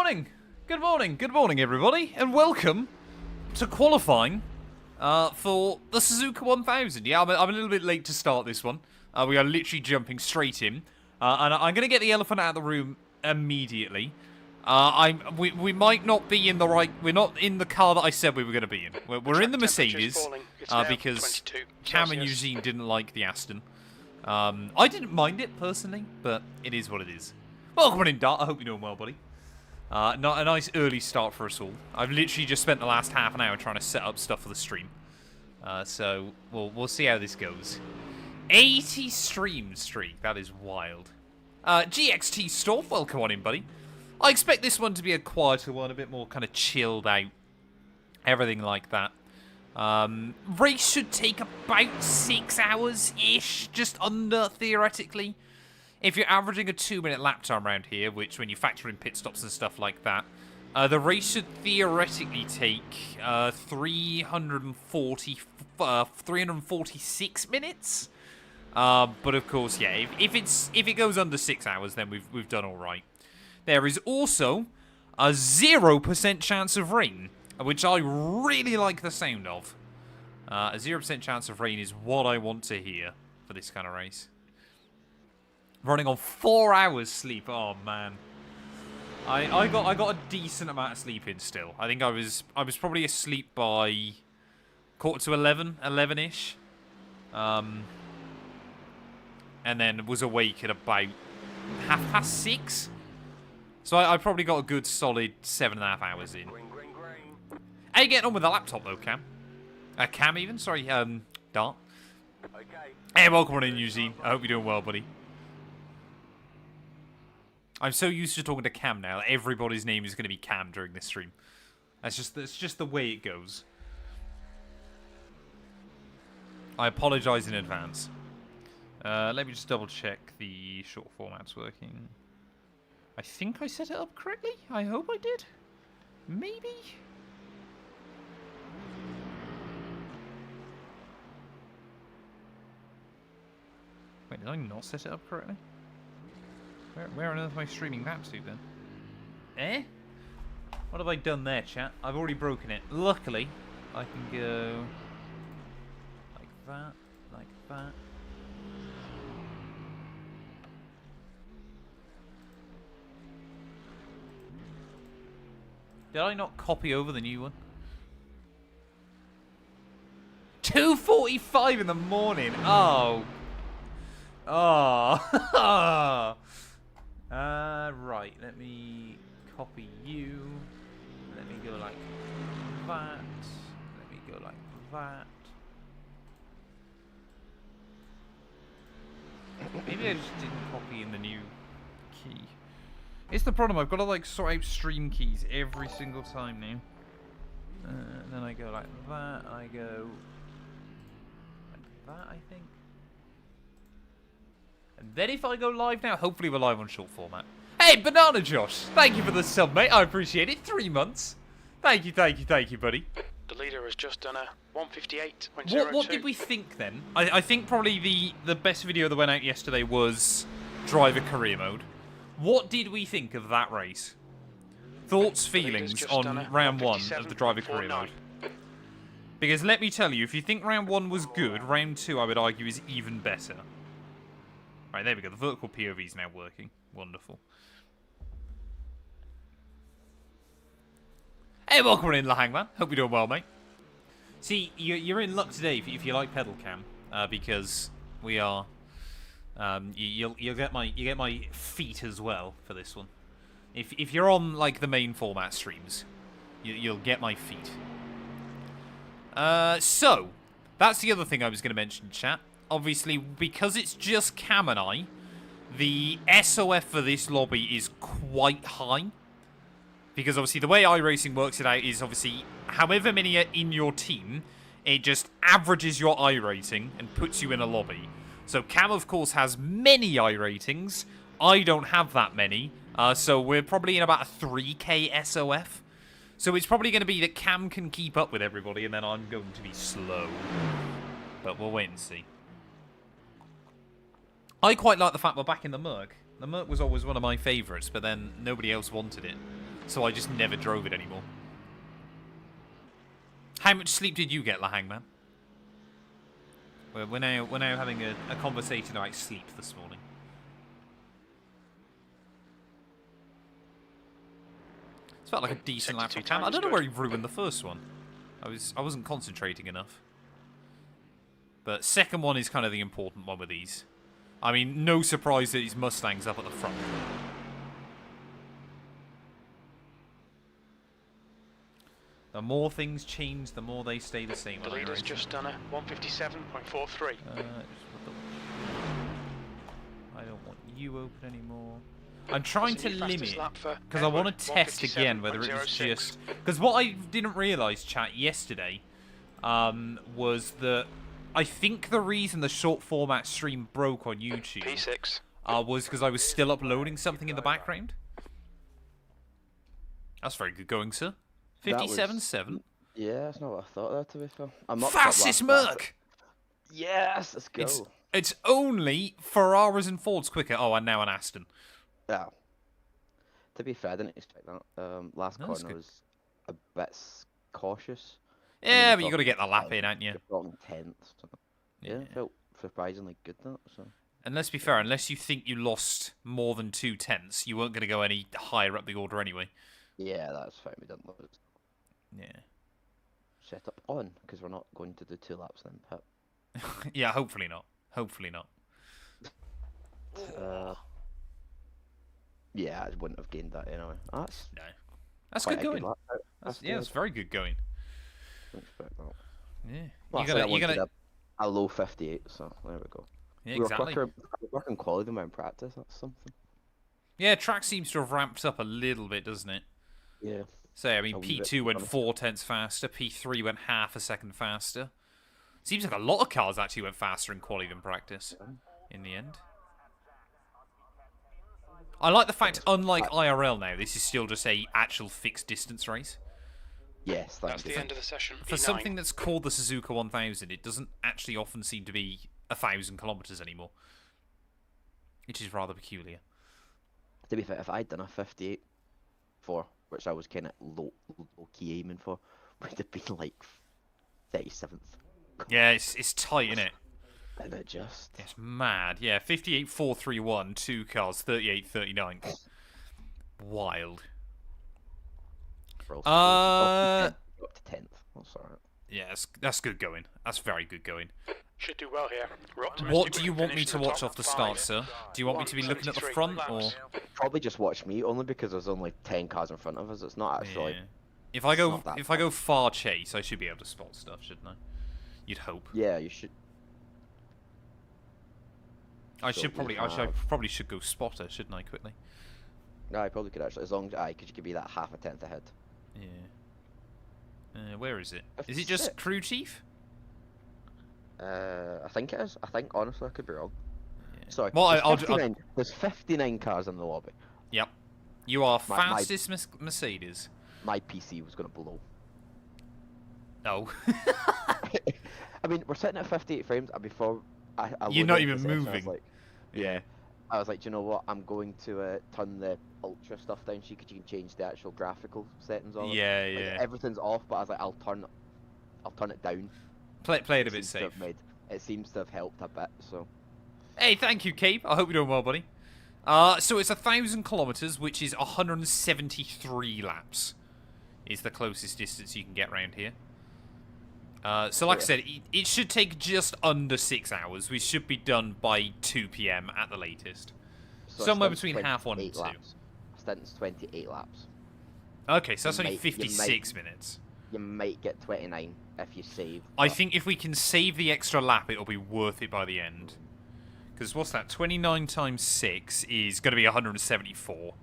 morning. Good morning, everybody, and welcome to qualifying for the Suzuka 1000. Yeah, I'm a little bit late to start this one. We are literally jumping straight in, and I'm going to get the elephant out of the room immediately. We might not be in the right. We're not in the car that I said we were going to be in. We're in the Mercedes because Cam and Eugene didn't like the Aston. I didn't mind it personally, but it is what it is. Welcome in, Dart. I hope you're doing well, buddy. Not a nice early start for us all. I've literally just spent the last half an hour trying to set up stuff for the stream. So we'll see how this goes. 80 stream streak. That is wild. GXT Storm, welcome on in, buddy. I expect this one to be a quieter one, a bit more kind of chilled out. Everything like that. Race should take about 6 hours-ish, just under, theoretically. If you're averaging a 2-minute lap time around here, which when you factor in pit stops and stuff like that, the race should theoretically take 346 minutes. But of course, yeah, if it goes under 6 hours, then we've done all right. There is also a 0% chance of rain, which I really like the sound of. A 0% chance of rain is what I want to hear for this kind of race. Running on 4 hours sleep. Oh man, I got a decent amount of sleep in still. I think I was probably asleep by 11:ish, and then was awake at about 6:30. So I probably got a good solid 7.5 hours in. How you getting on with the laptop though, Cam? Cam even? Sorry, Dart. Okay. Hey, welcome on in, Eugene. I hope you're doing well, buddy. I'm so used to talking to Cam now. Everybody's name is going to be Cam during this stream. That's just the way it goes. I apologise in advance. Let me just double check the short format's working. I think I set it up correctly. I hope I did. Maybe. Wait, did I not set it up correctly? Where on earth am I streaming that to, then? Eh? What have I done there, chat? I've already broken it. Luckily, I can go... like that, like that. Did I not copy over the new one? 2:45 in the morning! Oh! Oh! Right, let me copy you. Let me go like that. Let me go like that. Maybe I just didn't copy in the new key. It's the problem, I've got to like sort out stream keys every single time now. And then I go like that, I go like that, I think. And then if I go live now, hopefully we're live on short format. Hey, Banana Josh! Thank you for the sub, mate. I appreciate it. 3 months. Thank you, buddy. The leader has just done a 158.02. What did we think then? I think probably the best video that went out yesterday was Driver Career Mode. What did we think of that race? Thoughts, feelings on round 1 of the Driver Career Mode? Because let me tell you, if you think round 1 was good, round 2 I would argue is even better. Right, there we go. The vertical POV is now working. Wonderful. Hey, welcome in, La Hangman. Hope you're doing well, mate. See, you're in luck today if you like pedal cam, because we are. You'll get my feet as well for this one. If you're on like the main format streams, you'll get my feet. So that's the other thing I was going to mention, chat. Obviously, because it's just Cam and I, the SOF for this lobby is quite high. Because obviously the way iRacing works it out is obviously however many are in your team, it just averages your I rating and puts you in a lobby. So Cam, of course, has many I ratings. I don't have that many. So we're probably in about a 3k SOF. So it's probably going to be that Cam can keep up with everybody and then I'm going to be slow. But we'll wait and see. I quite like the fact we're back in the Merc. The Merc was always one of my favourites, but then nobody else wanted it. so I just never drove it anymore. How much sleep did you get, La Hangman? We're now having a conversation about sleep this morning. It's felt like a decent lap for time. I don't know where he ruined the first one. I wasn't concentrating enough. But second one is kind of the important one with these. I mean, no surprise that his Mustang's up at the front. The more things change, the more they stay the same. The leader's just done a 157.43. I don't want you open anymore. I'm trying to limit, because I Edward, want to test again whether it was just... Because what I didn't realise, chat, yesterday, was that I think the reason the short format stream broke on YouTube P6 was because I was still uploading something in the background. That's very good going, sir. 57.7. Yeah, that's not what I thought there, to be fair. I'm not Fastest Merc! Yes, let's go. It's only Ferraris and Fords quicker. Oh, and now an Aston. Yeah. To be fair, I didn't expect that. Last corner was a bit cautious. Yeah, but you got to get the lap in, haven't you? You're talking 10th. So. Yeah, it felt surprisingly good, that. So. And let's be fair, unless you think you lost more than 2 tenths, you weren't going to go any higher up the order anyway. Yeah, that's fine. We didn't lose. Yeah. Set up on, because we're not going to do 2 laps then, Pip. Yeah, hopefully not. Hopefully not. Yeah, I wouldn't have gained that anyway. That's good going. That's very good going. Didn't expect that. Yeah. Well, you're gonna a low 58, so there we go. Yeah, exactly. We're working quality than we're in practice. That's something. Yeah, track seems to have ramped up a little bit, doesn't it? Yeah. So, I mean, P2 went 4 tenths faster, P3 went half a second faster. Seems like a lot of cars actually went faster in quali than practice in the end. I like the fact, unlike IRL now, this is still just a actual fixed distance race. Yes, that's the end of the session. For something that's called the Suzuka 1000, it doesn't actually often seem to be 1,000 kilometers anymore, which is rather peculiar. To be fair, if I'd done a 58.4, which I was kind of low key aiming for, would have been like 37th. Yeah, it's tight, isn't it? And it just... It's mad. Yeah, 58.431, 2 cars, 38.39. Wild. Up to 10th. That's alright. Yeah, that's good going. That's very good going. Should do well here. What do you want me to watch off the start, sir? Do you want me to be looking at the front, or...? Probably just watch me, only because there's only 10 cars in front of us. It's not actually... Yeah. If I go far chase, I should be able to spot stuff, shouldn't I? You'd hope. Yeah, you should. I probably should go spotter, shouldn't I, quickly? No, I probably could actually, as long as because you could be that half a tenth ahead. Yeah. Where is it? Is it just crew chief? I think it is. I think, honestly, I could be wrong. Yeah. Sorry. Well, there's 59 cars in the lobby. Yep. You are fastest Mercedes. My PC was going to blow. Oh. I mean, we're sitting at 58 frames, and before I you're not even moving. I was like, do you know what? I'm going to turn the ultra stuff down so you can change the actual graphical settings on it. Yeah, like, yeah. Everything's off, but I was like, I'll turn it down. Play it a bit safe. It seems to have helped a bit, so. Hey, thank you, Cape. I hope you're doing well, buddy. So it's 1,000 kilometers, which is 173 laps. Is the closest distance you can get around here. So like I said, it should take just under 6 hours. We should be done by 2 PM at the latest. So somewhere between half 1 and 2. Stint's 28 laps. Okay, so that's only 56 minutes. You might get 29 if you save. I think if we can save the extra lap, it'll be worth it by the end. Because what's that? 29 times 6 is going to be 174.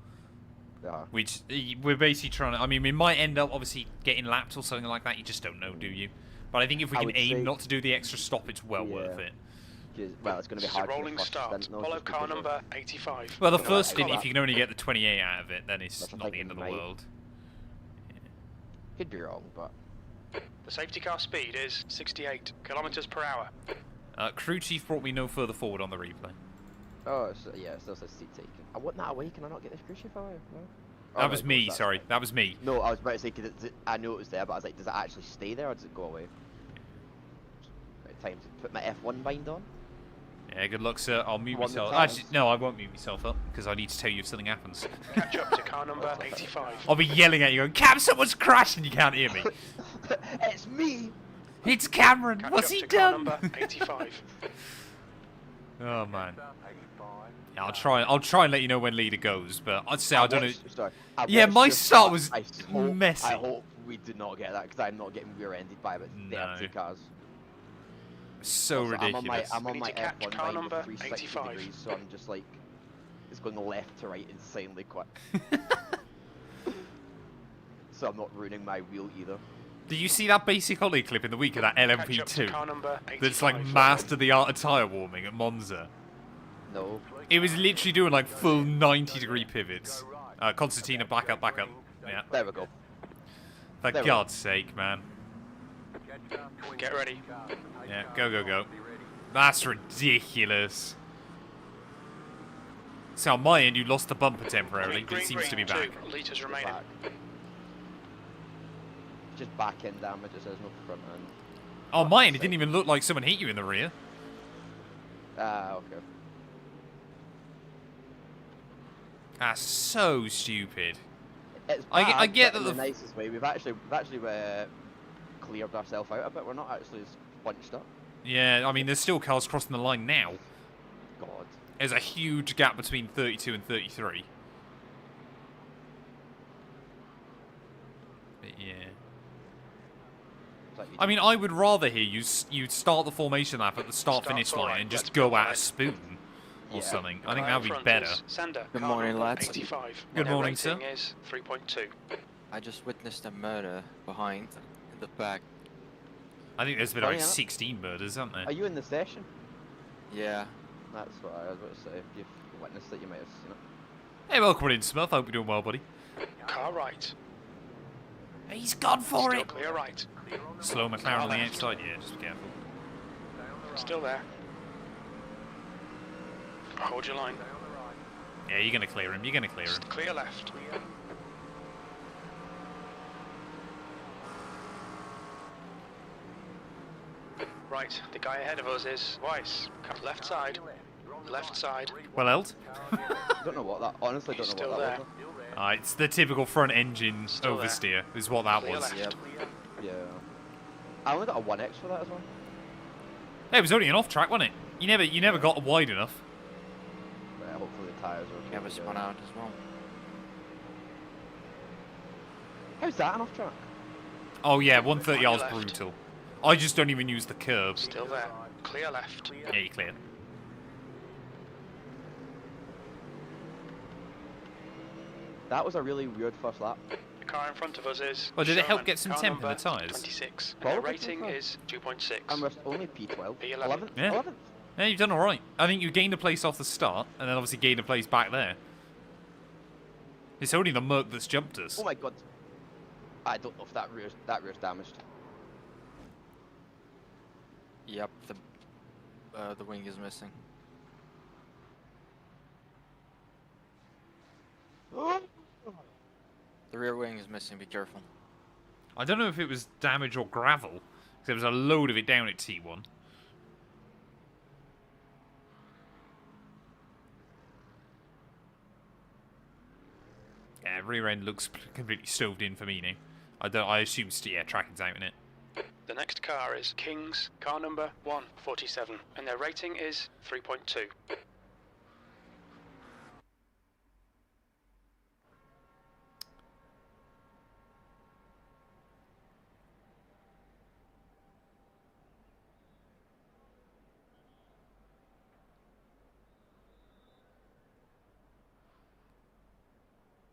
Yeah. Which we're basically trying to... I mean, we might end up obviously getting lapped or something like that. You just don't know, do you? But I think if we can aim not to do the extra stop, it's well worth it. Well, it's going to be hard. Rolling start. Follow car number 85. Well, the first stint, if you can only get the 28 out of it, then it's not the end of the world. Yeah. Could be wrong, but... The safety car speed is 68 kilometers per hour. Crew chief brought me no further forward on the replay. Oh, yeah, it still says seat taken. I want that away. Can I not get this crew chief away? No? That was me, sorry. That was me. No, I was about to say, cause I knew it was there, but I was like, does it actually stay there or does it go away? Right, time to put my F1 bind on. Yeah, good luck, sir. I'll mute Want the myself. times? Actually, no, I won't mute myself up, because I need to tell you if something happens. Catch up to car number 85. I'll be yelling at you going, Cam, someone's crashed, and you can't hear me. It's me! It's Cameron! Catch What's up he to car done? number 85. Oh, man. Yeah, I'll try and let you know when leader goes, but I'd say I don't know. Sorry, Yeah, watched my your start was messy. I hope we do not get that, because I'm not getting rear-ended by about 30 cars. So Also, ridiculous. I'm We on need my to catch F1 car bind number with 360 85. degrees, so I'm just like, it's going left to right insanely quick. So I'm not ruining my wheel either. Did you see that basic Ollie clip in the week of that Catch up to LMP2? car number 85. That's like mastered the art of tyre warming at Monza. No. It was literally doing like full 90-degree pivots. Constantina, back up, back up. Yeah. There we go. For There we God's sake, man. Get ready. Yeah, go, go, go. That's ridiculous. So on my end, you lost the bumper temporarily, but it seems to be back. 2 litres remaining. Back. Just back end damage, it says no front end. On my end, it didn't even look like someone hit you in the rear. Ah, okay. That's so stupid. It's I bad, get but that in the the nicest way. We've actually cleared ourselves out a bit. We're not actually as bunched up. Yeah, I mean, there's still cars crossing the line now. God. There's a huge gap between 32 and 33. But yeah. It's like you I mean, I would rather hear you start the formation lap at the start-finish Start's all line right, and just let's go go at on a it. spoon or Yeah. something. I think Car that in would be front better. is Sander. Good car morning, number lads. 85. Good Their morning, sir. rating is 3.2. I just witnessed a murder behind in the back. I think there's been Funny, like huh? 16 murders, aren't there? Are you in the session? Yeah. That's what I was about to say. If you've witnessed it, you might have seen it. Hey, welcome in, Smurf. Hope you're doing well, buddy. Car right. He's gone for Still it. clear right. Slow McLaren on the outside. Yeah, just be careful. Still there. Hold your line. Yeah, you're gonna clear him. You're gonna clear him. Clear left. Right, the guy ahead of us is Weiss. Left side. Left side. Well held. Don't know what that. Honestly, He's don't know still what that was. It's the typical front engine Still there. oversteer. Is what that Clear was. left. Yeah. I only got a 1x for that as well. Hey, it was only an off track, wasn't it? You never got wide enough. Right, hopefully the tyres are okay. Yeah, was spun out as well. How's that an off track? Oh yeah, 130 On your yards left. brutal. I just don't even use the curb. Still there. Clear left. Yeah, you clear. That was a really weird first lap. The car in front of us is. Well, did it help Sherman. get some Car temp in the number tyres? 26. And their Probably rating so. is 2.6. And we're only P12. P11. 11th? Yeah. 11th? Yeah, you've done all right. I think you gained a place off the start, and then obviously gained a place back there. It's only the Merc that's jumped us. Oh my god. I don't know if that rear's damaged. Yep, the wing is missing. The rear wing is missing, be careful. I don't know if it was damage or gravel, because there was a load of it down at T1. Yeah, rear end looks completely stoved in for me now. I assume, yeah, tracking's out in it. The next car is King's, car number 147. And their rating is 3.2.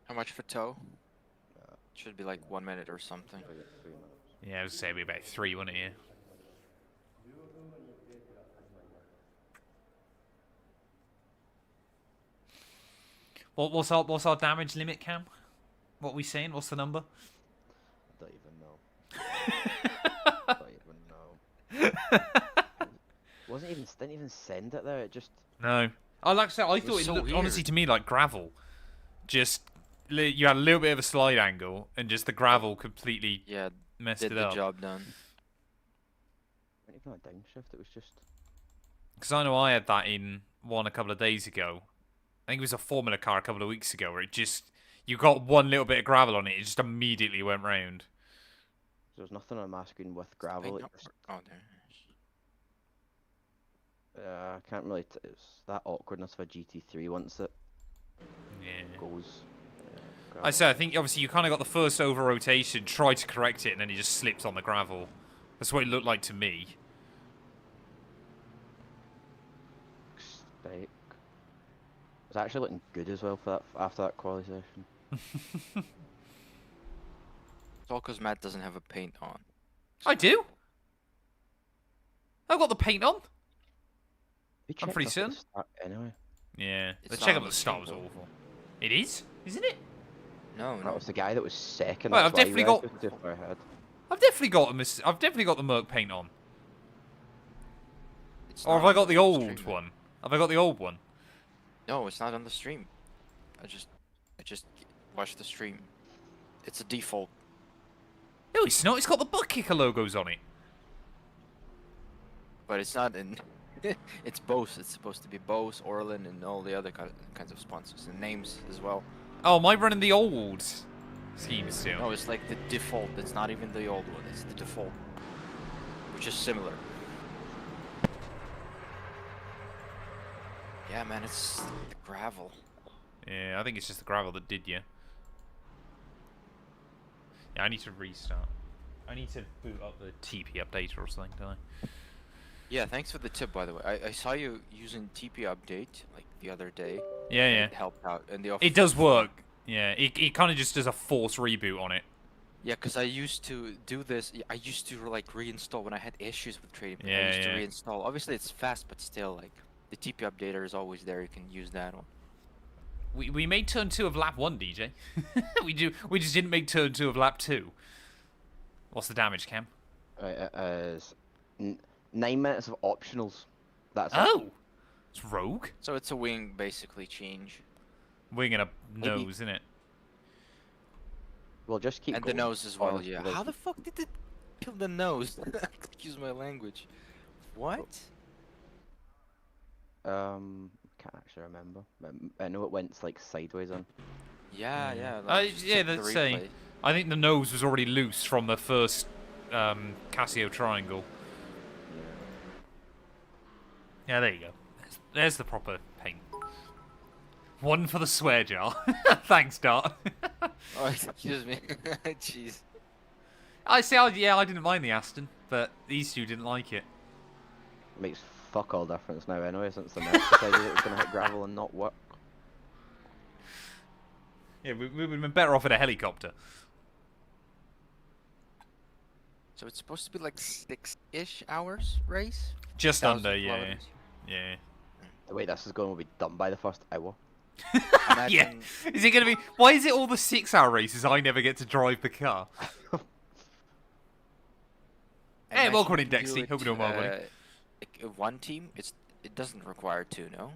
How much for tow? Should be like 1 minute or something. Yeah, I was saying we're about 3, wasn't it, here? What's our damage limit, Cam? What are we saying? What's the number? I don't even know. Didn't even send it there. It just. No. I like I said, I thought it so looked weird. honestly to me like gravel. Just you had a little bit of a slide angle, and just the gravel completely Yeah, messed did it the up. job done. Not even a downshift. It was just. Because I know I had that in one a couple of days ago. I think it was a Formula car a couple of weeks ago, where it just you got one little bit of gravel on it, it just immediately went round. There was nothing on my screen with gravel. Paint It up just, oh, there. I can't really. It's that awkwardness of a GT3 once it Yeah. goes. I Gravel. say, I think obviously you kind of got the first over rotation, tried to correct it, and then he just slipped on the gravel. That's what it looked like to me. Spike. It was actually looking good as well for that after that quali session. It's all because Matt doesn't have a paint on. I do. I've got the paint on. We I'm checked pretty up at the certain. start anyway. Yeah, the It's check not up on at the the start was stream, awful. It is, isn't it? No, That no. was the guy that was second. Well, That's I've why definitely you got- guys were too far ahead. I've definitely got I've definitely got the Merc paint on. It's Or not have I on got the stream, old man. one? Have I got the old one? No, it's not on the stream. I just watched the stream. It's a default. No, it's not. It's got the butt kicker logos on it. But it's not in. It's Bose. It's supposed to be Bose, Orlin, and all the other kinds of sponsors and names as well. Oh, am I running the old scheme still? No, it's like the default. It's not even the old one. It's the default, which is similar. Yeah, man, it's the gravel. Yeah, I think it's just the gravel that did you. Yeah, I need to restart. I need to boot up the TP updater or something, don't I? Yeah, thanks for the tip, by the way. I saw you using TP update like the other day. Yeah, and yeah. It helped out, and the It does work. Yeah, it kind of just does a force reboot on it. Yeah, because I used to do this. I used to like reinstall when I had issues with trading. I Yeah, used to yeah. reinstall. Obviously, it's fast, but still, like the TP updater is always there. You can use that one. We made turn 2 of lap 1, DJ. We just didn't make turn 2 of lap 2. What's the damage, Cam? Right, it is 9 minutes of optionals. That's it. Oh! It's Rogue? So it's a wing basically change, Wing and a Maybe- nose, isn't it? We'll just keep and the going. nose as well. Honestly, Yeah. there's- How the fuck did it kill the nose? Excuse my language. What? Can't actually remember. I know it went like sideways on. Yeah, yeah. Yeah, check the that's saying. replay. I think the nose was already loose from the first Casio triangle. Yeah, there you go. There's the proper paint. One for the swear jar. Thanks, Dart. Oh, excuse me. Jeez. I see. Yeah, I didn't mind the Aston, but these two didn't like it. Makes fuck all difference now anyway, since the net decided it was going to hit gravel and not work. Yeah, we would have been better off in a helicopter. So it's supposed to be like 6-ish hours race. Just 1,000 under, yeah. kilometers. Yeah. The way this is going will be done by the first hour. Yeah. Imagine- Is it going to be... Why is it all the 6-hour races I never get to drive the car? Hey, imagine welcome you in, do Dexy. it, Hope you're doing well, buddy. Like, one team, it doesn't require 2, no?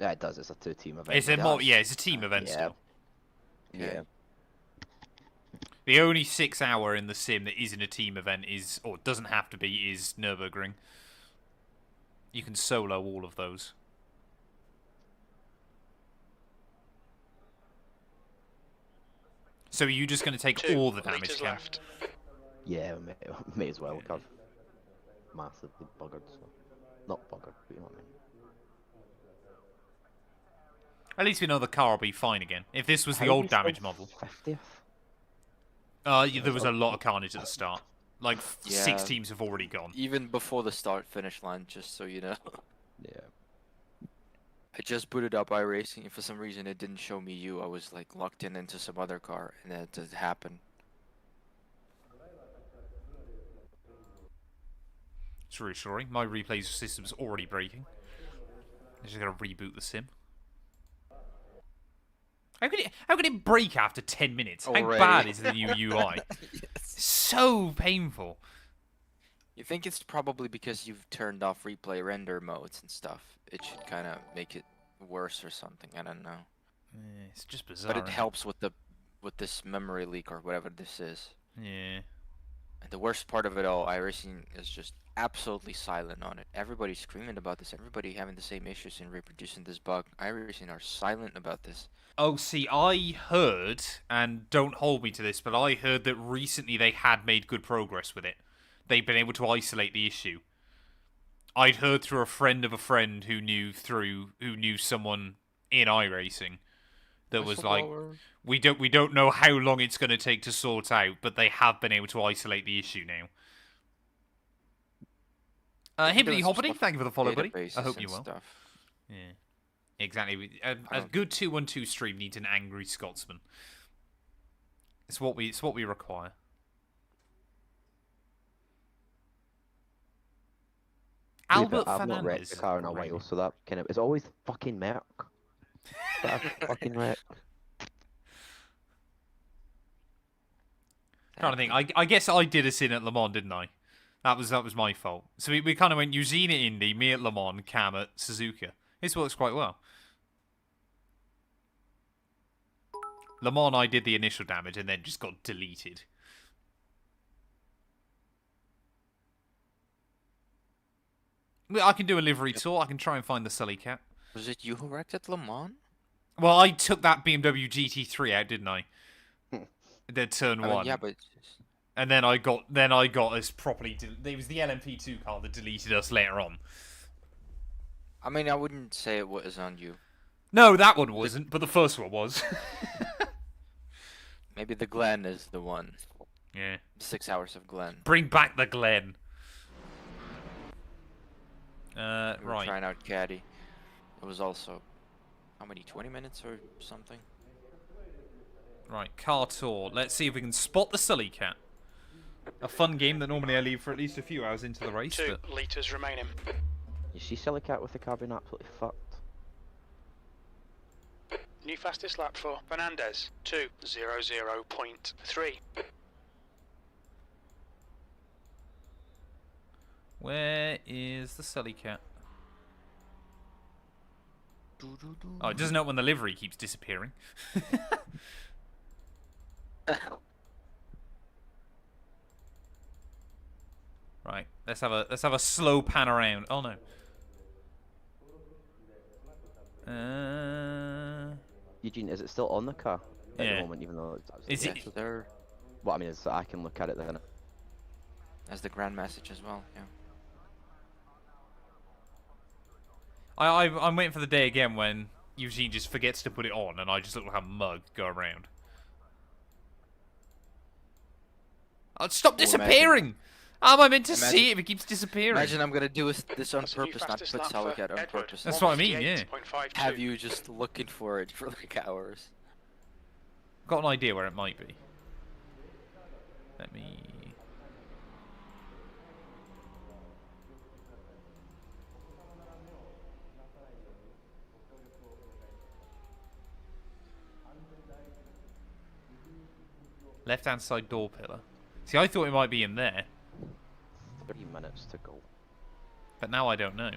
Yeah, it does. It's a 2-team event. It's a does. yeah, it's a team event Yeah. still. Yeah. The only 6-hour in the sim that isn't a team event is, or doesn't have to be, is Nürburgring. You can solo all of those. So are you just going to take 2 all the damage, meters Cam? left. Yeah, may as well. I've massively buggered, so. Not buggered, but you know what I mean. At least we know the car will be fine again. If this was the How are old we still damage model. 50th? Yeah, there was a lot of carnage at the start. Like, 6 Yeah. teams have already gone. Even before the start-finish line, just so you know. Yeah. I just booted up iRacing, and for some reason it didn't show me you. I was like locked in into some other car, and that did happen. It's reassuring. My replay system's already breaking. I'm just going to reboot the sim. How could it break after 10 minutes? How Already. bad is the new UI? Yes. So painful. You think it's probably because you've turned off replay render modes and stuff. It should kind of make it worse or something. I don't know. It's just bizarre. But it isn't helps with the with this memory leak or whatever this is. Yeah. And the worst part of it all, iRacing is just absolutely silent on it. Everybody's screaming about this. Everybody having the same issues in reproducing this bug. iRacing are silent about this. Oh, see, I heard, and don't hold me to this, but I heard that recently they had made good progress with it. They've been able to isolate the issue. I'd heard through a friend of a friend who knew someone in iRacing that was like, we don't know how long it's going to take to sort out, but they have been able to isolate the issue now. Hibbity Hoppity, thank you for the follow, buddy. I hope you will. Stuff. Yeah, exactly. A good 2-1-2 stream needs an angry Scotsman. It's what we require. Albert I've not wrecked Fernandez. the car in a while, so that kind of it's always fucking Merc. That fucking wreck. Trying to think. I guess I did a sin at Le Mans, didn't I? That was my fault. So we kind of went Eugene at Indy, me at Le Mans, Cam at Suzuka. This works quite well. Le Mans, I did the initial damage and then just got deleted. I can do a livery tour. I can try and find the Sully Cat. Was it you who wrecked at Le Mans? Well, I took that BMW GT3 out, didn't I? Then turn one. Yeah, but And then I got us properly. It was the LMP2 car that deleted us later on. I mean, I wouldn't say it was on you. No, that one wasn't, but the first one was. Maybe the Glen is the one. Yeah. 6 hours of Glen. Bring back the Glen. We were Right. trying out Caddy. It was also, how many, 20 minutes or something? Right, car tour. Let's see if we can spot the Sully Cat. A fun game that normally I leave for at least a few hours into the race. 2 But... litres remaining. You see Silicat with the car being absolutely fucked. New fastest lap for Fernandez, 2:00.3. Where is the Sully Cat? Oh, it doesn't know when the livery keeps disappearing. Right, let's have a slow pan around. Oh no. Eugene, is it still on the car at Yeah. the moment, even though it's Is absolutely... it? So there, Well, I mean, it's, I can look at it then. as the grand message as well, yeah. I'm waiting for the day again when Eugene just forgets to put it on, and I just look like a mug go around. Oh, stop disappearing! How am I meant to see it if it keeps disappearing? Imagine I'm gonna do this on That's a new purpose, not fastest put lap Sully for Cat on Edward, purpose. That's what I mean, yeah. 1:58.52. Have you just looking for it for like hours? Got an idea where it might be. Let me... Left-hand side door pillar. See, I thought it might be in there, 3 minutes to go. but now I don't know.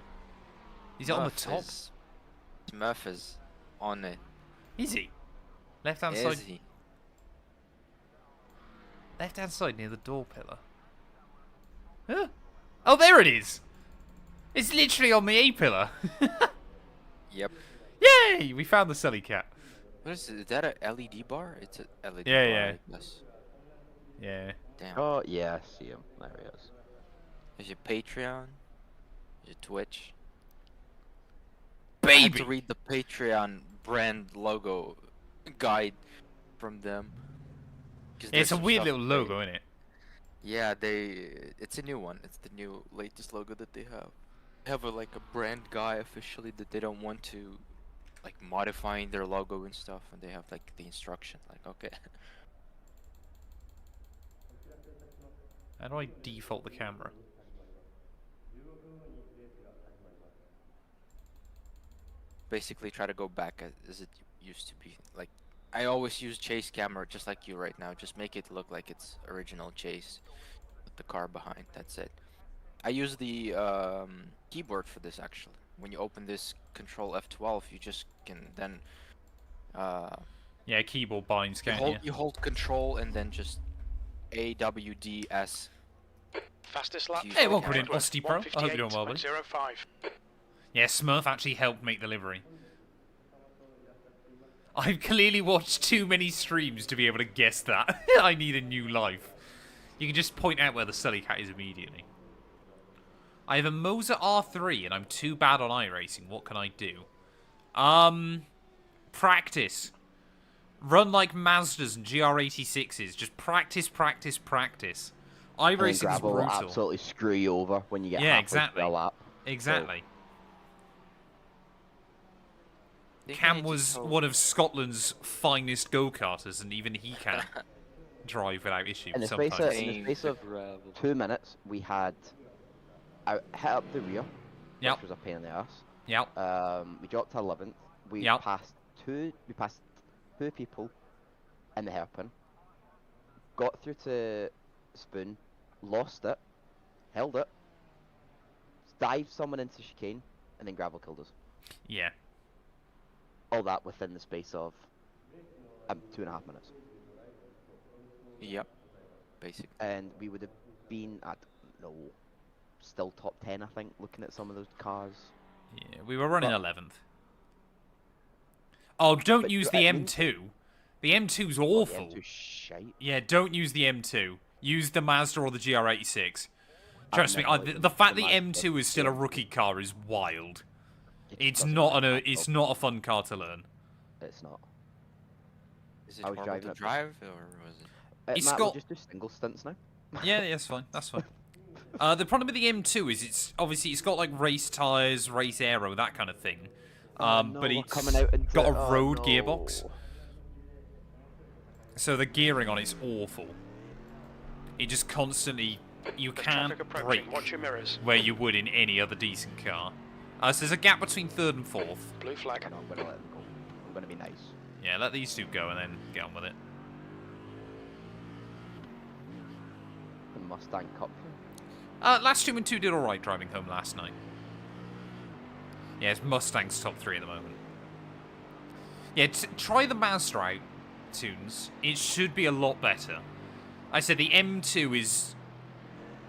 Is it on the top? Smurf is on it. Is he? Left-hand Is side. he? Left-hand side near the door pillar. Huh? Oh, there it is! It's literally on the A pillar. Yep. Yay! We found the Sully Cat. What is it? Is that a LED bar? It's a LED Yeah, bar. yeah. Yes. Yeah. Damn. Oh, yeah, I see him. There he is. Is your Patreon? Is your Twitch? I had to Baby! read the Patreon brand logo guide from them. 'Cause It's there's a some weird stuff little they- logo, isn't it? Yeah, it's a new one. It's the new latest logo that they have. They have like a brand guy officially that they don't want to like modifying their logo and stuff, and they have like the instruction like okay. How do I default the camera? Basically try to go back as it used to be. Like I always use chase camera just like you right now. Just make it look like it's original chase with the car behind. That's it. I use the keyboard for this actually. When you open this Control F12, you just can then Yeah, keyboard binds, You can't hold you? you hold control and then just AWDS. Fastest lap. Hey, Hey, for welcome in, Edward, Osty Pro. I hope you're doing well, buddy. 158.05. Yeah, Smurf actually helped make the livery. I've clearly watched too many streams to be able to guess that. I need a new life. You can just point out where the Sully Cat is immediately. I have a Moza R3 and I'm too bad on iRacing. What can I do? Practice. Run like Mazdas and GR86s. Just practice, practice, practice. And then iRacing is gravel will brutal. absolutely screw you over when you get Yeah, halfway through exactly. a lap. Exactly. Think I Cam need to was tell- one of Scotland's finest go-karters, and even he can drive without issue In the sometimes. space in the space of 2 minutes, we had hit up the rear, Yep. which was a pain in the ass. Yep. We dropped to 11th. We Yep. passed two people in the hairpin. Got through to Spoon, lost it, held it, dived someone into chicane, and then gravel killed us. Yeah. All that within the space of 2.5 minutes. Yep. Basically. And we would have been at, no, still top 10, I think, looking at some of those cars. Yeah, we were running But- 11th. Oh, don't But use you- the I mean- M2. The M2's What, the awful. M2 shite. Yeah, don't use the M2. Use the Mazda or the GR86. Trust me, never liked the fact the the Mazda. M2 is still a rookie car is wild. It It's doesn't not matter. it's not a fun car to learn. It's not. Is it I was horrible driving to it- drive or was it? It's Matt, got- we'll just do single stints now. Yeah, that's fine. That's fine. The problem with the M2 is it's got like race tires, race aero, that kind of thing. No, But we're it's coming out into, got a oh, road no. gearbox, so the gearing on it's awful. It just constantly you There's can't traffic approaching. brake Watch your mirrors. where you would in any other decent car. So there's a gap between third and fourth. Blue flag. No, I'm gonna let them go. I'm gonna be nice. Yeah, let these two go and then get on with it. The Mustang Cup. Last 2 and 2 did alright driving home last night. Yeah, it's Mustang's top 3 at the moment. Yeah, try the Mazda out, Tunes. It should be a lot better. I said the M2 is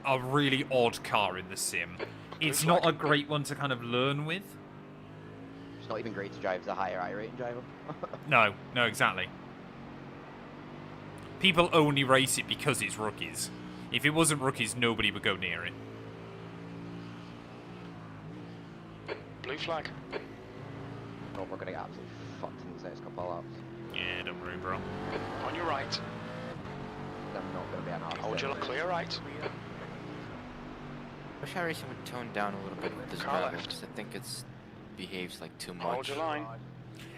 a really odd car in the sim. It's not a great one to kind of learn with. It's not even great to drive as a higher iRating driver. No, exactly. People only race it because it's rookies. If it wasn't rookies, nobody would go near it. Blue flag. No, we're gonna get absolutely fucked in these next couple of laps. Yeah, don't worry, bro. On your right. I'm not gonna be an arse. Hold your clear right. Wish iRacing would tone down a little bit with this Car gravel left. because I think it's behaves like too Hold much. your line.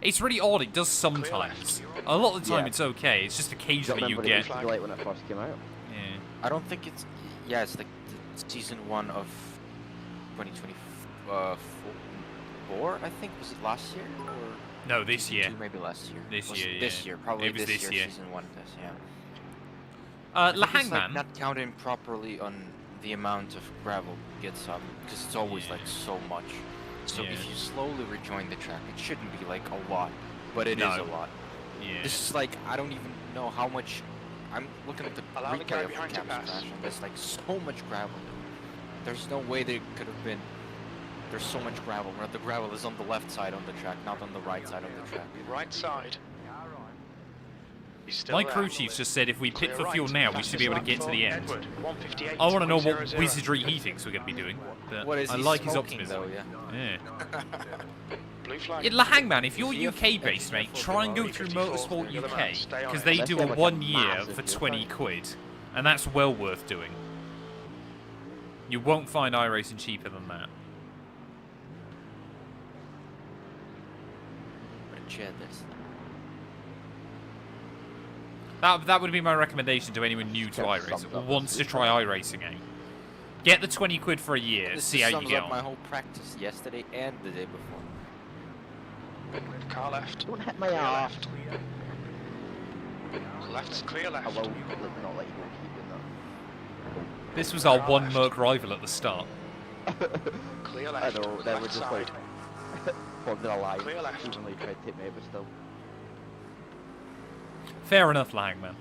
It's really odd, it does sometimes. A lot of the time Yeah. it's okay, it's just Do you occasionally you remember get... what it was like when it first came out? Yeah. I don't think it's. Yeah, it's like season 1 of 2024. I think was it last year or No, this season year. 2, maybe last year. This Was year, it This yeah. year, probably It was this year. Season 1 this, yeah. La I think it's, like, Hangman. not counting properly on the amount of gravel gets up because it's always Yeah. like so much. So Yeah. if you slowly rejoin the track, it shouldn't be like a lot, but it is No. a lot. Yeah. This is like I don't even know how much. I'm looking at the Allow the guy replay of behind to Cam's pass. crash, and there's like so much gravel. There's no way there could have been. There's so much gravel. Where the gravel is on the left side of the track, not on the right side of the track. Right side. He's still My there. crew chief just said if we pit Clear for right. fuel now, we should be able to Fastest get to lap the for end. Edward, 158. I want to know what 0.00. wizardry he thinks we're going to be doing. But What is I he like his smoking, optimism. though? Yeah. Yeah. Blue flag. Yeah, La Hangman, if you're Is he a UK based, mate, try and go through Motorsport UK because they Let's do say a like a 1 year massive for deal. 20 quid, and that's well worth doing. You won't find iRacing cheaper than that. But Chad, this. That would be my recommendation to anyone new to That iRacing sums or up wants to this try iRacing out. Get the 20 quid for a year, This see just how you sums get up my on. whole practice yesterday and the day before. Car left. Don't hit my Clear ass. left. Left's clear I left. will not let you go keep doing This was our Car one left. Merc rival at the start. that. Clear I left. know, they were Left just side. like formed an alliance. Clear left. Even though you tried to take me out, but still. Fair enough, Langman.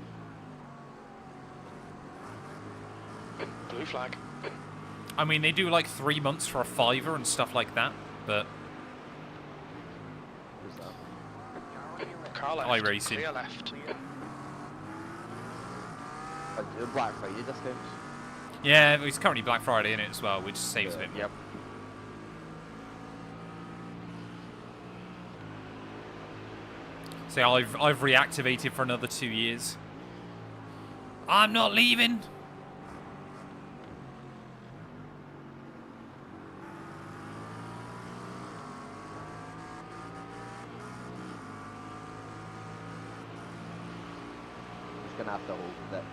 Blue flag. I mean, they do like 3 months for a $5 and stuff like that, but Who's that? Car left. iRacing. Clear left. Black Friday discounts. yeah, it's currently Black Friday in it as well, which saves a bit. Yep. So I've reactivated for another 2 years. I'm not leaving. Just gonna have to hope that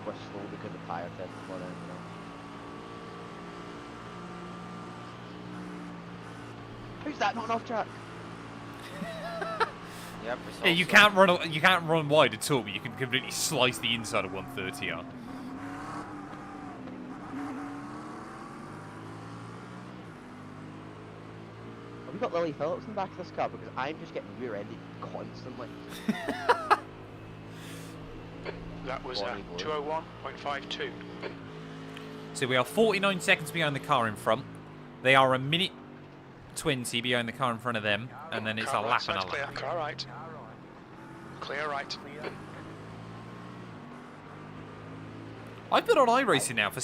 we're slow because the tire test is not in, you know. Who's that not off track? Yep. It's Yeah, you also- can't run wide at all, but you can completely slice the inside of 130 out. Have we got Lily Phillips in the back of this car? Because I'm just getting rear-ended constantly. That was Bonnie boy. 201.52. So we are 49 seconds behind the car in front. They are a minute 20 behind the car in front of them, and then it's a Car right lap and side's a clear. lap. Car right. Clear right. I've been on iRacing now for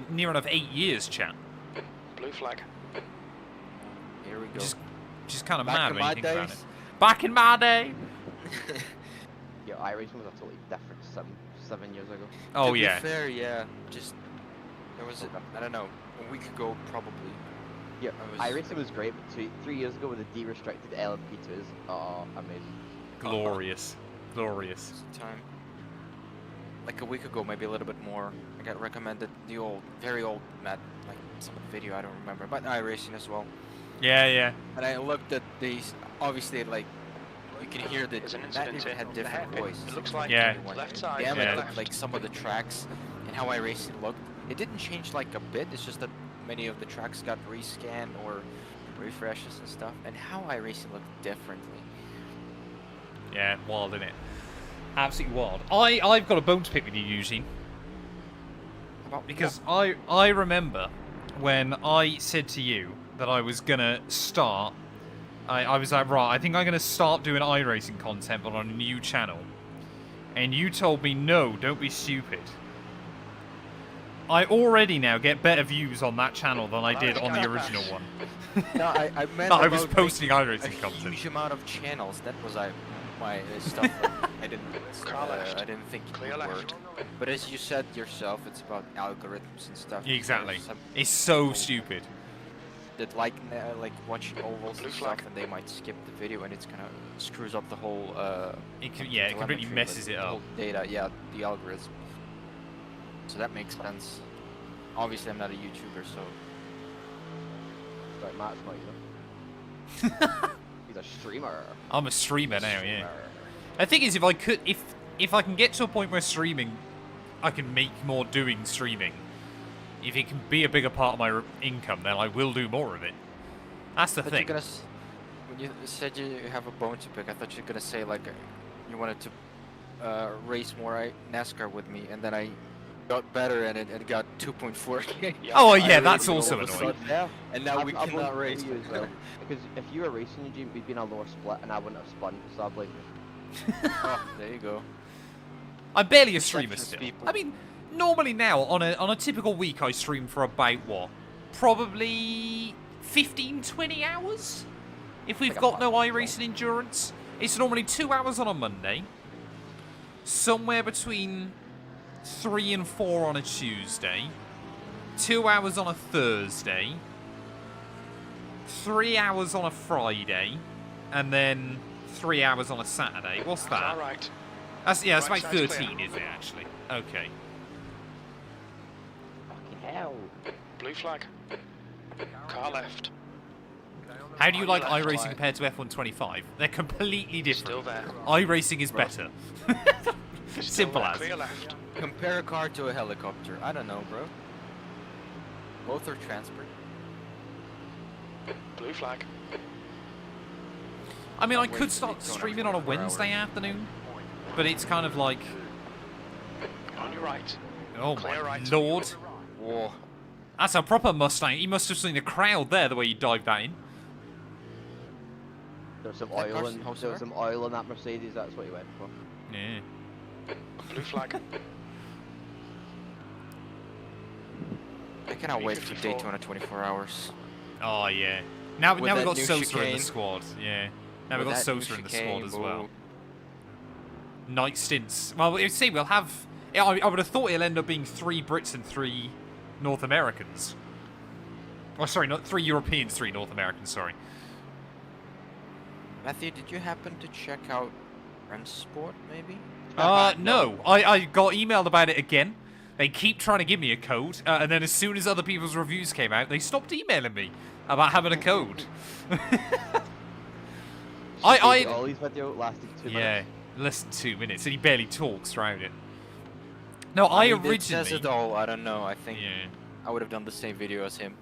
near enough 8 years, chat. Blue flag. Here we go. Just kind of Back mad in when you my think about it. days. Back in my day. Yeah, iRacing was a totally different 7 years ago. Oh To be yeah. fair, yeah. Just there was I don't know, a week ago probably. Yeah, I was- iRacing was great, but 3 years ago with the de-restricted LMP2s, oh, amazing. Glorious. Glorious. Time. Like a week ago, maybe a little bit more. I got recommended the old, very old map, like some of the video I don't remember, but iRacing as well. Yeah, yeah. And I looked at these. Obviously, like you can hear that There's an that incident even in had the different hairpin. voices. It looks like Yeah. left side. Damn Yeah. it, left. like some of the tracks and how iRacing looked. It didn't change like a bit. It's just that many of the tracks got rescanned or refreshes and stuff, and how iRacing looked differently. Yeah, wild, isn't it? Absolutely wild. I've got a bone to pick with you, Eugene, About because I remember when I said to you that I was gonna start. I was like, right, I think I'm gonna start doing iRacing content, but on a new channel. And you told me, no, don't be stupid. I already now get better views on that channel than I did on the original one. No, I meant I was about posting making iRacing a content. huge amount of channels. That was my stuff. I didn't. Car left. I didn't think it Clear would left. work. But as you said yourself, it's about algorithms and stuff. Exactly. There's some It's so people stupid. that like watch ovals Blue and flag. stuff, and they might skip the video, and it's kind of screws up the whole. It completely telemetry, messes but it the up. whole data, yeah, the algorithm. So that makes sense. Obviously, I'm not a YouTuber, so Right, Matt's not either. He's a streamer. I'm a streamer now, yeah. Streamer. The thing is, if I can get to a point where streaming, I can make more doing streaming. If it can be a bigger part of my income, then I will do more of it. That's the But thing. you're gonna, when you said you have a bone to pick, I thought you were gonna say like you wanted to race more NASCAR with me, and then I got better at it and got 2.4K. Oh I yeah, that's really also all of a annoying. sudden- Yeah. And now we I've cannot voted race. for you as well. Because if you were racing, Eugene, we'd be in a lower split, and I wouldn't have spun, so I blame you. Oh, there you go. I'm barely a streamer Perceptions, still. people. I mean, normally now on a typical week, I stream for about what, probably 15, 20 hours. If we've Like a got no month, iRacing endurance, it's normally 2 hours on a Monday, somewhere between 3 and 4 on a Tuesday, 2 hours on a Thursday, 3 hours on a Friday, and then 3 hours on a Saturday. What's that? Car right. That's about Right side's clear. 13, isn't it, actually? Okay. Fucking hell. Blue flag. Car left. How do you like Left. iRacing compared to F125? They're completely Still different. there. iRacing is better. Still Simple there. as. Clear left. Compare a car to a helicopter. I don't know, bro. Both are transport. Blue flag. I mean, I Wait, could start it's going streaming on a 24 Wednesday hours. afternoon, but it's kind of like, On your right. oh Clear my right. lord. Whoa. That's a proper Mustang. He must have seen the crowd there, the way he dived that in. There was some That oil car's in. supposed There to was some oil in that Mercedes. That's what he went for. Yeah. Blue flag. I cannot wait for 354. Daytona 24 hours. Oh, yeah. Now With we've that got new Sosa in chicane. the squad. Yeah. Now we've With got that new Sosa in the chicane, squad as well. boo. Night stints. Well, you see, we'll have... Yeah, I would have thought it'll end up being 3 Brits and 3 North Americans. Oh, sorry, not 3 Europeans, 3 North Americans, sorry. Matthew, did you happen to check out Sport, maybe? No. I got emailed about it again. They keep trying to give me a code, and then as soon as other people's reviews came out, they stopped emailing me about having a code. Ollie's video lasted 2 Yeah, minutes. less than 2 minutes, and he barely talks throughout it. No, I mean, it originally... says it all. I don't know. I think Yeah. I would have done the same video as him.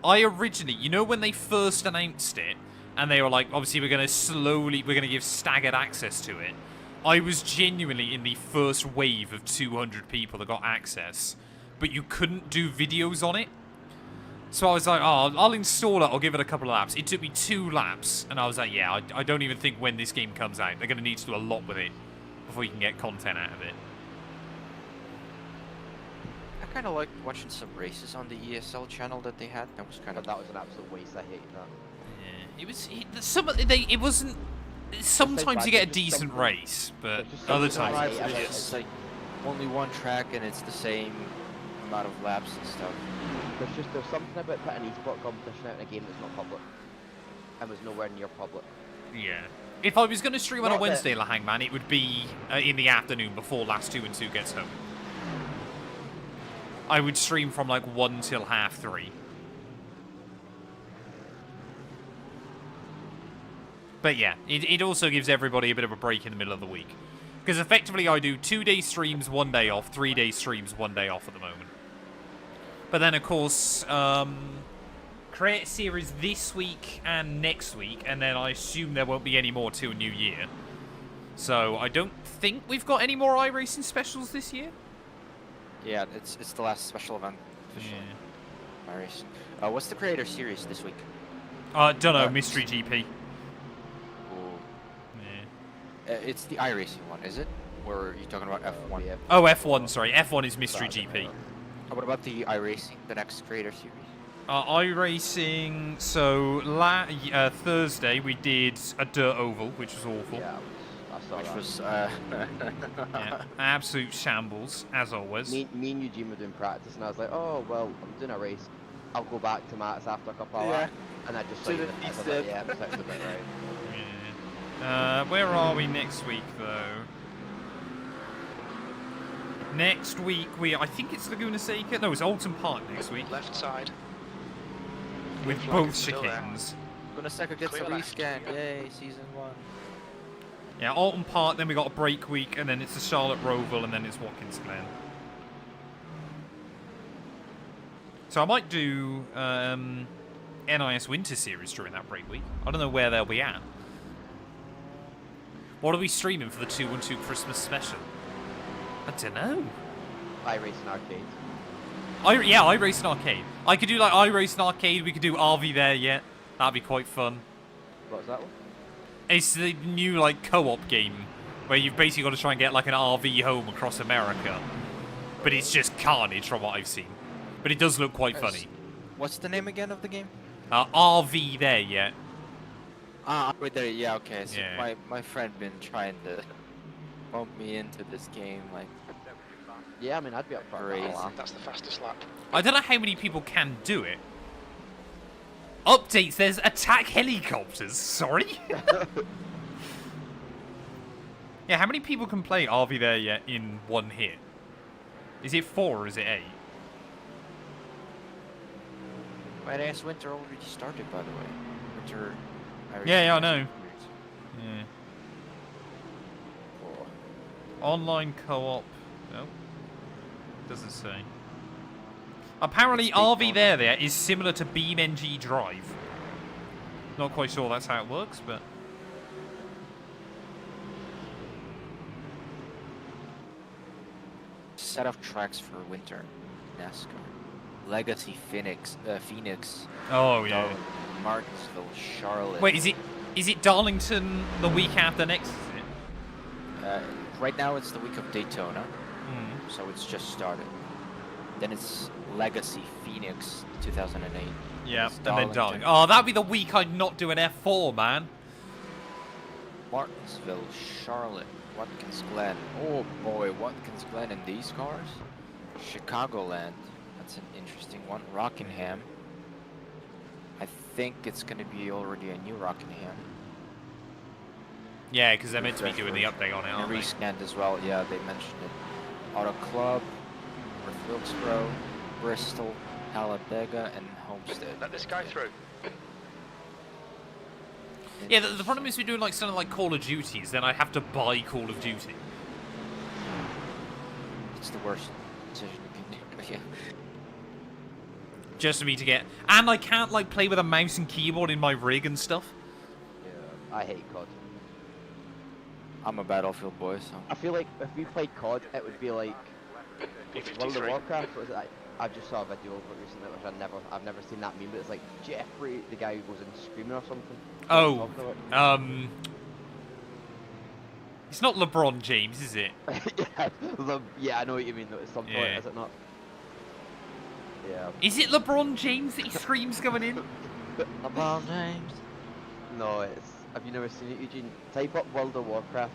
I originally, you know when they first announced it, and they were like, obviously we're going to give staggered access to it. I was genuinely in the first wave of 200 people that got access, but you couldn't do videos on it. So I was like, oh, I'll install it, I'll give it a couple of laps. It took me 2 laps, and I was like, yeah, I don't even think when this game comes out, they're going to need to do a lot with it before you can get content out of it. I kind of liked watching some races on the ESL channel that they had. That was kind But of... that was an absolute waste. I hated that. Yeah, it wasn't. Sometimes you get a decent race, but There's just other something times I hate it's about it. just. It's like only one track and it's the same amount of laps and stuff. There's something about putting an esport competition out in a game that's not public, and was nowhere near public. Yeah. If I was going to stream on a Not that- Wednesday, La Hangman, it would be in the afternoon before Last 2 and 2 gets home. I would stream from like 1 till 3:30. But yeah, it also gives everybody a bit of a break in the middle of the week. Because effectively I do 2-day streams, 1 day off, 3-day streams, 1 day off at the moment. But then of course, create a series this week and next week, and then I assume there won't be any more till New Year. So I don't think we've got any more iRacing specials this year. Yeah, it's the last special event officially. My race. What's the creator series this week? Don't know, Mystery GP. Ooh. Yeah. It's the iRacing one, is it? Or are you talking about F1? Yeah. Oh, F1, sorry. F1 is Mystery GP. What about the iRacing, the next creator series? iRacing, so Thursday we did a dirt oval, which was awful. Yeah, I saw Which that. was, Yeah, absolute shambles, as always. Me and Eugene were doing practice, and I was like, oh, well, I'm doing a race. I'll go back to Matt's after a couple of Yeah. laps. And I just saw So you that in the he pits, I was said- like, yeah, that sounds about right. Yeah. Where are we next week, though? Next week, I think it's Laguna Seca. No, it's Alton Park next week. Left side. With flag both is still there. chicanes. Gonna Seca gets a Clear left. rescan. Yay, season 1. Yeah, Alton Park, then we got a break week, and then it's the Charlotte Roval, and then it's Watkins Glen. So I might do NIS Winter Series during that break week. I don't know where they'll be at. What are we streaming for the 2-1-2 Christmas special? I don't know. iRacing Arcade. iRacing Arcade. I could do like iRacing Arcade, we could do RV there yet. That'd be quite fun. What's that one? It's the new like co-op game where you've basically got to try and get like an RV home across America. But it's just carnage from what I've seen. But it does look quite funny. What's the name again of the game? RV there yet. Wait there. Yeah, okay. So Yeah. my friend been trying to bump me into this game, like. Yeah, I mean, I'd be up for Crazy. a lap. That's the fastest lap. I don't know how many people can do it. Updates, there's attack helicopters. Sorry? Yeah, how many people can play RV there yet in one hit? Is it 4 or is it 8? My ass winter already started, by the way. Winter. Yeah, I know. Yeah. Oh. Online co-op. No. Doesn't say. Apparently Speak RV on there is similar to BeamNG Drive. Not quite sure that's how it works, but... set of tracks for winter NASCAR. Legacy Phoenix, Oh, yeah. Darlington, Martinsville, Charlotte. Wait, is it Darlington the week after next, is it? Right now it's the week of Daytona, Hmm. so it's just started. Then it's Legacy Phoenix 2008. Yeah, It's and then Darlington. Darling. Oh, that'd be the week I'd not do an F4, man. Martinsville, Charlotte, Watkins Glen. Oh boy, Watkins Glen in these cars. Chicagoland, that's an interesting one. Rockingham. I think it's gonna be already a new Rockingham. Yeah, because they're meant to be Refresh doing the version. update on it, And aren't they? rescanned as well, yeah, they mentioned it. Auto Club, North Wilkesboro, Bristol, Talladega, and Homestead. Let this guy through. Yeah, the problem is we're doing like something like Call of Duties, then I have to buy Call of Duty. It's the worst decision you can do. But yeah. Just for me to get... And I can't like play with a mouse and keyboard in my rig and stuff. Yeah, I hate COD. I'm a Battlefield boy, so. I feel like if we played COD, it would be like World of P53. Warcraft. Was it? I just saw a video of it recently, which I've never seen that meme. But it's like Jeffrey, the guy who goes in screaming or something. Oh, it's not LeBron James, is it? Yeah, I know what you mean. Though it's something like, Yeah. is it not? Yeah. Is it LeBron James that he screams going in? LeBron James. No, it's. Have you never seen it, Eugene? Type up World of Warcraft,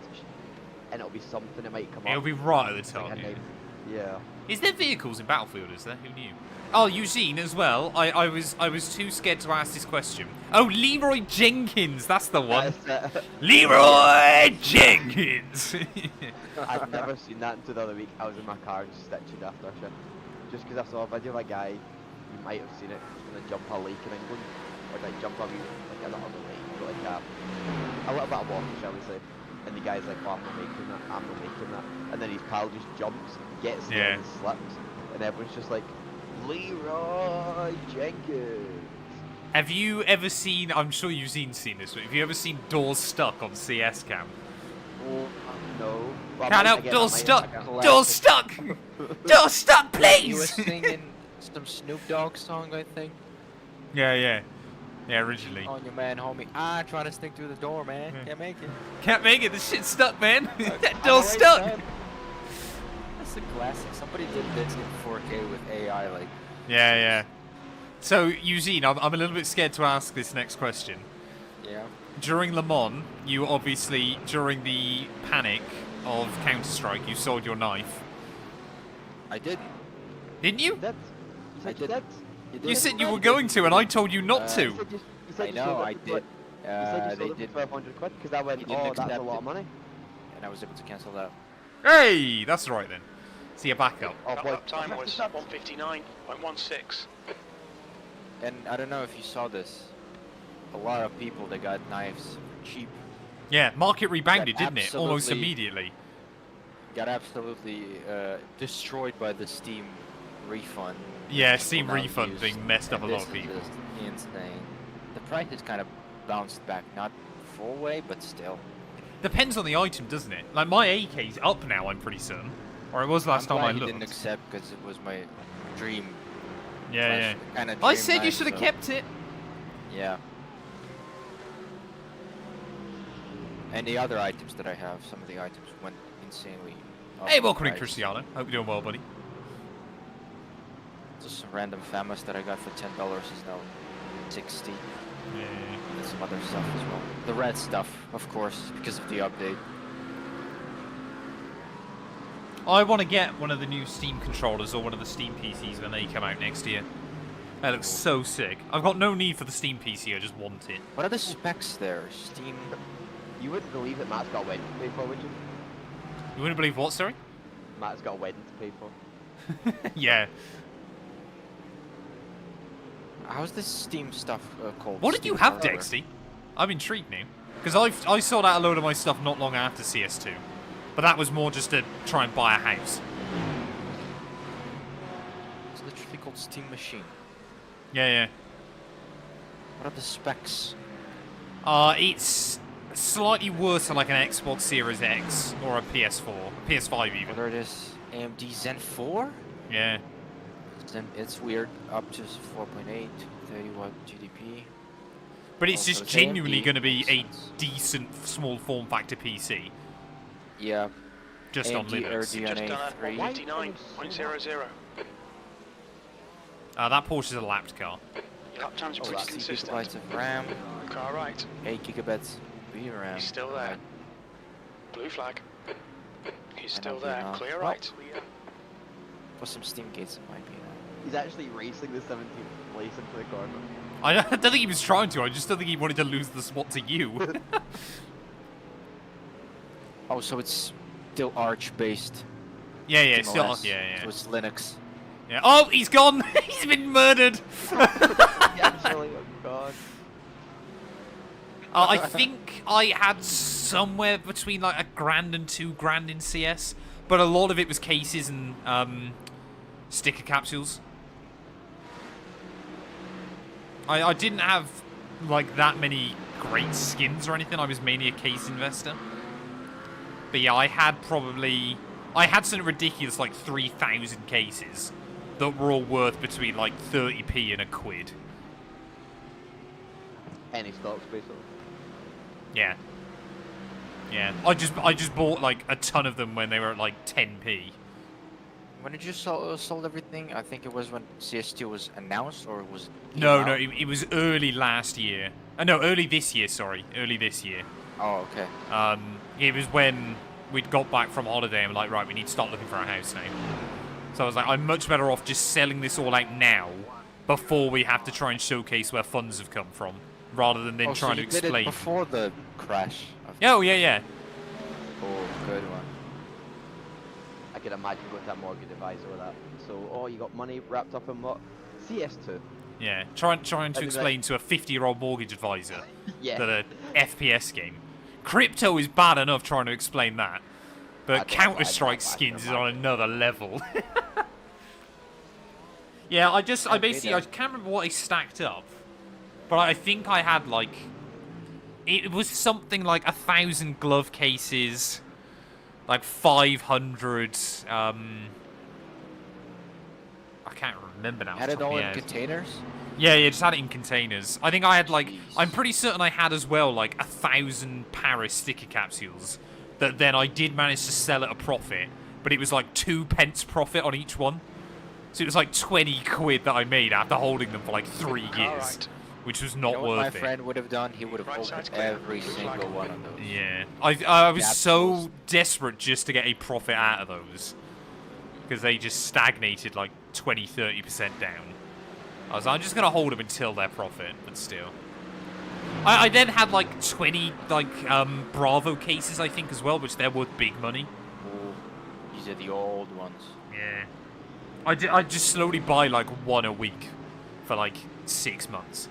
and it'll be something that might come up. It'll be right at the It's like top. a Yeah. name. Yeah. Is there vehicles in Battlefield? Is there? Who knew? Oh, Eugene as well. I was too scared to ask this question. Oh, Leroy Jenkins. That's the one. That's it. Leroy Jenkins. I'd never seen that until the other week. I was in my car just stitching after a shift. Just because I saw a video of a guy, you might have seen it, just going to jump a lake in England. Or like jump a wee, like a little lake, but like a little bit of water, shall we say. And the guy's like, oh, I'm not making that, I'm not making that. And then his pal just jumps, gets there Yeah. and slips. And everyone's just like, Leroy Jenkins. Have you ever seen? I'm sure you've seen this. But have you ever seen Doors Stuck on CS Cam? Oh, no. Well, Can't I help. might- Doors I stuck. might- Doors stuck. Doors stuck, You were please. singing some Snoop Dogg song, I think. Yeah. Originally. On your man, homie. Ah, trying to stick through the door, man. Yeah. Can't make it. Can't make it. The shit's stuck, man. That I'm door's away, stuck. son. That's a classic. Somebody did this in 4K with AI, like. Yeah. So, Eugene, I'm a little bit scared to ask this next question. Yeah. During Le Mans, you obviously, during the panic of Counter-Strike, you sold your knife. I didn't. Didn't you? You did. You said I you did. did. You said you were going to, and I told you not to. You said I you know, sold it I for did. You said you They sold it did. for 1,200 quid because I went, He didn't oh, that's a accept lot it. of money. And I was able to cancel that. Hey, that's right then. So you're back up. Oh, That boy. lap time was 159.16. And I don't know if you saw this. A lot of people, they got knives cheap. Yeah, market rebounded, didn't it? Almost absolutely- immediately. Got absolutely destroyed by the Steam refund. Yeah, People Steam now refund use, thing messed up a and lot of this is people. just insane. The price has kind of bounced back, not full way, but still. Depends on the item, doesn't it? Like, my AK's up now, I'm pretty certain. Or it was last I'm time glad I he looked. didn't accept because it was my dream. Yeah. Kind of I said you should have kept it. Yeah. And the other items that I have, some of the items went insanely up Hey, in welcome in, price. Cristiano. Hope you're doing well, buddy. Just some random FAMAS that I got for $10 is now 60. Yeah. And some other stuff as well. The red stuff, of course, because of the update. I want to get one of the new Steam controllers or one of the Steam PCs when they come out next year. That looks so sick. I've got no need for the Steam PC, I just want it. What are the specs there? Steam. You wouldn't believe that Matt's got a wedding to pay for, would you? You wouldn't believe what, sorry? Matt's got a wedding to pay for. Yeah. How's this Steam stuff called? What did you Steam have, Forever? Dexty? I'm intrigued now. Because I sold out a load of my stuff not long after CS2. But that was more just to try and buy a house. It's literally called Steam Machine. Yeah. What are the specs? It's slightly worse than like an Xbox Series X or a PS4, PS5 even. Whether it is AMD Zen 4? Yeah. Then it's weird. Up to 4.8, 30 watt GDP. But it's Also, just it's genuinely AMD, going to be makes a sense. decent small form factor PC. Yeah. Just on AMD Linux. You've just done RDNA 3. a 59.00. That Porsche is a lapped car. Your lap times are pretty 60 consistent. gigabytes of RAM, Car right. 8 gigabytes VRAM. He's still there. Blue flag. He's I still don't there. know. Clear Well, right. For some Steam gates, it might be. He's actually racing the 17th place into the corner. I don't think he was trying to. I just don't think he wanted to lose the spot to you. Oh, so it's still Arch based. Yeah, yeah, Team still, OS, yeah. So it's Linux. Yeah. Oh, he's gone. He's been murdered. Actually, oh god. I think I had somewhere between like $1,000 and $2,000 in CS, but a lot of it was cases and sticker capsules. I didn't have like that many great skins or anything. I was mainly a case investor. But yeah, I had something ridiculous like 3,000 cases that were all worth between like 30p and £1. Any stocks, basically. Yeah. Yeah. I just bought like a ton of them when they were at like 10p. When did you sold everything? I think it was when CS2 was announced, or was it came No, out? no, it was early last year. No, early this year, sorry. Early this year. Oh, okay. It was when we'd got back from holiday and we're like, right, we need to start looking for a house now. So I was like, I'm much better off just selling this all out now before we have to try and showcase where funds have come from, rather than then Oh, trying so to you did explain. it before the crash. Oh, yeah, yeah. Oh, good one. I can imagine going to a mortgage advisor with that. So, oh, you got money wrapped up in what? CS2. Yeah, trying to That'd be explain to a 50-year-old mortgage advisor Yeah. that a FPS game. Crypto is bad enough trying to explain that, but Counter-Strike skins is on another level. Yeah, I basically, I can't remember what I stacked up, but I think I had like, it was something like 1,000 glove cases, like 500, I can't remember now. Had off it the top all of in my head. containers? Yeah, just had it in containers. I think I had like, Jeez. I'm pretty certain I had as well like 1,000 Paris sticker capsules that then I did manage to sell at a profit, but it was like 2p profit on each one. So it was like 20 quid that I made after holding them for like 3 years, right. which was You not know what my worth it. friend would have done? He would have Right side's opened clear. every Blue single flag. one of those. Yeah, I was so Capsules. desperate just to get a profit out of those, because they just stagnated like 20-30% down. I was like, I'm just gonna hold them until their profit, but still. I then had like 20 like Bravo cases I think as well, which they're worth big money. Oh, these are the old ones. Yeah. I just slowly buy like one a week for like 6 months.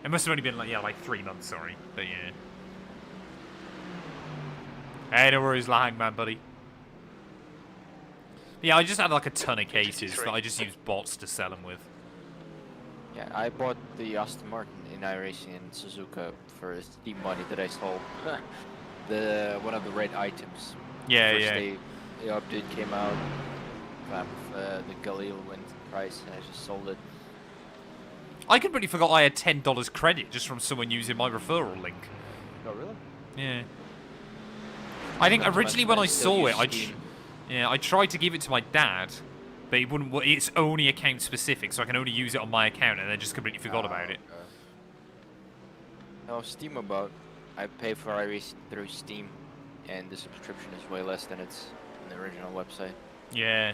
It must have only been like, yeah, like 3 months, sorry. But yeah. Hey, no worries, La Hangman, buddy. Yeah, I just had like a ton of cases that I just used bots to sell them with. Yeah, I bought the Aston Martin in iRacing and Suzuka for Steam money that I sold. One of the red items. Yeah, First yeah. day the update came out. The Galil went price, and I just sold it. I completely forgot I had $10 credit just from someone using my referral link. Oh, really? Yeah. I think Not to originally mention when I I still saw use it, Steam. I tried to give it to my dad, but he wouldn't. It's only account specific, so I can only use it on my account, and then just completely forgot about it. No, Steam about. I pay for iRacing through Steam, and the subscription is way less than it's on the original website. Yeah.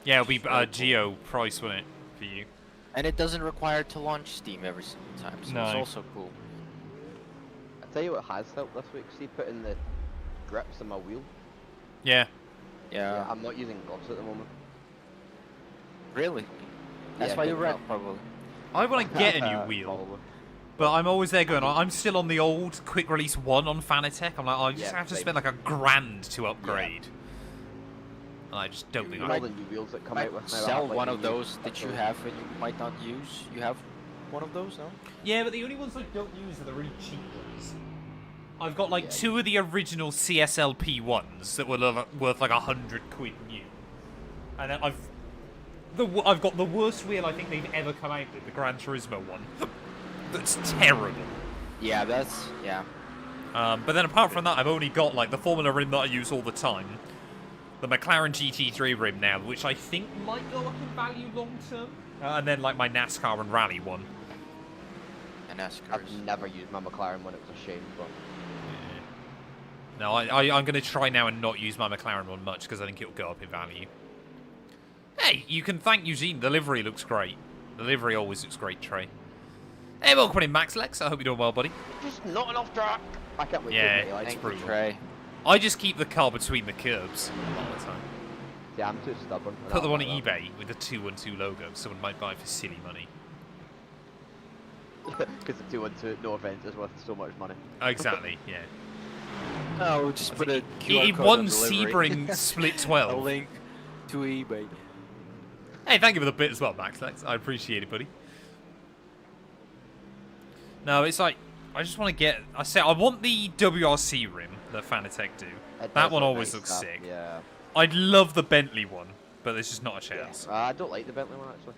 Yeah, it'll be It's very Geo price, won't it, for you? And it doesn't require to launch Steam every single time, so it's No. also cool. I tell you what has helped this week. See, putting the grips in my wheel. Yeah. Yeah, I'm not using gloves at the moment. really? That's Yeah, why you good ran, enough. probably. I want to get a new wheel, Probably. but I'm always there going, I'm still on the old quick release 1 on Fanatec. I'm like, I just Yeah, have to same. spend like $1,000 to upgrade. I just don't think With I all the new wheels that come Might out with now, I sell have, like, one the of new those that you Presto. have and you might not use. You have one of those, no? Yeah, but the only ones I don't use are the really cheap ones. I've got like Yeah. 2 of the original CSLP ones that were worth like 100 quid new. And then I've got the worst wheel I think they've ever come out with, the Gran Turismo one. That's terrible. Yeah, that's yeah. But then apart from that, I've only got like the Formula rim that I use all the time, the McLaren GT3 rim now, which I think might go up in value long term, and then like my NASCAR and Rally one. And NASCAR's. I've never used my McLaren one. It was a shame, but No, I'm going to try now and not use my McLaren one much because I think it'll go up in value. Hey, you can thank Eugene. The livery looks great. The livery always looks great, Trey. Hey, welcome in, Max Lex. I hope you're doing well, buddy. just not enough track. I can't wait. Yeah, to get it's Thank you, brutal. Trey. I just keep the car between the curbs a lot of the time. Yeah, I'm too stubborn. I Put them don't on like eBay with the 212 logo. Someone might buy for silly money. that. Because the 212, no offense, is worth so much money. Exactly, yeah. No, just put a QR He code won on delivery. Sebring Split A 12. link to eBay. Hey, thank you for the bit as well, Max Lex. I appreciate it, buddy. No, it's like, I just want to get... I want the WRC rim that Fanatec do. It That does one look always nice, looks that, sick. Yeah. I'd love the Bentley one, but there's just not a chance. I don't like the Bentley one actually.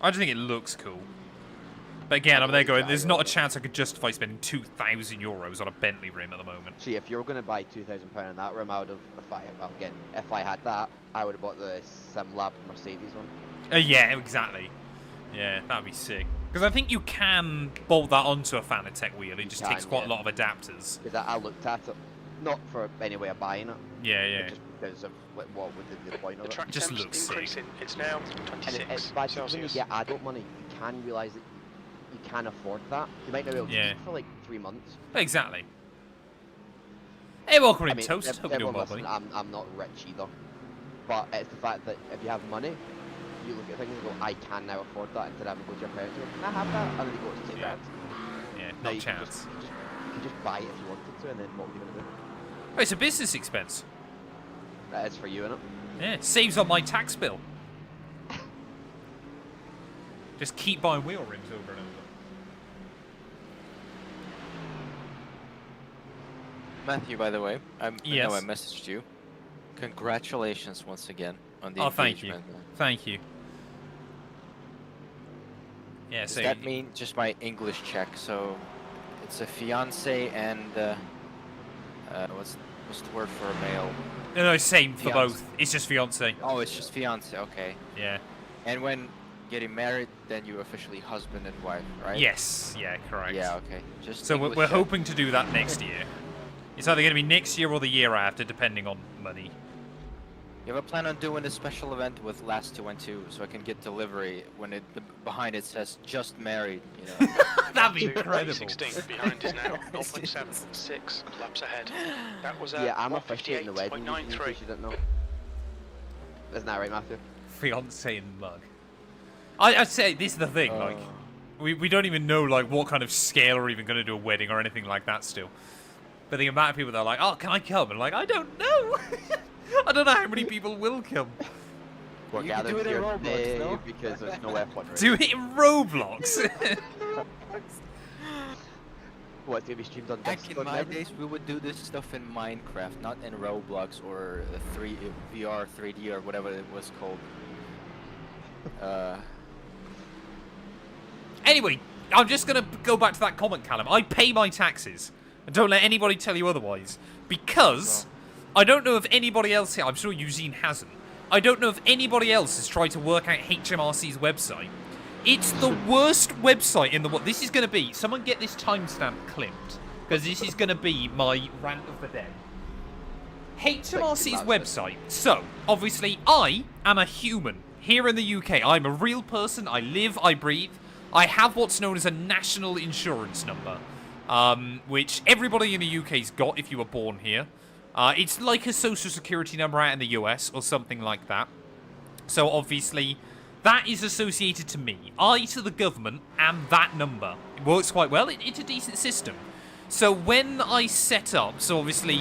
I just think it looks cool. But again, I'm there like going, that, there's I not a like chance I could justify spending €2,000 on a Bentley rim at the moment. See, if you were going to buy £2,000 on that rim, I would have. If I had that, I would have bought the SimLab Mercedes one. Yeah, exactly. Yeah, that'd be sick. Because I think you can bolt that onto a Fanatec wheel. It just can, takes quite yeah. a lot of adapters. Because I looked at it, not for any way of buying it, Yeah, but yeah. just because of like, what would the point The of it. track Just temp's looks sick. increasing. It's now And it's 26 bad when you Celsius. get adult money, you can realise that you can afford that. You might not be able to Yeah. eat for like 3 months. Exactly. Hey, welcome in, I mean, Toast. Hope you're doing everyone well, buddy. listen, I'm not rich either, but it's the fact that if you have money, you look at things and go, I can now afford that, instead of having to go to your parents and go, can I have that? And then you go, it's 2 Yeah. grand. Yeah, Now no you can chance. you can just buy it if you wanted to, and then what are you going to do? Oh, it's a business expense. That is for you, innit? Yeah, it saves on my tax bill. Just keep buying wheel rims over and over. Matthew, by the way, I Yes. know I messaged you. Congratulations once again on the Oh, thank you. engagement. Thank you. Yeah, Does so that mean just my English check? So it's a fiance and what's the word for a male? no, same for Fiancé. both. It's just fiance. Oh, it's just fiance. Okay. Yeah. And when getting married, then you officially husband and wife, right? Yes. Yeah, correct. Yeah. Okay. Just So English we're check. hoping to do that next year. It's either going to be next year or the year after, depending on money. You have a plan on doing a special event with last 212, so I can get delivery when behind it says just married. You know. That'd be To incredible. 16 behind is now 0.76 laps ahead. That was Yeah, I'm officiating the wedding, in case 158.93. you didn't know. Isn't that right, Matthew? Fiance and mug. I'd say this is the thing. Like, we don't even know like what kind of scale we're even going to do a wedding or anything like that still. But the amount of people that are like, oh, can I come? And like, I don't know. I don't know how many people will come. We're You can gathered do it in here Roblox, today no? because there's no F1 race. Do it in Roblox. What's going to be streamed on Back in Discord? my and everything? days, we would do this stuff in Minecraft, not in Roblox or VR 3D or whatever it was called. Anyway, I'm just going to go back to that comment, Callum. I pay my taxes. And don't let anybody tell you otherwise. Because I don't know if anybody else here, I'm sure Eugene hasn't. I don't know if anybody else has tried to work out HMRC's website. It's the worst website in the world. This is going to be, someone get this timestamp clipped. Because this is going to be my rant of the day. HMRC's website. So, obviously, I am a human here in the UK. I'm a real person. I live, I breathe. I have what's known as a national insurance number, which everybody in the UK's got if you were born here. It's like a social security number out in the US or something like that. So, obviously, that is associated to me. I to the government am that number. It works quite well. It's a decent system. So, when I set up, so obviously...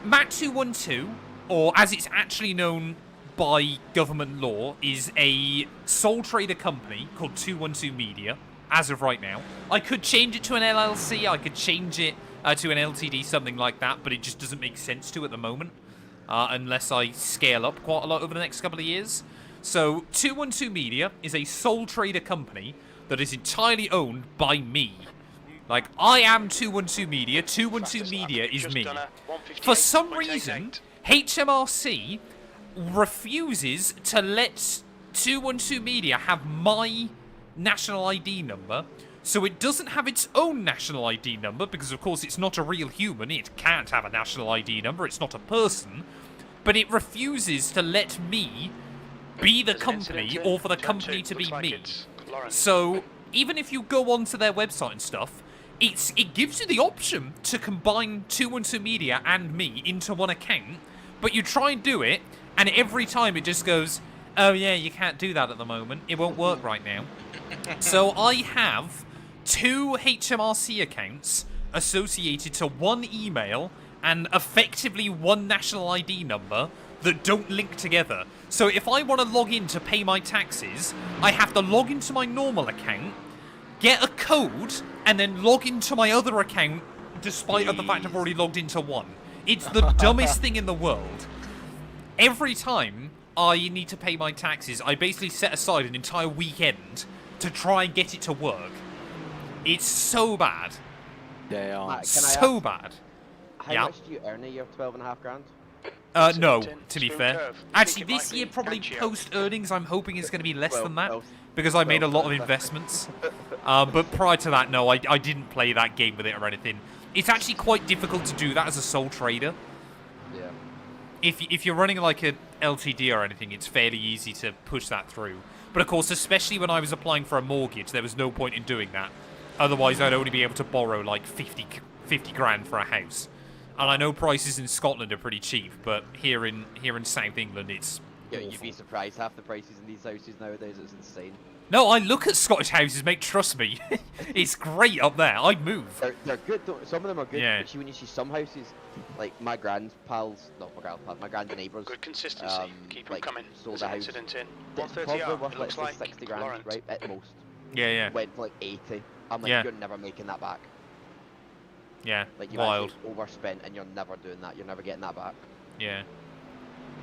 MAT 212, or as it's actually known by government law, is a sole trader company called 212 Media, as of right now. I could change it to an LLC, I could change it to an LTD, something like that, but it just doesn't make sense to at the moment, unless I scale up quite a lot over the next couple of years. So 212 Media is a sole trader company that is entirely owned by me. Like, I am 212 Media, 212 Media is me. For some reason, HMRC refuses to let 212 Media have my national ID number, so it doesn't have its own national ID number, because of course it's not a real human, it can't have a national ID number, it's not a person, but it refuses to let me be the company, or for the company to be me. So, even if you go onto their website and stuff, it gives you the option to combine 212 Media and me into one account, but you try and do it, and every time it just goes, oh yeah, you can't do that at the moment, it won't work right now. So I have 2 HMRC accounts associated to one email and effectively one national ID number that don't link together. So if I want to log in to pay my taxes, I have to log into my normal account, get a code, and then log into my other account despite the fact I've already logged into one. It's the dumbest thing in the world. Every time I need to pay my taxes, I basically set aside an entire weekend to try and get it to work. It's so bad. Matt, So bad. How much do you earn a year? 12.5 grand? No, to be fair. Actually, this year, probably post-earnings, I'm hoping it's going to be less than that, because I made a lot of investments. But prior to that, no, I didn't play that game with it or anything. It's actually quite difficult to do that as a sole trader. Yeah. If you're running like a LTD or anything, it's fairly easy to push that through. But of course, especially when I was applying for a mortgage, there was no point in doing that. Otherwise, I'd only be able to borrow like 50 grand for a house. And I know prices in Scotland are pretty cheap, but here in South England, it's awful. You'd be surprised, half the prices in these houses nowadays, it's insane. No, I look at Scottish houses, mate, trust me. It's great up there. I'd move. They're good, some of them are good, Yeah. but see, when you see some houses, like my grandpals, not my grandpals, my grand neighbours, Good consistency. Keep them like, coming. sold There's a an house. incident in It's 130 probably R. worth It like looks like 60 grand, Laurent. right, at most. Yeah. Went for like 80. I'm like, Yeah. you're never making that back. Yeah, Like, you wild. actually overspent and you're never doing that. You're never getting that back. Yeah.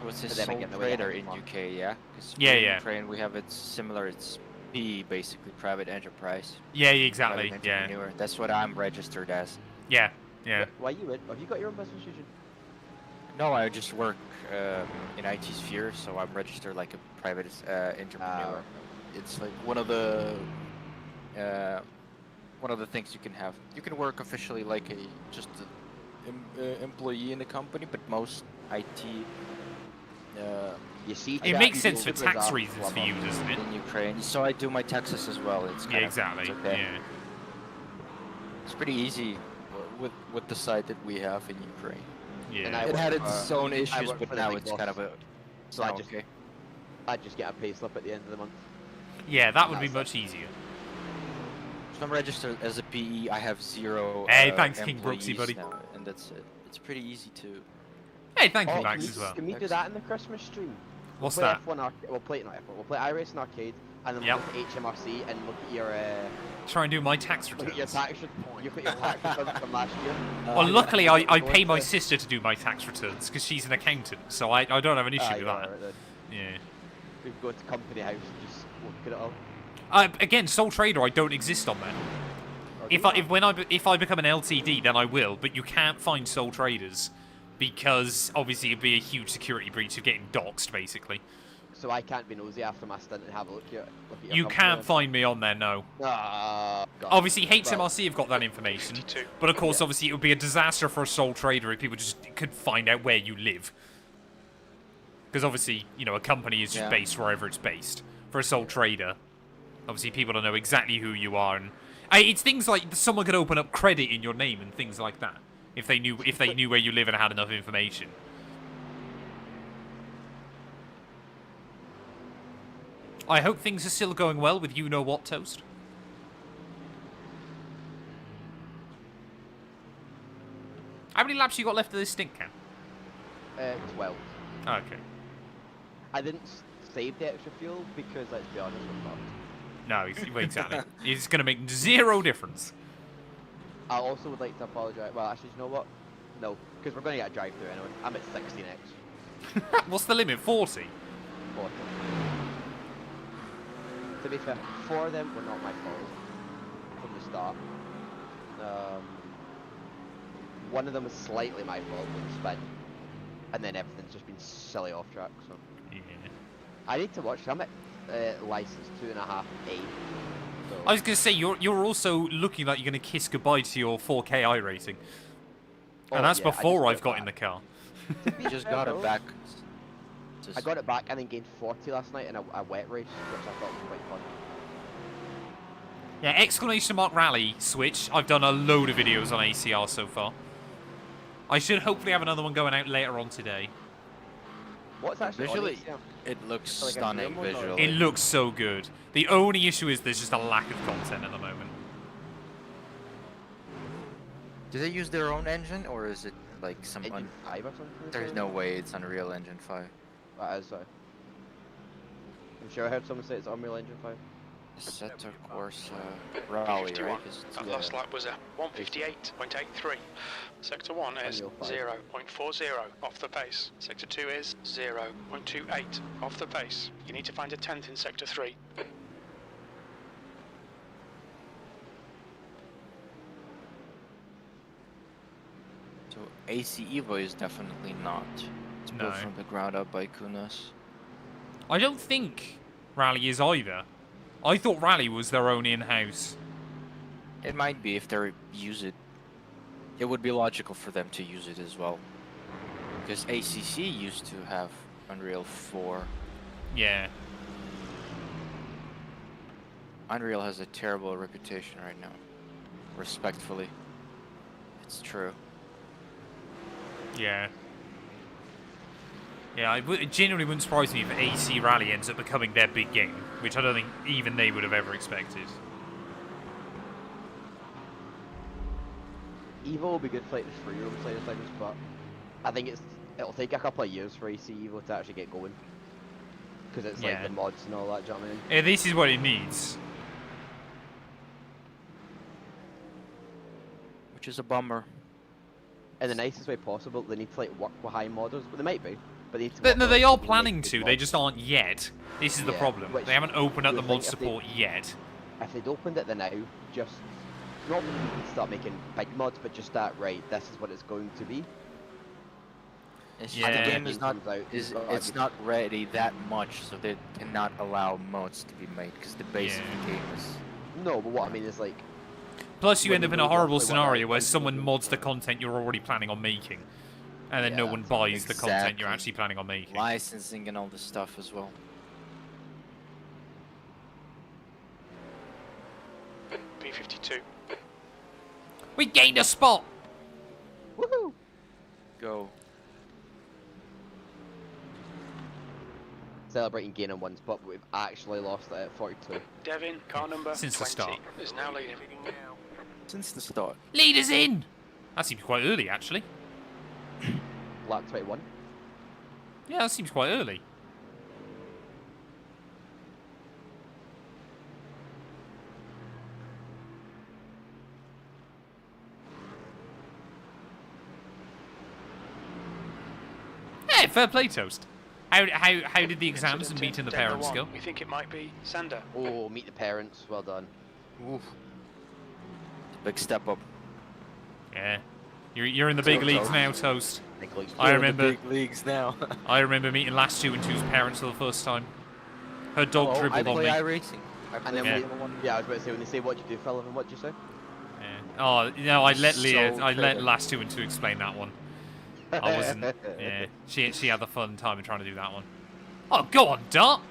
What's this But then sole again, the way I trader have in fun. UK, yeah? 'Cause Yeah, in yeah. Ukraine we have it similar. It's P, basically private enterprise. Yeah, exactly. Private Yeah. entrepreneur. That's what I'm registered as. Yeah. Why you in? Have you got your own business, Eugene? No, I just work in IT sphere, so I'm registered like a private entrepreneur. It's like one of the things you can have. You can work officially like just an employee in the company, but most IT You see, It that makes people sense for with tax reserve reasons for plumber. you, doesn't it? in Ukraine, so I do my taxes as well. It's kind Yeah, of, exactly. It's okay. Yeah. It's pretty easy with the site that we have in Ukraine. And Yeah. I It had work its for- own I issues, work but for the now big it's boss. kind of a. So I now just- okay. I just get a pay slip at the end of the month. Yeah, that would be That's much easier. So I'm registered as a PE. I have 0. Hey, thanks, King Brooksy, employees buddy. now, and that's it. It's pretty easy to. Hey, thank you, Oh, Max, can as we, well. Can we do that in the Christmas stream? What's we'll play that? F1 we'll play not F1. We'll play iRacing Arcade, and then we'll Yep. look at HMRC and look at your Try and do my tax look at your returns. tax you put your tax returns from last year. Well, luckily, I Go pay my into- sister to do my tax returns because she's an accountant, so I don't have an issue with yeah, that. right then. Yeah. We can go to company house and just look at it all. Again, sole trader, I don't exist on there. Or If do I that. if I become an LTD, then I will. But you can't find sole traders because obviously it'd be a huge security breach of getting doxed, basically. So I can't be nosy after my stint and have a look at your You company can't then? find me on there, no. Ah, God. Obviously, Well, HMRC have got that information, 52. but of course, obviously, it would be a disaster for a sole trader if people just could find out where you live. Because obviously, you know, a company is just Yeah. based wherever it's based. For a sole trader, obviously, people don't know exactly who you are, and it's things like someone could open up credit in your name and things like that if they knew where you live and had enough information. I hope things are still going well with You Know What Toast. How many laps you got left of this stink can? 12. Okay. I didn't save the extra fuel because, let's be honest, we're fucked. No, well, exactly. It's going to make zero difference. I also would like to apologise. Well, actually, you know what? No, because we're going to get a drive-through anyway. I'm at 60 next. What's the limit? 40? 40. To be fair, 4 of them were not my fault from the start. One of them was slightly my fault with the spin, and then everything's just been silly off track. So Yeah. I need to watch. I'm at license 2.5A. So I was going to say, you're also looking like you're going to kiss goodbye to your 4K iRacing. And that's yeah, I just before got I've it got back. in the car. You just got it back. I got it back and then gained 40 last night in a wet race, which I thought was quite fun. Yeah, exclamation mark rally switch. I've done a load of videos on ACR so far. I should hopefully have another one going out later on today. What's actually on Visually, ACM? it looks Like a stunning real one or- visually. It looks so good. The only issue is there's just a lack of content at the moment. Do they use their own engine, or is it like some? Engine 5 or something? There's no way it's Unreal Engine 5. That is, sorry. I'm sure I heard someone say it's Unreal Engine 5. Set of course rally, 51. right? 'Cause it's- That last lap was a 158.83. Sector 1 is Unreal 5. 0.40 off the pace. Sector 2 is 0.28 off the pace. You need to find a 10th in Sector 3. So AC Evo is definitely not. It's built No. from the ground up by Kunas. I don't think Rally is either. I thought Rally was their own in-house. It might be if they use it. It would be logical for them to use it as well. Because ACC used to have Unreal 4. Yeah. Unreal has a terrible reputation right now. Respectfully. It's true. Yeah. Yeah, it genuinely wouldn't surprise me if AC Rally ends up becoming their big game, which I don't think even they would have ever expected. Evo will be good for like the free roam side of things, but I think it'll take a couple of years for AC Evo to actually get going. Because it's Yeah. like the mods and all that, do you know what I mean? Yeah, this is what it needs. Which is a bummer. In the nicest way possible, they need to like work with high modders, but they might be. But they need to But work no, with they other are people planning make to, good they mods. just aren't yet. This is the Yeah, problem. which They haven't opened up you the would mod think if they- support yet. If they'd opened it the now, just not that you can start making big mods, but just that right, this is what it's going to be. It's Yeah. just the game is Game not comes out, is you've got it's not ready that much, so they cannot allow mods to be made because the base of Yeah. the game is. No, but what I mean is like, Plus, you when end up you in a know horrible roughly what scenario that where is, someone you- mods the content you're already planning on making. And then no Yeah, one buys the content you're exactly. actually planning on making. Licensing and all this stuff as well. P52. We gained a spot! woohoo! Go. Celebrating gaining one spot, but we've actually lost it at 42. Devin, car number Since the 20, start. is now leading. Since the start. Leaders in! That seems quite early, actually. Lap 21. Yeah, that seems quite early. Hey, fair play, Toast. How did the exams and Incident meeting the in Demo parents 1. go? We think it might be Sander. Oh, meet the parents. Well done. Oof. Big step up. Yeah. You're in the big So leagues close. now, Toast. Big leagues. I remember Big leagues now. I remember meeting last 2-2's parents for the first time. Her dog I dribbled on play me. iRacing. And then Yeah. yeah, I was about to say, when they say what do you do for a living, what do you say? Yeah. Oh, no, I let Leah, So I let clever. last 2-2 explain that one. I wasn't. Yeah, she had the fun time of trying to do that one. Oh, go on, Dart.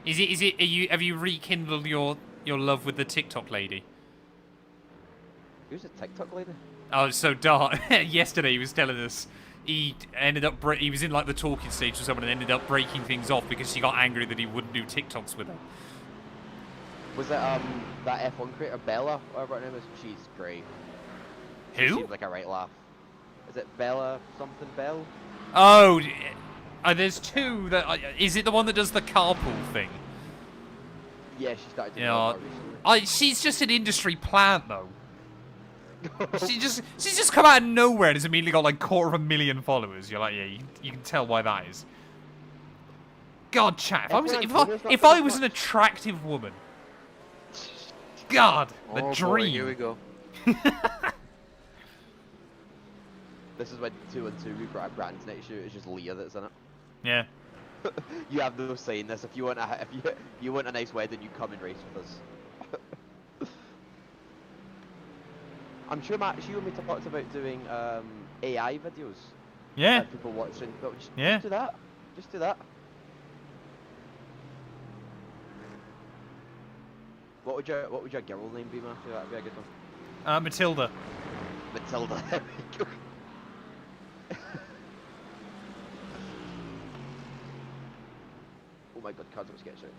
Is it? Have you rekindled your love with the TikTok lady? Who's a TikTok lady? Oh, so Dart yesterday he was telling us he ended up he was in like the talking stage with someone and ended up breaking things off because she got angry that he wouldn't do TikToks with her. Was it that F1 creator Bella, whatever her name is? She's great. She Who? seems like a right laugh. Is it Bella something Bell? Oh, there's two that. Is it the one that does the carpool thing? Yeah, she started doing You a lot know, more recently. she's just an industry plant, though. She's just come out of nowhere and has immediately got like 250,000 followers. You're like, yeah, you can tell why that is. God, chat. If I was an attractive woman, God, the Oh dream. boy, here we go. This is when 2 and 2 rebrands next year. It's just Leah that's in it. Yeah. You have no say in this. If you want you want a nice wedding, you come and race with us. I'm sure Matt, she and me talked about doing AI videos. Yeah. People watching. But just do that. Just do that. What would your girl name be, Matthew? That'd be a good one. Matilda. Matilda. There we go. Oh my god, cards was getting out.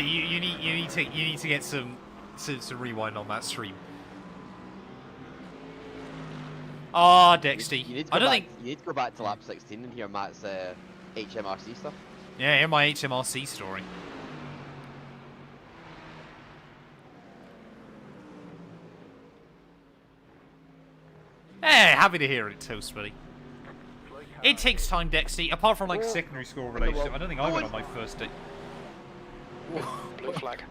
You need to get some rewind on that stream. Ah, Dexty. You need to go back to lap 16 and hear Matt's HMRC stuff. Yeah, hear my HMRC story. Hey, happy to hear it, Toast, buddy. It takes time, Dexty. Apart from like secondary school relationship, I don't think I went on my first date. Blue flag.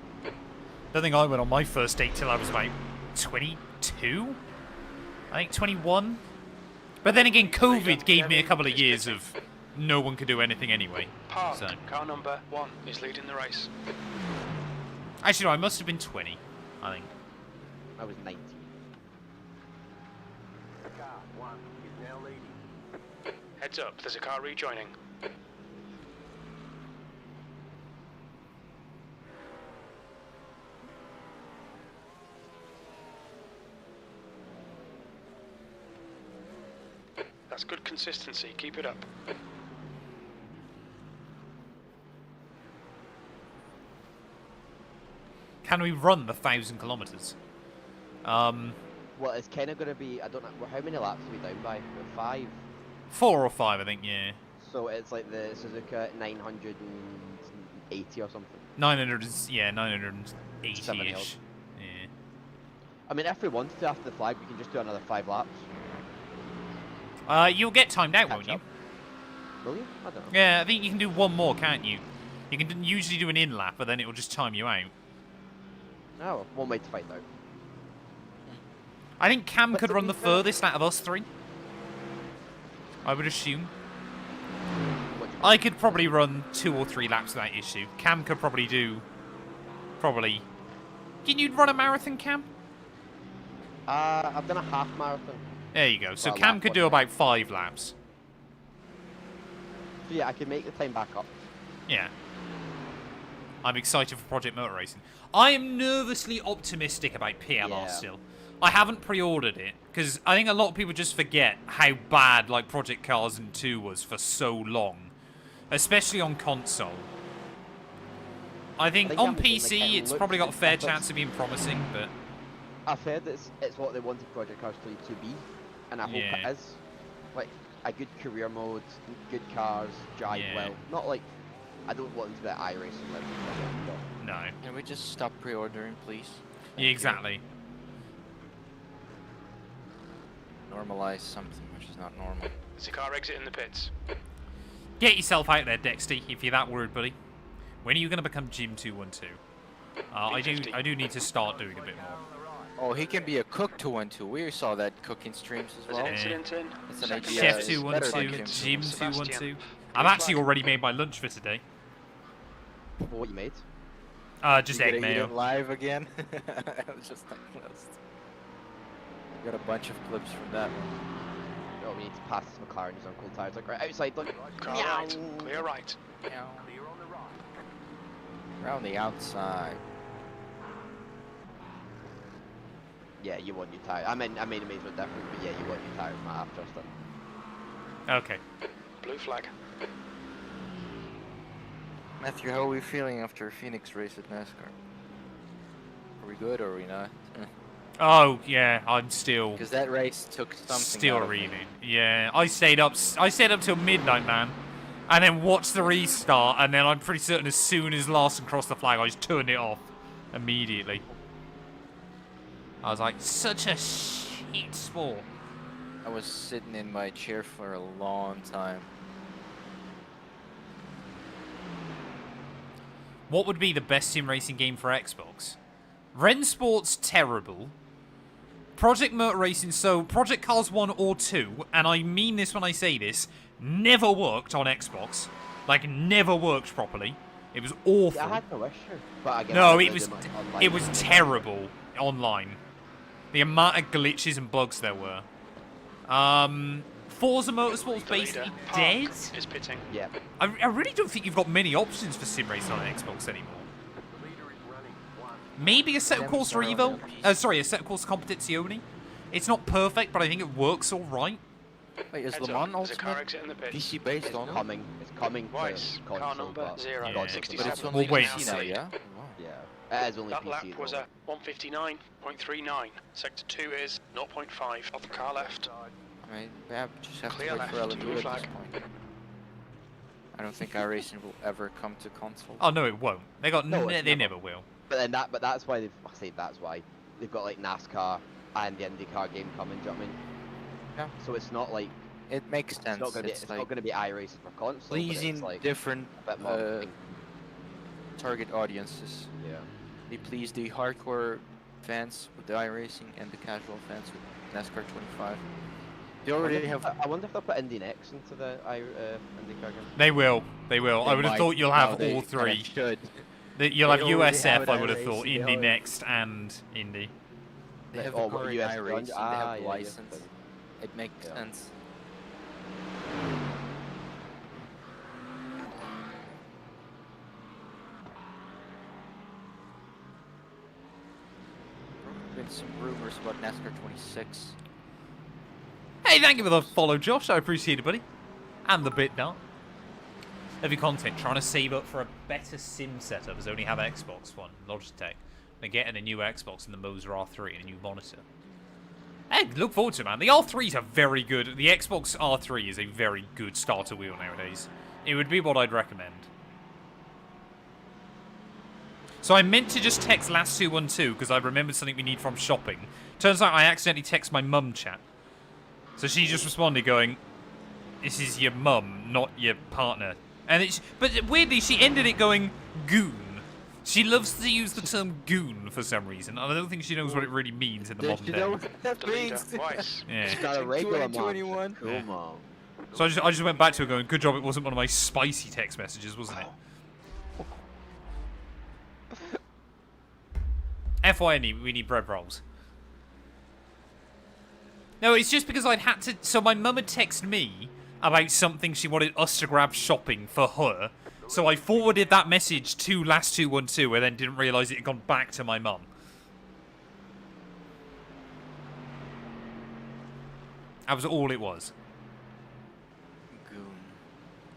Don't think I went on my first date till I was about 22. I think 21. But then again, COVID gave me a couple of years of no one could do anything anyway. Parked. So. Car number 1 is leading the race. Actually, no, I must have been 20, I think. I was 19. Heads up, there's a car rejoining. That's good consistency, keep it up. Can we run the 1,000 kilometers? Well, it's kind of going to be, I don't know, how many laps are we down by? 5? 4 or 5, I think, yeah. So it's like the Suzuka 980 or something. 900, yeah, 980-ish. Yeah. I mean, if we wanted to after the flag, we can just do another 5 laps. You'll get timed out, won't you? Up. Will you? I don't know. Yeah, I think you can do one more, can't you? You can usually do an in lap, but then it'll just time you out. Oh, one way to find out. I think Cam But could to run be the fair- furthest out of us 3. I would assume. What do you I could probably run 2 or 3 laps without issue. Cam could probably do... Can you run a marathon, Cam? I've done a half marathon. There you go. So Well, Cam lap could do 49. about 5 laps. So yeah, I can make the time back up. Yeah. I'm excited for Project Motor Racing. I am nervously optimistic about PLR Yeah. still. I haven't pre-ordered it, because I think a lot of people just forget how bad like Project Cars and 2 was for so long. Especially on console. I think on I'm thinking, PC like, it it's probably got a looks fair ridiculous. chance of being promising, but... I've heard that it's what they wanted Project Cars 3 to be, and I hope Yeah. it is. Like, a good career mode, good cars, drive Yeah. well. Not like, I don't want them to be like iRacing level. No. Can we just stop pre-ordering, please? Yeah, exactly. Normalize something which is not normal. There's a car exiting the pits. Get yourself out there, Dexty, if you're that worried, buddy. When are you going to become Jim 212? I do need to start doing a bit more. Oh, he can be a cook 212. We saw that cooking streams as There's well. an incident in. It's an Second idea. Chef race. Better 212, like him. Jim Sebastian. 212. I've actually already made my lunch for today. What you made? Just You egg gonna eat mayo. it live again? I was just like close. Got a bunch of clips from that one. Oh, we need to pass this McLaren who's on cold tires. Like, right outside, look. Car Meow. right, clear right. Around the outside. Yeah, you want new tires. I made a maze different, but yeah, you want new tires, Matt. I've trust it. Okay. Blue flag. Matthew, how are we feeling after a Phoenix race at NASCAR? Are we good or are we not? Oh yeah, I'm still Because that race took something still out of me. reeling. Yeah, I stayed up till midnight, man, and then watched the restart, and then I'm pretty certain as soon as Larson crossed the flag, I just turned it off immediately. I was like, such a shit sport. I was sitting in my chair for a long time. What would be the best sim racing game for Xbox? Rennsport's terrible. Project Mert Racing, so Project Cars 1 or 2, and I mean this when I say this, never worked on Xbox. Like, never worked properly. It was awful. Yeah, I had no issue. But again, No, I it was terrible online. The amount of glitches and bugs there were. Forza Motorsport's The leader, basically Park, dead. is pitting. Yeah. I really don't think you've got many options for sim racing on Xbox anymore. Maybe a set course for Evo. Sorry, a set course Competizione. It's not perfect, but I think it works all right. Wait, is Heads Le up, Mans there's a car Ultimate exit in the pit. PC based It's on it? coming. It's coming Weiss, to car console, number but 0, Yeah. But 67. it's We'll only wait and PC now, see. yeah? Wow. yeah, it is only That PC. lap was though. a 159.39. Sector 2 is 0.5 off the car left. I mean, yeah, just have Clear to wait for left, LMU blue at flag. this point. I don't think iRacing will ever come to console. Oh no, it won't. They got No, it's they never. never will. But that's why they've got like NASCAR and the IndyCar game coming. Do you know what I mean? Yeah. So it's not like It makes it's sense. not gonna be It's it's like not gonna be iRacing for console. But pleasing it's like different a bit more. target audiences. Yeah. They please the hardcore fans with the iRacing and the casual fans with NASCAR 25. They already have. I wonder if they'll put Indy next into the IndyCar game. They will. They will. I would have thought you'll have all three. Should. You'll have They already USF, have it I would have iRacing, thought, they Indy already- next, and Indy. They have Oh, a car in US iRacing. They yeah, have yeah. license. It makes Yeah. sense. Been some rumors about NASCAR 26. Hey, thank you for the follow, Josh. I appreciate it, buddy. And the bit now. Heavy content, trying to save up for a better sim setup as I only have Xbox One, Logitech. They're getting a new Xbox and the Moza R3 and a new monitor. Hey, look forward to it, man. The R3s are very good. The Xbox R3 is a very good starter wheel nowadays. It would be what I'd recommend. So I meant to just text last 212 because I remembered something we need from shopping. Turns out I accidentally text my mum chat. So she just responded going, "This is your mum, not your partner." And but weirdly, she ended it going, "goon." She loves to use the term goon for some reason. And I don't think she knows what it really means in the modern you day. know what that The leader, means? Weiss. Yeah. It's got a regular 2021. Cool, Yeah. mom. So I just went back to her going, "Good job it wasn't one of my spicy text messages, wasn't it?" FYI, we need bread rolls. No, it's just because I'd had to... So my mum had texted me about something she wanted us to grab shopping for her. So I forwarded that message to last 212 and then didn't realise it had gone back to my mum. That was all it was. Goon.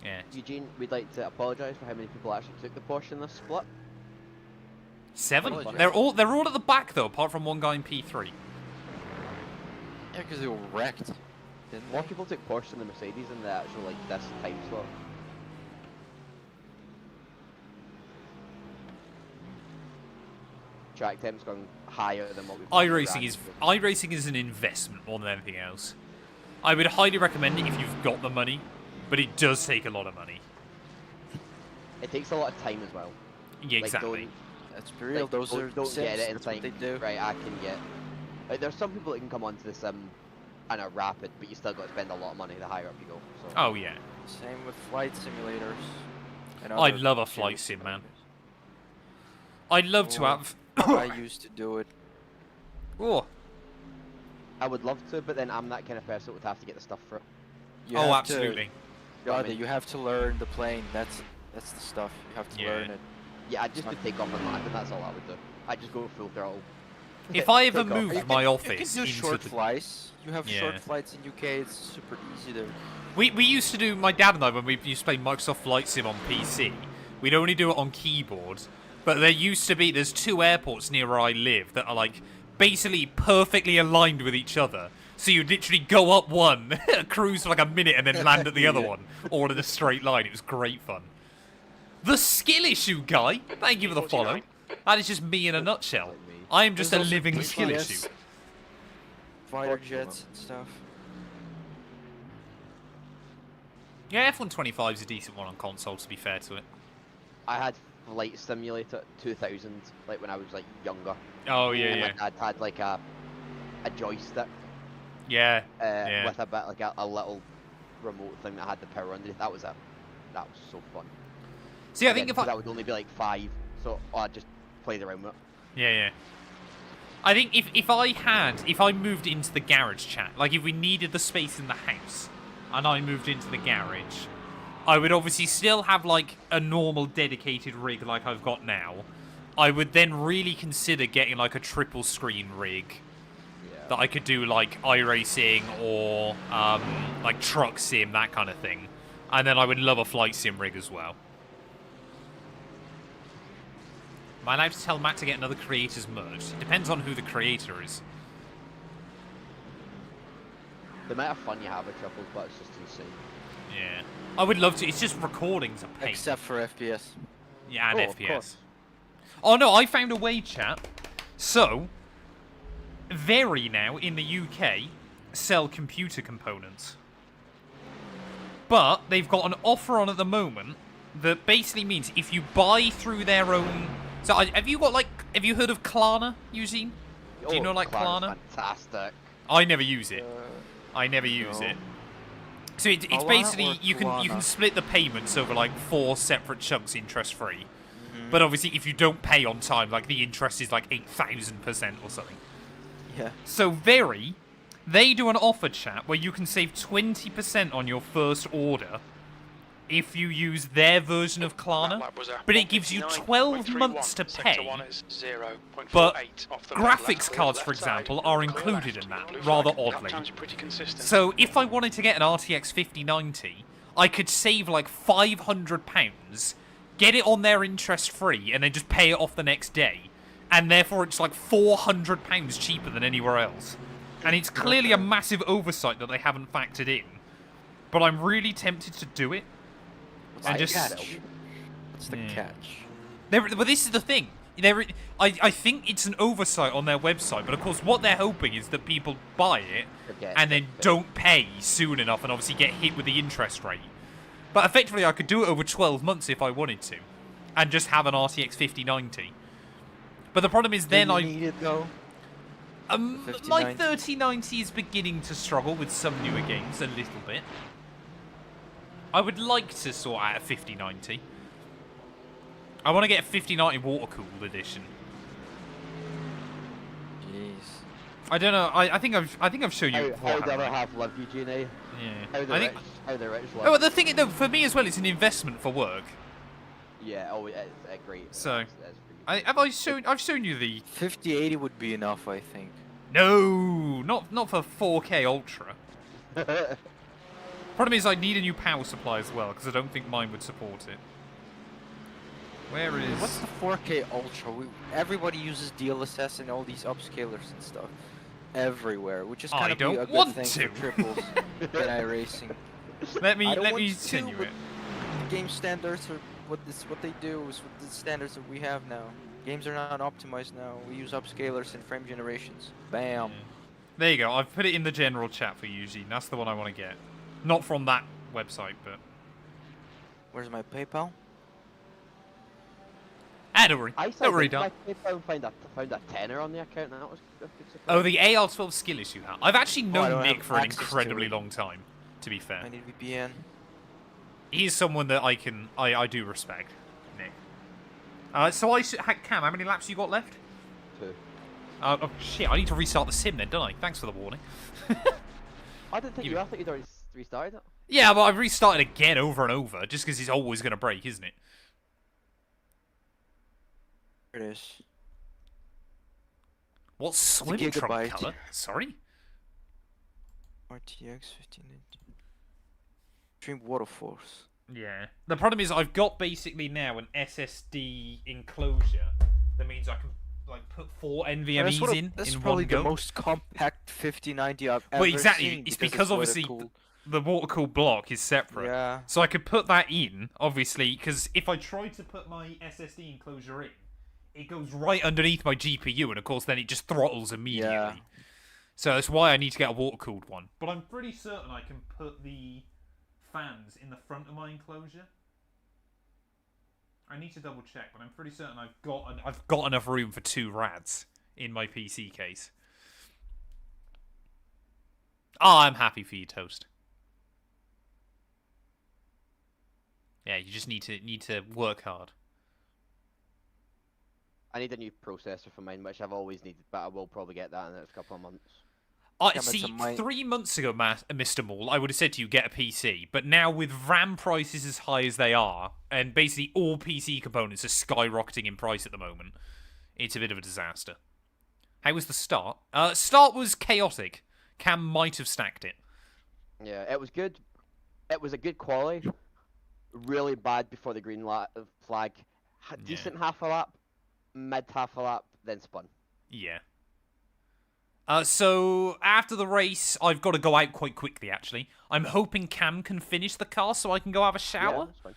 Yeah. Eugene, we'd like to apologise for how many people actually took the Porsche in this split. 7? Apologize. They're all at the back though, apart from one guy in P3. Yeah, because they were wrecked. Didn't More they? people took Porsche than the Mercedes in the actual like this time slot. Track time's gone higher than what we've iRacing is an investment more than anything else. I would highly recommend it if you've got the money, but it does take a lot of money. It takes a lot of time as well. Yeah, Like, exactly. don't- Let's be real, like, those don't- are don't sims, get it and that's what they think, do. right, I can get. Like, there's some people that can come onto the sim and are rapid, but you still got to spend a lot of money the higher up you go. So. Oh yeah. Same with flight simulators. And I'd other love a chill flight sim, man. simulators. I'd love to Oh. have... I used to do it. Oh, I would love to, but then I'm that kind of person that would have to get the stuff for it. You oh have to- absolutely. You know what I Brother, mean? you have to learn the plane. That's the stuff. You have to Yeah. learn it. Yeah, I just would take off and land, and that's all I would do. I'd just go full throttle. If I ever Take off. moved You my can- office you can do into short the... flights. You have short Yeah. flights in UK. It's super easy there. We used to do, my dad and I, when we used to play Microsoft Flight Sim on PC, we'd only do it on keyboard, But there's 2 airports near where I live that are like basically perfectly aligned with each other. So you literally go up one, cruise for like a minute, and then land at the other one, all in a straight line. It was great fun. The skill issue guy, thank you for the follow. That is just me in a nutshell. I am just a There's also living skill GPS, issue. Fighter jets and stuff. Yeah, F125 is a decent one on console, to be fair to it. I had Flight Simulator 2000, like when I was like younger. Oh, yeah, And yeah. my dad had like a joystick Yeah, yeah. with a bit like a little remote thing that had the power underneath. That was so fun. See, I think if that would only be like 5, so I just played around with it. Yeah, yeah. I think if I moved into the garage chat, like if we needed the space in the house, and I moved into the garage, I would obviously still have like a normal dedicated rig like I've got now. I would then really consider getting like a triple screen rig that I could do like iRacing or like truck sim, that kind of thing. And then I would love a flight sim rig as well. Am I allowed to tell Matt to get another creator's merge? It depends on who the creator is. The amount of fun you have with triples, but it's just insane. Yeah. I would love to. It's just recordings a pain. Except for FPS. Yeah, and Of FPS. course. Oh no, I found a way, chat. So, Very now in the UK sell computer components. But they've got an offer on at the moment that basically means if you buy through their own... So have you heard of Klarna, Eugene? Do you know like Klarna? Fantastic. I never use it. I never use no. it. So it's Klarna basically or you can Klarna? split the payments over like 4 separate chunks interest free. But obviously if you don't pay on time, like the interest is like 8,000% or something. Yeah. So Very, they do an offer, chat, where you can save 20% on your first order if you use their version of Klarna, but it gives you 12 months to pay. But graphics cards, for example, are included in that, rather oddly. So if I wanted to get an RTX 5090, I could save like £500, get it on their interest free, and then just pay it off the next day. And therefore it's like £400 cheaper than anywhere else. And it's clearly a massive oversight that they haven't factored in. But I'm really tempted to do it. What's the catch? What's the Yeah. catch? But this is the thing. I think it's an oversight on their website, but of course what they're hoping is that people buy it and then don't pay soon enough and obviously get hit with the interest rate. But effectively I could do it over 12 months if I wanted to. And just have an RTX 5090. But the problem is then Do you need it though? my 3090 is beginning to struggle with some newer games a little bit. I would like to sort out a 5090. I want to get a 5090 water-cooled edition. Jeez. I don't know. I think I've shown you How before. the other haven't I? half love you, Genie. Yeah. How the I rich, think. how the rich love. Oh, but the thing is, though, for me as well, it's an investment for work. Yeah. Oh, it's great. So, That's pretty I've shown you the. 5080 would be enough, I think. No, not for 4K Ultra. good. Problem is, I need a new power supply as well because I don't think mine would support it. Where is? What's the 4K Ultra? Everybody uses DLSS and all these upscalers and stuff everywhere, which is I kind of don't a good want thing to. for triples in iRacing. Let me I don't want continue to, it. but the game standards are what they do is what the standards that we have now. Games are not optimized now. We use upscalers and frame generations. Bam. There you go. I've put it in the general chat for Eugene. That's the one I want to get. Not from that website, but. Where's my PayPal? Don't worry. I Don't worry, said Doc. found a tenner on the account, and that was a good surprise. Oh, the AR12 skill issue. I've actually I known don't Nick have for an access to incredibly it. long time. To be fair, I need VPN. he's someone that I do respect, Nick. So Cam, how many laps you got left? 2. Oh shit! I need to restart the sim then, don't I? Thanks for the warning. I didn't think You- you. I thought you'd already restarted it. Yeah, but I've restarted again over and over just because it's always going to break, isn't it? Here it is. What's swim trunk gigabyte. color? Sorry. RTX 15. Stream Water Force. Yeah. The problem is I've got basically now an SSD enclosure. That means I can like put 4 NVMe's in This is one probably go. the most compact 5090 I've ever Well, exactly. seen. It's because obviously the water-cooled block is separate. Yeah. So I could put that in, obviously, because if I try to put my SSD enclosure in, it goes right underneath my GPU, and of course then it just throttles immediately. Yeah. So that's why I need to get a water-cooled one. But I'm pretty certain I can put the fans in the front of my enclosure. I need to double check, but I'm pretty certain I've got enough room for 2 rads in my PC case. Oh, I'm happy for you, Toast. Yeah, you just need to work hard. I need a new processor for mine, which I've always needed, but I will probably get that in the next couple of months. I see. 3 months ago, Mr. Maul, I would have said to you get a PC, but now with RAM prices as high as they are, and basically all PC components are skyrocketing in price at the moment, it's a bit of a disaster. How was the start? Start was chaotic. Cam might have stacked it. Yeah, it was good. It was a good quality. Really bad before the green flag. Decent half a lap, mid half a lap, then spun. Yeah. So after the race, I've got to go out quite quickly. Actually, I'm hoping Cam can finish the car so I can go have a shower. Yeah, that's fine.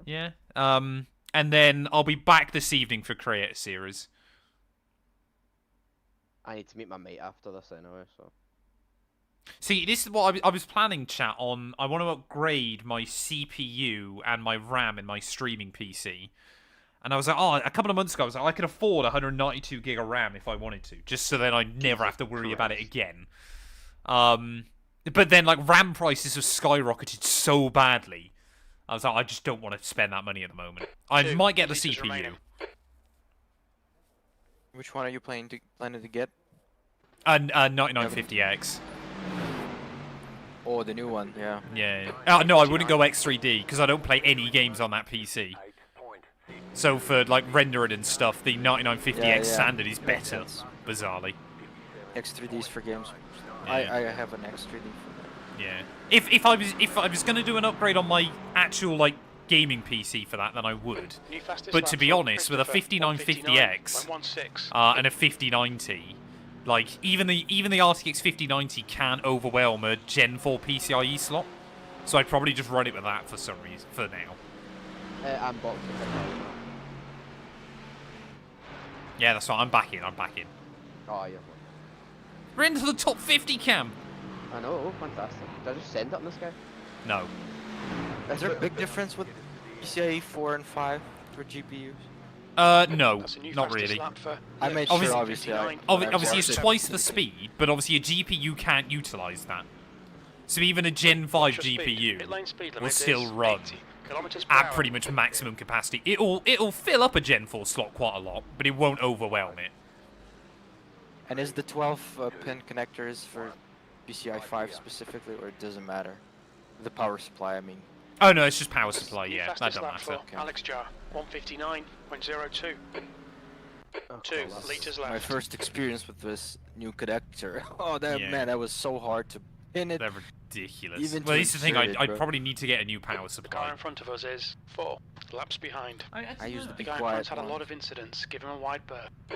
Yeah. Yeah. And then I'll be back this evening for Creator Series. I need to meet my mate after this anyway, so. See, this is what I was planning, chat, on. I want to upgrade my CPU and my RAM in my streaming PC. And I was like, a couple of months ago, I was like, I could afford 192 gig of RAM if I wanted to, just so then I'd never have to worry about it again. But then, like, RAM prices have skyrocketed so badly. I was like, I just don't want to spend that money at the moment. I might get the CPU. Remaining. Which one are you planning to get? 9950X. Oh, the new one, yeah. Yeah. No, I wouldn't go X3D, because I don't play any games on that PC. So for, like, rendering and stuff, the 9950X standard is better, bizarrely. X3Ds for games. Yeah. I have an X3D for that. Yeah. If I was going to do an upgrade on my actual, like, gaming PC for that, then I would. But to be honest, with a 5950X and a 5090, like even the RTX 5090 can overwhelm a Gen 4 PCIe slot. So I'd probably just run it with that for some reason for now. I'm boxing. Yeah, that's right. I'm back in. Oh, yeah. We're into the top 50, Cam. I know, fantastic. Did I just send it on this guy? No. Is there a big difference with PCIe 4 and 5 for GPUs? No, not really. I made sure, obviously. Obviously, it's twice the speed, but obviously a GPU can't utilize that. So even a Gen 5 GPU will still run at pretty much maximum capacity. It'll fill up a Gen 4 slot quite a lot, but it won't overwhelm it. And is the 12-pin connectors for PCI 5 specifically, or it doesn't matter? The power supply, I mean. Oh no, it's just power supply. Yeah, that doesn't matter. Okay. Alex Jar, 159.02. 2 liters left. My first experience with this new connector. Oh, man, that was so hard to pin it. They're ridiculous. Even well, this is the thing. I'd bro. probably need to get a new power The car supply. in front of us is 4 laps behind. I used the The big guy in quiet front's had a one. lot of incidents. Give him a wide berth. I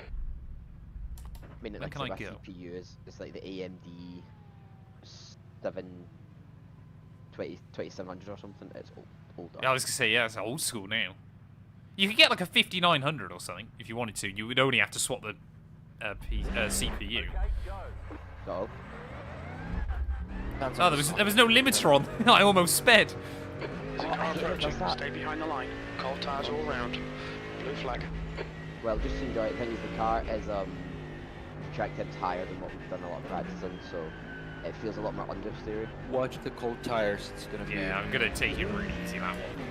mean, When like, can I my go? CPU is it's like the AMD 2700 or something. It's older. Yeah, I was gonna say it's old school now. You could get like a 5900 or something if you wanted to. You would only have to swap the CPU. So, Oh, there was no limiter on. I almost sped. There's a car approaching. Stay behind the line. Cold tires all round. Blue flag. well, just to enjoy it. The thing is, the car is contracted higher than what we've done a lot of practice in, so it feels a lot more understeery. Watch the cold tires. It's gonna be. Yeah, I'm gonna take it really easy that one.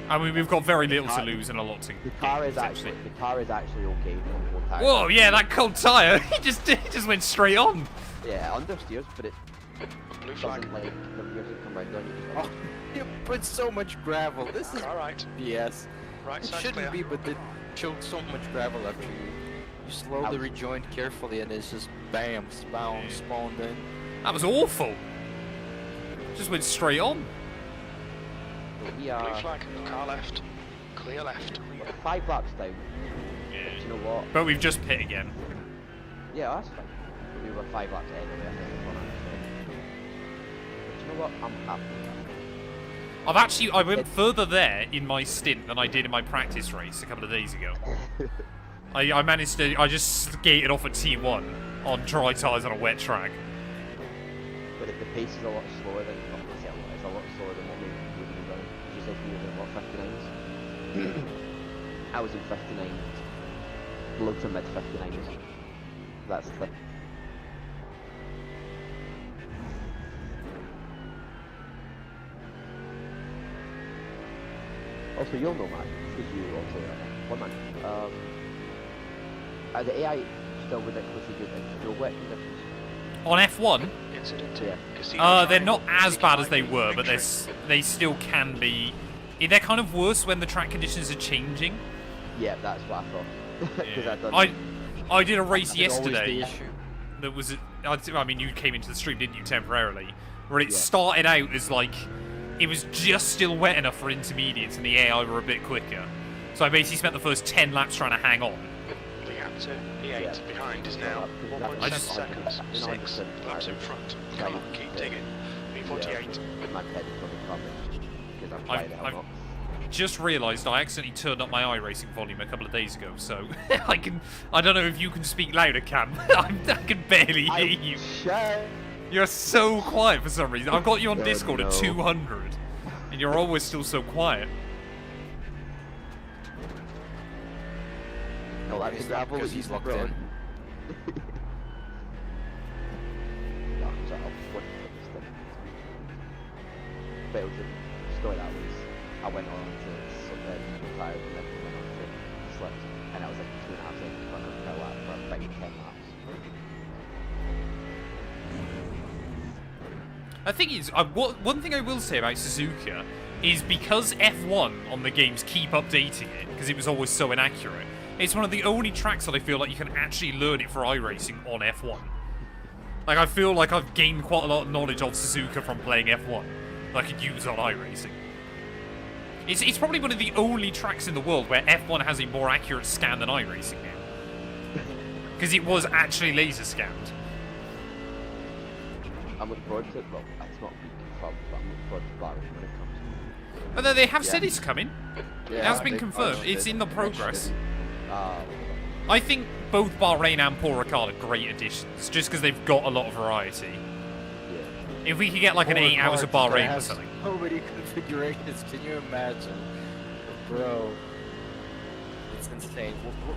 I mean, we've got very little to lose and a lot to The gain, car is essentially. actually okay on both tires. Whoa, yeah, that cold tire. He just went straight on. Yeah, it understeers, but it Blue flag. doesn't like the rears that come right on you. Oh, you put so much gravel. This is Car right. BS. Right It side shouldn't clear. be, but it choked so much gravel after you. You slowly rejoined carefully, and it's just bam, spawned in. That was awful. Just went straight on. we Blue are flag, car left, clear left. 5 laps down. Yeah. But you know what? But we've just pit again. Yeah, that's fine. But we were 5 laps ahead of it, I think, this one, actually. But you know what? I'm happy with I went further there in my stint than I did in my practice race a couple of days ago. that. I just skated off at T1 on dry tyres on a wet track. But the pace is a lot slower than, well, I say it's a lot slower than what we would be running. You said you were doing what, 59s? I was in 59s. Low to mid 59s. That's the... Also, you'll know, Matt, because you also one man. Are the AI still ridiculously good in fuel wet conditions? On F1, Incident. Yeah. Casino they're Drive, not as bad as they 65 were, but victory. they still can be. They're kind of worse when the track conditions are changing. Yeah, that's what I thought. Because I done. I did a race That's always the yesterday issue. that was. I mean, you came into the stream, didn't you, temporarily? Where it Yeah. started out as like it was just still wet enough for intermediates, and the AI were a bit quicker. So I basically spent the first 10 laps trying to hang on. The gap to P8 Yeah. behind is now Yeah, 1.7 I just- seconds. 6 100% laps in front. Right. Come on, keep digging. B48. My head is probably coming because I'm I've- trying to help I've- not. Just realised I accidentally turned up my iRacing volume a couple of days ago, so I don't know if you can speak louder, Cam. I can barely hear you. Shut. You're so quiet for some reason. I've got you on Oh, Discord no. at 200, and you're always still so quiet. No, that's Is the that gravel because that he's you locked brought in? on. No, shut up. What this thing? Belgium. Story that was, I went on to tires and then we went on to slips, and I was like 2.5 seconds front of per lap for about 10 laps. I think it's one thing I will say about Suzuka is because F1 on the games keep updating it because it was always so inaccurate. It's one of the only tracks that I feel like you can actually learn it for iRacing on F1. Like I feel like I've gained quite a lot of knowledge of Suzuka from playing F1 that I could use on iRacing. It's probably one of the only tracks in the world where F1 has a more accurate scan than iRacing now. Because it was actually laser scanned. I'm looking forward to it. Well, it's not being confirmed, but I'm looking forward to Barry when it comes. Although they have Yeah. said it's coming. Yeah, It has I been think confirmed. most of It's it in the mentioned progress. it. I think both Bahrain and Paul Ricard are great additions, just because they've got a lot of variety. Yeah. If we could get like an Paul 8 hours of Ricard's gonna Bahrain or have something. So many configurations. Can you imagine, bro? It's insane.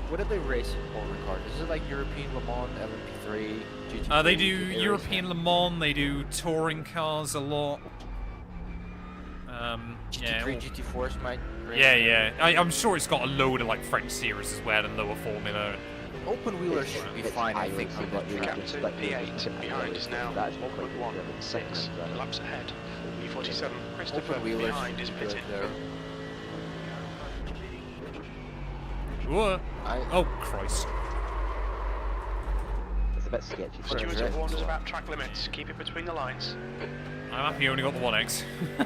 What do they race in Paul Ricard? Is it like European Le Mans, LMP3, GT3? They do iRacing? European Le Mans, they do touring cars a lot. Yeah. GT3, GT4s might. race Yeah, there. yeah. I'm sure it's got a load of like French series as well and lower formula. Open wheelers should be It's fine, I think, iRacing, on but that you're track. Gap just to like P8 behind is now That's quite good. 1.16 laps ahead. B47. Christopher Open wheelers behind is should be good pitted. there. Whoa. I, Oh, Christ. It's a bit sketchy. for Stewards us. have warned us about track limits. Keep it between the lines. I'm happy you only got the 1X. I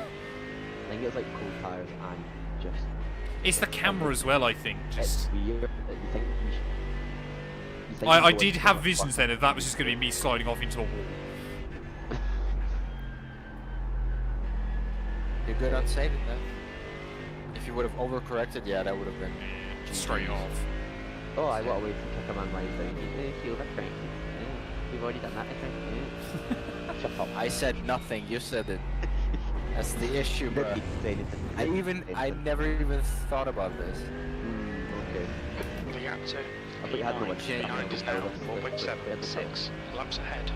think it's like cold tires and just. It's the camera as well, I think. It's Just weird that you think you should. You think I you know did it's have gonna visions fuck then of that was just going to be me sliding off into a wall. you're good on saving that. If you would have overcorrected, yeah, that would have been Straight off. Oh, I want a way to kick a man right down. If you overcorrected. We've already done that, I think. Shut up. I said nothing. You said it. That's the issue, bro. Didn't say anything. I never even thought about this. Okay. The gap to I thought you had no P9 much behind is now 4.76 laps ahead.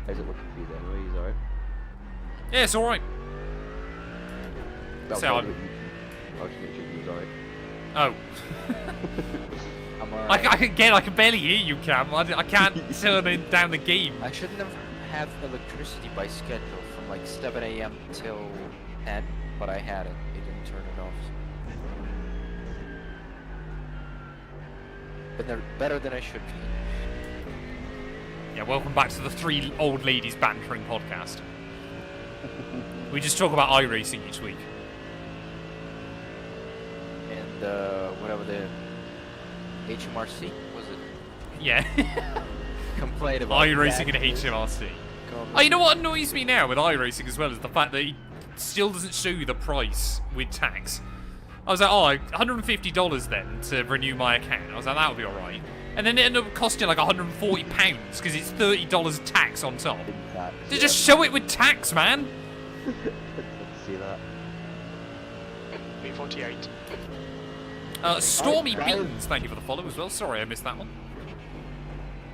How's it looking for you then? Are you alright? Yeah, it's alright. I'll So just make sure you're alright. Oh. I'm I can barely hear you, Cam. I can't turn down the game. I shouldn't have electricity by schedule from like 7 a.m. till 10, but I had it. It didn't turn it off. But they're better than I should be. Yeah, welcome back to the 3 old ladies bantering podcast. We just talk about iRacing each week. And whatever the HMRC was it? Yeah. Complained about iRacing and taxes. HMRC. Oh, you know what annoys me now with iRacing as well is the fact that it still doesn't show you the price with tax. I was like, oh, $150 then to renew my account. I was like, that would be alright. And then it ended up costing like £140 because it's $30 tax on top. Tax, To yeah. just show it with tax, man. Let's see that. B48. Stormy Oh, Beans, thank you for the follow as well. Sorry, I missed that one.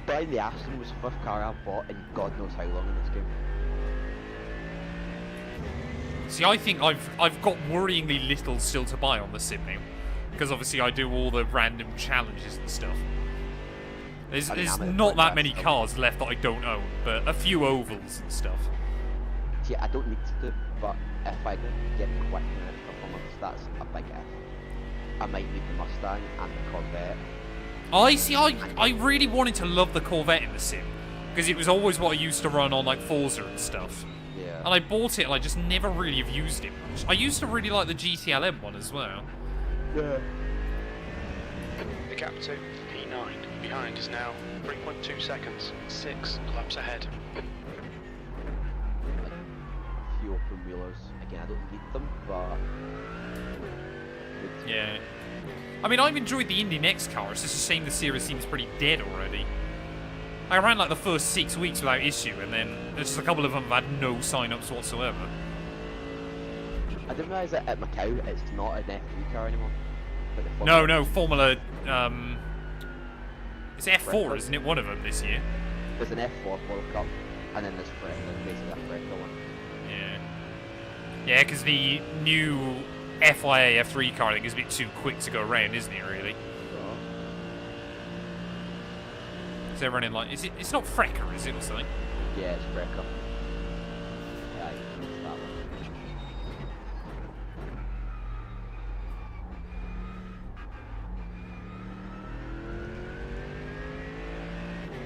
Buying the Aston was the first car I bought in God knows how long in this game. See, I think I've got worryingly little still to buy on the sim now, because obviously I do all the random challenges and stuff. There's I mean, I'm in a not quick that many Aston. cars left that I don't own, but a few ovals and stuff. See, I don't need to do, but if I get quick in a couple of months, that's a big if. I might need the Mustang and the Corvette. I see. I really wanted to love the Corvette in the sim, because it was always what I used to run on like Forza and stuff. Yeah. And I bought it and I just never really have used it much. I used to really like the GTLM one as well. Yeah. The gap to P9 behind is now 3.2 seconds. 6 laps ahead. A few open wheelers. Again, I don't need them, but. Yeah. I mean, I've enjoyed the Indy Next car. It's just a shame the series seems pretty dead already. I ran like the first 6 weeks without issue, and then there's just a couple of them that had no sign-ups whatsoever. I didn't realise that at Macau it's not an F3 car anymore. Like the No, Formula. It's F4, isn't it? One of them this year. There's an F4 World Cup, and then there's basically a Presto one. Yeah. Yeah, because the new FIA F3 car I think is a bit too quick to go around, isn't it? Really. So, So they're running like, is it? It's not Frecker, is it, or something? yeah, it's Brecker. Yeah, it's that one.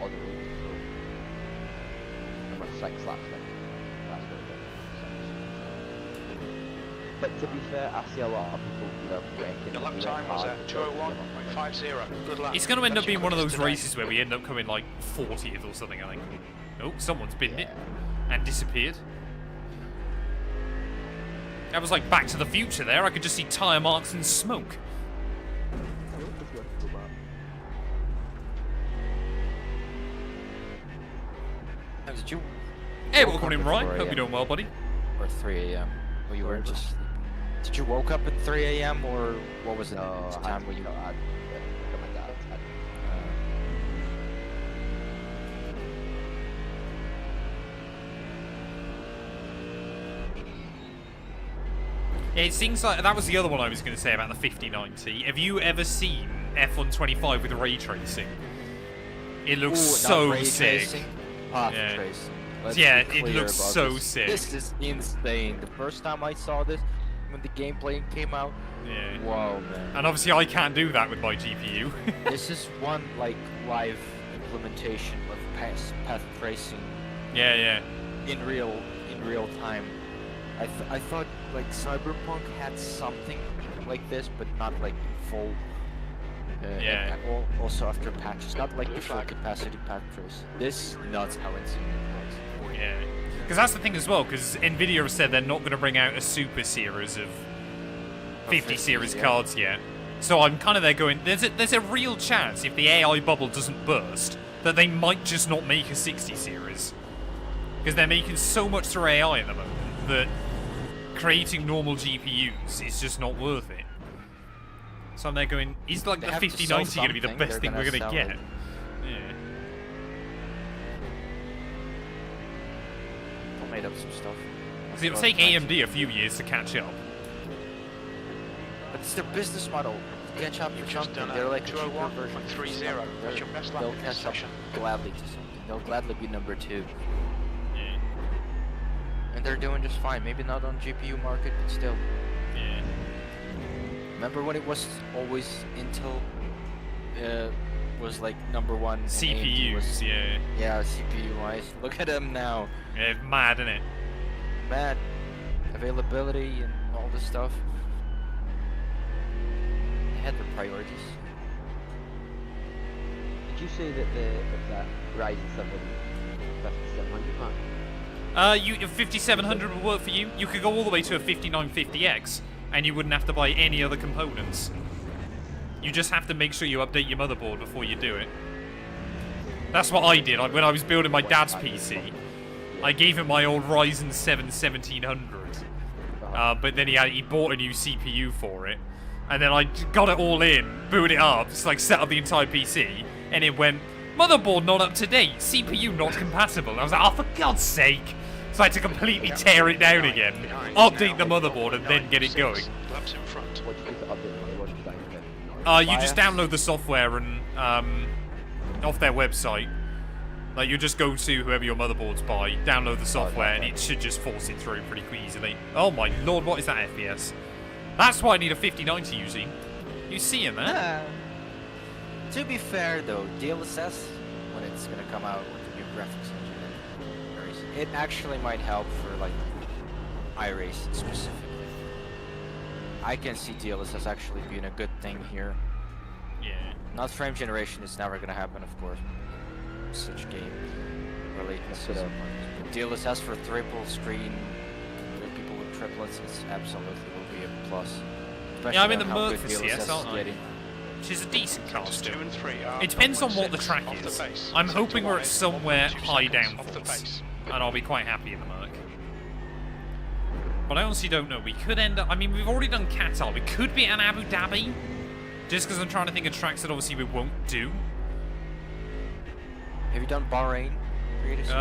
On the road, so number 6 laps then. That's what it is. 6. But to be fair, I see a lot of people who are wrecking. The lap really time was hard at because they have a 2:01.50. Good lap. It's going to end That's up being your one of those quickest today. races where we end up coming like 40th or something, I think. Oh, someone's binned it Yeah. and disappeared. That was like Back to the Future there. I could just see tyre marks and smoke. I don't think you have to go back. Did you? Hey, woke welcome up in, at Ryan. 4 Hope you're a.m. doing well, buddy. Or 3 a.m. Or you weren't Whatever. just sleeping? Did you woke up at 3 a.m. or what was it? No, the I time had where you? to go. I had to go my dad's. Yeah, it seems like that was the other one I was going to say about the 5090. Have you ever seen F125 with ray tracing? It looks Ooh, so not ray sick. tracing, path Yeah. tracing. Let's Yeah, be it clear looks about so this. sick. This is insane. The first time I saw this, when the gameplay came out, Yeah. whoa, man. And obviously I can't do that with my GPU. This is one like live implementation of path tracing yeah. in real time. I thought like Cyberpunk had something like this, but not like in full. Yeah. And also after patches, not like Blue the full flag. capacity path trace. This nuts how insane it was. Yeah. Because that's the thing as well, because Nvidia have said they're not going to bring out a super series of 50 series yeah. cards yet. So I'm kind of there going, there's a real chance if the AI bubble doesn't burst that they might just not make a 60 series. Because they're making so much through AI at the moment that creating normal GPUs is just not worth it. So I'm there going, is like They the have to 5090 sell going to be the something, best they're thing we're going gonna to sell get? it. Yeah. They made up some stuff. Because it'll But take nice. AMD a few years to catch up. But it's their business model. Catch up You've for just something. done They're a like a cheaper 2:01.30. version of something. That's your best lap They'll in this catch up session. gladly to something. They'll gladly be number 2. Yeah. And they're doing just fine. Maybe not on GPU market, but still. Yeah. Remember when it was always Intel was like number 1 and AMD CPUs, was, yeah. yeah, CPU wise. Look at them now. Yeah, mad, isn't it? man, availability and all this stuff. They had their priorities. Did you say that that Ryzen 7 5700 mark? You 5700 would work for you. You could go all the way to a 5950X, and you wouldn't have to buy any other components. You just have to make sure you update your motherboard before you do it. That's what I did. When I was building my dad's PC, I gave him my old Ryzen 7 1700. But then he bought a new CPU for it. And then I got it all in, booted it up, just like set up the entire PC, and it went, motherboard not up to date, CPU not compatible. And I was like, oh, for God's sake. So I had to completely tear it down again, update the motherboard, and then get it going. Laps in front. What do you do to update the motherboard design again? You just download the software and off their website. Like, you just go to whoever your motherboard's by, download the software, and it should just force it through pretty easily. Oh my lord, what is that FPS? That's why I need a 5090 using. You see him, man? To be fair though, DLSS, when it's gonna come out with the new graphics engine, it actually might help for like iRacing specifically. I can see DLSS actually being a good thing here. Yeah. Not frame generation, it's never gonna happen, of course. Such game related. DLSS for triple screen, people with triplets, it's absolutely will be a plus. Yeah, I'm in the Especially on how Merc good for CS, DLSS aren't is I? getting. Which is a decent car Sectors still. 2 and 3 are It depends on what the 1.6 track off the is. base. I'm Sector hoping we're Y at is somewhere 1.2 high seconds off the downforce, base. and I'll be quite happy in the Merc. But I honestly don't know. We could end up... I mean, we've already done Qatar. We could be at Abu Dhabi, just because I'm trying to think of tracks that obviously we won't do. Have you done Bahrain previously?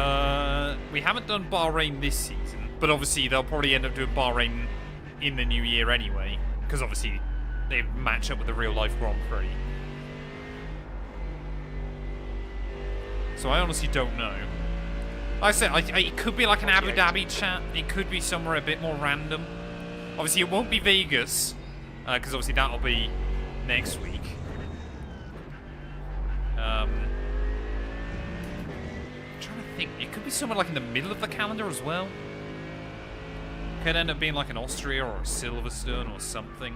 We haven't done Bahrain this season, but obviously they'll probably end up doing Bahrain in the new year anyway, because obviously they match up with the real-life Grand Prix. So I honestly don't know. Like I said, it could be like an Abu Dhabi chat. It could be somewhere a bit more random. Obviously, it won't be Vegas, because obviously that'll be next week. I'm trying to think. It could be somewhere like in the middle of the calendar as well. Could end up being like an Austria or a Silverstone or something.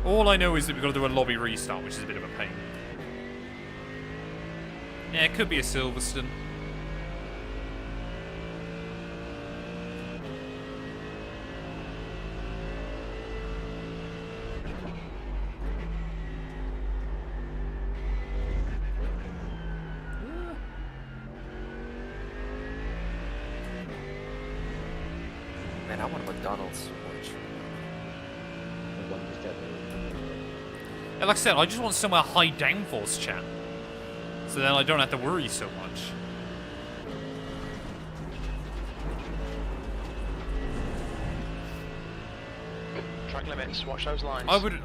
All I know is that we've got to do a lobby restart, which is a bit of a pain. Yeah, it could be a Silverstone. Man, I want a McDonald's sandwich. Yeah, like I said, I just want somewhere high downforce, chat. So then I don't have to worry so much. Track limits, watch those lines. I would.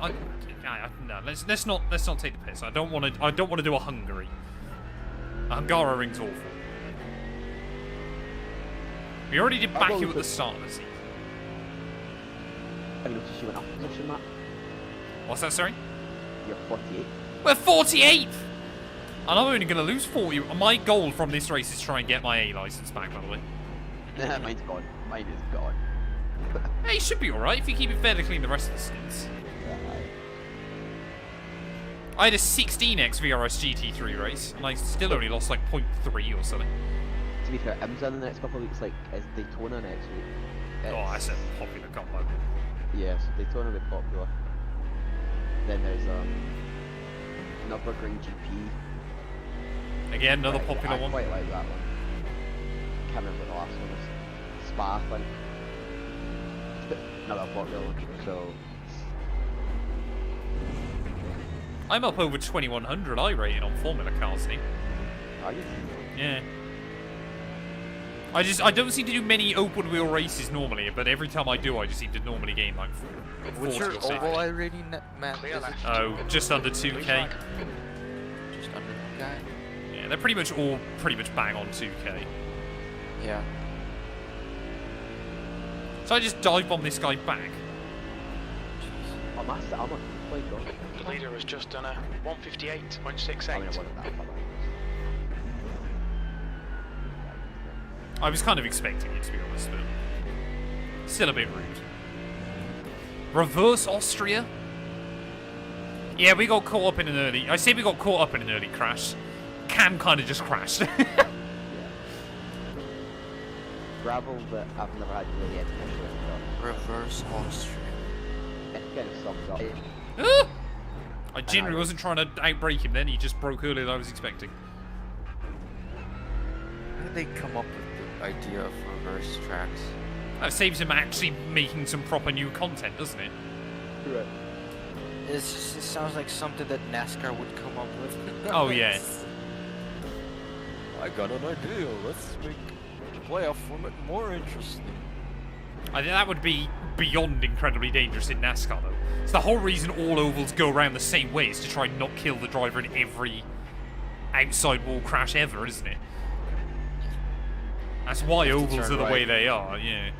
No, let's not take the piss. I don't want to do a Hungary. A Hungaroring's awful. We already did Baku at the start of the season. Have you noticed you went up a position, Matt? What's that, sorry? You're 48. We're 48th! And I'm only going to lose 40. My goal from this race is to try and get my A license back, by the way. Mine's gone. Mine is gone. Hey, it should be alright if you keep it fairly clean the rest of the stints. I had a 16x VRS GT3 race, and I still only lost like 0.3 or something. To be fair, IMSA in the next couple of weeks, like, is Daytona next week. Oh, that's a popular combo. Yeah, so Daytona will be popular. Then there's Nürburgring GP. Again, another Right, popular I one. quite like that one. Can't remember the last one was. Spa, I think. Another popular one. So I'm up over 2100 I rating on Formula cars here. are you? Yeah. I don't seem to do many open wheel races normally, but every time I do, I just seem to normally gain like 40 What's your or 50. oval I rating, Matt? Clear Is it left. Oh, just under 2k. just under the guy? Yeah, they're pretty much all bang on 2k. Yeah. So I just dive bomb this guy back. Oh, Master, I'm on quite good. The leader has just done a 158.68. I mean, I wasn't that bad. I was kind of expecting it, to be honest, but still a bit rude. Reverse Austria? Yeah, we got caught up in an early... I say we got caught up in an early crash. Cam kind of just crashed. Yeah. Gravel that I've never had really any issue with. Reverse Austria. It kind of sums up. Ah! I genuinely wasn't trying to outbrake him then, he just broke earlier than I was expecting. How did they come up with the idea of reverse tracks? That saves him actually making some proper new content, doesn't it? Right. It sounds like something that NASCAR would come up with. Oh, yeah. I got an idea. Let's make the playoff format more interesting. I think that would be beyond incredibly dangerous in NASCAR, though. It's the whole reason all ovals go around the same way is to try and not kill the driver in every outside wall crash ever, isn't it? That's why ovals are the way they are, yeah.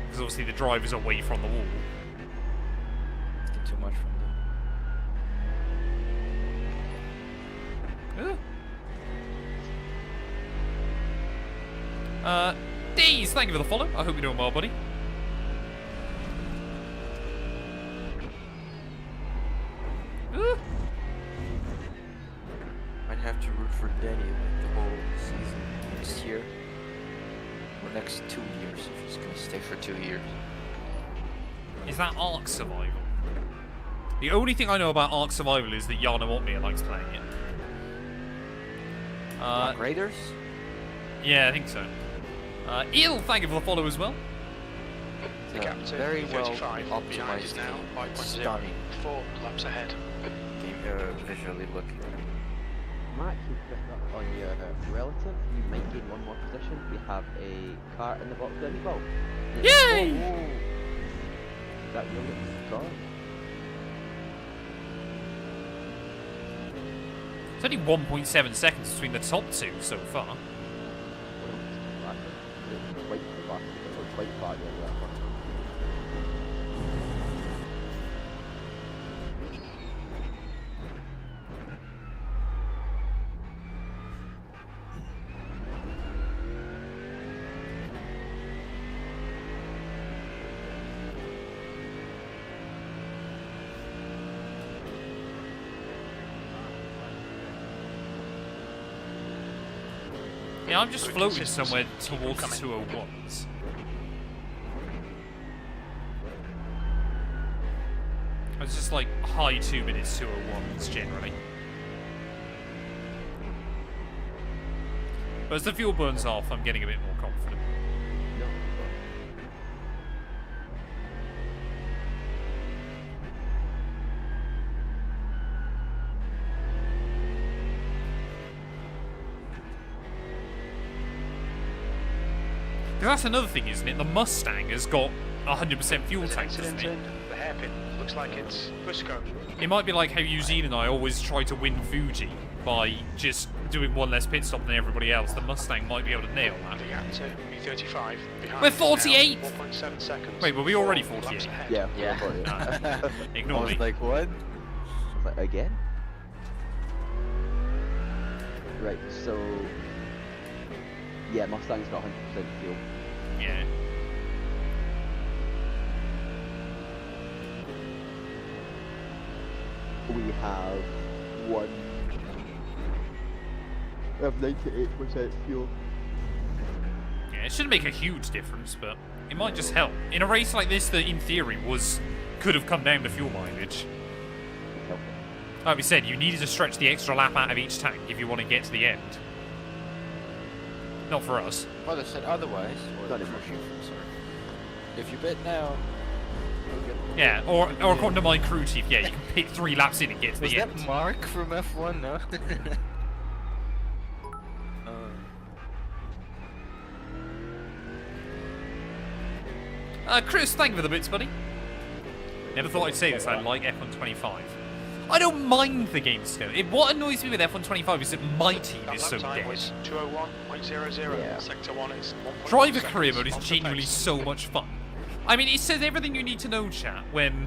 Because obviously the driver's away from the wall. Get too much from them. Deez, thank you for the follow. I hope you're doing well, buddy. I'd have to root for Denny like the whole season next year. Or next 2 years if he's gonna stay for 2 years. Is that Ark Survival? The only thing I know about Ark Survival is that Yana Otmir likes playing it. Rock Raiders? Yeah, I think so. Eel, thank you for the follow as well. The gap to very well 35 behind is optimized now game. 5.0. Stunning. 4 laps ahead. Game, visually looking. Matt, you pick up on your relative. You might gain one more position. We have a car in the box with a meatball. Yay! Is that really gone? It's only 1.7 seconds between the top two so far. Quite far, quite far the other one. Yeah, I'm just floating somewhere towards 201s. It's just like high 2 minutes 201s generally. But as the fuel burns off, I'm getting a bit more confident. No. Because that's another thing, isn't it? The Mustang has got 100% fuel There's an tank, doesn't incident it? in the hairpin. Looks like it's Fusco. It might be like how Eugene and I always try to win Fuji by just doing one less pit stop than everybody else. The Mustang might be able to nail that. The gap to B35 behind. We're is now 48th. 1.7 seconds. Wait, were we already 4 laps 48th? ahead. Yeah, Yeah. I Ignore was me. like, what? I was like, again? Right, so... Yeah, Mustang's got 100% fuel. Yeah. We have one... We have 98% fuel. Yeah, it shouldn't make a huge difference, but it might just help. In a race like this that, in theory, could have come down to fuel mileage. Like we said, you needed to stretch the extra lap out of each tank if you want to get to the end. Not for us. Well, they said otherwise. Or Not the anymore. crew chief, sorry. If you bet now, you'll get... Yeah, or according to my crew chief, yeah, you can pick 3 laps in and get to Was the that end. Mark from F1? No. Chris, thank you for the bits, buddy. Never thought I'd say this, I like F125. I don't mind the game still. What annoys me with F125 is that my team That is lap so time dead. was 201.00. Yeah. Sector 1 is 1.1 Driver seconds career mode is off the genuinely pace. so much fun. I mean, it says everything you need to know, chat, when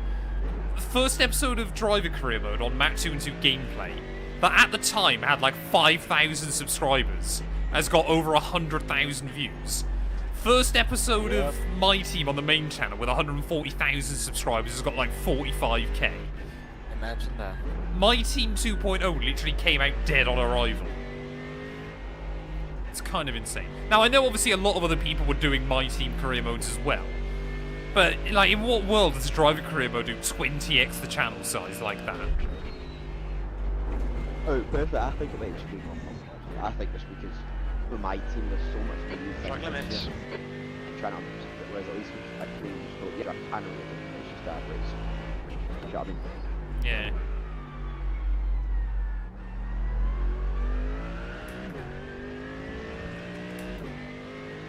the first episode of Driver career mode on Mac 2 and 2 gameplay, that at the time had like 5,000 subscribers, has got over 100,000 views. First episode of my team on the main channel with 140,000 subscribers has got like 45k. Imagine that. My team 2.0 literally came out dead on arrival. It's kind of insane. Now, I know obviously a lot of other people were doing my team career modes as well. But, like, in what world does a driver career mode do 20x the channel size like that? Oh, perfect. I think it might be more fun. I think just because with my team there's so much new things. Track limits. I'm trying to understand it, whereas at least with a clean stroke, yeah, I know it's just that race. You know what I mean? Yeah.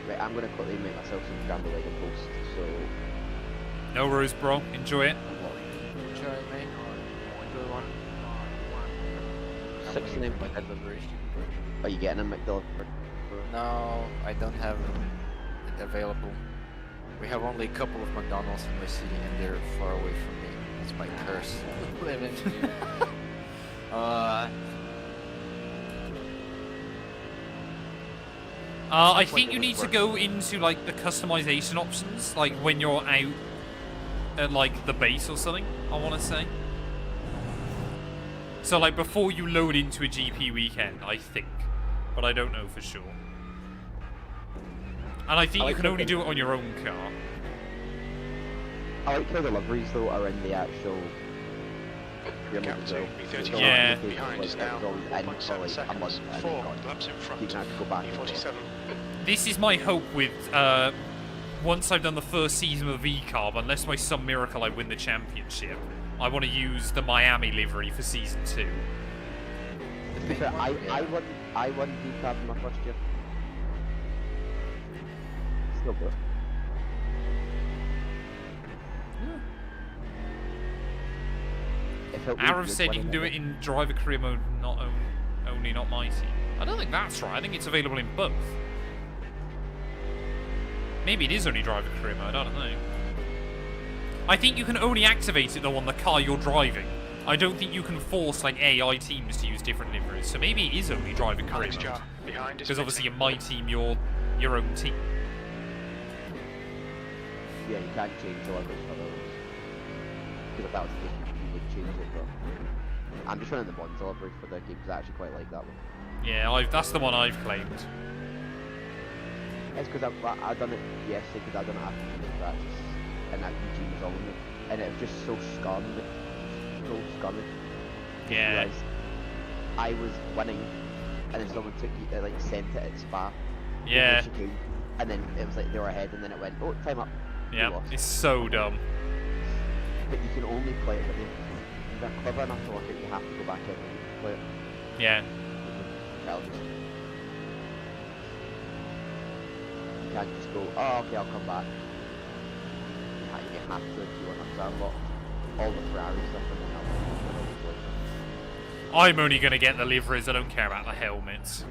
Right, I'm gonna quickly make myself some scrambled egg and post, so No worries, bro. Enjoy it. Enjoy it, mate. Good one. 69 my delivery. Are you getting a McDelivery? No, I don't have it available. We have only a couple of McDonald's in my city and they're far away from me. That's my curse. Living. I think you need to go into, like, the customization options, like, when you're out at, like, the base or something, I want to say. So, like, before you load into a GP weekend, I think. But I don't know for sure. And I think you can only do it on your own car. I like how the liveries though are in the actual rear mode as well. B32 Yeah. behind is now 1.7 seconds. 4 laps in front. You can actually go back. B47. This is my hope with, once I've done the first season of VCarb, unless by some miracle I win the championship, I want to use the Miami livery for season 2. To be fair, I won VCAB in my first year. Still good. Arav said you can do it in driver career mode, only not my team. I don't think that's right. I think it's available in both. Maybe it is only driver career mode. I don't know. I think you can only activate it though on the car you're driving. I don't think you can force like AI teams to use different liveries. So maybe it is only driver career mode. Because obviously in my team, you're your own team. Yeah, you can't change the liveries for those. Because if that was the case, you would change it, but I'm just running the Moza livery for the game because I actually quite like that one. Yeah, that's the one I've claimed. It's because I done it yesterday because I done it after the practice and that Eugene was on me and it was just so scummy. So scummy. Yeah. I was winning and then someone took like sent it at Spa. Yeah. And then it was like they were ahead and then it went, oh, time up. Yeah, it's so dumb. But you can only play it, but if they're clever enough to work it, you have to go back in and play it. Yeah. You can't just go, oh, okay, I'll come back. You have to if you want to. So I've got all the Ferrari stuff and then I'm only going to get the liveries. I don't care about the helmets.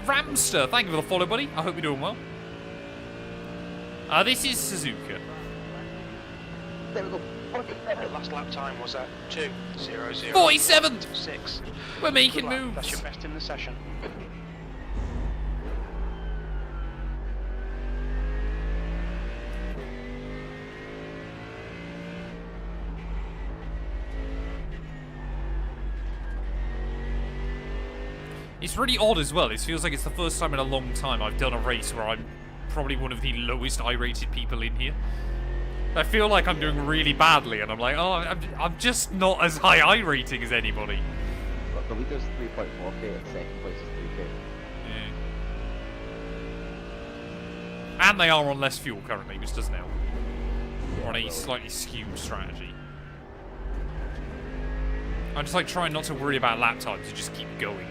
Ramster, thank you for the follow, buddy. I hope you're doing well. This is Suzuka. There we go. Last lap time was at 2:00. 47! 6. We're making That's moves. your best in the session. It's really odd as well. It feels like it's the first time in a long time I've done a race where I'm probably one of the lowest I-rated people in here. I feel like I'm doing really badly, and I'm like, oh, I'm just not as high I-rating as anybody. But the leader's 3.4k and second place is 3k. Yeah. And they are on less fuel currently, which doesn't help. Yeah, On a slightly skewed strategy. I'm just like trying not to worry about lap times, to just keep going.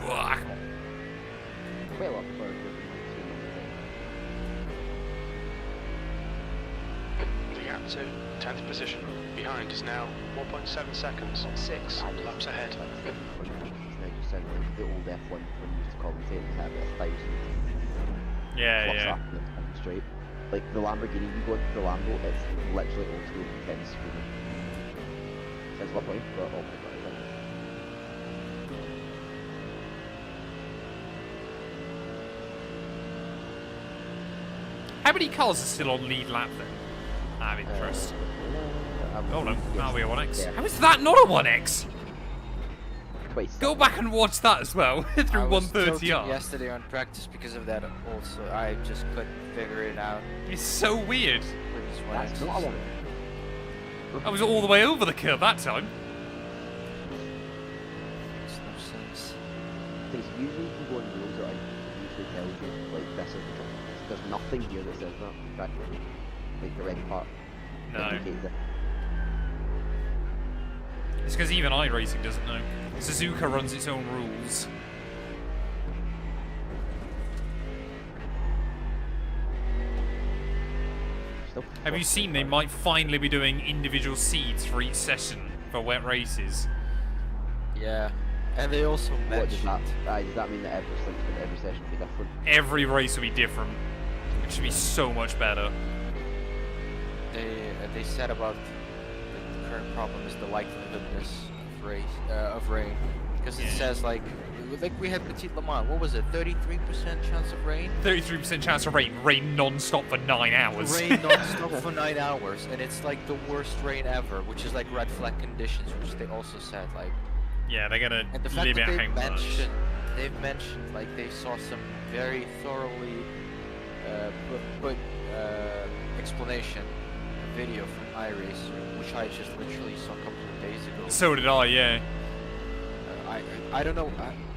Come on. Well up for The gap to 10th position behind is now 1.7 seconds. 6 laps ahead. now just sounding the old F1 when you used to commentate and have 1,000 Yeah, plus yeah. up straight. Like the Lamborghini, you go into the Lambo, it's literally old school intense screaming. Sounds lovely, but oh my god, is it? How many cars are still on lead lap then? Out of interest. Oh no, now we're 1x. Yeah. How is that not a 1x? Twice. Go back and watch that as well, through I was tilting 130R. yesterday on practice because of that also. I just couldn't figure it out. It's so weird. Which That's one not a one. I was all the way over the curve that time. makes no sense. Because usually if you go on rules, it usually tells you, like, this is the there's nothing here that says that, practically. Like, the red part No. indicates it. It's because even iRacing doesn't know. Suzuka runs its own rules. Still Have you seen they might finally be doing individual seeds for each session for wet races? Yeah, and they also What does mentioned. that, does that mean that every session will be different? Every race will be different. It should be so much better. They said about the current problem is the likeliness of rain, because it Yeah. says like we had Petit Le Mans. What was it? 33% chance of rain. 33% chance of rain non-stop for 9 hours. Rain non-stop for 9 hours, and it's like the worst rain ever, which is like red flag conditions, which they also said like. Yeah, they're gonna And the fact limit that how much. they've mentioned like they saw some very thoroughly put explanation, a video from iRacing, which I just literally saw a couple of days ago. So did I, yeah. I don't know,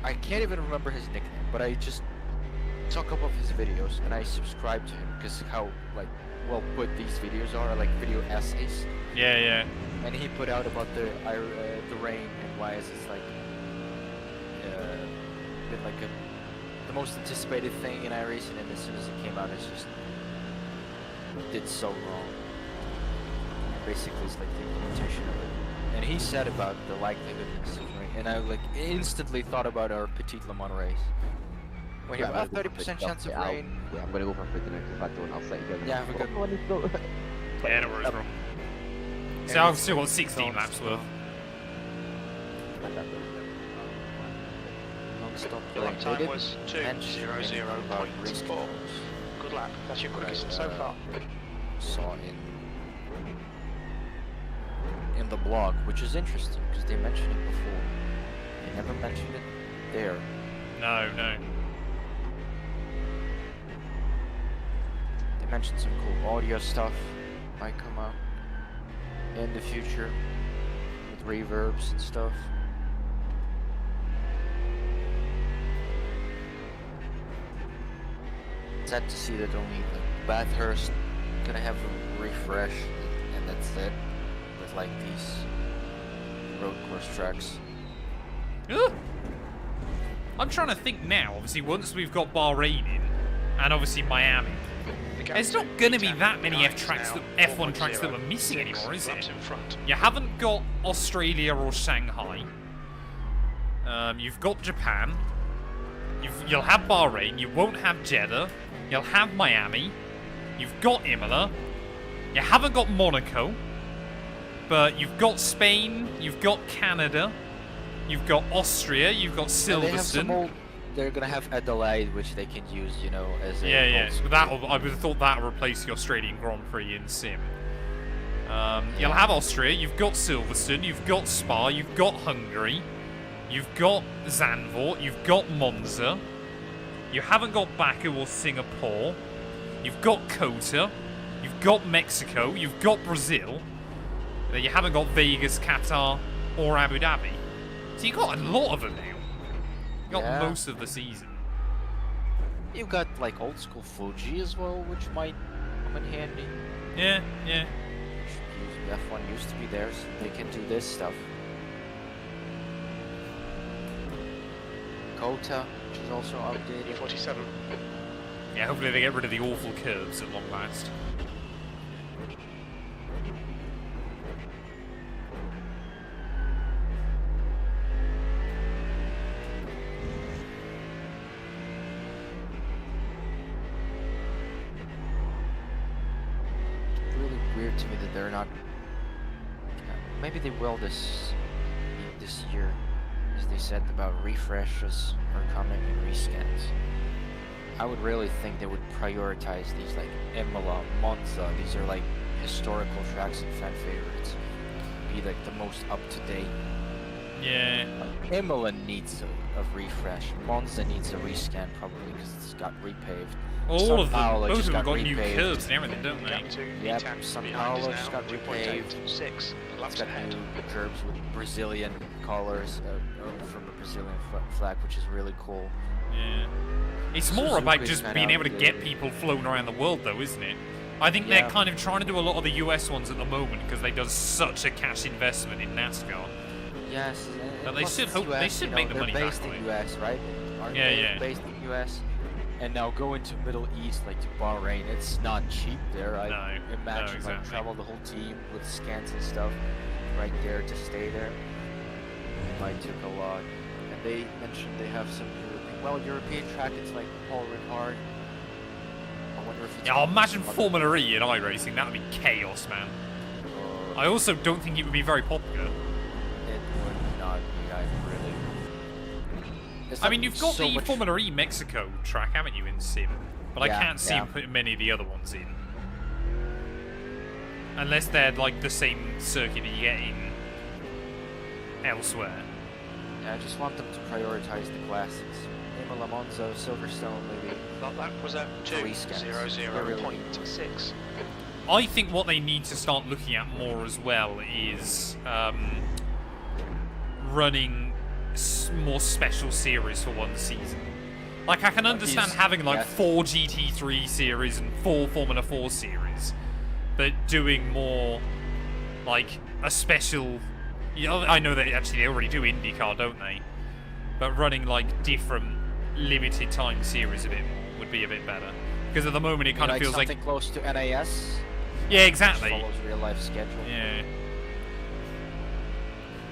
I can't even remember his nickname, but I just saw a couple of his videos and I subscribed to him because how like well put these videos are, like video essays. Yeah, yeah. And he put out about the rain and why is it like been like the most anticipated thing in iRacing, and as soon as it came out, it's just did so wrong. Basically, it's like the implementation of it. And he said about the likeliness of rain, and I like instantly thought about our Petit Le Mans race. When you Right, have I'm gonna go for 30% food. chance of Yeah, rain. Yeah, I'm gonna go for food now because if I don't, I'll sit here. Yeah, have a good one. Yeah, no worries, bro. So I've still got 16 laps worth. Non-stop Your rain. lap They time didn't was mention anything about race 2:00.4. controls. Good lap. That's your quickest so far. Saw in the blog, which is interesting because they mentioned it before. They never mentioned it there. No, no. They mentioned some cool audio stuff might come out in the future with reverbs and stuff. Sad to see that only like Bathurst gonna have a refresh, and that's it. With like these road course tracks. Ugh. I'm trying to think now, obviously, once we've got Bahrain in, and obviously Miami, there's not going to be that many F1 tracks that we're missing anymore, is it? You haven't got Australia or Shanghai. You've got Japan. You'll have Bahrain. You won't have Jeddah. You'll have Miami. You've got Imola. You haven't got Monaco. But you've got Spain. You've got Canada. You've got Austria. You've got And they have some Silverstone. old, they're gonna have Adelaide, which they can use, you know, as a Yeah, yeah. old So school. I would have thought that would replace the Australian Grand Prix in Sim. You'll have Austria, you've got Silverstone, you've got Spa, you've got Hungary, you've got Zandvoort, you've got Monza, you haven't got Baku or Singapore, you've got Kota, you've got Mexico, you've got Brazil, but you haven't got Vegas, Qatar, or Abu Dhabi. So you've got a lot of them now. You got Yeah. most of the season. You've got like old school Fuji as well, which might come in handy. Yeah, yeah. F1 used to be there, so they can do this stuff. Kota, which is also updated. 47. Yeah, hopefully they get rid of the awful curves at long last. to me that they're not. Maybe they will this year, as they said about refreshes are coming and rescans. I would really think they would prioritize these like Imola, Monza. These are like historical tracks and fan favorites. Be like the most up to date. Yeah. Like, Imola needs a refresh. Monza needs a rescan probably because it's got repaved. All of them. Paolo Both just of them got new repaved. curves and everything, don't they? Gap to Yep, V10 São behind Paulo is just now got 2.8, 6 laps It's got ahead. new curbs with Brazilian colors from the Brazilian flag, which is really cool. Yeah. It's more about Suzuka's just kind being of able to get outdated. people flown around the world, though, isn't it? I think Yeah. they're kind of trying to do a lot of the US ones at the moment because they do such a cash investment in NASCAR. Yes, But they plus should it's hope- they US, should you make know, the money they're back based on in it. US, right? Aren't Yeah, they yeah. based in US? And now going to Middle East, like to Bahrain, it's not cheap there. I No, imagine exactly. like travel the whole team with scans and stuff right there to stay there. It might take a lot. And they mentioned they have some European track. It's like Paul Ricard. I wonder if it's Yeah, imagine other- Formula E in iRacing. That would be chaos, man. or I also don't think it would be very popular. it would not be. I really. It's I mean, not you've got so the much- Formula E Mexico track, haven't you, in Sim? But I Yeah, can't see yeah. them putting many of the other ones in. Unless they're like the same circuit that you get in elsewhere. Yeah, I just want them to prioritize the classics. Imola, Monza, Silverstone, maybe. That was at Three scans. They're really- 2:00.6. I think what they need to start looking at more as well is running more special series for one season. Like, I can understand having like yeah. 4 GT3 series and 4 Formula 4 series, but doing more like a special. You know, I know that actually they already do IndyCar, don't they? But running like different limited time series a bit more would be a bit better. Because at the moment it kind of like feels like. something close to NAS. Yeah, Which exactly. follows real life schedule. Yeah.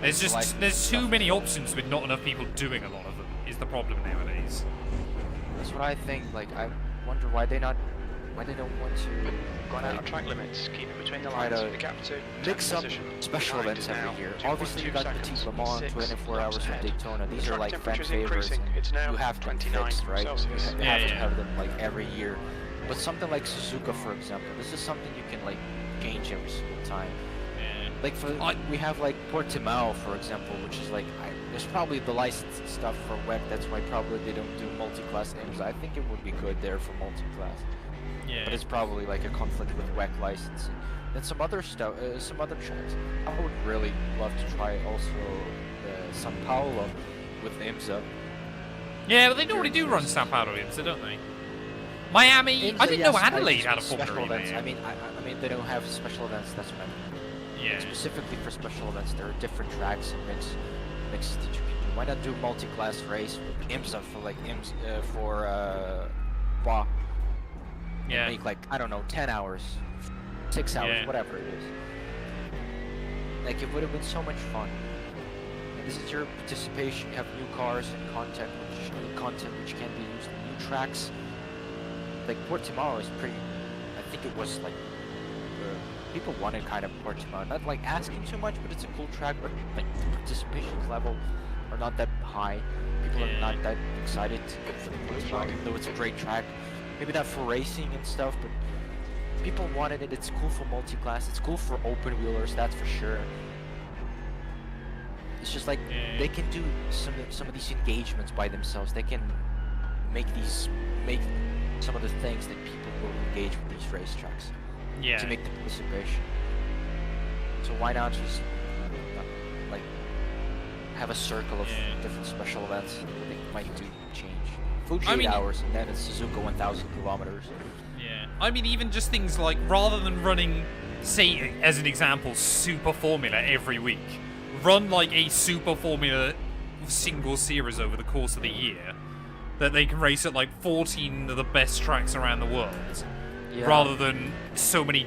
There's just Like there's too stuff. many options with not enough people doing a lot of them. Is the problem nowadays? That's what I think. Like, I wonder why they don't want to Gone out of track limits, keep it between the Try lines. to The gap to mix 10th up position. special Behind events is now every year. 2.2 Obviously, you got seconds, Petit Le Mans, 6 24 laps hours from ahead. Daytona. These The are track like fan temperature's favorites. increasing. It's now You have to 29 fix, right? Celsius. You Yeah, have to yeah. have them like every year. But something like Suzuka, for example, this is something you can like change every single time. Yeah. Like we have like Portimao, for example, which is like there's probably the license and stuff for WEC. That's why probably they don't do multi-class names. I think it would be good there for multi-class, Yeah. but it's probably like a conflict with WEC licensing. Then some other stuff, some other tracks. I would really love to try also São Paulo with IMSA. Yeah, but they already do run Sao Paulo IMSA, don't they? Miami. IMSA, I didn't know yes, Adelaide just had a special Formula E events. there. I mean they don't have special events. That's what I mean. Yeah. Specifically for special events, there are different tracks and mixes that you can do. Why not do multi-class race with IMSA for like IMSA for Spa? Yeah. Make like I don't know 10 hours, 6 hours, Yeah. whatever it is. Like it would have been so much fun. And this is your participation. You have new cars and content which can be used in new tracks. Like Portimao is pretty. I think it was like people wanted kind of Portimao, not like asking too much, but it's a cool track. But like the participation level are not that high. People Yeah. are not that excited for the Portimao, even though it's a great track. Maybe not for racing and stuff, but people wanted it. It's cool for multi-class. It's cool for open wheelers, that's for sure. It's just like Yeah. they can do some of these engagements by themselves. They can make some of the things that people will engage with these racetracks Yeah. to make the participation. So why not just like have a circle of Yeah. different special events that they might do change. Fuji I 8 mean- hours and then it's Suzuka 1,000 kilometers. Yeah. I mean, even just things like rather than running, say, as an example, Super Formula every week, run like a Super Formula single series over the course of the year that they can race at like 14 of the best tracks around the world, rather than so many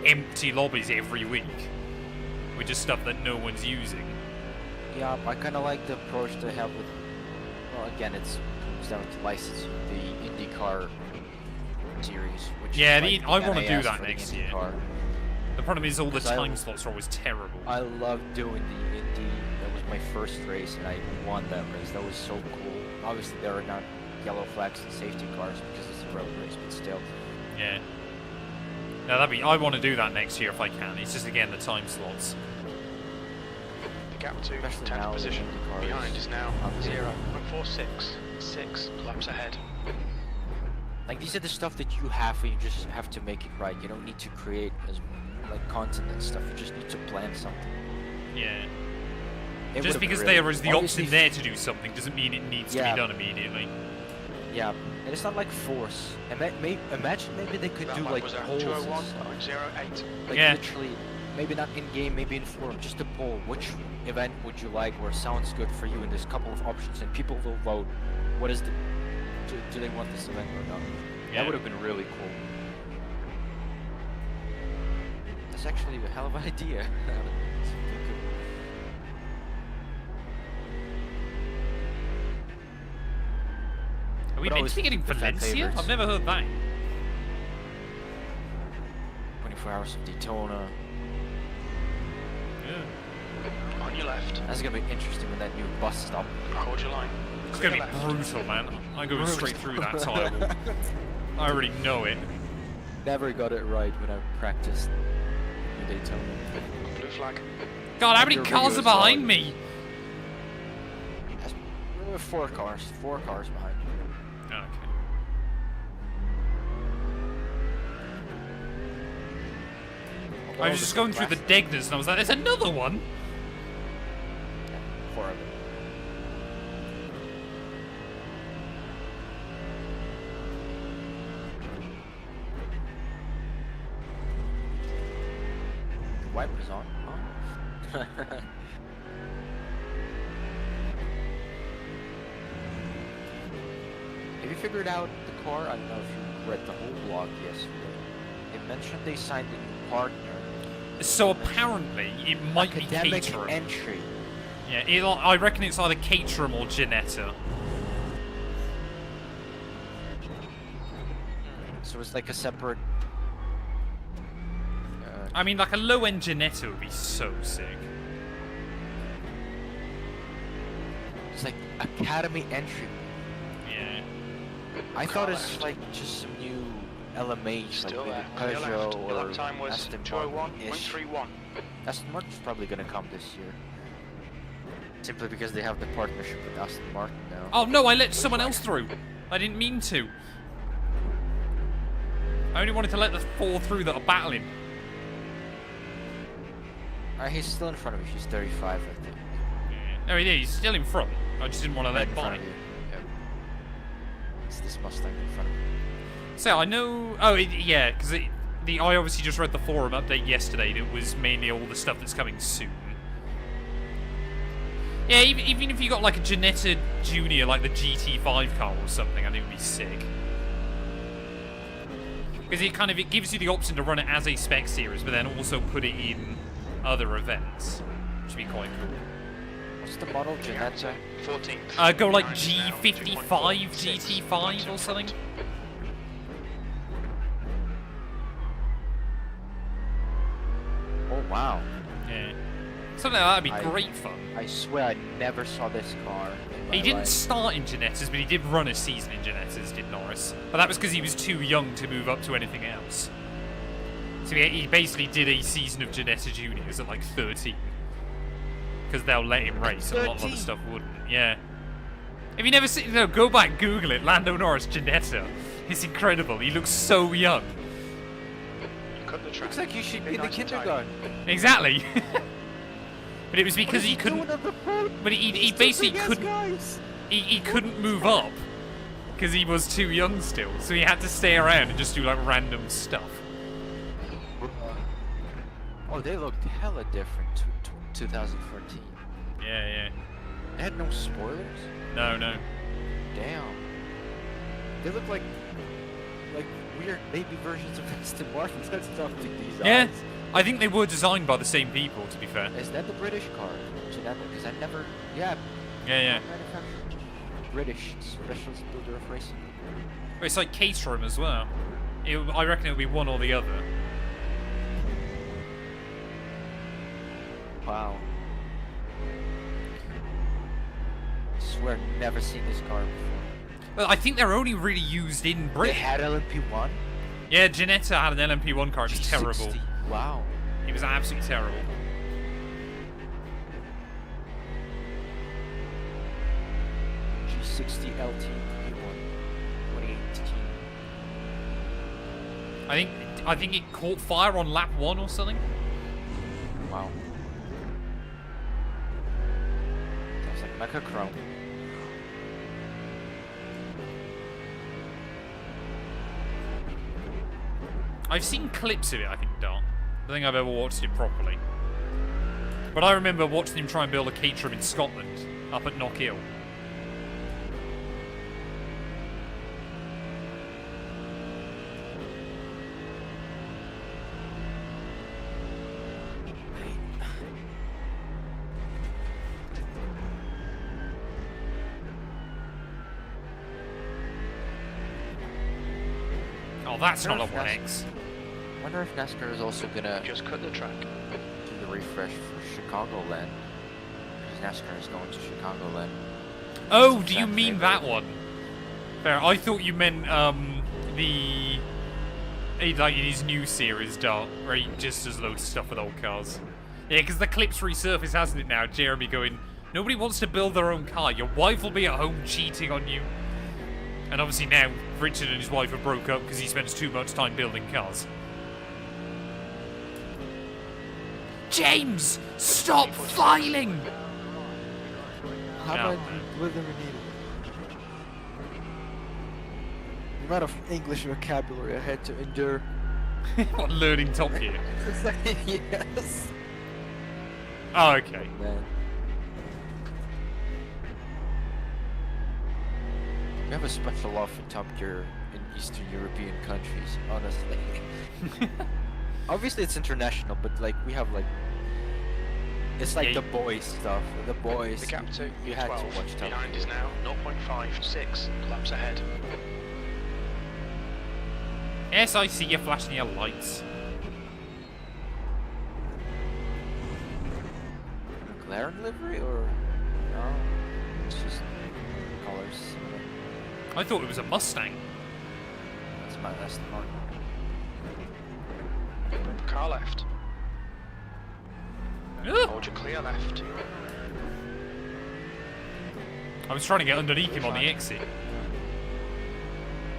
empty lobbies every week with just stuff that no one's using. Yeah, I kind of like the approach they have with. Well, again, it comes down to licensing the IndyCar series, which Yeah, is like I wanna do NAS that for the next year. IndyCar. The problem is all the 'Cause I- time slots are always terrible. I love doing the Indy. That was my first race, and I won that race. That was so cool. Obviously, there are not yellow flags and safety cars because it's a road race, but still. Yeah. No, I want to do that next year if I can. It's just again the time slots. The gap to Especially 10th now position when the car is behind is now on the 0.46. 6 laps ahead. Like, these are the stuff that you have, and you just have to make it right. You don't need to create as like content and stuff. You just need to plan something. Yeah. It Just would've because really- there is the obviously option there to do something doesn't mean it needs to Yeah. be done immediately. Yeah, and it's not like force. Imagine maybe they could That do lap like was at polls. and stuff. 201.08. Like Yeah. literally, maybe not in game, maybe in forum, just a poll. Which event would you like or sounds good for you? And there's a couple of options, and people will vote. What is the? Do they want this event or not? Yeah. That would have been really cool. That's actually a hell of an idea. Are we But meant always to be getting the fan Valencia? favorites. I've never heard that. 24 hours of Daytona. Yeah. On your left. That's gonna be interesting when that new bus stop. Hold your line. It's gonna be Clear left. brutal, man. I'm going Brutal. straight through that tile. I already know it. Never got it right when I practiced in Daytona. Blue flag. God, how many Your cars are video is behind on. me? That's, four cars behind me. Okay. I was just going through the Degners and I was like, there's another one? Four of them. The wipers on. Huh? Have you figured out the car? I don't know if you read the whole blog yesterday. They mentioned they signed a new partner. So apparently, it might be Academic Caterham. entry. Yeah, I reckon it's either Caterham or Ginetta. So it's like a separate. I mean, like a low-end Ginetta would be so sick. It's like Academy entry. Yeah. I Car thought it's left. like just some new LMH, Still like there. maybe On your left. Peugeot Your or lap time was Aston Martin-ish. 201.31. Aston Martin's probably gonna come this year. Simply because they have the partnership with Aston Martin now. Oh no, I let someone else through. I didn't mean to. I only wanted to let the four through that are battling. He's still in front of me. She's 35, I think. No, he's still in front. I just didn't want to Right let in front by. of you. Yep. It's this Mustang in front of me. So I know. Oh, yeah, because I obviously just read the forum update yesterday. That was mainly all the stuff that's coming soon. Yeah, even if you got like a Ginetta Junior, like the GT5 car or something, I think it would be sick. Because it gives you the option to run it as a spec series, but then also put it in other events, which would be quite cool. What's the model? Ginetta? 14th. Go like Behind now, G55, 2.46. GT5 or something. Oh wow! Yeah. Something like that'd be I- great fun. I swear I never saw this car. In my He didn't life. start in Ginettas, but he did run a season in Ginettas, did Norris. But that was because he was too young to move up to anything else. So he basically did a season of Ginetta Juniors at like 13. Because they'll let him race, and a lot of other 13? stuff wouldn't. Yeah. If you never seen, no, go back, Google it. Lando Norris Ginetta. It's incredible. He looks so young. You cut the track. Looks like you should be in the Nice and tight. kindergarten. Exactly. But it was because What is he couldn't. doing on the phone? But he He's basically teaching us, couldn't. guys. He couldn't move up because he was too young still. So he had to stay around and just do like random stuff. Oh, they looked hella different to 2014. Yeah. They had no spoilers. No. Damn. They look like weird baby versions of Aston Martins. That's tough to these Yeah. eyes. I think they were designed by the same people, to be fair. Is that the British car? Because I never. Yeah. Yeah. Manufactured. British specialist builder of racing. But it's like Caterham as well. I reckon it'll be one or the other. Wow. Swear, never seen this car before. Well, I think they're only really used in They Britain. had LMP1? Yeah, Ginetta had an LMP1 car. It was terrible. G60. Wow. It was absolutely terrible. G60 LT P1 2018. I think it caught fire on lap 1 or something. Wow. Sounds like Mecha Chrome. I've seen clips of it, I think, Dart. I don't think I've ever watched it properly. But I remember watching him try and build a Caterham in Scotland, up at Knockhill. Oh, that's not a 1X. I wonder if NASCAR is also gonna Just cut the track. do the refresh for Chicagoland. Because NASCAR is going to Chicagoland. Oh, do you Saturday. mean that one? Fair. I thought you meant like in his new series, Dart, where he just does loads of stuff with old cars. Yeah, because the clip's resurfaced, hasn't it now? Jeremy going, nobody wants to build their own car. Your wife will be at home cheating on you. And obviously now, Richard and his wife have broke up because he spends too much time building cars. James! Stop filing! How No. about with the needed? The amount of English vocabulary I had to endure. What, learning Top Gear? Yes. Oh, okay. Man. We have a special love for Top Gear in Eastern European countries, honestly. Obviously it's international, but like we have like it's like Yeah, the boys stuff. The boys. The gap to you had 12. to watch Top Behind Gear. is now 0.56 laps ahead. Yes, I see you flashing your lights. McLaren livery or no? It's just colors. I thought it was a Mustang. That's the mark. Car left. Ugh. Hold your clear left. I was trying to get underneath him on the exit.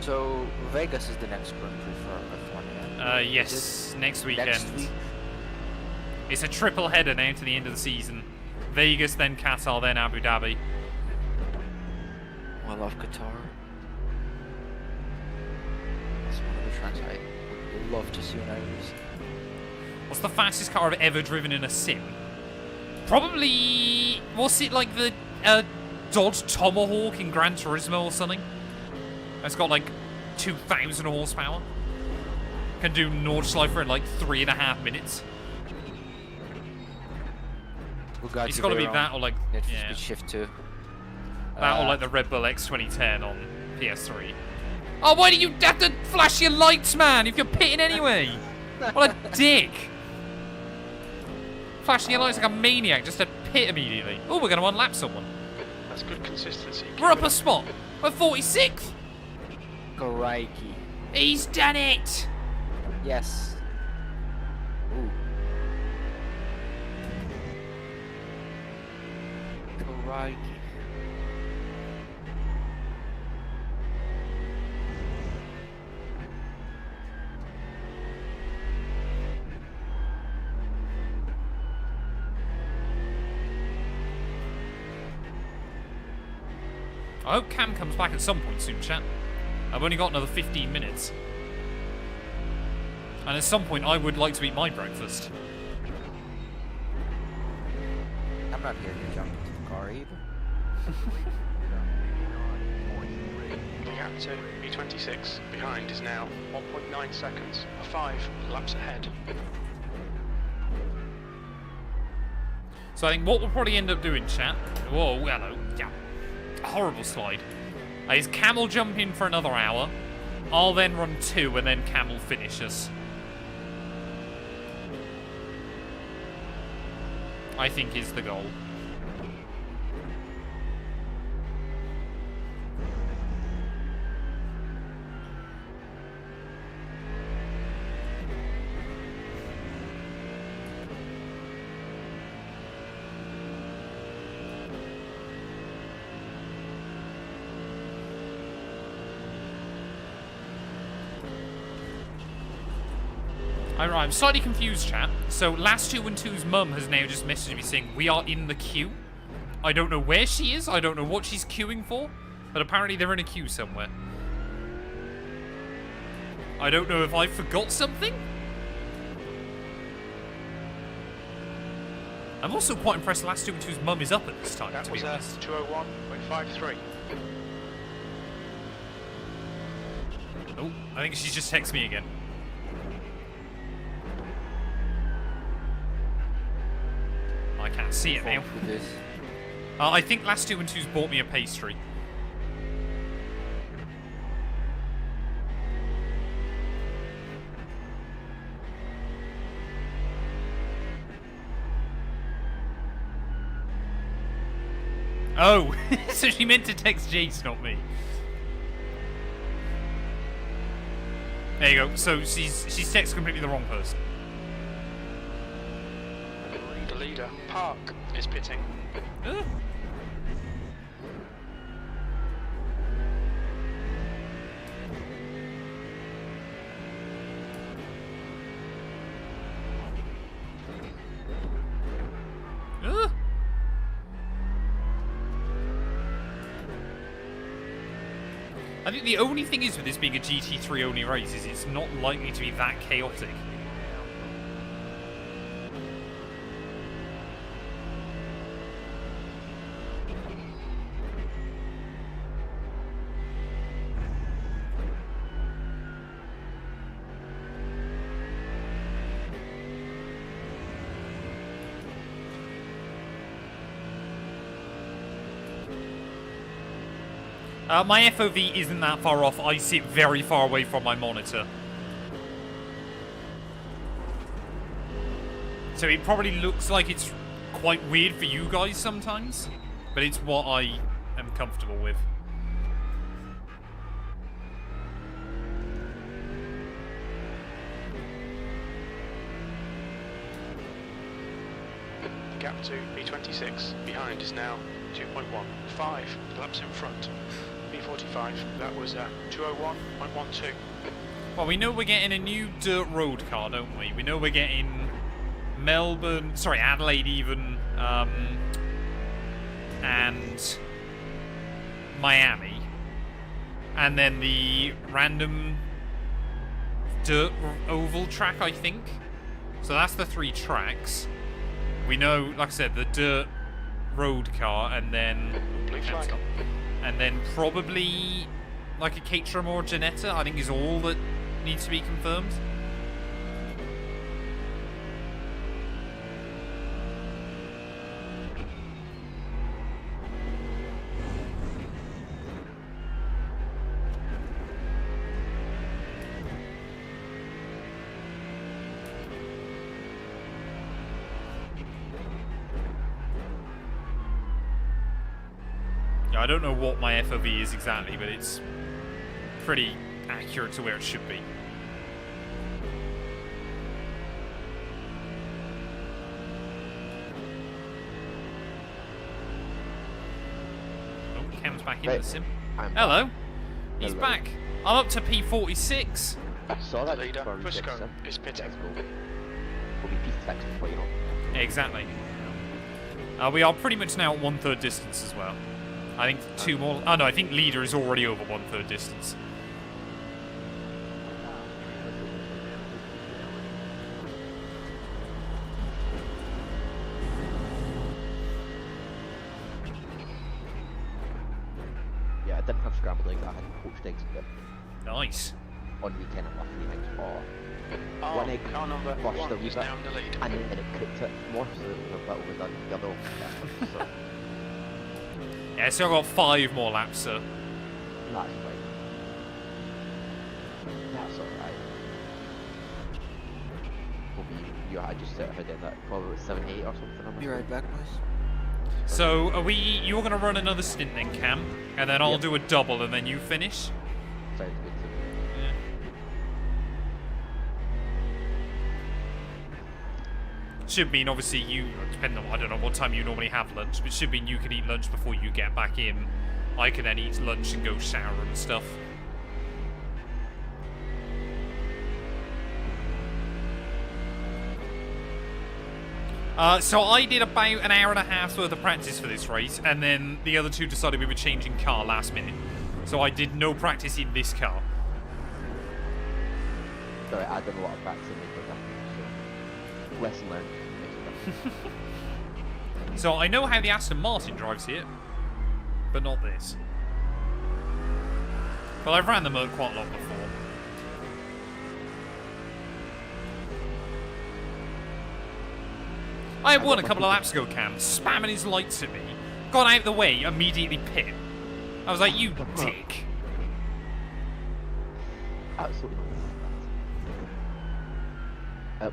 So Vegas is the next Grand Prix for F1, yeah? Yes, next weekend. Next week. It's a triple header now to the end of the season. Vegas, then Qatar, then Abu Dhabi. Oh, I love Qatar. It's one of the tracks I would love to see when I was. What's the fastest car I've ever driven in a sim? Probably... Was it like the Dodge Tomahawk in Gran Turismo or something? It's got like 2,000 horsepower. Can do Nordschleifer in like 3.5 minutes. Bugatti It's got to be Veyron, that or like... Need for Yeah. Speed Shift 2. That or like the Red Bull X 2010 on PS3. Oh, why do you have to flash your lights, man, if you're pitting anyway? What a dick. Flashing your lights like a maniac just to pit immediately. Oh, we're going to unlap someone. That's good consistency. Keep We're up it a spot. We're 46th. Crikey. He's done it. Yes. Ooh. Crikey. I hope Cam comes back at some point soon, chat. I've only got another 15 minutes. And at some point, I would like to eat my breakfast. I'm not here to jump into the car either. The gap to B26 behind is now 1.9 seconds. 5 laps ahead. So I think what we'll probably end up doing, chat. Whoa, hello. Yeah. Horrible slide. Is Cam will jump in for another hour. I'll then run 2 and then Cam will finish us. I think is the goal. I'm slightly confused, chat. So, Last 2 and 2's mum has now just messaged me saying, we are in the queue. I don't know where she is. I don't know what she's queuing for. But apparently they're in a queue somewhere. I don't know if I forgot something. I'm also quite impressed Last 2 and 2's mum is up at this time, That to was be honest. 201.53. Oh, I think she's just texted me again. I can't see it now. For this. I think Last 2 and 2's bought me a pastry. Oh, so she meant to text Jace, not me. There you go. So she's texted completely the wrong person. The leader, Park, is pitting. Ugh. Ugh. I think the only thing is with this being a GT3 only race is it's not likely to be that chaotic. My FOV isn't that far off. I sit very far away from my monitor. So it probably looks like it's quite weird for you guys sometimes, but it's what I am comfortable with. The gap to B26 behind is now 2.1. 5 laps in front. B45, that was 201.12. Well, we know we're getting a new dirt road car, don't we? We know we're getting Melbourne, sorry, Adelaide even, and Miami. And then the random dirt oval track, I think. So that's the 3 tracks. We know, like I said, the dirt road car, and then Blue flag. and then probably like a Caterham or Ginetta, I think is all that needs to be confirmed. I don't know what my FOV is exactly, but it's pretty accurate to where it should be. Oh, Cam's back in Right. the sim. I'm Hello. He's Hello. back. I'm up to P46. saw The that leader, before we Fusco, fixed it. is pitting. Let's go. We'll be P6 before you know. Exactly. We are pretty much now at 1/3 distance as well. I think 2 more. Oh no, I think leader is already over 1/3 distance. Yeah, I didn't have scrambled eggs, I had poached eggs, but Nice. on weekend I left 3 eggs. Oh. Oh, One egg car number flushed 1 a wee is bit, now in the lead. and then it cooked it more, so it was a bit overdone. The other one was better, so Yeah, so I've got 5 more laps, sir. that's fine. That's alright. will be. I just set ahead of that. Probably 7-8 or something. I'm Be assuming. right back, boys. So are we? You're gonna run another stint then, Cam, and then I'll Yep. do a double, and then you finish. Sounds good to me. Yeah. Should mean obviously you, depending on I don't know what time you normally have lunch, but should mean you can eat lunch before you get back in. I can then eat lunch and go shower and stuff. So I did about an hour and a half's worth of practice for this race, and then the other two decided we were changing car last minute. So I did no practice in this car. Sorry, I did a lot of practice in the so lesson learned. Makes a difference. So I know how the Aston Martin drives here, but not this. Well, I've ran them quite a lot before. I had one a couple of laps ago, Cam, spamming his lights at me. Got out of the way, immediately pit. I was like, you dick. Absolutely.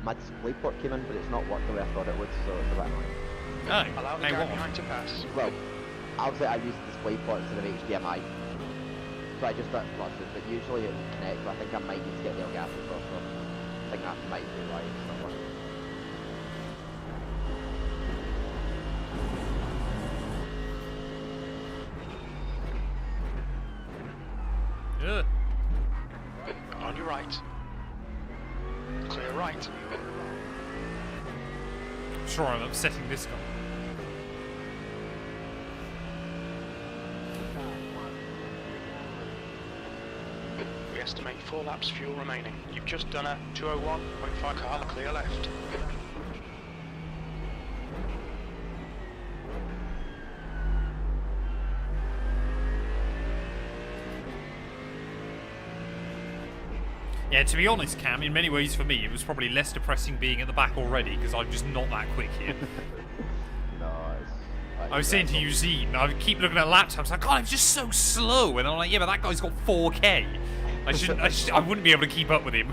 My display port came in, but it's not worked the way I thought it would, so it's a bit annoying. Oh, Allow the hey, guy what? behind to pass. Well, obviously I used the display port instead of HDMI, so I just started flushing, but usually it will connect, but I think I might need to get the air gas as well, so I think that might be why it's not working. Ugh. On your right. Clear right. Sure, I'm upsetting this guy. We estimate 4 laps fuel remaining. You've just done a 201.5 car, clear left. Yeah, to be honest, Cam, in many ways for me, it was probably less depressing being at the back already, because I'm just not that quick here. No, it's... I was saying to you, Zine, I keep looking at laptops, like, God, I'm just so slow. And I'm like, yeah, but that guy's got 4K. I wouldn't be able to keep up with him.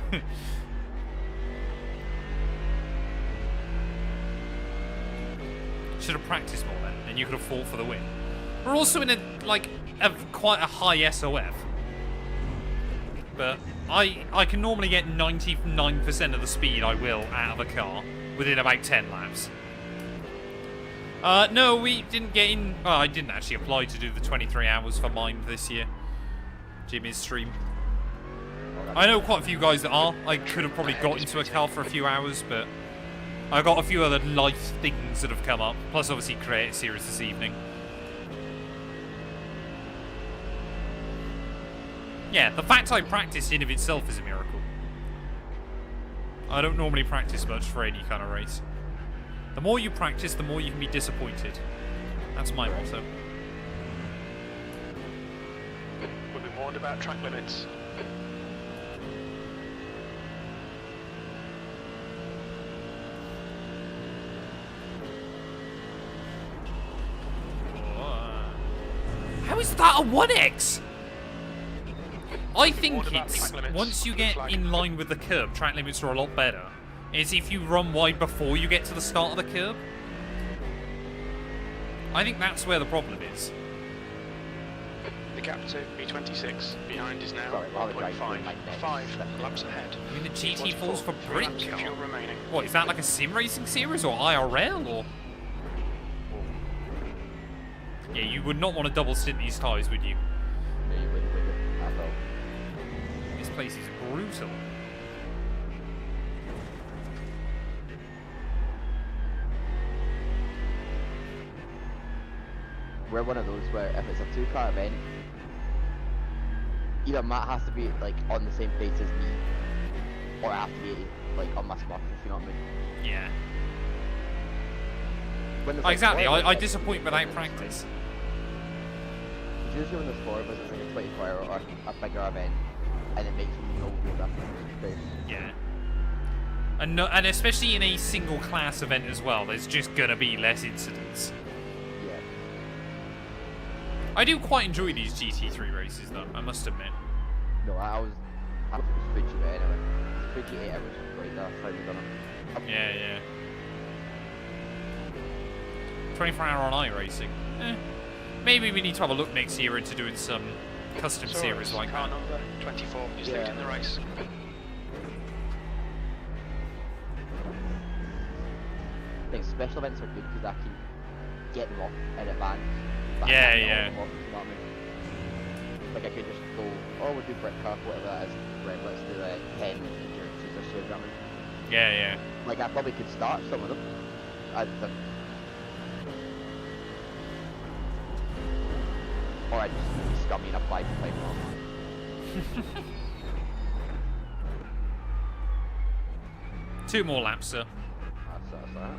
Should have practiced more then, and you could have fought for the win. We're also in quite a high SOF. But I can normally get 99% of the speed I will out of a car within about 10 laps. No, we didn't get in. Well, I didn't actually apply to do the 23 hours for mine this year. Jimmy's stream. I know quite a few guys that are. I could have probably got into a car for a few hours, but I got a few other life things that have come up. Plus, obviously, Creative Series this evening. Yeah, the fact I practiced in of itself is a miracle. I don't normally practice much for any kind of race. The more you practice, the more you can be disappointed. That's my motto. We'll be warned about track limits. How is that a 1x? I think What about it's, track limits? once you get in line with the curb, track limits are a lot better. It's if you run wide before you get to the start of the curb. I think that's where the problem is. The gap to B26 behind is now Sorry, while the guy's 1.5. doing my next 5 step. laps ahead. I mean, the T GT was falls for 4, 3 brick. laps of fuel remaining. What, is that like a sim racing series or IRL or? Yeah, you would not want to double stint these tyres, would you? No, you wouldn't, would you? At all. This place is brutal. We're one of those where if it's a 2-car event, either Matt has to be like on the same pace as me, or I have to be like on my smurf, if you know what I mean. Yeah. When there's, Oh, like, exactly, four of us, I like, disappoint without practice. Usually when there's 4 of us, it's like a 24 hour or a bigger event, and it makes no real difference. Yeah. And, no, and especially in a single class event as well, there's just gonna be less incidents. Yeah. I do quite enjoy these GT3 races though, I must admit. No, I was happy to switch it anyway. for GTA was great. That's how we done it. Yeah. 24-hour on iRacing. Maybe we need to have a look next year into doing some custom series like car that. number 24 is leading the race. I think special events are good because I can get them off in advance. But I Yeah, can't get yeah. all of them off, you know what I mean? Like I could just go, oh, we'll do brick car, whatever that is. Right, let's do 10 endurances or so, you know what I mean? Yeah. Like I probably could start some of them. I think. Or I just be scummy and apply for time off. 2 more laps, sir. That's that.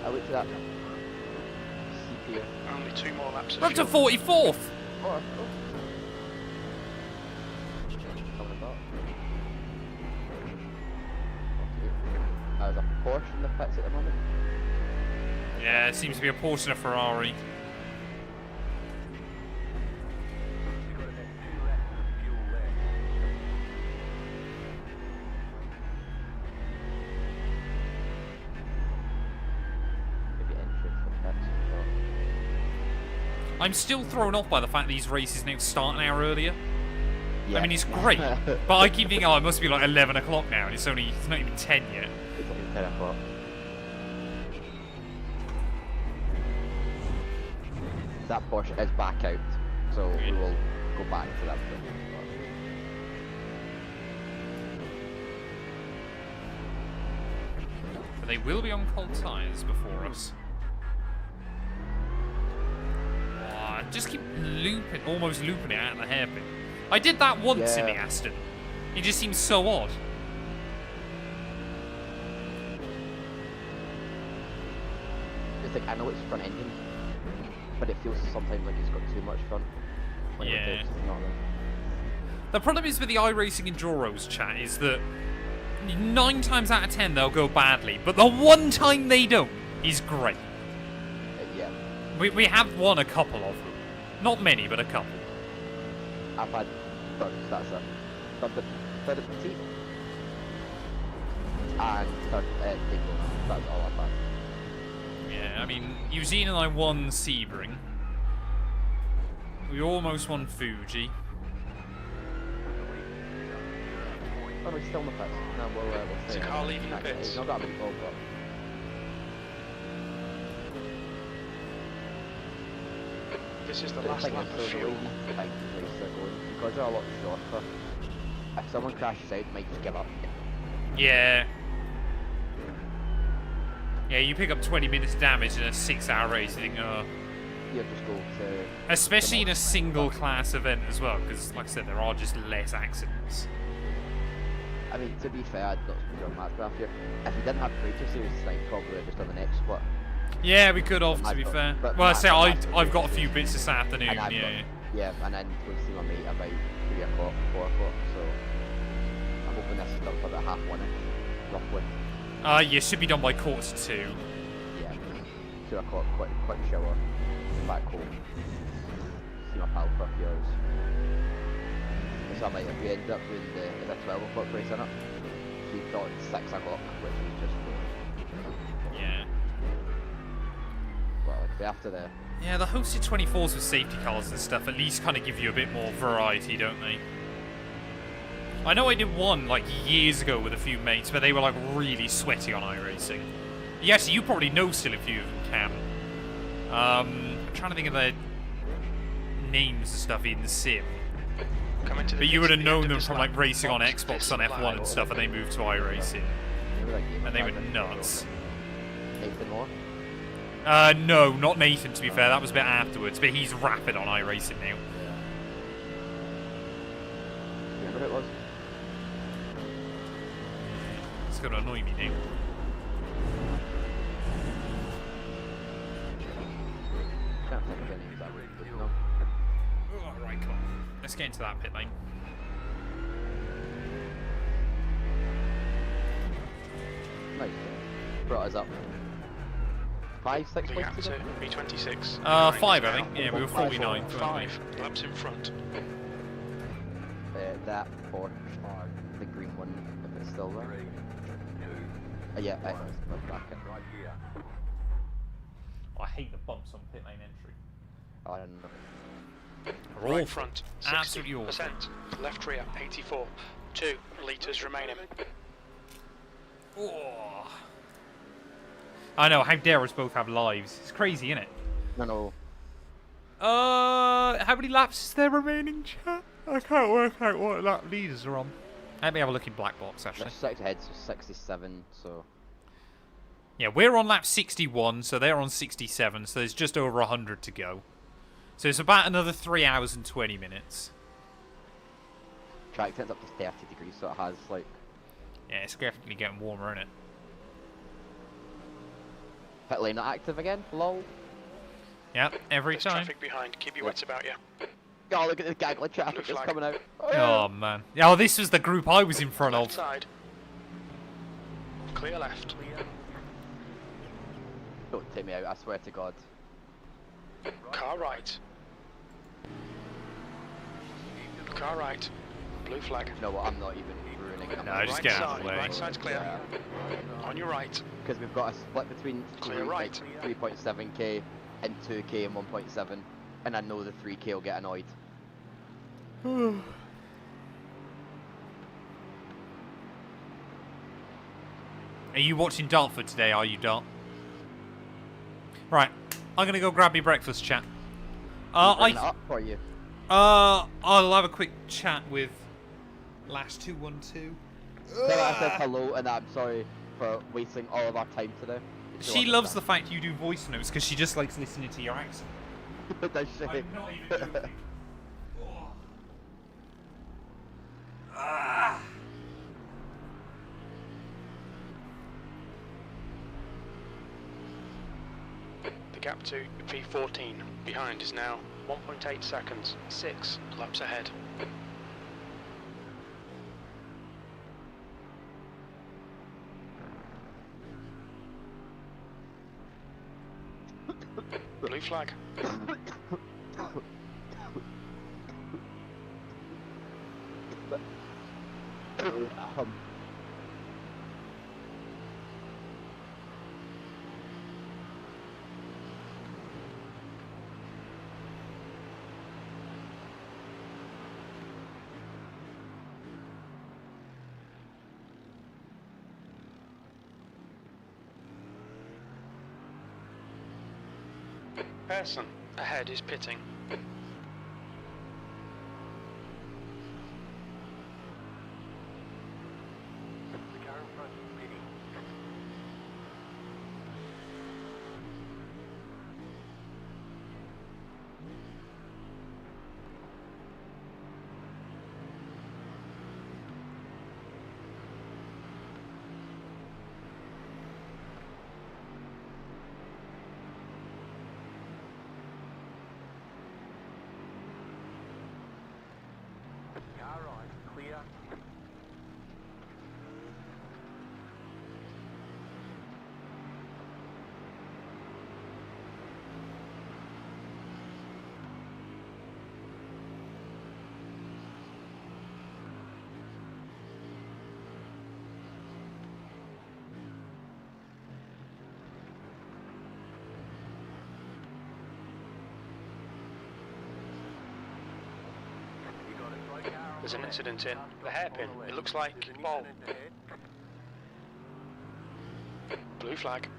I looked at that CPU. Only 2 more laps of We're up to fuel. 44th. Oh, that's cool. Coming about. Okay. There's a Porsche in the pits at the moment. Yeah, it seems to be a Porsche and a Ferrari. Maybe entrance to the pits. I'm still thrown off by the fact these races now start an hour earlier. Yeah. I mean, it's great, but I keep thinking, oh, it must be like 11 o'clock now, and it's not even 10 yet. It's only 10 o'clock. That Porsche is back out, so we will go back to that film. But they will be on cold tyres before us. Oh, just keep looping, almost looping it out of the hairpin. I did that once in the Yeah. Aston. It just seems so odd. It's like, I know it's front ending, but it feels sometimes like it's got too much front. When it Yeah. rotates, you know what I mean? The problem is with the iRacing Enduros chat is that 9 times out of 10 they'll go badly, but the one time they don't is great. Yeah. We have won a couple of them. Not many, but a couple. I've had thirds, that's it. Third at Petit. And third at Daytona. That's all I've had. Yeah, I mean, Eugene and I won Sebring. We almost won Fuji. Oh no, he's still in the pits. No, we'll Is stay. the car leaving the Actually, pits? He's not got a big ball, but... This is the The last thing lap is, of so the fuel. way these big races are going, because they're a lot shorter, if someone crashes out, they might just give up. Yeah. Yeah, you pick up 20 minutes damage in a 6-hour race, and think, oh. You just go to... Especially in a single class event as well, because, like I said, there are just less accidents. I mean, to be fair, I'd not speak on match graph here. If we didn't have Presto series, I'd probably have just done the next split. Yeah, we could have, to I've be got- fair. but Well, I Matt- say Matt- I've got a few bits this afternoon, And I've yeah. got- Yeah, and then we'll see my mate about 3 o'clock, 4 o'clock, so... I'm hoping this is done for about 1:30, roughly. Yeah, should be done by 1:45. Yeah, 2 o'clock, quick shower, back home. See my pal for a few hours. So I might, if we end up doing the 12 o'clock race, innit? We thought 6 o'clock, which was just... Yeah. Well, like, after the... Yeah, the hosted 24s with safety cars and stuff at least kind of give you a bit more variety, don't they? I know I did one, like, years ago with a few mates, but they were, like, really sweaty on iRacing. Yeah, actually, you probably know still a few of them, Cam. I'm trying to think of their names and stuff in the sim. Coming to the But you pits would at have the end known of them this from, lap. like, racing on Box Xbox, is on F1 supplied. and stuff, and they moved to iRacing. Remember that game? And they were 5 minutes nuts. Nathan Moore? No, not Nathan, to be fair. That was a bit afterwards, but he's rapid on iRacing now. Remember who it was? It's going to annoy me now. Can't think of any names that would know. Oh, right, come on. Let's get into that pit lane. Nice. Brought us up. 5, 6 The gap points to ago? B26. 5, I behind think. is Yeah, we were now 49. 5 laps in front. That Porsche, the green one, if it's still there. Yeah, I know it's not back in. I hate the bumps on pit lane entry. I don't know. They're Right awful. front, Absolutely 60%. awful. Left rear, 84. 2 litres remaining. Oh. I know, how dare us both have lives. It's crazy, isn't it? No. How many laps is there remaining, chat? I can't work out what lap leaders are on. Let me have a look in black box, actually. There's 6 ahead, so 67, so... Yeah, we're on lap 61, so they're on 67, so there's just over 100 to go. So it's about another 3 hours and 20 minutes. Track turns up to 30 degrees, so it has, like... Yeah, it's definitely getting warmer, isn't it? Pit lane not active again? Lol. Yep, every There's time. traffic behind, keep your wits about you. Oh, look at this gaggle of traffic Blue that's flag. coming out. Oh, man. Oh, this was the group I was in front Left of. side. Clear left. Don't take me out, I swear to God. Car right. Car right. Blue flag. You know what, I'm not even ruining it. No, just right get out of side. the way. Right side's clear. On your right. Because we've got a split between Clear right. 3.7k and 2k and 1.7. And I know the 3k will get annoyed. Are you watching Dartford today, are you, Dart? Right, I'm going to go grab me breakfast, chat. Bring it up for you. I'll have a quick chat with Last 212. Tell her I said hello and I'm sorry for wasting all of our time today. She loves the fact you do voice notes because she just likes listening to your accent. Does she? I'm not even joking. Oh. Ah. The gap to P14 behind is now 1.8 seconds. 6 laps ahead. Blue flag. Person ahead is pitting. There's an incident in the hairpin. It looks like ball. Blue flag.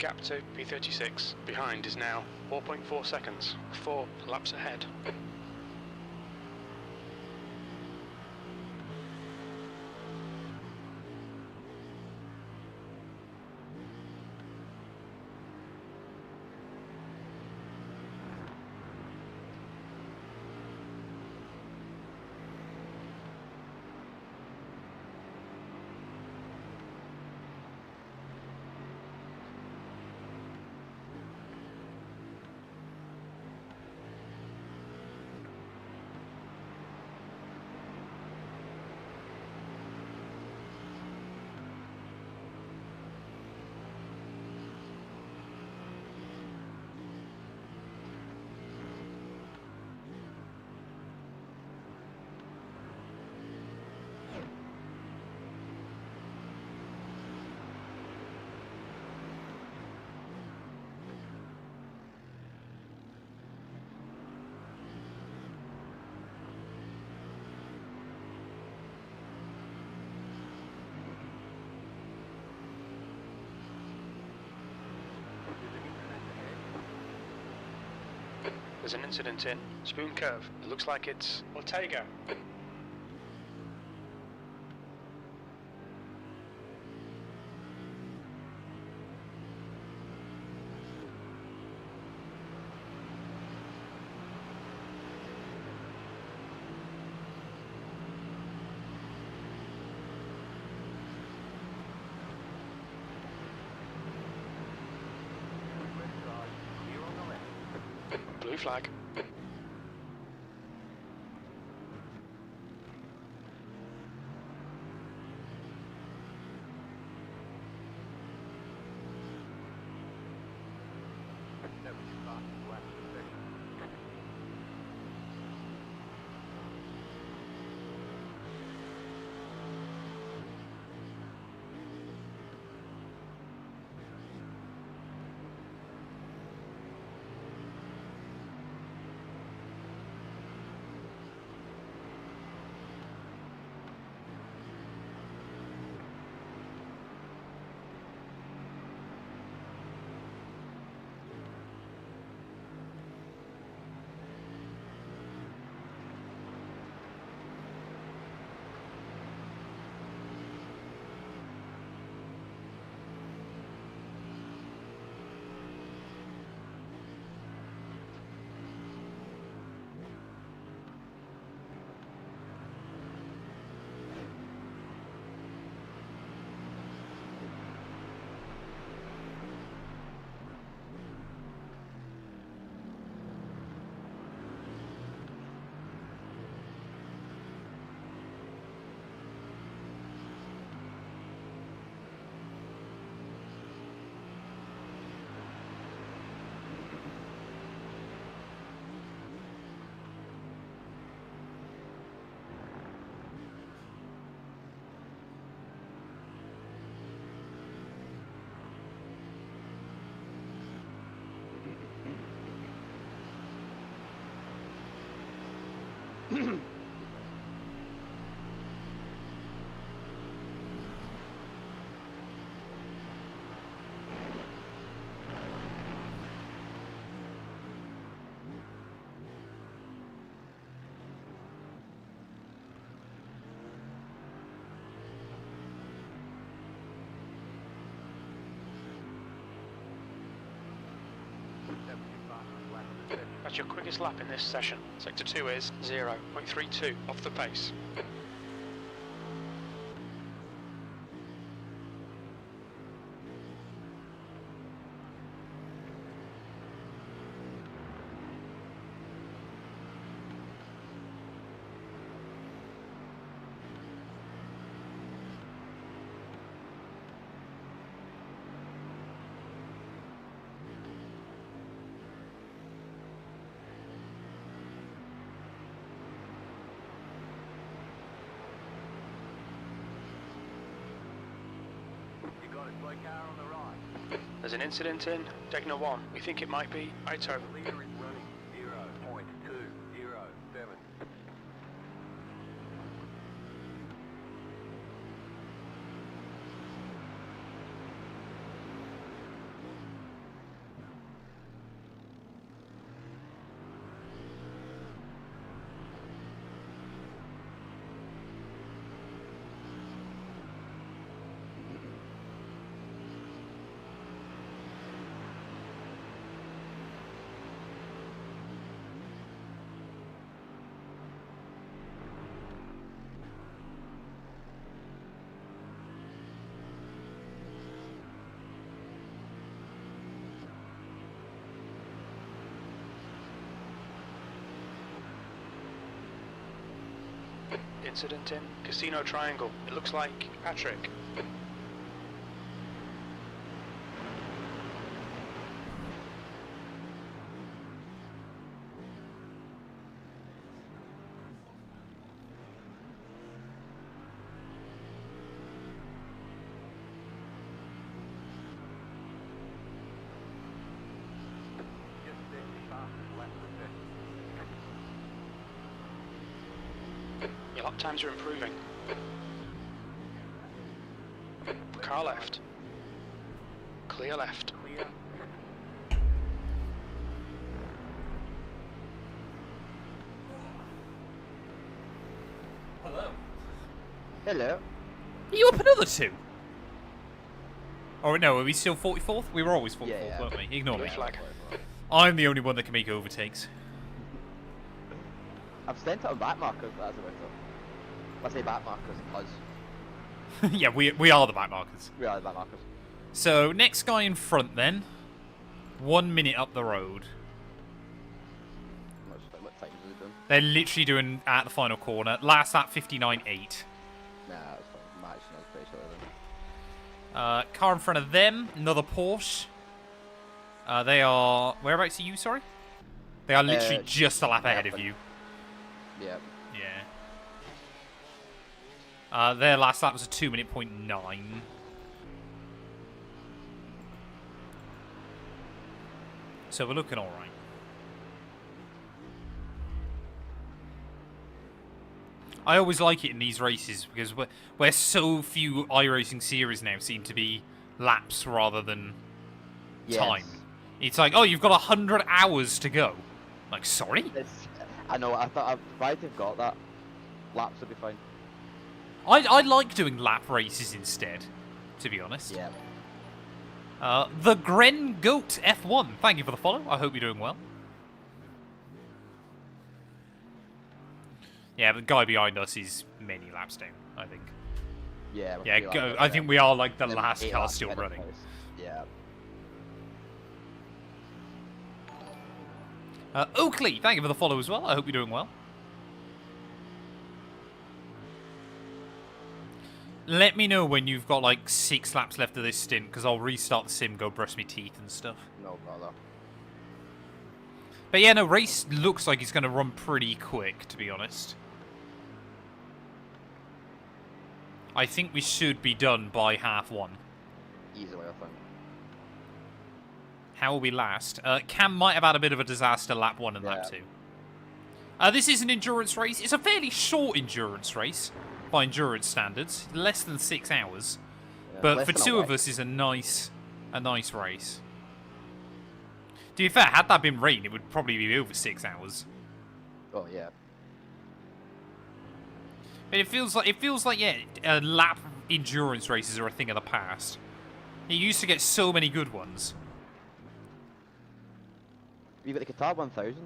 gap to P36. Behind is now 4.4 seconds. 4 laps ahead. There's an incident in Spoon Curve. It looks like it's Ortega. Blue flag. That's your quickest lap in this session. Sector 2 is 0.32 off the pace. There's an incident in Degna 1. We think it might be Ito. Leader is running 0.207. Incident in Casino Triangle. It looks like Patrick. Your lap times are improving. Car left. Clear left. Hello. Hello. Are you up another 2? Oh no, are we still 44th? We were always 44th, Yeah. weren't we? Ignore Blue me. flag. I'm the only one that can make overtakes. I've sent it on back markers, but that's about it. I say back markers, us. Yeah, we are the back markers. We are the back markers. So, next guy in front then. 1 minute up the road. What time is it doing? They're literally doing at the final corner. Last lap 59.8. Nah, it's fine. Match, I was pretty sure then. Car in front of them, another Porsche. They are... Whereabouts are you, sorry? They are literally just a lap ahead of you. Yeah. Yeah. Their last lap was a 2-minute .9. So we're looking alright. I always like it in these races because where so few iRacing series now seem to be laps rather than time. It's like, oh, you've got 100 hours to go. Like, sorry? I know, I thought, I'm surprised they've got that. Laps would be fine. I like doing lap races instead, to be honest. Yeah. The Gren Goat F1, thank you for the follow. I hope you're doing well. Yeah, the guy behind us is many laps down, I think. Yeah. we're Yeah, pretty go, lucky, I think we are like the Them last 8 car laps still ahead of running. us. Yeah. Oakley, thank you for the follow as well. I hope you're doing well. Let me know when you've got like 6 laps left of this stint, because I'll restart the sim, go brush my teeth and stuff. No bother. But yeah, no, race looks like it's going to run pretty quick, to be honest. I think we should be done by half 1. Easily, I think. How will we last? Cam might have had a bit of a disaster lap 1 and lap 2. This is an endurance race. It's a fairly short endurance race by endurance standards, less than 6 hours. Yeah, But less for than a 2 of week. us, is a nice race. To be fair, had that been rain, it would probably be over 6 hours. Oh, yeah. But it feels like yeah, lap endurance races are a thing of the past. You used to get so many good ones. You've got the Qatar 1000.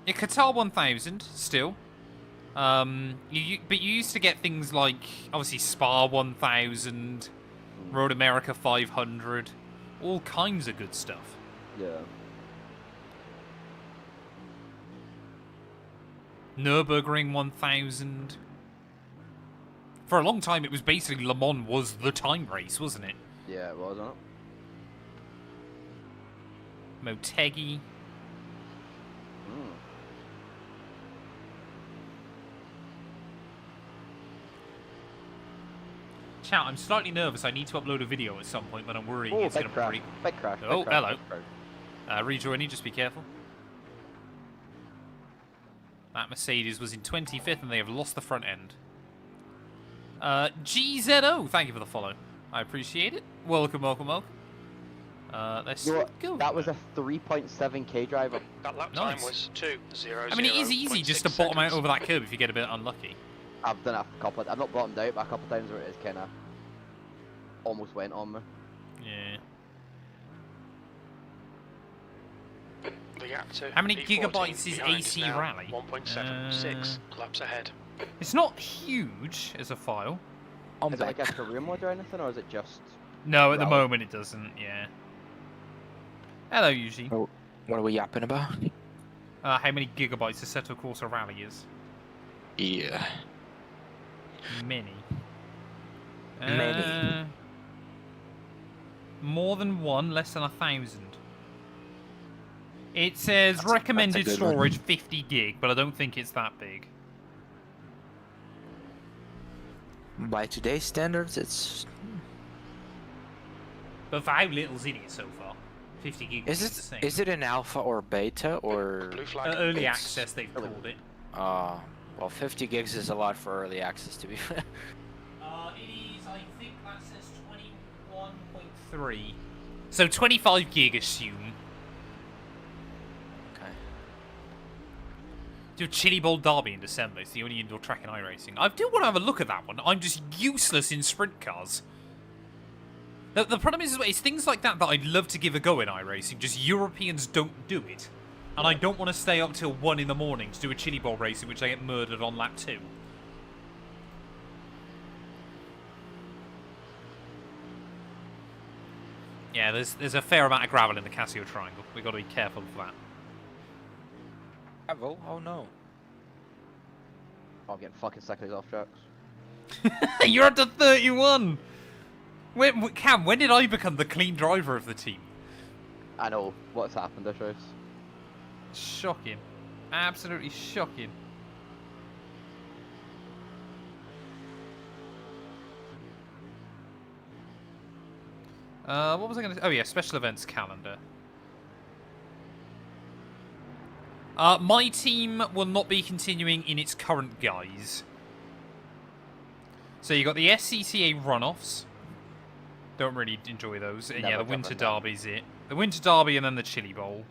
Yeah, Qatar 1000 still. But you used to get things like obviously Spa 1000, Road America 500, all kinds of good stuff. Yeah. Nürburgring 1000. For a long time, it was basically Le Mans was the time race, wasn't it? Yeah, it was, wasn't it? Motegi. Chat, I'm slightly nervous. I need to upload a video at some point, but I'm worrying Oh, it's going big to crash. break. Big crash. Oh, big crash, hello. big crash. Rejoining, just be careful. That Mercedes was in 25th and they have lost the front end. GZO, thank you for the follow. I appreciate it. Welcome, welcome, welcome. Let's You know go. what? That was a 3.7k driver. That lap Nice. time was 2:00. I mean, it is easy just to bottom out over that curb if you get a bit unlucky. I've done it a couple. I've not bottomed out, but a couple times where it is kind of almost went on me. Yeah. The gap to How many P14 gigabytes is behind AC now Rally? 1.76 laps ahead. It's not huge as a file. I'm Is it back. like a career mode or anything, or is it just? No, at the Rally. moment it doesn't, yeah. Hello, Yuji. Oh, what are we yapping about? How many gigabytes Assetto Corsa Rally is? Yeah. Many. Many. More than one, less than 1,000. It says That's a recommended good one. storage 50 gig, but I don't think it's that big. By today's standards, it's. But for how little's in it so far, 50 gig Is insane. it an alpha or beta or? Blue flag. Early It's- access, they've called it. Well, 50 gigs is a lot for early access, to be fair. It is, I think that says 21.3. So 25 gig, assume. Okay. Do a Chili Bowl Derby in December. It's the only indoor track in iRacing. I do want to have a look at that one. I'm just useless in sprint cars. The problem is, it's things like that that I'd love to give a go in iRacing. Just Europeans don't do it. And I don't want to stay up till 1 in the morning to do a Chili Bowl race in which I get murdered on lap 2. Yeah, there's a fair amount of gravel in the Casio Triangle. We've got to be careful of that. Gravel? Oh no. I'm getting fucking sick of these off tracks. You're up to 31! Cam, when did I become the clean driver of the team? I know what's happened this race. Shocking. Absolutely shocking. What was I going to... Oh, yeah, special events calendar. My team will not be continuing in its current guise. So you got the SCCA runoffs. Don't really enjoy those. And yeah, Never the Winter covered them. Derby's it. The Winter Derby and then the Chili Bowl.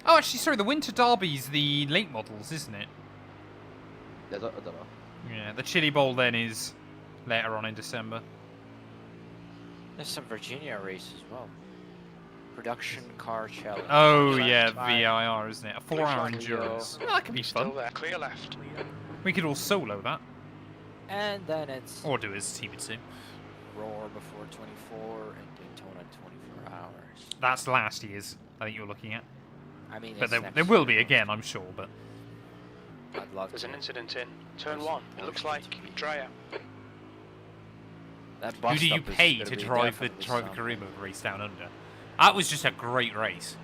Oh, actually, sorry, the Winter Derby's the late models, isn't it? I don't know. Yeah, the Chili Bowl then is later on in December. There's some Virginia race as well. Production car challenge. Oh, Left. yeah, Fine. VIR, isn't it? A 4-hour flag, endurance. Yeah, that could be Still fun. there. Clear left. We could all solo that. And then it's Or do it as a team of 2. Roar before 24 and Daytona 24 hours. That's last year's, I think you're looking at. I mean, But it's there next will be year. again, I'm sure, but... I'd love There's to. an incident in turn 1. It looks like Dreyer. That Who bus do you stop is pay gonna to be drive the definitely career something. mode race down under? That was just a great race.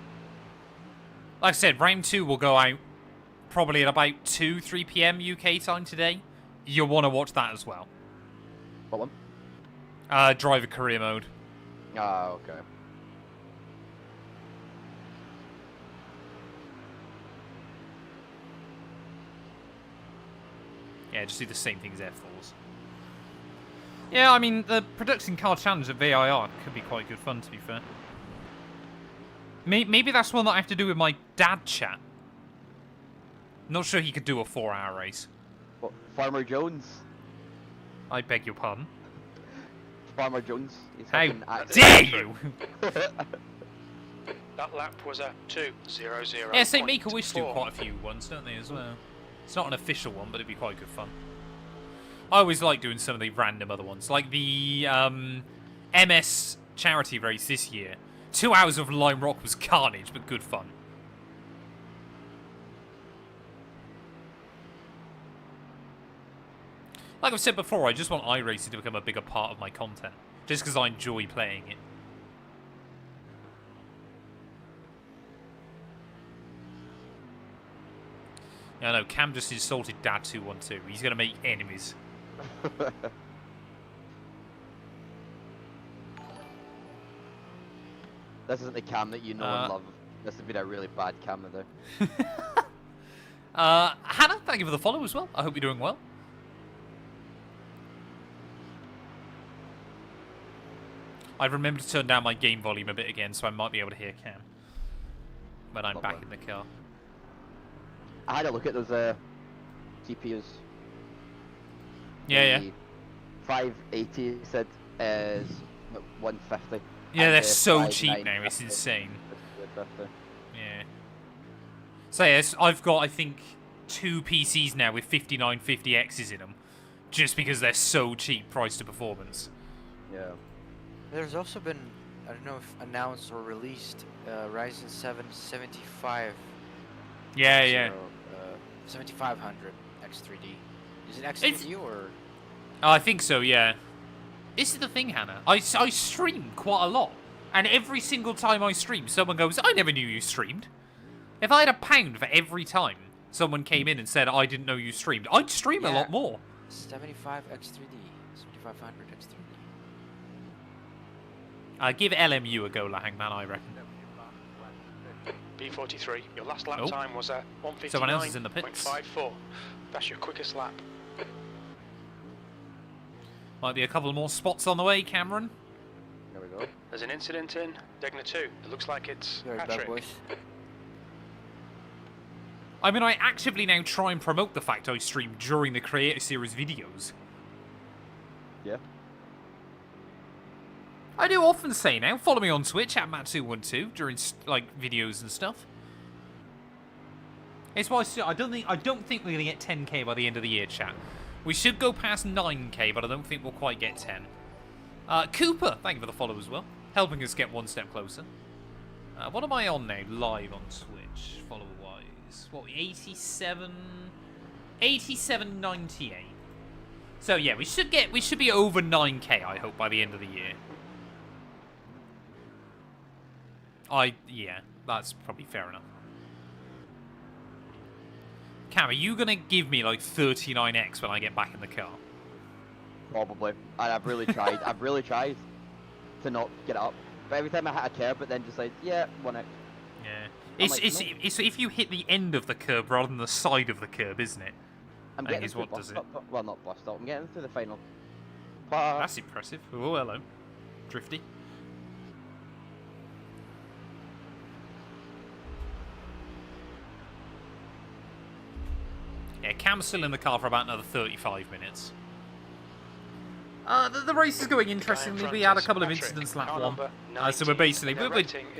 Like I said, round 2 will go out probably at about 2-3 PM UK time today. You'll want to watch that as well. What one? Driver career mode. Ah, okay. Yeah, just do the same thing as F4s. Yeah, I mean, the production car challenge at VIR could be quite good fun, to be fair. Maybe that's one that I have to do with my dad chat. Not sure he could do a 4-hour race. What? Farmer Jones? I beg your pardon. Farmer Jones. He's How fucking dare you! That lap was a 2:00. Yeah, St. Make-A-Wish do quite a few ones, don't they, as well? It's not an official one, but it'd be quite good fun. I always like doing some of the random other ones, like the MS charity race this year. 2 hours of Lime Rock was carnage, but good fun. Like I've said before, I just want iRacing to become a bigger part of my content, just because I enjoy playing it. Yeah, I know, Cam just insulted Dad212. He's going to make enemies. This isn't the Cam that you know and love. This has been a really bad Cam today. Hannah, thank you for the follow as well. I hope you're doing well. I've remembered to turn down my game volume a bit again, so I might be able to hear Cam when I'm back in the car. I had a look at those GPUs. Yeah, yeah. The 580 said is 150. Yeah, and they're the so cheap 59 now, it's 50 insane. 150. Yeah. So yes, I've got, I think, 2 PCs now with 5950Xs in them, just because they're so cheap price to performance. Yeah. There's also been, I don't know if announced or released, Ryzen 7 75. Yeah, yeah. 7500 X3D. Is it X3D or? Oh, I think so, yeah. This is the thing, Hannah. I stream quite a lot. And every single time I stream, someone goes, I never knew you streamed. If I had £1 for every time someone came in and said, I didn't know you streamed, I'd stream a lot more. 75 X3D. 7500 X3D. Give LMU a go, Hangman, I reckon. B43, your last lap Oh. time was at Someone else is in the pits. 1:59.54. That's your quickest lap. Might be a couple more spots on the way, Cameron. There we go. There's an incident in Degner 2. It looks like it's Very bad, Patrick. boys. I mean, I actively now try and promote the fact I stream during the Creator Series videos. Yeah. I do often say now, follow me on Twitch at Matt212 during like videos and stuff. It's why I don't think we're gonna get 10k by the end of the year, chat. We should go past 9k, but I don't think we'll quite get 10. Cooper, thank you for the follow as well, helping us get one step closer. What am I on now, live on Twitch, follower-wise? What, 87.98. So yeah, we should be over 9k, I hope, by the end of the year. Yeah, that's probably fair enough. Cam, are you gonna give me like 39x when I get back in the car? Probably. And I've really tried. I've really tried to not get up. But every time I hit a curb, it then decides, yeah, 1x. Yeah. I'm like, It's if you hit the end of the curb rather than the side of the curb, isn't it? I'm I think getting is through what bus does it. stop. Well, not bus stop. I'm getting through the final part. That's impressive. Oh, hello. Drifty. Yeah, Cam's still in the car for about another 35 minutes. The race is going interestingly. We had a couple of incidents lap one. So we're basically...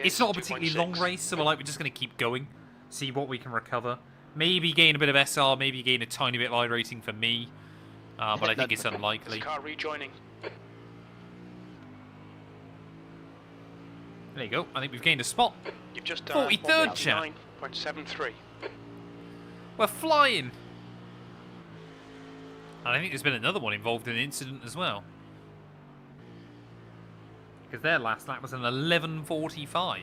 it's not a particularly long race, so we're just going to keep going. See what we can recover. Maybe gain a bit of SR, maybe gain a tiny bit of iRacing for me. But I think it's unlikely. Car rejoining. There you go. I think we've gained a spot. You've just done 43rd, chat. 9.73. We're flying. And I think there's been another one involved in an incident as well. Because their last lap was an 11:45.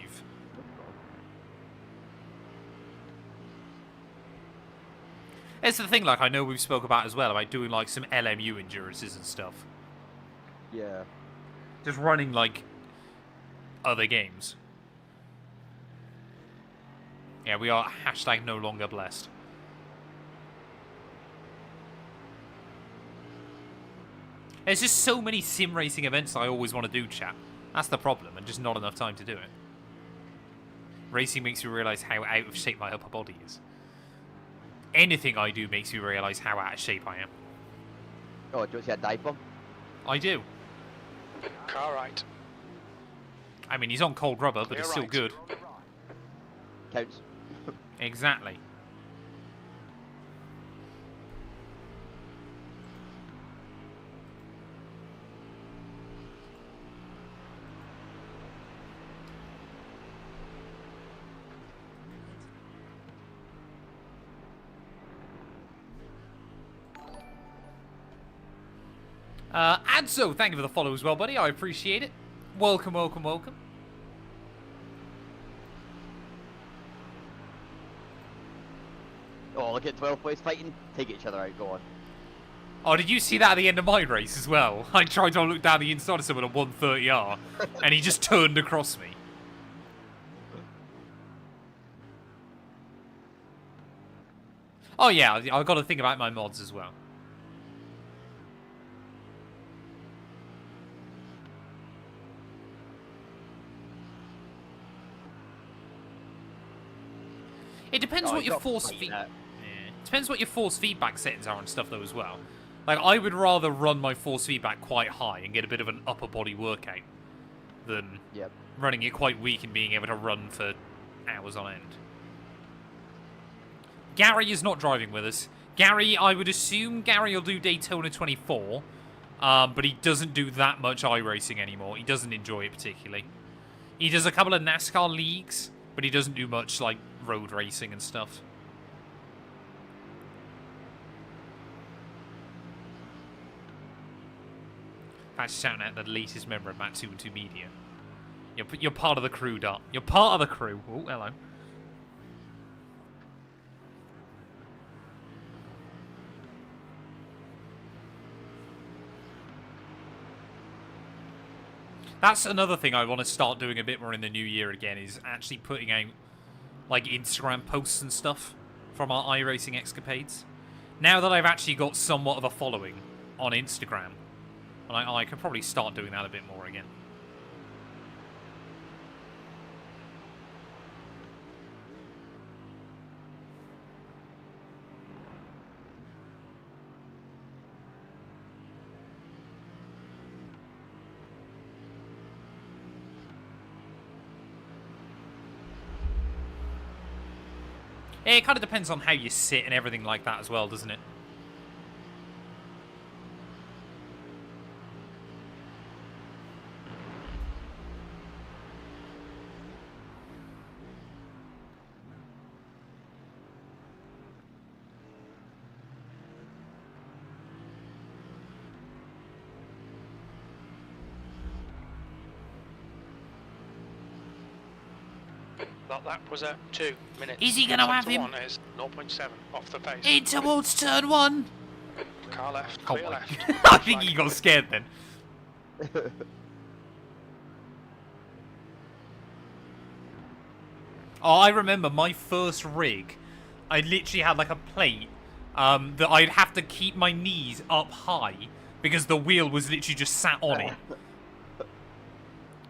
It's the thing, like, I know we've spoke about as well, about doing, like, some LMU endurances and stuff. Yeah. Just running, like, other games. Yeah, we are hashtag no longer blessed. There's just so many sim racing events I always want to do, chat. That's the problem, and just not enough time to do it. Racing makes me realise how out of shape my upper body is. Anything I do makes me realise how out of shape I am. Oh, do you see a dive bomb? I do. Car right. I mean, he's on cold rubber, but Clear it's still right. good. Counts. Exactly. Adzo, thank you for the follow as well, buddy. I appreciate it. Welcome, welcome, welcome. Oh, look at 12 boys fighting. Take each other out. Go on. Oh, did you see that at the end of my race as well? I tried to look down the inside of someone at 130R, and he just turned across me. Oh yeah, I've got to think about my mods as well. It depends Oh, what you your got force fight feedback. that. Yeah. Depends what your force feedback settings are and stuff though as well. Like I would rather run my force feedback quite high and get a bit of an upper body workout than Yep. running it quite weak and being able to run for hours on end. Gary is not driving with us. Gary, I would assume Gary will do Daytona 24, but he doesn't do that much iRacing anymore. He doesn't enjoy it particularly. He does a couple of NASCAR leagues, but he doesn't do much like road racing and stuff. Fancy shouting out the latest member of Matt 2 and 2 Media. You're part of the crew, Dart. You're part of the crew. Oh, hello. That's another thing I want to start doing a bit more in the new year again, is actually putting out, like, Instagram posts and stuff from our iRacing escapades. Now that I've actually got somewhat of a following on Instagram, and I could probably start doing that a bit more again. It kind of depends on how you sit and everything like that as well, doesn't it? That lap was at 2 minutes. Is he gonna have him? One is 0.7 off the pace. In towards turn 1! Car left, Oh clear my left. I think he got scared then. Oh, I remember my first rig. I literally had like a plate that I'd have to keep my knees up high because the wheel was literally just sat on it.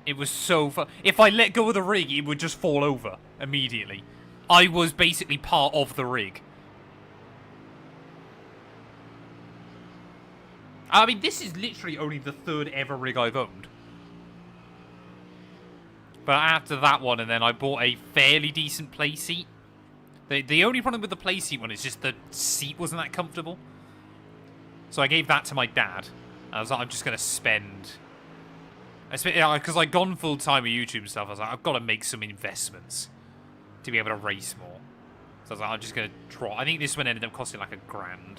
It was so fun. If I let go of the rig, it would just fall over immediately. I was basically part of the rig. I mean, this is literally only the 3rd ever rig I've owned. But after that one, and then I bought a fairly decent play seat. The only problem with the play seat one is just the seat wasn't that comfortable. So I gave that to my dad. I was like, I'm just going to spend... Because I'd gone full time with YouTube and stuff, I was like, I've got to make some investments to be able to race more. So I was like, I'm just going to try. I think this one ended up costing like $1,000.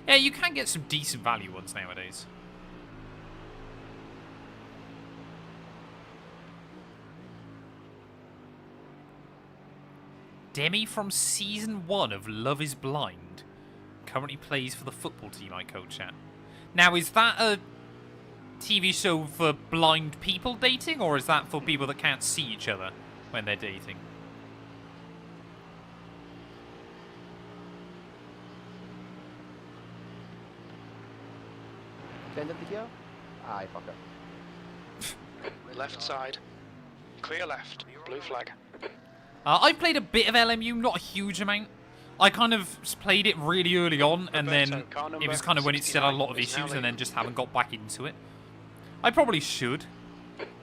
Yeah, you can get some decent value ones nowadays. Demi from Season 1 of Love is Blind currently plays for the football team I coach at. Now, is that a TV show for blind people dating, or is that for people that can't see each other when they're dating? End of the gear? Aye, fuck it. Left side. Clear left. Blue flag. I've played a bit of LMU, not a huge amount. I kind of played it really early on, and then it was kind of when it still had a lot of issues, and then just haven't got back into it. I probably should.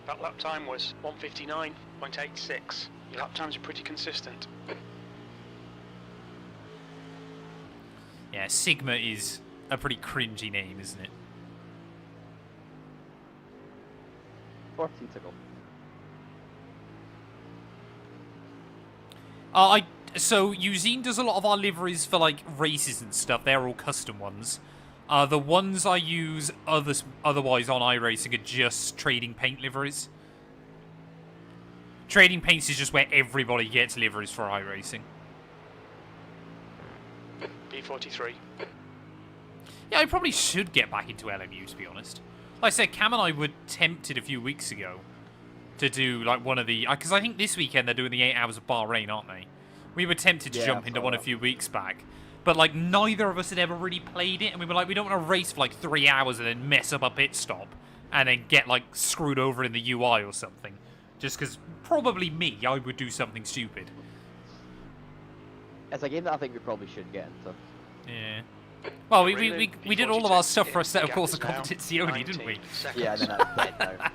That lap time was 1:59.86. Your lap times are pretty consistent. Yeah, Sigma is a pretty cringy name, isn't it? 14 to go. So Eugene does a lot of our liveries for like races and stuff. They're all custom ones. The ones I use otherwise on iRacing are just trading paint liveries. Trading paints is just where everybody gets liveries for iRacing. B43. Yeah, I probably should get back into LMU, to be honest. Like I said, Cam and I were tempted a few weeks ago to do like one of the... Because I think this weekend they're doing the 8 Hours of Bahrain, aren't they? We were tempted to jump into one a few weeks back. But like neither of us had ever really played it. And we were like, we don't want to race for like 3 hours and then mess up a pit stop. And then get like screwed over in the UI or something. Just because probably me, I would do something stupid. It's a game that I think we probably should get into. Yeah. Well, we did all of our stuff for a set of course of competency only, didn't we? Yeah, and then that's dead now.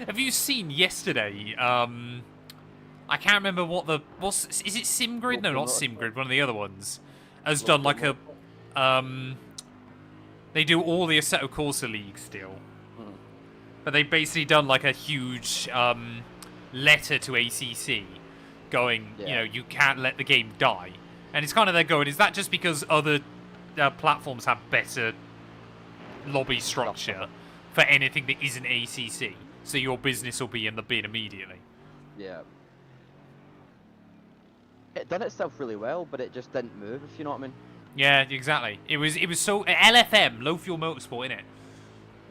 Have you seen yesterday? I can't remember what the... is it SimGrid? No, not SimGrid. One of the other ones has done like a... they do all the Assetto Corsa League still. But they've basically done like a huge letter to ACC going, you know, you can't let the game die. And it's kind of they're going, is that just because other platforms have better lobby structure for anything that isn't ACC, so your business will be in the bin immediately. Yeah. It done itself really well, but it just didn't move, if you know what I mean. Yeah, exactly. It was so LFM, low fuel motorsport, innit?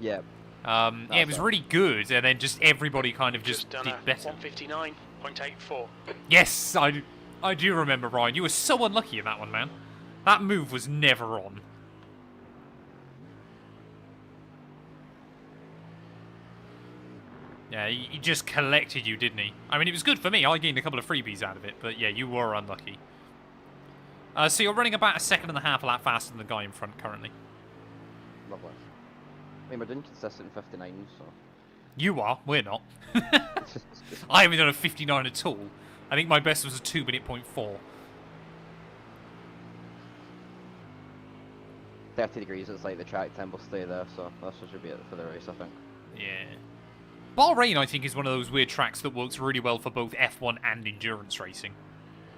Yeah. Yeah, it was really good, and then just everybody kind of just done did a better. 159.84. Yes, I do remember, Ryan. You were so unlucky in that one, man. That move was never on. Yeah, he just collected you, didn't he? I mean, it was good for me. I gained a couple of freebies out of it, but yeah, you were unlucky. So you're running about a second and a half lap faster than the guy in front currently. Lovely. I mean, we're doing consistent 59, so... You are. We're not. I haven't done a 59 at all. I think my best was a 2:04. 30 degrees, it's like the track time will stay there, so that should be it for the race, I think. Yeah. Bahrain, I think, is one of those weird tracks that works really well for both F1 and endurance racing.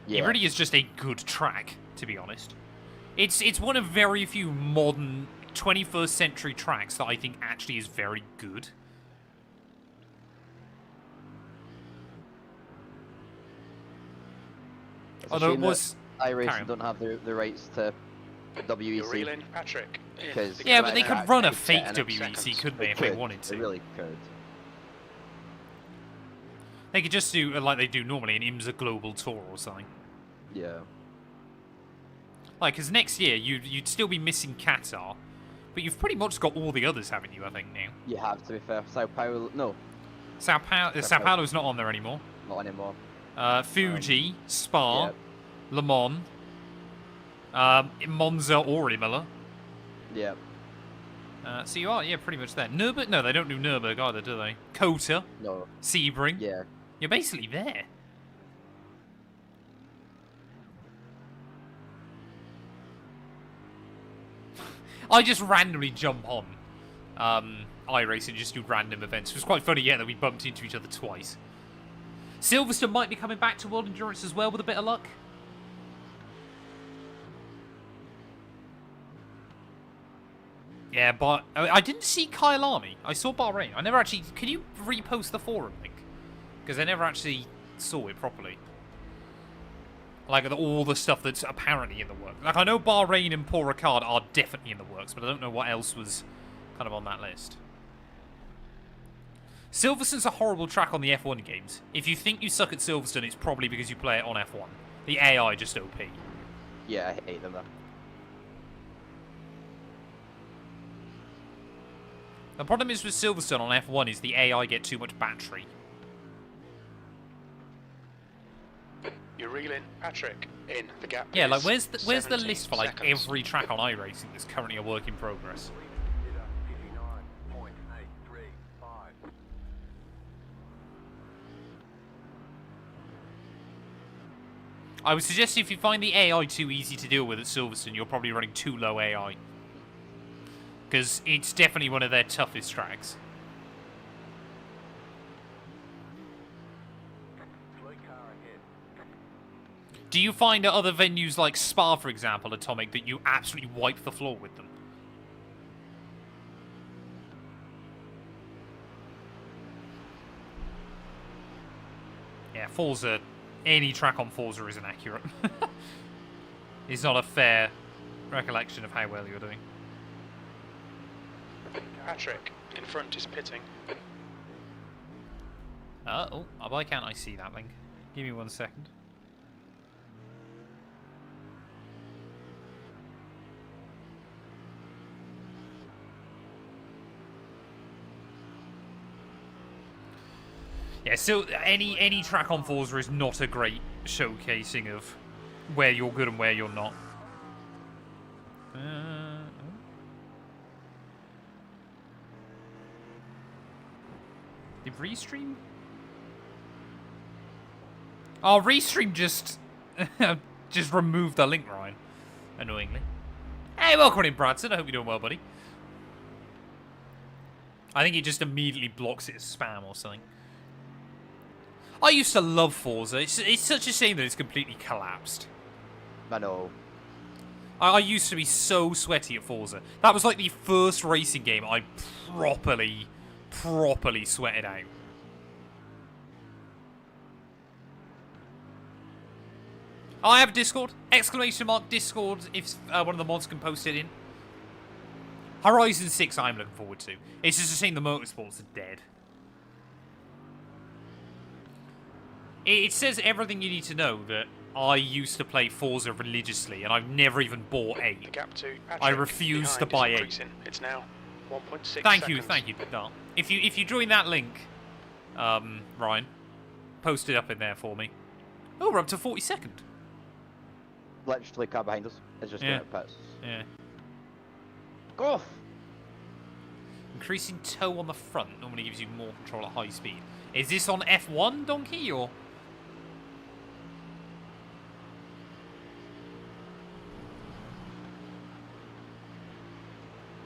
Yeah. It really is just a good track, to be honest. It's one of very few modern 21st century tracks that I think actually is very good. It's a Although it shame was... that Carry iRacing on. don't have the rights to You're WEC. reeling, Patrick. Because Yeah, but they could run a Right, fake and WEC, seconds. couldn't they, if they could, wanted They to? really could. They could just do, like they do normally, an IMSA Global Tour or something. Yeah. Like, because next year, you'd still be missing Qatar, but you've pretty much got all the others, haven't you, I think, now? You have, to be fair. Sao Paulo... No, Sao Paulo's not on there anymore. not anymore. Fuji, Spa, Yeah. Le Mans, Monza or Imola. Yeah. So you are, yeah, pretty much there. Nürburgring? No, they don't do Nürburgring either, do they? Kota, No. Sebring. Yeah. You're basically there. I just randomly jump on iRacing and just do random events. It was quite funny, yeah, that we bumped into each other twice. Silverstone might be coming back to World Endurance as well with a bit of luck. Yeah, but I didn't see Kyle Army. I saw Bahrain. I never actually... Can you repost the forum link? Because I never actually saw it properly. Like all the stuff that's apparently in the works. Like I know Bahrain and Paul Ricard are definitely in the works, but I don't know what else was kind of on that list. Silverstone's a horrible track on the F1 games. If you think you suck at Silverstone, it's probably because you play it on F1. The AI just OP. Yeah, I hate them though. The problem is with Silverstone on F1 is the AI get too much battery. You're reeling, Patrick. In the gap. Yeah, like is where's the 17 list for like seconds. every track on iRacing that's currently a work in progress? I would suggest if you find the AI too easy to deal with at Silverstone, you're probably running too low AI. Because it's definitely one of their toughest tracks. Do you find at other venues like Spa, for example, Atomic, that you absolutely wipe the floor with them? Yeah, Forza, any track on Forza is inaccurate. It's not a fair recollection of how well you're doing. Patrick, in front is pitting. Oh, why can't I see that link? Give me 1 second. Yeah, so any track on Forza is not a great showcasing of where you're good and where you're not. Did Restream? Oh, Restream just just removed the link, Ryan. Annoyingly. Hey, welcome in, Bradson. I hope you're doing well, buddy. I think it just immediately blocks it as spam or something. I used to love Forza. It's such a shame that it's completely collapsed. I know. I used to be so sweaty at Forza. That was like the first racing game I properly sweated out. I have a Discord. Exclamation mark Discord if one of the mods can post it in. Horizon 6 I'm looking forward to. It's just a shame the motorsports are dead. It says everything you need to know that I used to play Forza religiously, and I've never even bought The 8. gap to Patrick I refuse to behind buy is 8. increasing. It's now 1.6 Thank seconds. you, Darl. If you join that link, Ryan, post it up in there for me. Oh, we're up to 42nd. Literally car behind us. It's just Yeah. going to pits. Yeah. Go! Increasing tow on the front normally gives you more control at high speed. Is this on F1, Donkey, or...?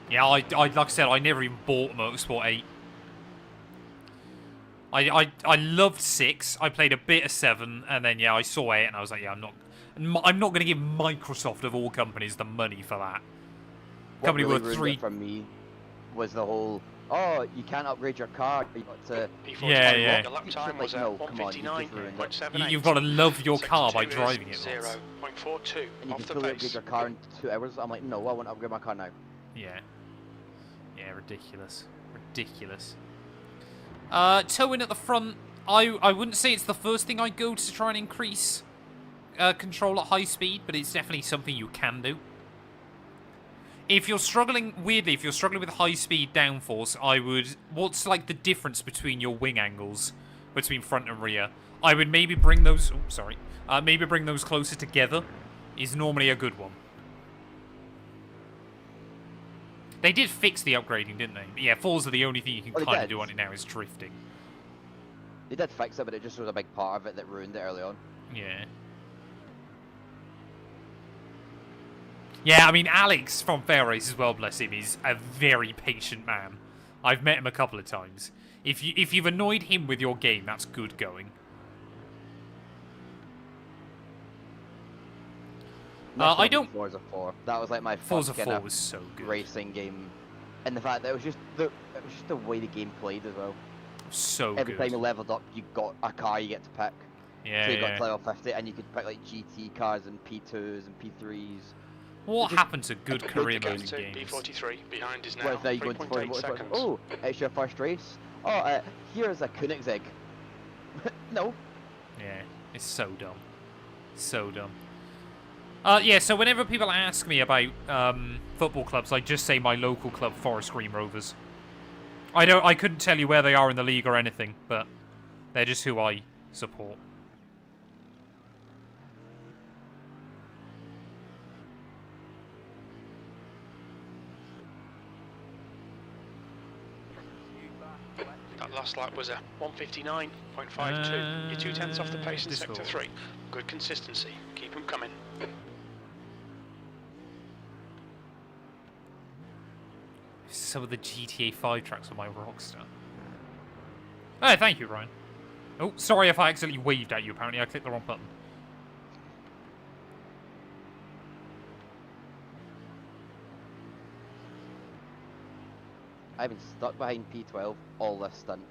Yeah, I like I said, I never even bought Motorsport 8. I loved 6. I played a bit of 7, and then yeah, I saw 8, and I was like, yeah, I'm not going to give Microsoft of all companies the money for that. What Company really worth ruined 3. it for me was the whole, oh, you can't upgrade your car. You got to. P45, Yeah, yeah. The lap It's time like, was no, come on, you just ruined it. 1:59.78. You've got to love your Sector car by 2 is driving it. Lots. 0.42 And you off can the fully pace. upgrade your car in 2 hours. I'm like, no, I want to upgrade my car now. Yeah. Yeah, ridiculous. Ridiculous. Towing at the front, I wouldn't say it's the first thing I go to try and increase control at high speed, but it's definitely something you can do. If you're struggling, weirdly, if you're struggling with high speed downforce, I would... What's like the difference between your wing angles, between front and rear? I would maybe bring those... Oh, sorry. Maybe bring those closer together is normally a good one. They did fix the upgrading, didn't they? But yeah, Forza, the only thing you can Oh, they kind of did. do on it now is drifting. They did fix it, but it just was a big part of it that ruined it early on. Yeah. Yeah, I mean, Alex from Fair Race as well, bless him, is a very patient man. I've met him a couple of times. If you've annoyed him with your game, that's good going. Next I one don't... was Forza 4. That was like my Forza first 4 kind was so of good. racing game, and the fact that it was just the way the game played as well. So Every good. time you leveled up, you got a car you get to pick. Yeah, So you got yeah. to level 50, and you could pick like GT cars and P2s and P3s. What just- happened to good career The gap mode to games? B43 behind is now Whereas now you go into Forza 3.8 Motorsport, seconds. oh, it's your first race. Oh, here's a Koenigsegg. No. Yeah, it's so dumb. So dumb. Yeah, so whenever people ask me about football clubs, I just say my local club, Forest Green Rovers. I couldn't tell you where they are in the league or anything, but they're just who I support. That last lap was a 1:59.52. You're 2/10 off the pace in this sector will- 3. Good consistency. Keep them coming. Some of the GTA 5 tracks on my Rockstar. Oh, thank you, Ryan. Oh, sorry if I accidentally waved at you, apparently. I clicked the wrong button. I've been stuck behind P12 all this stint.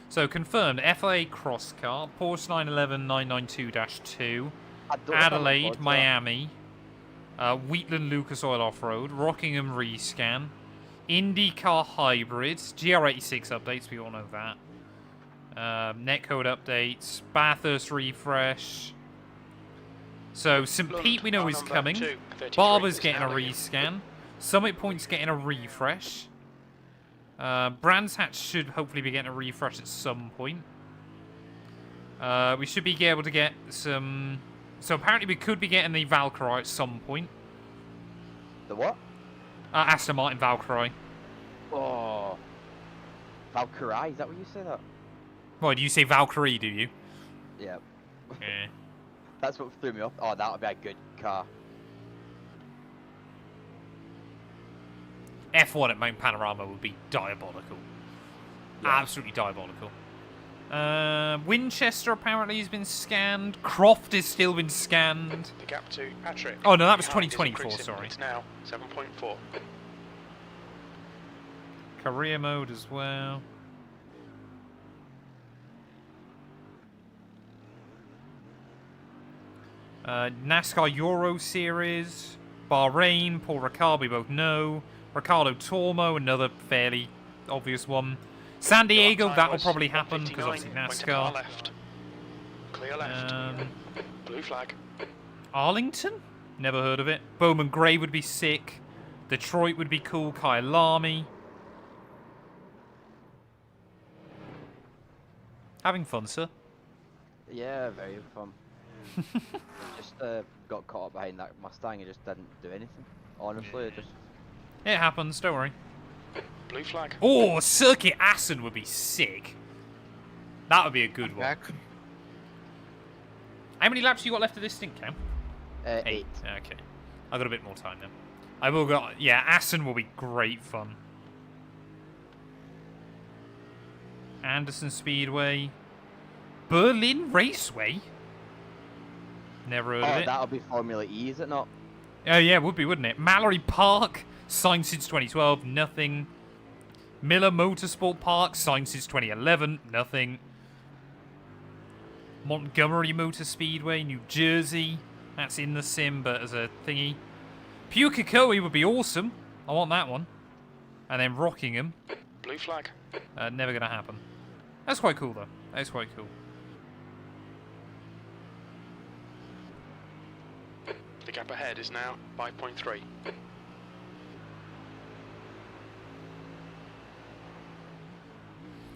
So, confirmed. FIA Cross Car, Porsche 911 992-2, I don't know if I'm Adelaide, allowed to. Miami, Wheatland Lucas Oil Off-Road, Rockingham Rescan, IndyCar Hybrid, GR86 updates, we all know that. Netcode updates, Bathurst refresh. So, St. Pete we know Car is number coming. 233 Barber's is getting a now leading. rescan. Summit Point's getting a refresh. Brands Hatch should hopefully be getting a refresh at some point. We should be able to get some... So apparently we could be getting the Valkyrie at some point. The what? Aston Martin Valkyrie. Oh. Valkyrie, is that what you say that? Why, do you say Valkyrie, do you? Yeah. Yeah. That's what threw me off. Oh, that would be a good car. F1 at Mount Panorama would be diabolical. Yeah. Absolutely diabolical. Winchester apparently has been scanned. Croft has still been scanned. The gap to Patrick. Oh, no, that was behind is 2024, increasing. sorry. It's now 7.4. Career mode as well. NASCAR Euro Series. Bahrain, Paul Ricard, we both know. Ricardo Tormo, another fairly obvious one. San Diego, Time that will was probably happen because 1:59, obviously went to far NASCAR. left. Clear left. Blue flag. Arlington? Never heard of it. Bowman Gray would be sick. Detroit would be cool. Kyalami. Having fun, sir. Yeah, very fun. Just got caught behind that Mustang and just didn't do anything. Honestly, it just... It happens, don't worry. Blue flag. Oh, Circuit Assen would be sick. That would be a good one. Back. How many laps you got left of this thing, Cam? 8. Okay. I've got a bit more time then. I will go... Yeah, Assen will be great fun. Anderson Speedway. Berlin Raceway? Never heard of Oh, it. that'll be Formula E, is it not? Oh, yeah, it would be, wouldn't it? Mallory Park, signed since 2012, nothing. Miller Motorsport Park, signed since 2011, nothing. Montgomery Motor Speedway, New Jersey. That's in the sim, but as a thingy. Pukekohe would be awesome. I want that one. And then Rockingham. Blue flag. Never going to happen. That's quite cool, though. That's quite cool. The gap ahead is now 5.3.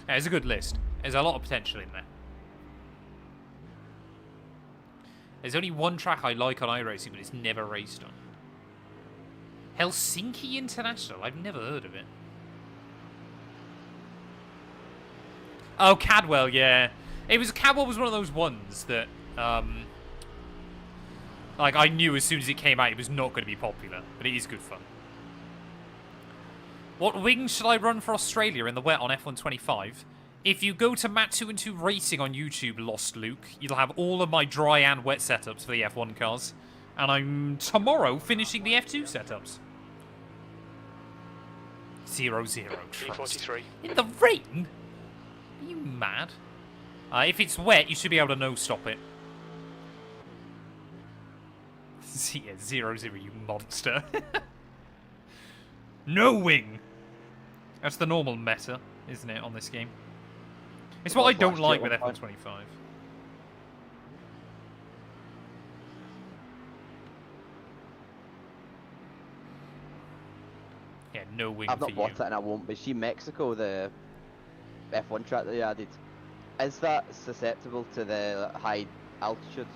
Yeah, it's a good list. There's a lot of potential in there. There's only one track I like on iRacing, but it's never raced on. Helsinki International? I've never heard of it. Oh, Cadwell, yeah. Cadwell was one of those ones that, like, I knew as soon as it came out it was not going to be popular, but it is good fun. What wings should I run for Australia in the wet on F125? If you go to Matt2and2 Racing on YouTube, Lost Luke, you'll have all of my dry and wet setups for the F1 cars. And I'm tomorrow finishing the F2 setups. 0-0 trust. P43. In the rain? Are you mad? If it's wet, you should be able to no-stop it. Yeah, 0-0, you monster. No wing! That's the normal meta, isn't it, on this game? It's what I don't like with F125. Yeah, no wing I've for not you. bought it and I won't, but see Mexico, the F1 track that they added, is that susceptible to the high altitude?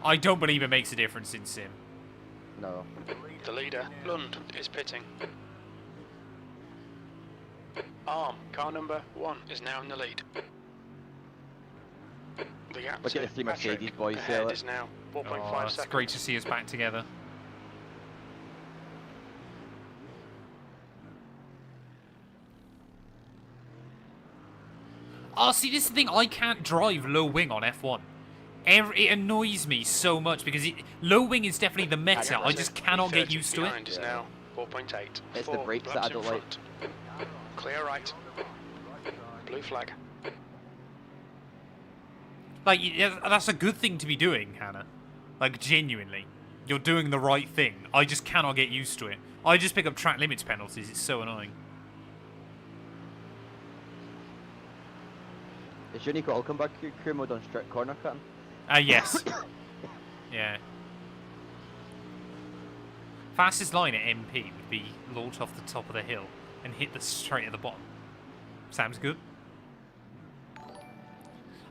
I don't believe it makes a difference in sim. No. The leader, Lund, is pitting. Arm, car number 1, is now in the lead. The gap Look to at the three Patrick Mercedes boys ahead there, is now 4.5 Oh, it's seconds. great to see us back together. Oh, see, this is the thing. I can't drive low wing on F1. It annoys me so much because low wing is definitely the meta. I just cannot get used to it. Behind is now 4.8. It's the 4 brakes that laps I don't in like. front. Clear right. Blue flag. Like, yeah, that's a good thing to be doing, Hannah. Like, genuinely. You're doing the right thing. I just cannot get used to it. I just pick up track limits penalties. It's so annoying. Is Unique welcome back crew mode on strict corner cutting? Yes. Yeah. Fastest line at MP would be launch off the top of the hill and hit the straight at the bottom. Sounds good.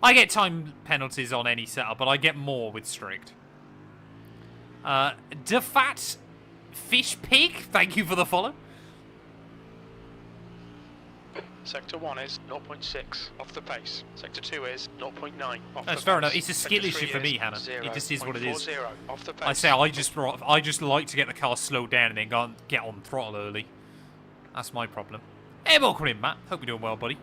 I get time penalties on any setup, but I get more with strict. Defat Fish Pig, thank you for the follow. Sector 1 is 0.6 off the pace. Sector 2 is 0.9 off That's the fair pace. enough. It's a skill Sector issue 3 for me, is Hannah. It just is what it is. 0.40 off the pace. I say I just like to get the car slowed down and then get on throttle early. That's my problem. Hey, welcome in, Matt. Hope you're doing well, buddy.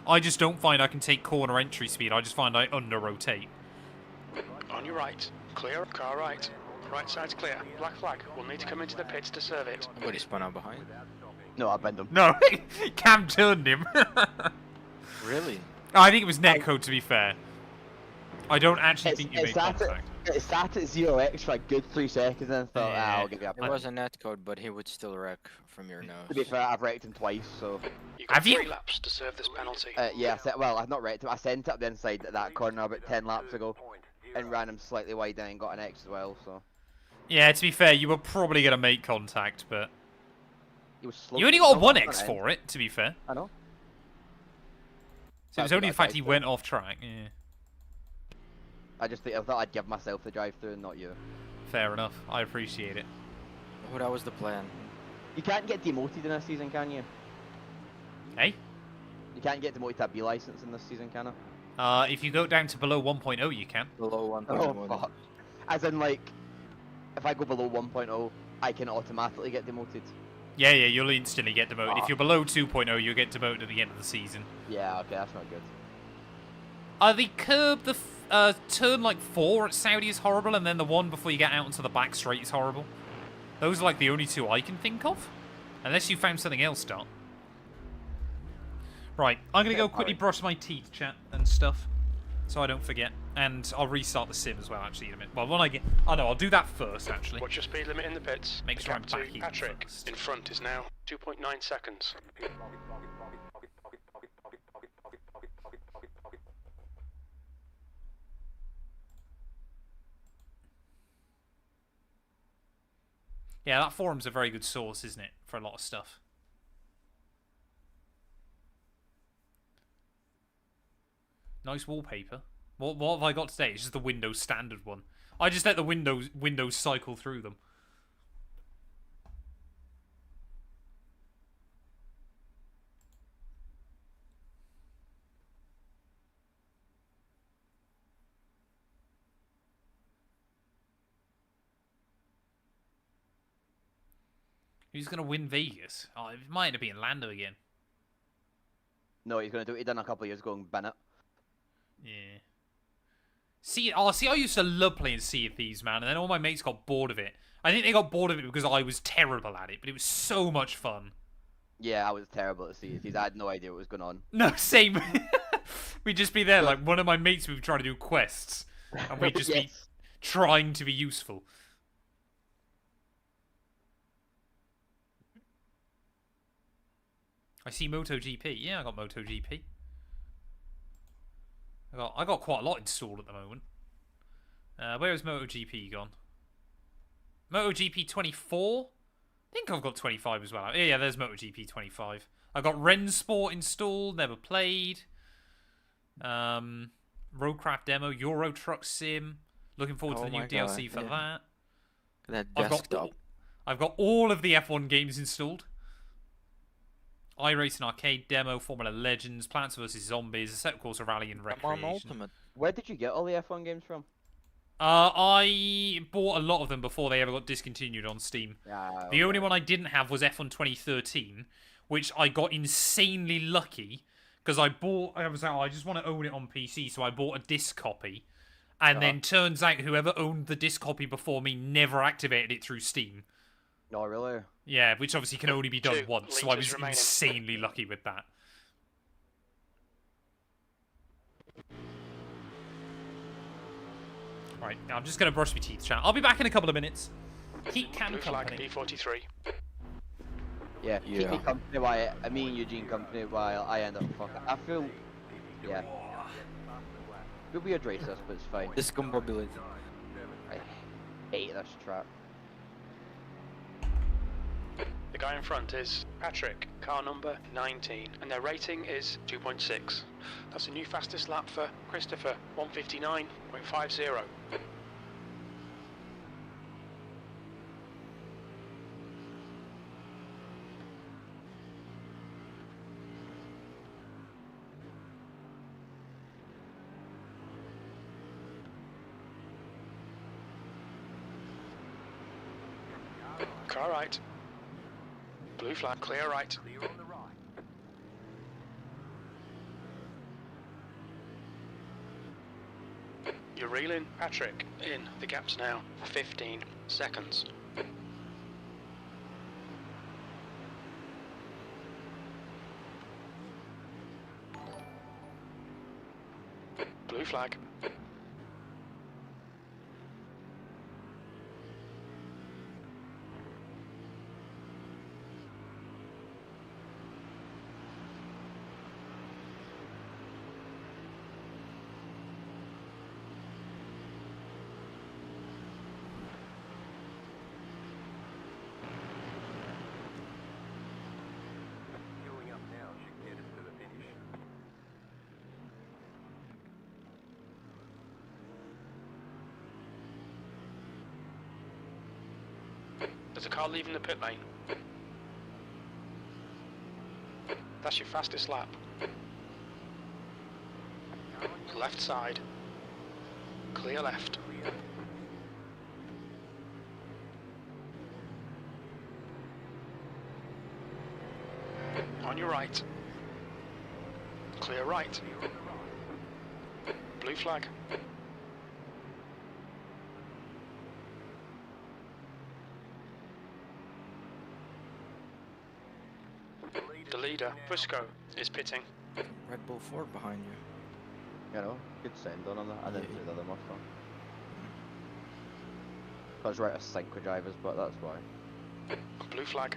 I just don't find I can take corner entry speed. I just find I under-rotate. On your right. Clear. Car right. Right side's clear. Black flag. We'll need to come into the pits to serve it. Nobody spun out behind. No, I bend him. No, Cam turned him. Really? I think it was netcode, to be fair. I don't actually think you made sat contact. It sat at 0x for a good 3 seconds and I thought, Yeah. I'll give you a It punt. was a net code, but he would still wreck from your nose. To be fair, I've wrecked him twice, so... You've got Have you? 3 laps to serve this penalty. Yeah, well, I've not wrecked him. I sent it up the inside at that corner about 10 laps ago. And ran him slightly wide and got an X as well, so... Yeah, to be fair, you were probably going to make contact, but... He was slow. You only got a slow on 1x the for it, to be fair. I know. So it was That's only what the fact I he tried went off track. Yeah, I thought I'd give myself the drive-through and not you. fair enough. I appreciate it. Oh, that was the plan. You can't get demoted in this season, can you? Hey? You can't get demoted to a B license in this season, can I? If you go down to below 1.0, you can. Below 1.1. Oh, fuck. As in, like, if I go below 1.0, I can automatically get demoted. Yeah, you'll instantly get demoted. If Ah. you're below 2.0, you'll get demoted at the end of the season. Yeah, okay, that's not good. The curb, turn like 4 at Saudi is horrible, and then the one before you get out onto the back straight is horrible. Those are like the only 2 I can think of. Unless you found something else, Dot. Right, I'm going to go quickly brush my teeth, chat, and stuff. So I don't forget. And I'll restart the sim as well, actually, in a minute. Well, when I get... Oh, no, I'll do that first, actually. What's your speed limit in the pits? Make The sure I'm gap to back in Patrick first. in front is now 2.9 seconds. Yeah, that forum's a very good source, isn't it? For a lot of stuff. Nice wallpaper. What have I got today? It's just the Windows standard one. I just let the Windows cycle through them. Who's going to win Vegas? Oh, it might have been Lando again. No, he's going to do what he done a couple of years ago and bin it. Yeah. See, I used to love playing Sea of Thieves, man, and then all my mates got bored of it. I think they got bored of it because I was terrible at it, but it was so much fun. Yeah, I was terrible at Sea of Thieves. I had no idea what was going on. No, same. We'd just be there, like, one of my mates would be trying to do quests, and we'd just be Yes. trying to be useful. I see MotoGP. Yeah, I got MotoGP. I got quite a lot installed at the moment. Where has MotoGP gone? MotoGP 24? I think I've got 25 as well. Yeah, there's MotoGP 25. I got Rensport installed, never played. Roadcraft demo, Euro Truck Sim. Looking forward to the new my DLC God, for yeah. that. That desktop. I've got all of the F1 games installed. iRacing Arcade demo, Formula Legends, Plants vs Zombies, a set course of Rally and Come on, Recreation. Ultimate. Where did you get all the F1 games from? I bought a lot of them before they ever got discontinued on Steam. Yeah, The only one I didn't have was F1 2013, which I got insanely lucky because I was like, oh, I just want to own it on PC, so I bought a disc copy. And then turns out whoever owned the disc copy before me never activated it through Steam. No, really? Yeah, which obviously can only be done 2 once, so I litres was remaining. insanely lucky with that. Right, now I'm just going to brush my teeth, chat. I'll be back in a couple of minutes. Keep Cam Blue flag company. P43. Yeah, keep Yeah. me company while me and Eugene company while I end up fucking. I feel, yeah. It'll be a race this, but it's fine. Discombobulated. I hate this track. The guy in front is Patrick, car number 19, and their rating is 2.6. That's the new fastest lap for Christopher, 159.50. Car right. Blue flag, clear right. Reel in Patrick in. The gap's now 15 seconds. Blue flag. There's a car leaving the pit lane. That's your fastest lap. Left side. Clear left. On your right. Clear right. Blue flag. The leader, Fusco, is pitting. Red Bull 4 behind you. You know, good send on that. I didn't Yeah. do the other much fun. I was right to sync with drivers, but that's why. Blue flag.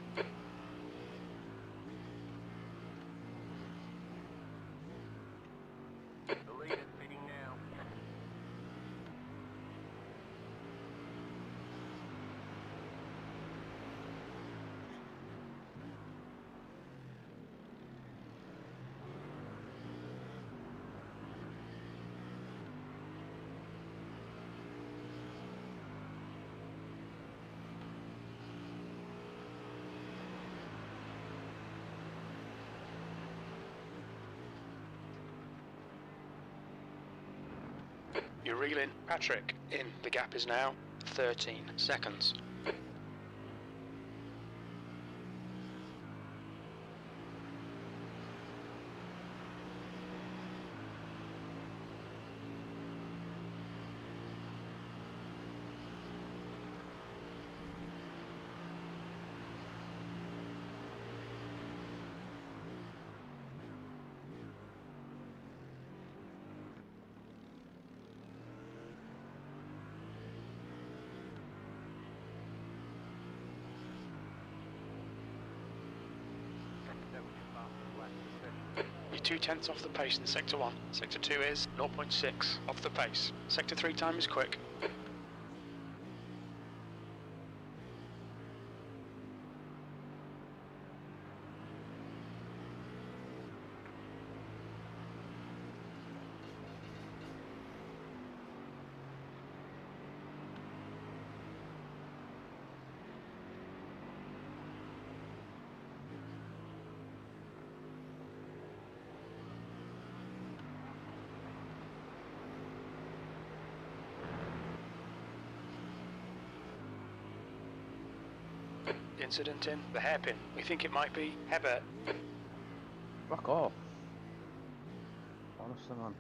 You're reeling Patrick in. The gap is now 13 seconds. You're 2/10 off the pace in Sector 1. Sector 2 is 0.6 off the pace. Sector 3 time is quick. Incident in the hairpin. We think it might be Hebert. Fuck off. Honestly, man.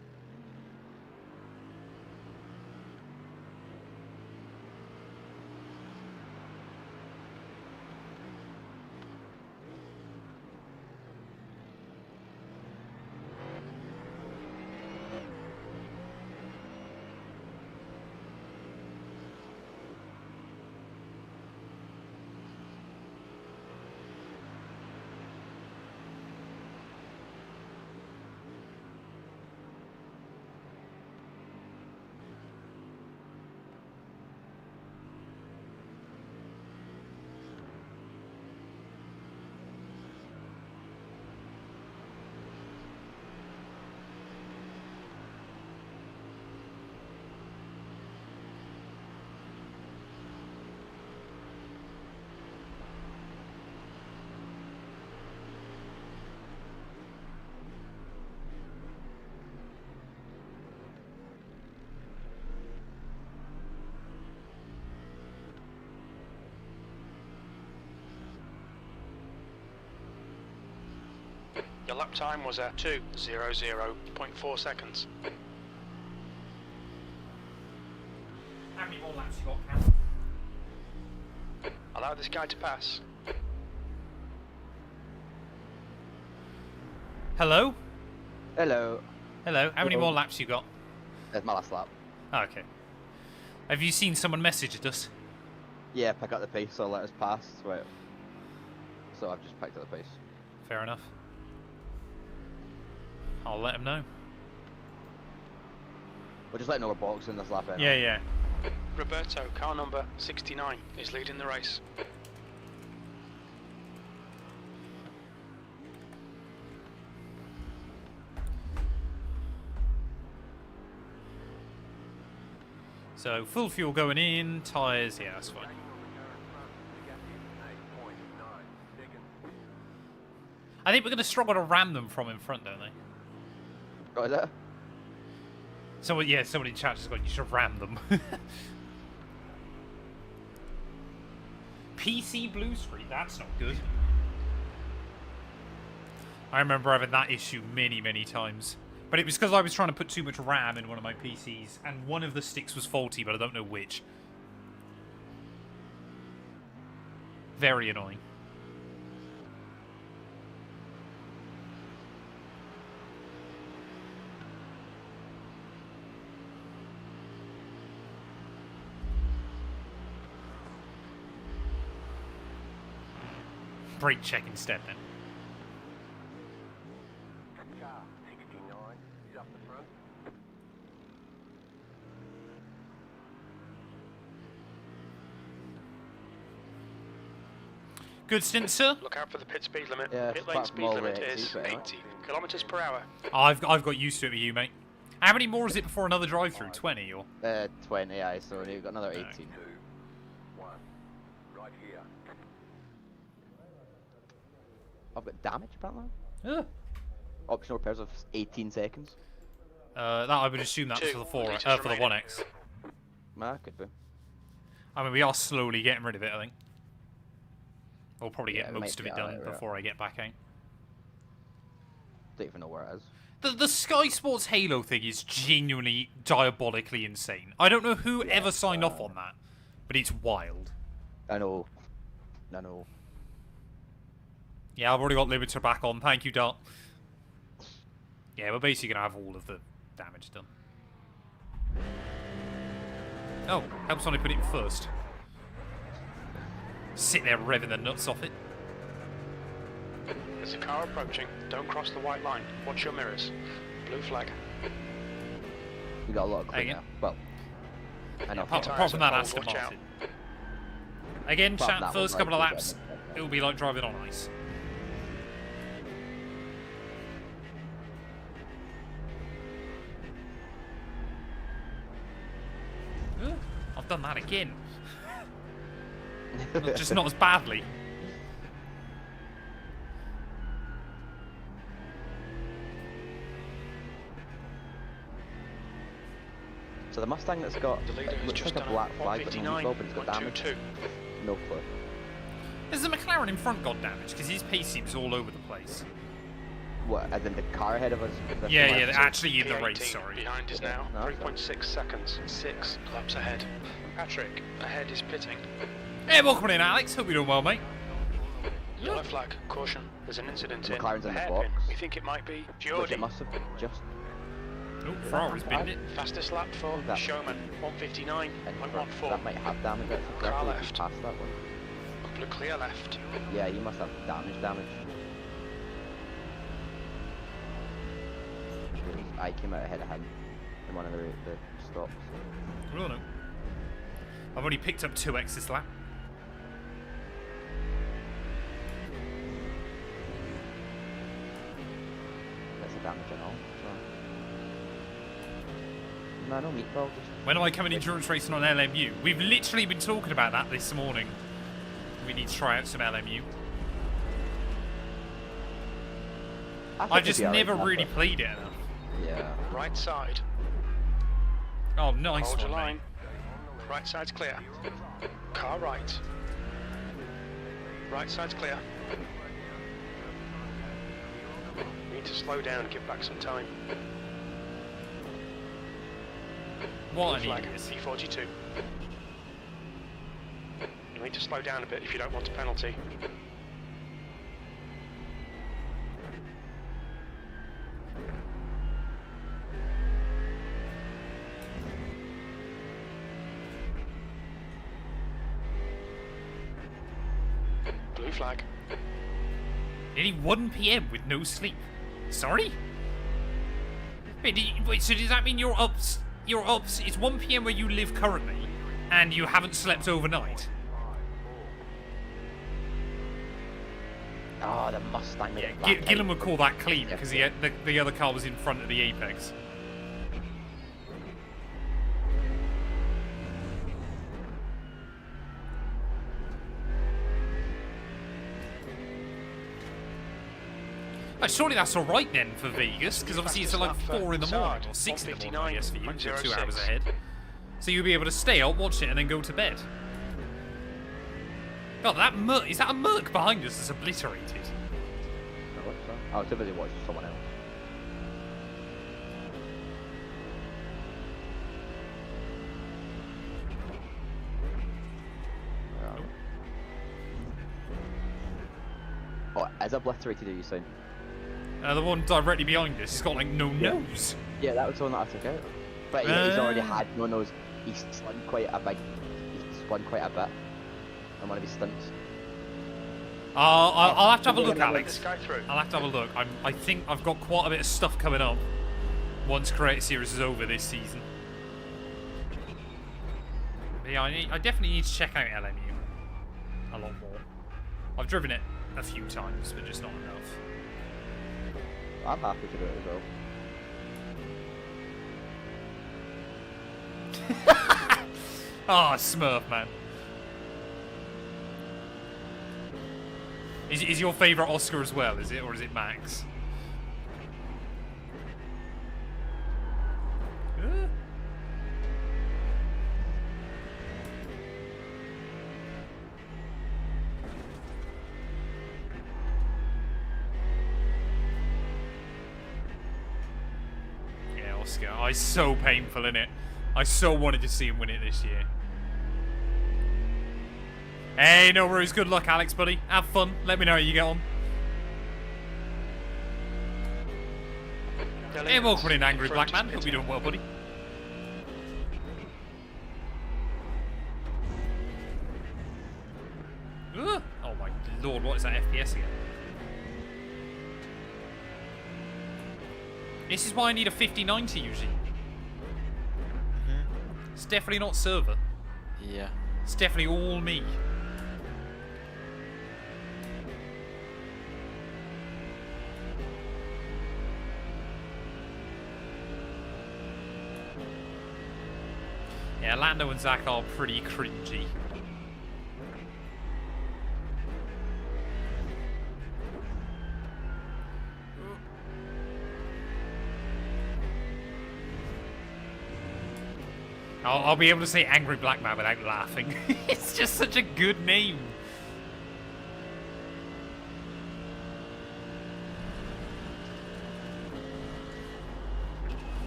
Your lap time was a 2:00.4 seconds. you got, Cam? Allow this guy to pass. Hello? Hello. Hello. How many Hello. more laps you got? That's my last lap. Oh, okay. Have you seen someone messaged us? Yeah, pick up the pace, so let us pass. Right. So I've just picked up the pace. Fair enough. I'll let him know. We're just letting know we're boxing this lap out. Yeah, yeah. Roberto, car number 69, is leading the race. So, full fuel going in, tyres, yeah, that's fine. I think we're going to struggle to ram them from in front, don't they? Got it? Someone in chat just got, you should ram them. PC blue screen, that's not good. I remember having that issue many, many times. But it was because I was trying to put too much RAM in one of my PCs, and one of the sticks was faulty, but I don't know which. Very annoying. Brake check instead, then. Car 69 is up the front. Good stint, sir. Look out for the pit speed limit. Yeah, Pit apart lane from speed all the limit exits, is but anyway. 80 kilometers per hour. I've got used to it with you, mate. How many more is it before another drive-through? 20 or? 20, aye, so you've got another 18. 2, 1, right here. I've got damage, apparently. Yeah. Optional repairs of 18 seconds. That I would assume that's for the 4, litres for the remaining. 1X. Could be. I mean, we are slowly getting rid of it, I think. We'll probably get Yeah, we most might of it be done alright, before I get back out. Don't even know where it is. The Sky Sports Halo thing is genuinely diabolically insane. I don't know who ever signed off on that, but it's wild. I know. I know. Yeah, I've already got limiter back on. Thank you, Dart. Yeah, we're basically going to have all of the damage done. Oh, helps when I put it in first. Sit there revving the nuts off it. There's a car approaching. Don't cross the white line. Watch your mirrors. Blue flag. We got a lot of clean Again. now. Well, I know. Apart from that Hold, Aston watch out. Martin. Again, Apart from chat, that first one, couple of right, laps, yeah. it'll be like driving on ice. Ugh, I've done that again. Just not as badly. So the Mustang that's got The leader has looks just like a done black flag but no 159, meatball, but it's got damage. 122. No clue. Has the McLaren in front got damage? Because his pace seems all over the place. What? As in the car ahead of us? the Yeah, left? yeah, actually in the P18 race, sorry. behind is now No, that's 3.6 seconds. 6 laps ahead. Patrick, ahead is pitting. Hey, welcome in, Alex. Hope you're doing well, mate. Yellow flag. Caution. There's an incident in McLaren's in the hairpin. box. We think it might be Which Geordie. it must have just Oh, Ferrari's binned it. Fastest lap for That- Showman. in front. 159.14. That might have damage. That's Car exactly left. past that one. Blue clear left. Yeah, you must have damage. I came out ahead of him in one of the stops. Well, no. I've only picked up 2x this lap. That's a damage and all. So. No, no meatball. Just When am I coming endurance racing on LMU? We've literally been talking about that this morning. We need to try out some LMU. I think I've it'd just be alright never for that, really but- played it enough. Yeah. Right side. Oh, nice Hold your one, line. mate. Right side's clear. Car right. Right side's clear. Need to slow down and give back some time. What Blue an flag. idiot. P42. need to slow down a bit if you don't want a penalty. Blue flag. Nearly 1 p.m. with no sleep. Sorry? Wait, so does that mean you're up? It's 1 p.m. where you live currently, and you haven't slept overnight? Oh, the Mustang. Yeah, Gillen would call that clean because the other car was in front of the apex. Surely that's alright then for Vegas, because obviously it's like 4 in the morning, or 6 in the morning, I guess, for you, so 2 hours ahead. So you'll be able to stay out, watch it, and then go to bed. God, is that a Merc behind us that's obliterated? I was typically watching someone else. Oh, as obliterated are you saying? The one directly behind us, he's got like no nose. Yeah, that was the one that I took out. But yeah, he's already had no nose. He's spun quite a bit on one of his stunts. I'll have to have a look, Alex. I'll have to have a look. I think I've got quite a bit of stuff coming up once Creator Series is over this season. But yeah, I definitely need to check out LMU a lot more. I've driven it a few times, but just not enough. I'm happy to do it as well. Ah, Smurf, man. Is your favourite Oscar as well, is it? Or is it Max? Yeah, Oscar. Oh, it's so painful, innit? I so wanted to see him win it this year. Hey, no worries. Good luck, Alex, buddy. Have fun. Let me know how you get on. Hey, welcome in, Angry Black Man. Hope you're doing well, buddy. Oh my lord, what is that FPS again? This is why I need a 5090 usually. It's definitely not server. Yeah. It's definitely all me. Yeah, Lando and Zach are pretty cringy. I'll be able to say Angry Black Man without laughing. It's just such a good name.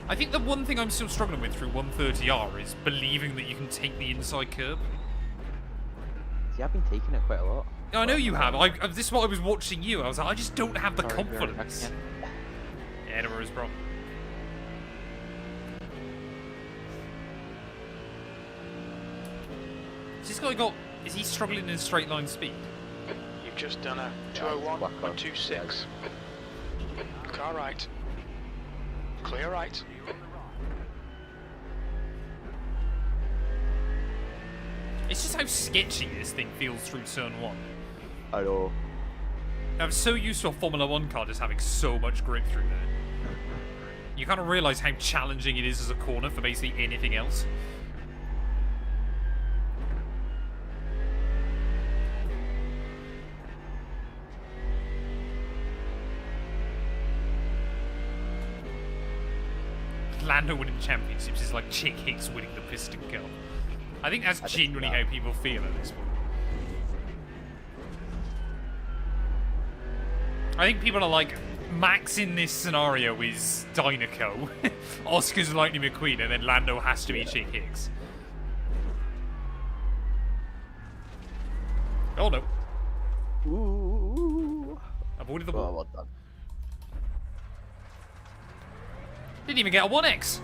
I think the one thing I'm still struggling with through 130R is believing that you can take the inside curb. See, I've been taking it quite a lot. I know you have. This is what I was watching you. I was like, I just don't have the confidence. Yeah, no worries, bro. Has this guy got... Is he struggling in straight line speed? You've just done a 201.26. Car right. Clear right. It's just how sketchy this thing feels through turn 1. I know. I'm so used to a Formula 1 car just having so much grip through there. You kind of realise how challenging it is as a corner for basically anything else. Lando winning championships is like Chick Hicks winning the Piston Cup. I think that's genuinely how people feel at this point. I think people are like, Max in this scenario is Dynaco, Oscar's Lightning McQueen, and then Lando has to be Chick Hicks. Oh no. Ooh. Avoided the Oh, wall. well done. Didn't even get a 1x.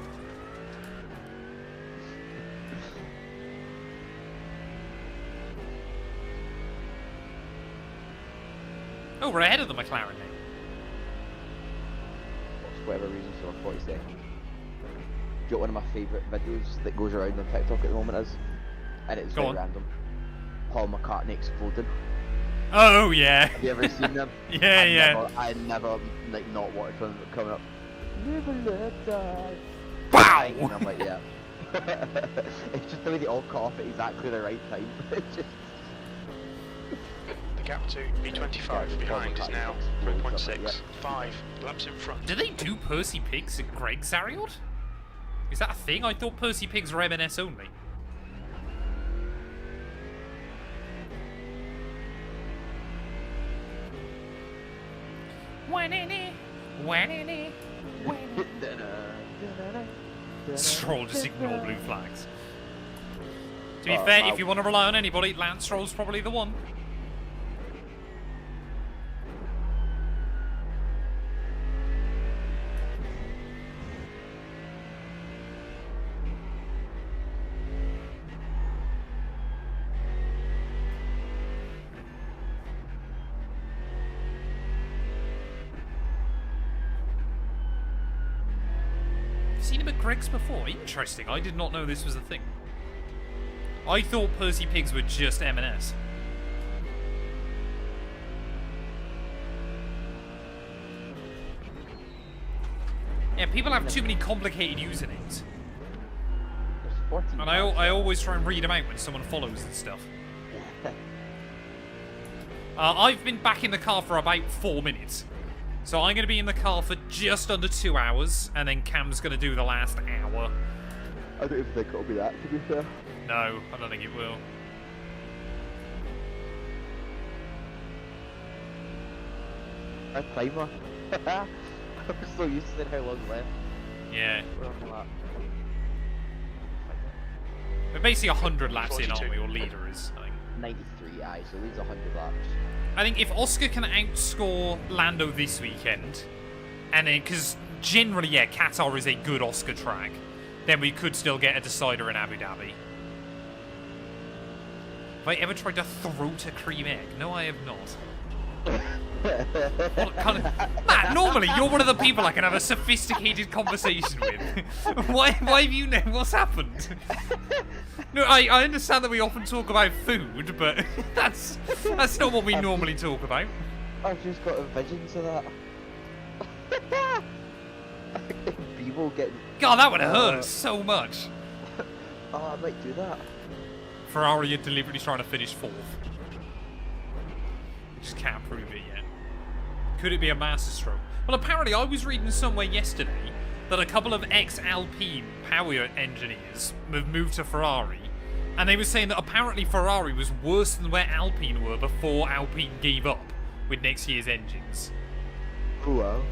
Oh, we're ahead of the McLaren now. For whatever reason, so 40 seconds. Do you know what one of my favourite videos that goes around on TikTok at the moment is? And it's Go very on. random. Paul McCartney exploding. Oh, yeah. Have you ever seen them? Yeah. I never like not watched one coming up. Never let die. Wow! And I'm like, yeah. It's just the way they all cut off at exactly the right time. It's just The gap to B25 behind is now 3.6. 5 laps in front. Do they do Percy Pigs at Greg Zariot? Is that a thing? I thought Percy Pigs were M&S only. Stroll just ignore blue flags. To be fair, if you want to rely on anybody, Lance Stroll's probably the one. Seen him at Greg's before. Interesting. I did not know this was a thing. I thought Percy Pigs were just M&S. Yeah, people have too many complicated usernames. there's 14. And I always try and read them out when someone follows and stuff. I've been back in the car for about 4 minutes. So I'm going to be in the car for just under 2 hours, and then Cam's going to do the last hour. I don't even think it'll be that, to be fair. No, I don't think it will. A timer. I'm so used to how long left. Yeah. We're on the lap. We're basically 100 laps in, aren't 42. we? Or leader is, I think. 93, aye, so leads 100 laps. I think if Oscar can outscore Lando this weekend, and then, because generally, yeah, Qatar is a good Oscar track, then we could still get a decider in Abu Dhabi. Have I ever tried to throat a cream egg? No, I have not. What kind of... Matt, normally you're one of the people I can have a sophisticated conversation with. Why have you... What's happened? No, I understand that we often talk about food, but that's not what we normally talk about. I've just got a visions of that. People getting... God, that would hurt so much. Oh, I might do that. Ferrari are deliberately trying to finish 4th. We just can't prove it yet. Could it be a masterstroke? Well, apparently I was reading somewhere yesterday that a couple of ex-Alpine power engineers have moved to Ferrari, and they were saying that apparently Ferrari was worse than where Alpine were before Alpine gave up with next year's engines. Oh, wow.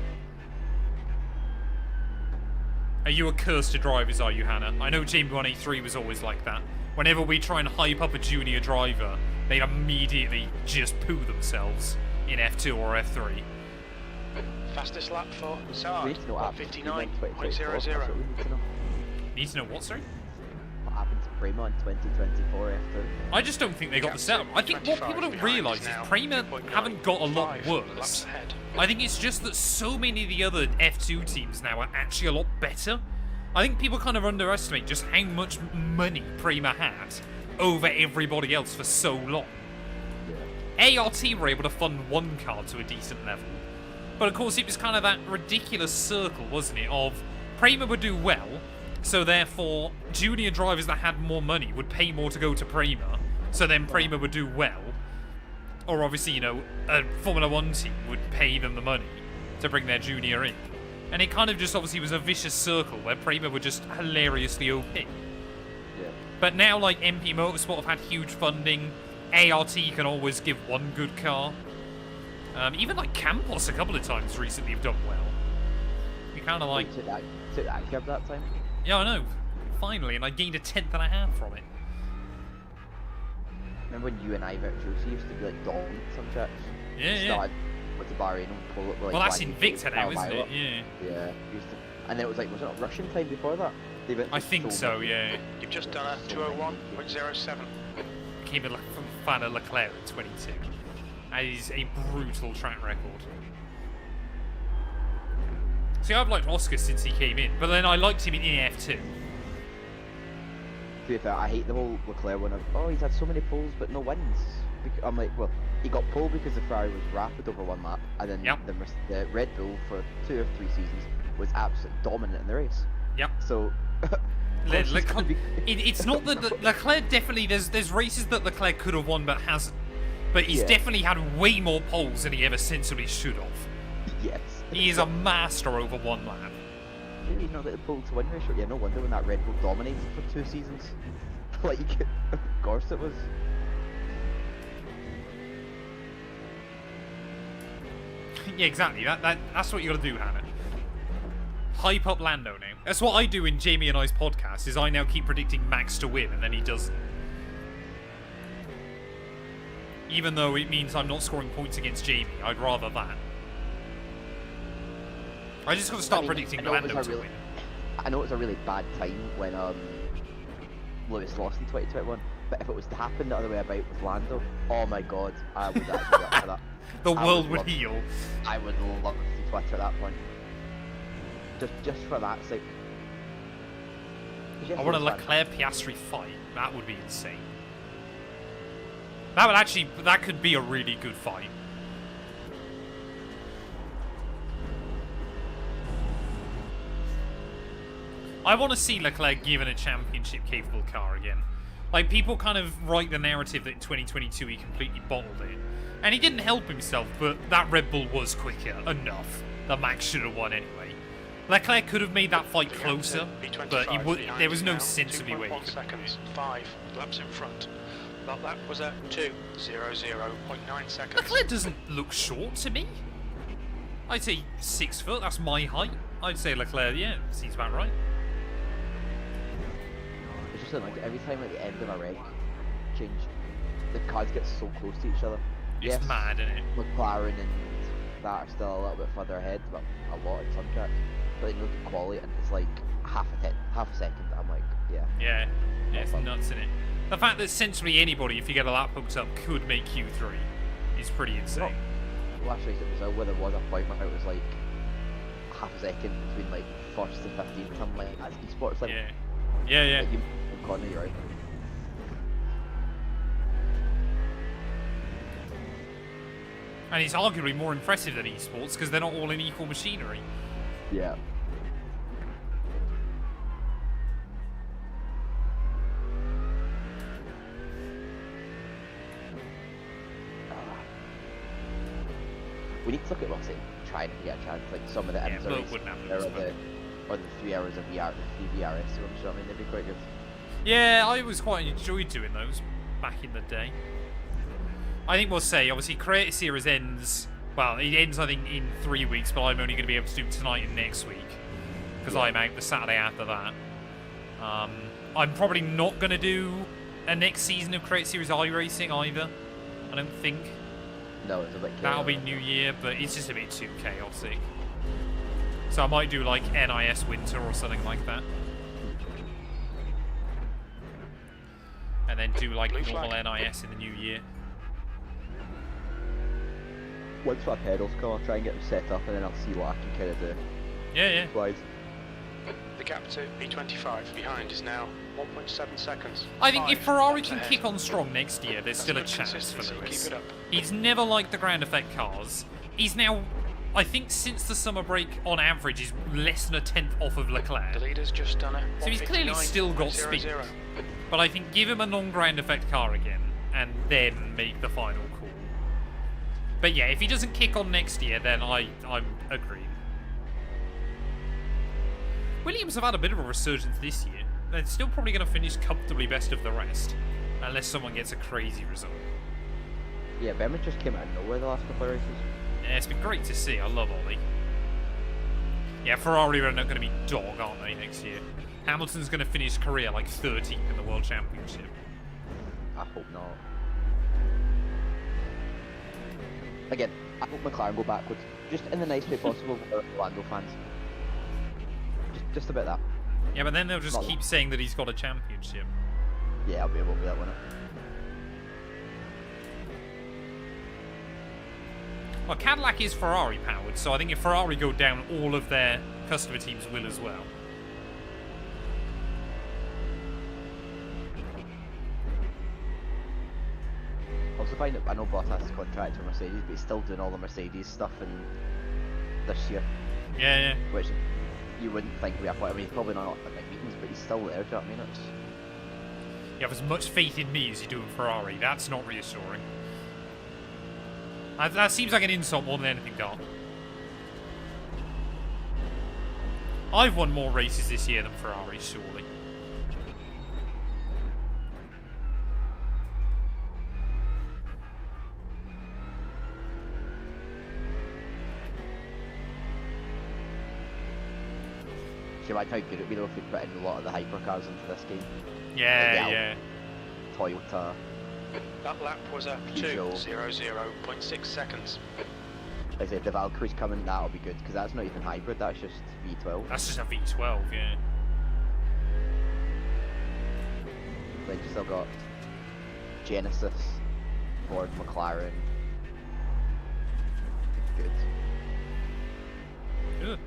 Are you a curse to drivers, are you, Hannah? I know Jamie183 was always like that. Whenever we try and hype up a junior driver, they immediately just poo themselves in F2 or F3. Fastest lap for Saad, We need to know what happens to Prima in 2024. That's 1:59.00. what we need to know. Need to know what, sorry? What happened to Prima in 2024 after? I just don't think they got the setup. I think what people don't realise is Prima haven't got a lot worse. Laps ahead. I think it's just that so many of the other F2 teams now are actually a lot better. I think people kind of underestimate just how much money Prima had over everybody else for so long. ART were able to fund one car to a decent level. But of course it was kind of that ridiculous circle, wasn't it, of Prima would do well, so therefore junior drivers that had more money would pay more to go to Prima, so then Prima would do well. Or obviously, you know, a Formula 1 team would pay them the money to bring their junior in. And it kind of just obviously was a vicious circle where Prima were just hilariously OP. Yeah. But now, like, MP Motorsport have had huge funding. ART can always give one good car. Even like Campos a couple of times recently have done well. You kind of like... Took that cab that time. Yeah, I know. Finally, and I gained a 10th and a half from it. remember when you and I virtuosi used to be like dominant some tracks? Yeah, yeah. Started with the Bahrain and pull it. Like, Well, that's one Invicta now, isn't Violet. it? Yeah. Yeah. Used to, and then it was like, was it not Russian time before that? They went I through think so, many- yeah. You've just done a so many 201.07. Became a fan of Leclerc at 22. That is a brutal track record. See, I've liked Oscar since he came in, but then I liked him in EF2. To be fair, I hate the whole Leclerc one of, oh, he's had so many poles but no wins. I'm like, well, he got pole because the Ferrari was rapid over one lap, and then Yep. the Red Bull for 2 or 3 seasons was absolutely dominant in the race. Yep. So, of course he's gonna be- It's not that Leclerc definitely, there's races that Leclerc could have won but hasn't. But he's Yeah. definitely had way more poles than he ever sensibly should have. yes. He is a master over one lap. You know, the pole to win ratio. Yeah, no wonder when that Red Bull dominated for 2 seasons. Like, of course it was. Yeah, exactly. That's what you got to do, Hannah. Hype up Lando now. That's what I do in Jamie and I's podcast. Is I now keep predicting Max to win, and then he doesn't. Even though it means I'm not scoring points against Jamie, I'd rather that. I just got to start I mean, predicting I know it Lando was to a really- win. I know it was a really bad time when Lewis lost in 2021, but if it was to happen the other way about with Lando, oh my god, I would actually be up for that. The I world would love- heal. I would love to see Twitter at that point. Just for that sake. 'Cause yes, I want a Lewis Leclerc Piastri fight. That would be insane. That could be a really good fight. I want to see Leclerc given a championship-capable car again. Like, people kind of write the narrative that in 2022 he completely bottled it. And he didn't help himself, but that Red Bull was quicker enough that Max should have won anyway. Leclerc could have made that fight closer, but there was no sensible way he 2.1 could. seconds, 5 laps in front. Well, that was a 2:00.9 seconds. Leclerc doesn't look short to me. I'd say 6 foot, that's my height. I'd say Leclerc, yeah, seems about right. It's just like every time at the end of a race change, the cars get so close to each other. It's mad, isn't it? McLaren and that are still a little bit further ahead, but a lot in some tracks. But then you look at quality and it's like half a second. I'm like, yeah. Yeah, it's fun. nuts, isn't it? The fact that essentially anybody, if you get a lap hooked up, could make Q3 is pretty insane. Last race it was where there was a point where it was like half a second between like first and 15 or something like that. Esports like, Yeah. Yeah, yeah. like you Connor, you're right. And it's arguably more impressive than esports because they're not all in equal machinery. Yeah. We need to look at what's it, trying to get a chance, like some of the Yeah, ends but it race, wouldn't happen or this the 3 hours of VR, 3 VRS ones, so I mean, they'd be quite good. Yeah, I was quite enjoyed doing those back in the day. I think we'll say, obviously, Creator Series ends, well, it ends, I think, in 3 weeks, but I'm only going to be able to do tonight and next week, because I'm out the Saturday after that. I'm probably not going to do a next season of Creator Series iRacing either, I don't think. No, it's a bit That'll be chaotic. New Year, but it's just a bit too chaotic. So I might do, like, NIS Winter or something like that. And then do, like, Blue normal flag. NIS in the new year. Once my pedals come, I'll try and get them set up, and then I'll see what I can kind of do. Yeah, yeah. Slides. The gap to P25 behind is now 1.7 seconds. I think if 5 Ferrari laps can ahead. kick on strong next year, there's That's still a good chance for consistency, Lewis. Keep it up. He's never liked the ground effect cars. He's now, I think since the summer break, on average, is less than a tenth off of The Leclerc. leader's just done a So he's clearly still got 159.00. speed. But I think give him a non-ground effect car again, and then make the final call. But yeah, if he doesn't kick on next year, then I'm agreeing. Williams have had a bit of a resurgence this year. They're still probably going to finish comfortably best of the rest, unless someone gets a crazy result. Yeah, Bema just came out of nowhere the last couple of races. Yeah, it's been great to see. I love Ollie. Yeah, Ferrari are not going to be dog, aren't they, next year? Hamilton's going to finish his career like 13th in the World Championship. I hope not. Again, I hope McLaren go backwards, just in the nice way possible for Orlando fans. Just about that. Yeah, but then they'll just Not keep saying that he's got a championship. Yeah, I'll be able to do that winner. Well, Cadillac is Ferrari powered, so I think if Ferrari go down, all of their customer teams will as well. Also find that I know Bottas is contract for Mercedes, but he's still doing all the Mercedes stuff in this year, Yeah, yeah. which you wouldn't think we have. I mean, he's probably not at big meetings, but he's still there. Do you know what I mean? It's... You have as much faith in me as you do in Ferrari. That's not reassuring. That seems like an insult more than anything, Dark. I've won more races this year than Ferrari, surely. Can you imagine how good it would be though if we put in a lot of the hypercars into this game? Yeah, Like the yeah. Toyota. That lap was a Peugeot. 2:00.6 seconds. I said the Valkyrie's coming, that'll be good, because that's not even hybrid, that's just V12. That's just a V12, yeah. Then you still got Genesis, Ford, McLaren. Good. Good.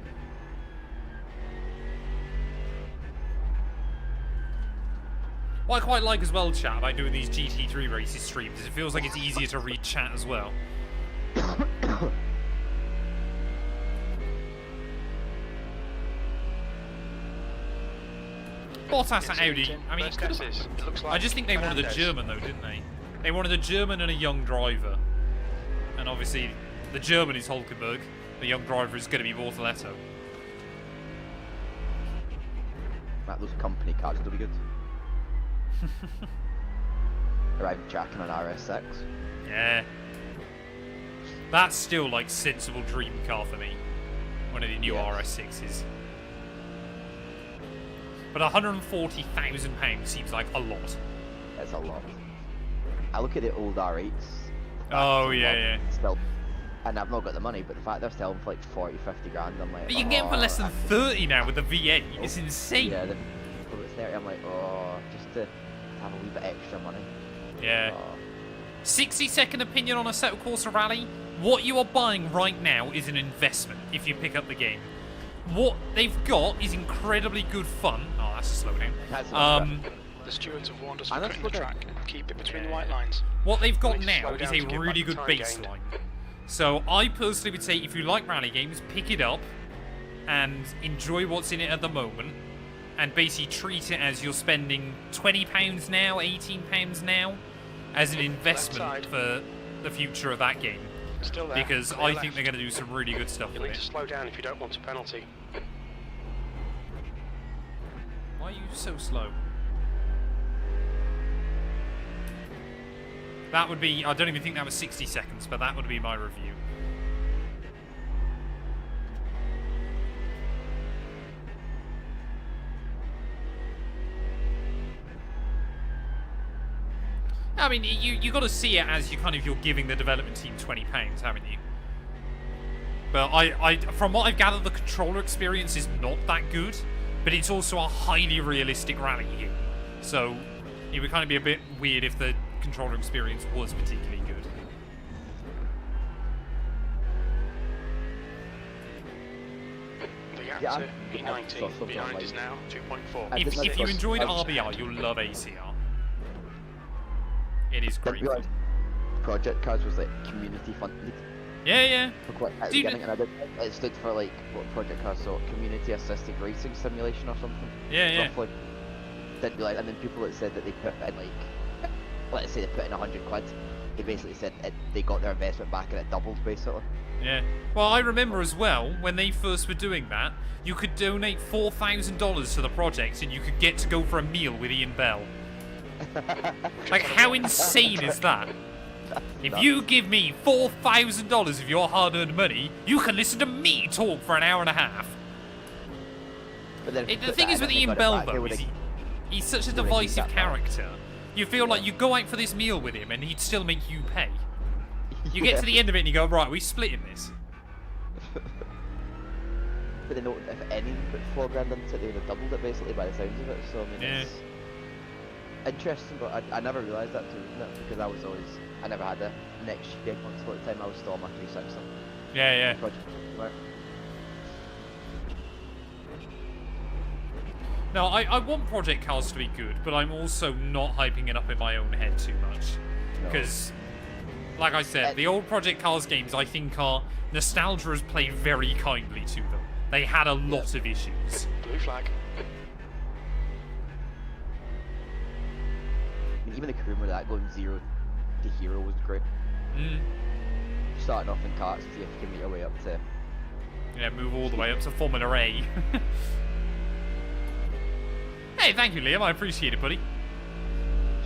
What I quite like as well, chat, about doing these GT3 races streams is it feels like it's easier to read chat as well. Bottas at Audi. I mean, it could have... It looks like I just think they wanted a Fernandez. German, though, didn't they? They wanted a German and a young driver. And obviously, the German is Hulkenberg. The young driver is going to be Bortoletto. Matt, those company cars will be good. Arriving tracking on RS6. Yeah. That's still, like, sensible dream car for me. One of the new Yes. RS6s. But £140,000 seems like a lot. It's a lot. I look at the old R8s. Oh, that's a yeah, lot. yeah. Still, and I've not got the money, but the fact they're selling for like 40, 50 grand, I'm like, But you can get them for less than 30 now with the V8. It's insane. Yeah, the people at 30, I'm like, oh, just to have a wee bit extra money. Yeah. Oh. 60-second opinion on a Assetto Corsa Rally. What you are buying right now is an investment if you pick up the game. What they've got is incredibly good fun. Oh, that's a slowdown. That's The stewards have warned us And for that's cutting the what track and keep it between the white lines. What they've got We need to now slow is down a to get really back the good time gained. baseline. So I personally would say if you like rally games, pick it up and enjoy what's in it at the moment. And basically treat it as you're spending £20 now, £18 now, as an investment side. for the future of that game. Still there. Because Clear I left. think they're going to do some really good stuff You'll with need to it. slow down if you don't want a penalty. Why are you so slow? That would be, I don't even think that was 60 seconds, but that would be my review. I mean, you got to see it as you're giving the development team £20, haven't you? But I from what I've gathered, the controller experience is not that good, but it's also a highly realistic rally game. So it would kind of be a bit weird if the controller experience was particularly good. The gap Yeah, to I'm- P90 I've got behind something is now 2.4. I If did like you this- enjoyed I was- RBR, you'll love ACR. It is great. Didn't realise Project Cars was like community funded Yeah, yeah. for quite at the Dude, beginning, and I did, it stood for like what Project Cars, so community assisted racing simulation or something. Yeah, yeah. Roughly. Didn't realise, and then people that said that they put in like, let's say they put in 100 quid, they basically said they got their investment back and it doubled basically. Yeah. Well, I remember as well, when they first were doing that, you could donate $4,000 to the project and you could get to go for a meal with Ian Bell. Like, how insane is that? If you give me $4,000 of your hard-earned money, you can listen to me talk for an hour and a half. But then if you The put thing that is in with and they Ian got it Bell, back, they though, would've- he's such a they would've used divisive that back. character. You feel like you go out for this meal with him and he'd still make you pay. You get to the end of it and you go, right, we splitting this. But they know if anyone put $4 into it, they would have doubled it basically by the sounds of it. So I mean, Yeah. it's interesting, but I never realised that too, because I never had the next year console at the time. I was still on my 360. Yeah. Project. No, I want Project Cars to be good, but I'm also not hyping it up in my own head too much. No. Because, like I said, the old Project Cars games, I think, are nostalgia has played very kindly to them. They had a lot of issues. Blue flag. I mean, even the crew with that going 0 to hero was great. Mm. Starting off in karts, see if you can make your way up to. Yeah, move all the way up to Formula A. Hey, thank you, Liam. I appreciate it, buddy.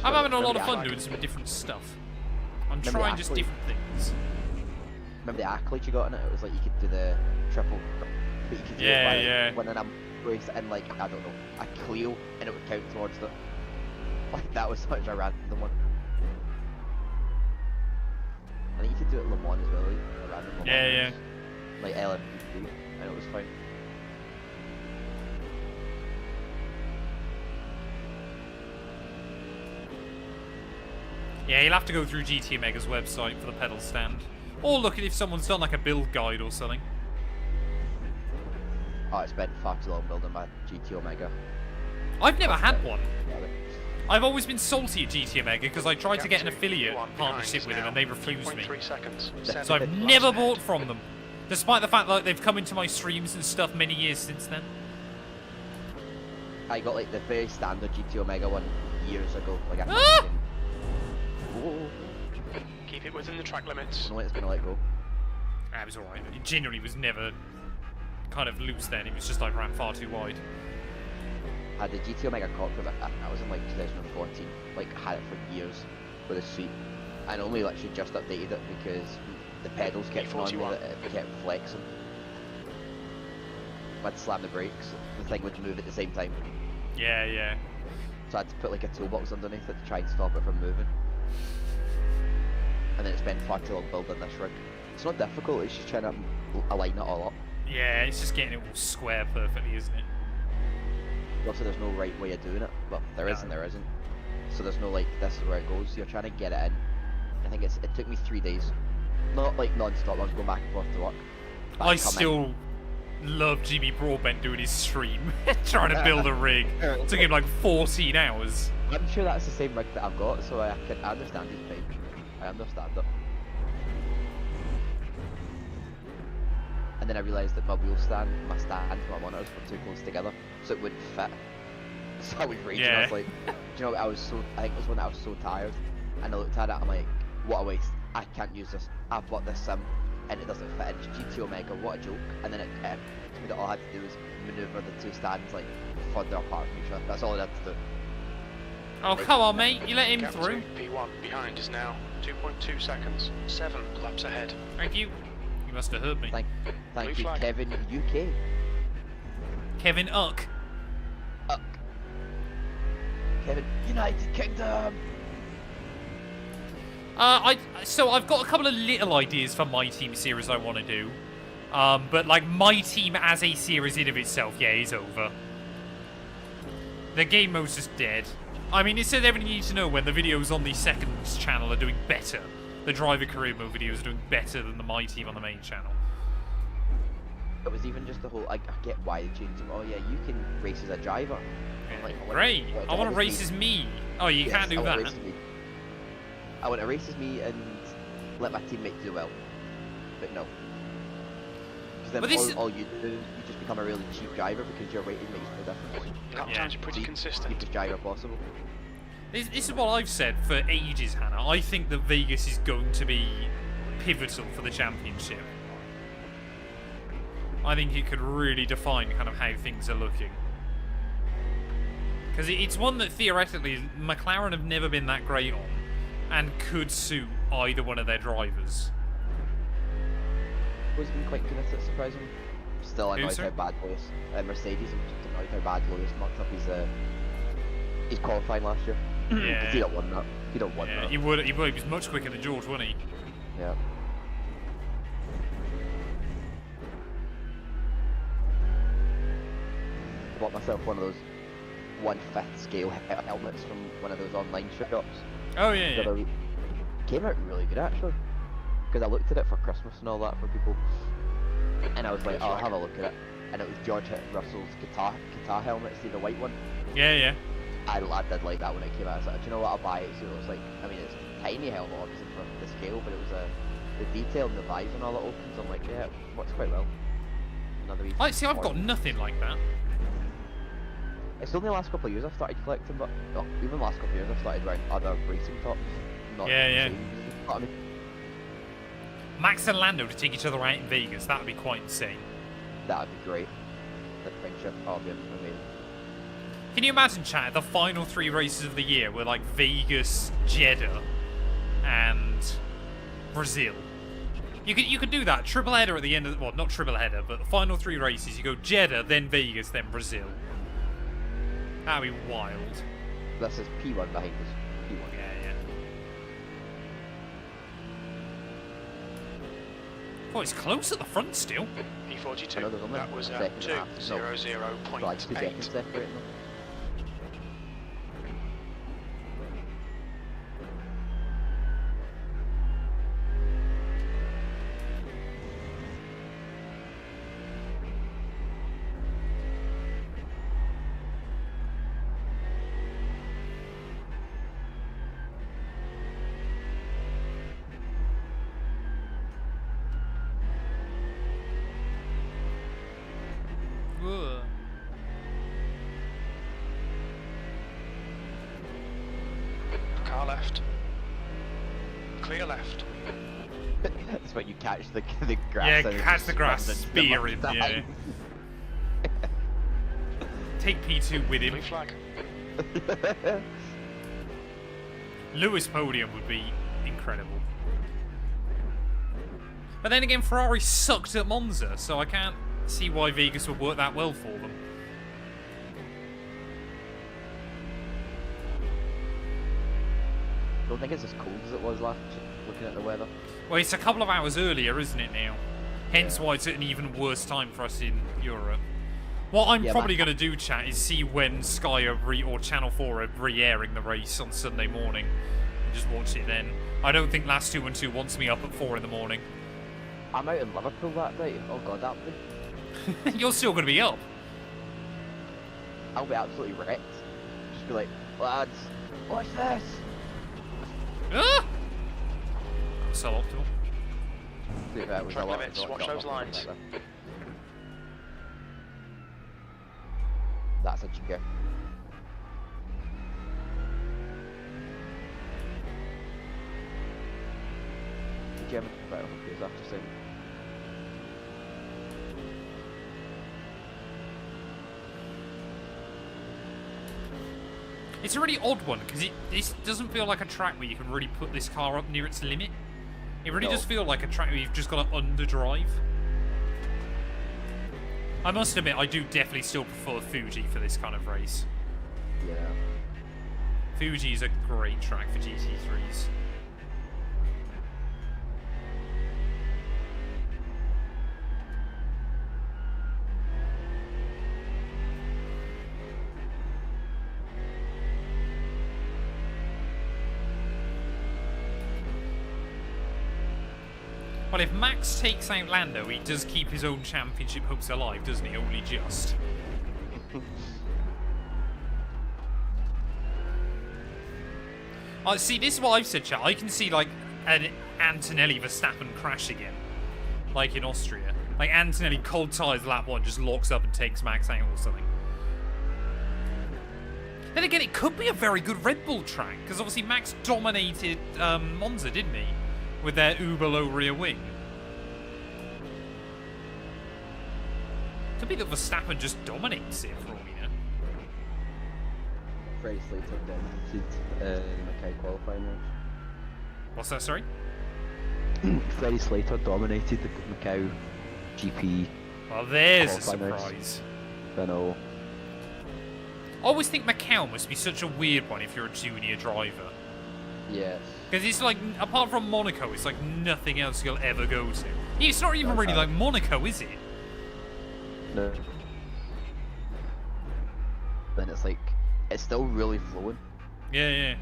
I'm having a lot of fun doing some different stuff. I'm trying just different things. Remember the accolade you got in it? It was like you could do the triple, but you could do it by winning a race in like, I don't know, a Clio, and it would count towards it. Like that was such a random one. I think you could do it at Le Mans as well, like, a random Le Mans race. Like LMP3, and it was fine. Yeah, you'll have to go through GT Omega's website for the pedal stand. Or look at if someone's done like a build guide or something. Oh, I spent far too long building my GT Omega. I've never had one. Yeah, I've always been salty at GT Omega because I tried to get an Gap affiliate 2, 1 partnership behind with them now. and they refused me. 3.3 seconds. So I've Seven never laps bought ahead. from them. Despite the fact that they've come into my streams and stuff many years since then. I got like the very standard GT Omega one years ago. Like I Ah! Whoa. Keep it within the track I limits. don't know when it's gonna let go. It was alright. It genuinely was never kind of loose then. It was just I ran far too wide. I had the GT Omega cockpit, that was in like 2014, like had it for years with a seat, and only literally just updated it because the pedals kept on me, that it kept flexing. If I'd slam the brakes, the thing would move at the same time, Yeah. so I had to put like a toolbox underneath it to try and stop it from moving. And then it's been far too long building this rig. It's not difficult, it's just trying to align it all up. Yeah, it's just getting it all square perfectly, isn't it? Also, there's no right way of doing it. Well, there is and there isn't. So there's no like, this is where it goes. You're trying to get it in. I think it took me 3 days. Not like non-stop, I was going back and forth to work. But I I'd come still love Jimmy Broadbent doing his stream, trying to build a rig. It took him like 14 hours. in. I'm sure that's the same rig that I've got, so I understand his pain. I understand it. And then I realised that my wheel stand, my stand for my monitors were too close together, so it wouldn't fit. So I was raging, I was like, do you know what, I think it was when I was so tired, and I looked at it, I'm like, what a waste, I can't use this, I've bought this sim, and it doesn't fit, it's GT Omega, what a joke. And then it told me that all I had to do was manoeuvre the two stands like further apart from each other, that's all I had to do. Oh, come on, mate. You let him Gap through. 2, P1 behind is now 2.2 seconds. 7 laps ahead. Thank you. You must have heard me. Thank Blue you, flag. Kevin, UK. Kevin Uck. Kevin, United Kingdom! So I've got a couple of little ideas for my team series I want to do. But like my team as a series in of itself, yeah, is over. The game mode's just dead. I mean, it says everything you need to know when the videos on the second channel are doing better. The driver career mode videos are doing better than the my team on the main channel. It was even just the whole, I get why they changed them. Oh yeah, you can race as a driver. I'm like, Great. I want to race as me. Oh, you Yes, can't do I want that. to race as me. I want to race as me and let my teammates do well. But no. Because then But this- all you do, you just become a really cheap driver because your rating makes no difference. Lap Yeah. times are pretty Cheap- consistent. Cheapest driver possible. This is what I've said for ages, Hannah. I think that Vegas is going to be pivotal for the championship. I think it could really define kind of how things are looking. Because it's one that theoretically McLaren have never been that great on and could suit either one of their drivers. Who's been quite good at it, surprisingly. Still annoyed sir? how bad Lewis, Mercedes, I'm just annoyed how bad Lewis mucked up his qualifying last year. Yeah. He don't want that. He don't want Yeah, that. he would. He was much quicker than George, wasn't he? Yeah. Bought myself one of those 1/5 scale helmets from one of those online shops. Oh yeah, The yeah. other week. Came out really good actually. Because I looked at it for Christmas and all that for people. And I was like, oh, I'll have a look at it. And it was George Russell's guitar helmet, see the white one? Yeah, yeah. I did like that when it came out. I was like, do you know what, I'll buy it. So it was like, I mean, it's a tiny helmet obviously for the scale, but it was the detail and the visor and all that opens. I'm like, yeah, it works quite well. Another wee I see. I've got ornament. nothing like that. It's only the last couple of years I've started collecting, but well, even the last couple of years I've started wearing other racing tops. Not Yeah, the yeah. same, you know what I mean? Max and Lando to take each other out in Vegas. That would be quite insane. That would be great. The friendship, oh, it'd be amazing. Can you imagine, chat? The final 3 races of the year were like Vegas, Jeddah, and Brazil. You could do that. Triple header at the end of well, not triple header, but the final 3 races. You go Jeddah, then Vegas, then Brazil. That'd be wild. That says P1 behind us. P1. Yeah, yeah. Oh, it's close at the front still. P42. Another one, That was second and a half. No. 2:00.8. Like 2 seconds separating them. Ugh. Car left. Clear left. That's when you catch the grass. Yeah, and it catch just the grass, runs into spear the him, yeah. Take P2 with him. Blue flag. Lewis podium would be incredible. But then again, Ferrari sucked at Monza, so I can't see why Vegas would work that well for them. Don't think it's as cold as it was last. Looking at the weather. Well, it's a couple of hours earlier, isn't it now? Hence Yeah. why it's at an even worse time for us in Europe. What I'm Yeah, probably but- going to do, chat, is see when Sky are or Channel 4 are re-airing the race on Sunday morning. And just watch it then. I don't think Last 2 and 2 wants me up at 4 in the morning. I'm out in Liverpool that day. Oh god, that'll be. You're still going to be up. I'll be absolutely wrecked. Just be like, lads, watch this. Ah! So optimal. To be fair, it was Track a lot- limits, it was a lot watch those of lines. like that. That's a Chica. The German better hookers after soon. It's a really odd one because this doesn't feel like a track where you can really put this car up near its limit. It really No. does feel like a track where you've just got to underdrive. I must admit, I do definitely still prefer Fuji for this kind of race. Yeah. Fuji is a great track for GT3s. Well, if Max takes out Lando, he does keep his own championship hopes alive, doesn't he? Only just. See, this is what I've said, chat. I can see, like, an Antonelli Verstappen crash again. Like in Austria. Like, Antonelli cold tires lap 1, just locks up and takes Max out or something. Then again, it could be a very good Red Bull track, because obviously Max dominated Monza, didn't he? With their uber low rear wing. Could be that Verstappen just dominates it for all we know. Freddie Slater dominated the Mackay qualifying race. What's that, sorry? Freddie Slater dominated the Macau GP. Well, there's a Qualifying race. surprise. I know. I always think Macau must be such a weird one if you're a junior driver. Yes. Because it's like, apart from Monaco, it's like nothing else you'll ever go to. It's not even No, really like Monaco, is it? No. Then it's like, it's still really flowing. Yeah,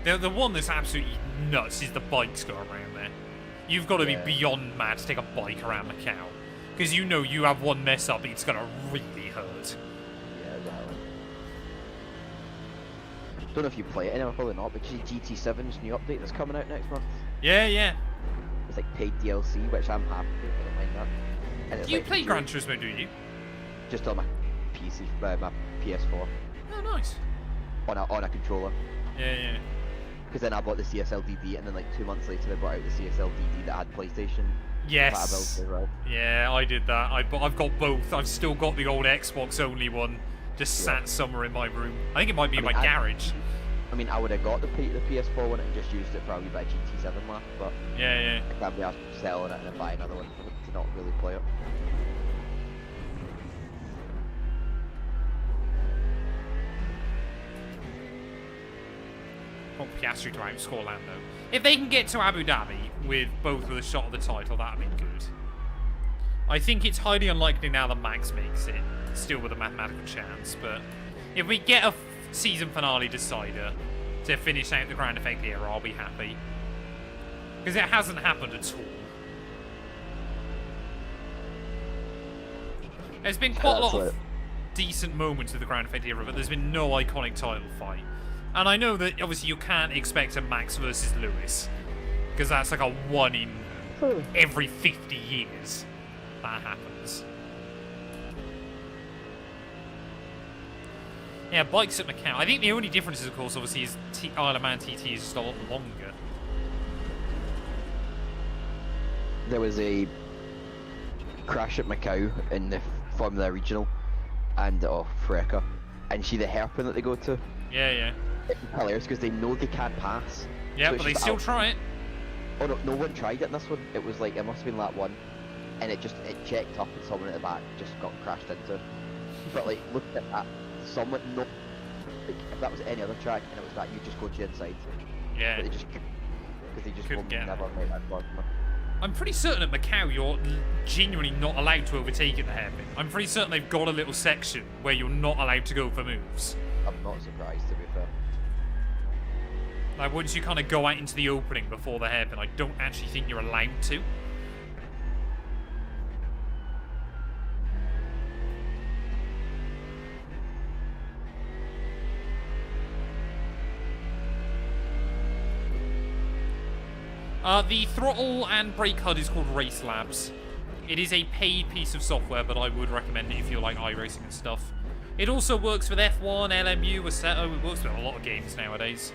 yeah. The one that's absolutely nuts is the bikes go around there. You've got to be beyond mad to take a bike around Macau. Because you know you have one mess up, it's going to really hurt. Yeah, exactly. Don't know if you play it anymore, probably not, but GT7's new update that's coming out next month. Yeah, yeah. It's like paid DLC, which I'm happy with. I don't mind that. And it's You like play Gran Turismo, do you? just on my PC, my PS4, Oh, nice. on a controller. Yeah, yeah. Because then I bought the CSLDD, and then like 2 months later I bought out the CSLDD that had PlayStation Yes. compatibility as well. Yeah, I did that. I've got both. I've still got the old Xbox only one, just sat somewhere in my room. I think it might be in my garage. I mean, I would have got the PS4 one and just used it for a wee bit of GT7 laugh, but Yeah, yeah. I can't be asked selling it and then buy another one to not really play it. Want Piastri to outscore Lando. If they can get to Abu Dhabi with both with a shot at the title, that'd be good. I think it's highly unlikely now that Max makes it, still with a mathematical chance, but if we get a season finale decider to finish out the Grand Effect era, I'll be happy. Because it hasn't happened at all. There's been quite a lot of decent moments of the Grand Effect era, but there's been no iconic title fight. And I know that obviously you can't expect a Max versus Lewis, because that's like a 1 in every 50 years that happens. Yeah, bikes at Macau. I think the only difference is, of course, obviously, is Isle of Man TT is just a lot longer. There was a crash at Macau in the Formula Regional, and Freca, and see the hairpin that they go to. Yeah, yeah. It's hilarious because they know they can't pass. Yeah, so but they still try it. Oh no, no one tried it in this one. It was like, it must have been lap 1, and it checked up and someone at the back just got crashed into. But like, look at that, someone, no, like, if that was any other track and it was that, you just go to the inside. Yeah. But because they just Couldn't won't get never that. make that corner. I'm pretty certain at Macau you're genuinely not allowed to overtake at the hairpin. I'm pretty certain they've got a little section where you're not allowed to go for moves. I'm not surprised, to be fair. Like, once you kind of go out into the opening before the hairpin, I don't actually think you're allowed to. The throttle and brake HUD is called Race Labs. It is a paid piece of software, but I would recommend it if you like iRacing and stuff. It also works with F1, LMU, Assetto. It works with a lot of games nowadays.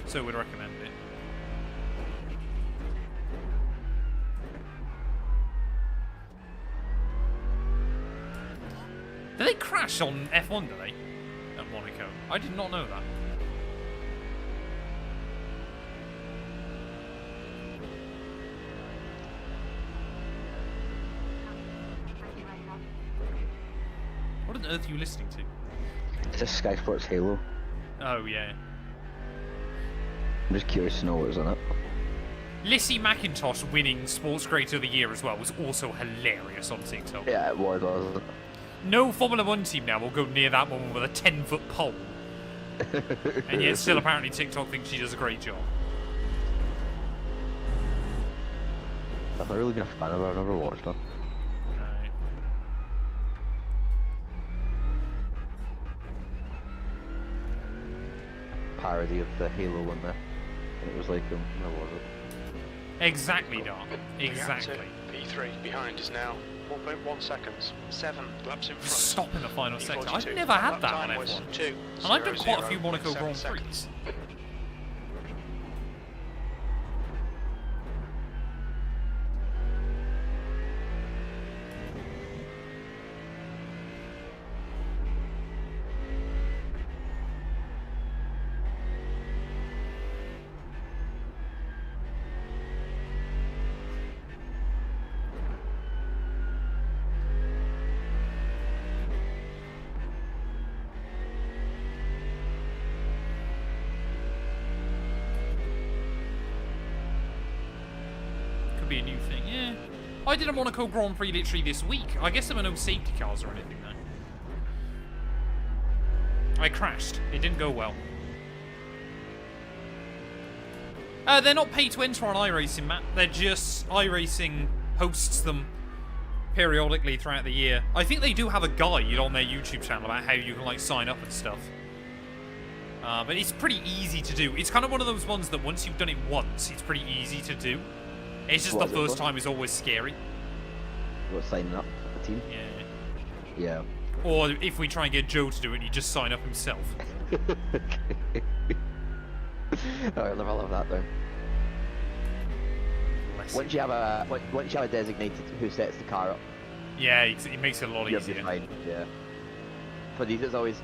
So I would recommend it. Did they crash on F1, did they? At Monaco? I did not know that. What on earth are you listening to? It's just Sky Sports Halo. Oh, yeah. I'm just curious to know what was in it. Lissy McIntosh winning Sports Creator of the Year as well was also hilarious on TikTok. Yeah, it was. No Formula 1 team now will go near that woman with a 10-foot pole. And yet still apparently TikTok thinks she does a great job. I've not really been a fan of her, I've never watched her. Right. Parody of the Halo one there. And it was like, where was it? Exactly, Dark. The gap to Exactly. P3 behind is now 1.1 seconds. 7 laps in front. Stop in the final sector. I've P42. never had Lap that on time was F1. 2, And I've done 0, quite a few 0, Monaco 7 Grand seconds. Prix. could be a new thing. Yeah. I did a Monaco Grand Prix literally this week. I guess there were no safety cars or anything there. I crashed. It didn't go well. They're not pay to enter on iRacing, Matt. They're just iRacing hosts them periodically throughout the year. I think they do have a guide on their YouTube channel about how you can like sign up and stuff. But it's pretty easy to do. It's kind of one of those ones that once you've done it once, it's pretty easy to do. It's just the first time is always scary. You're signing up for the team? Yeah. Yeah. Or if we try and get Joe to do it, he just sign up himself. Alright, I'll have that down. Once you have a designated who sets the car up, Yeah, it makes it a lot you'll easier. be fine. Yeah. For these, it's always,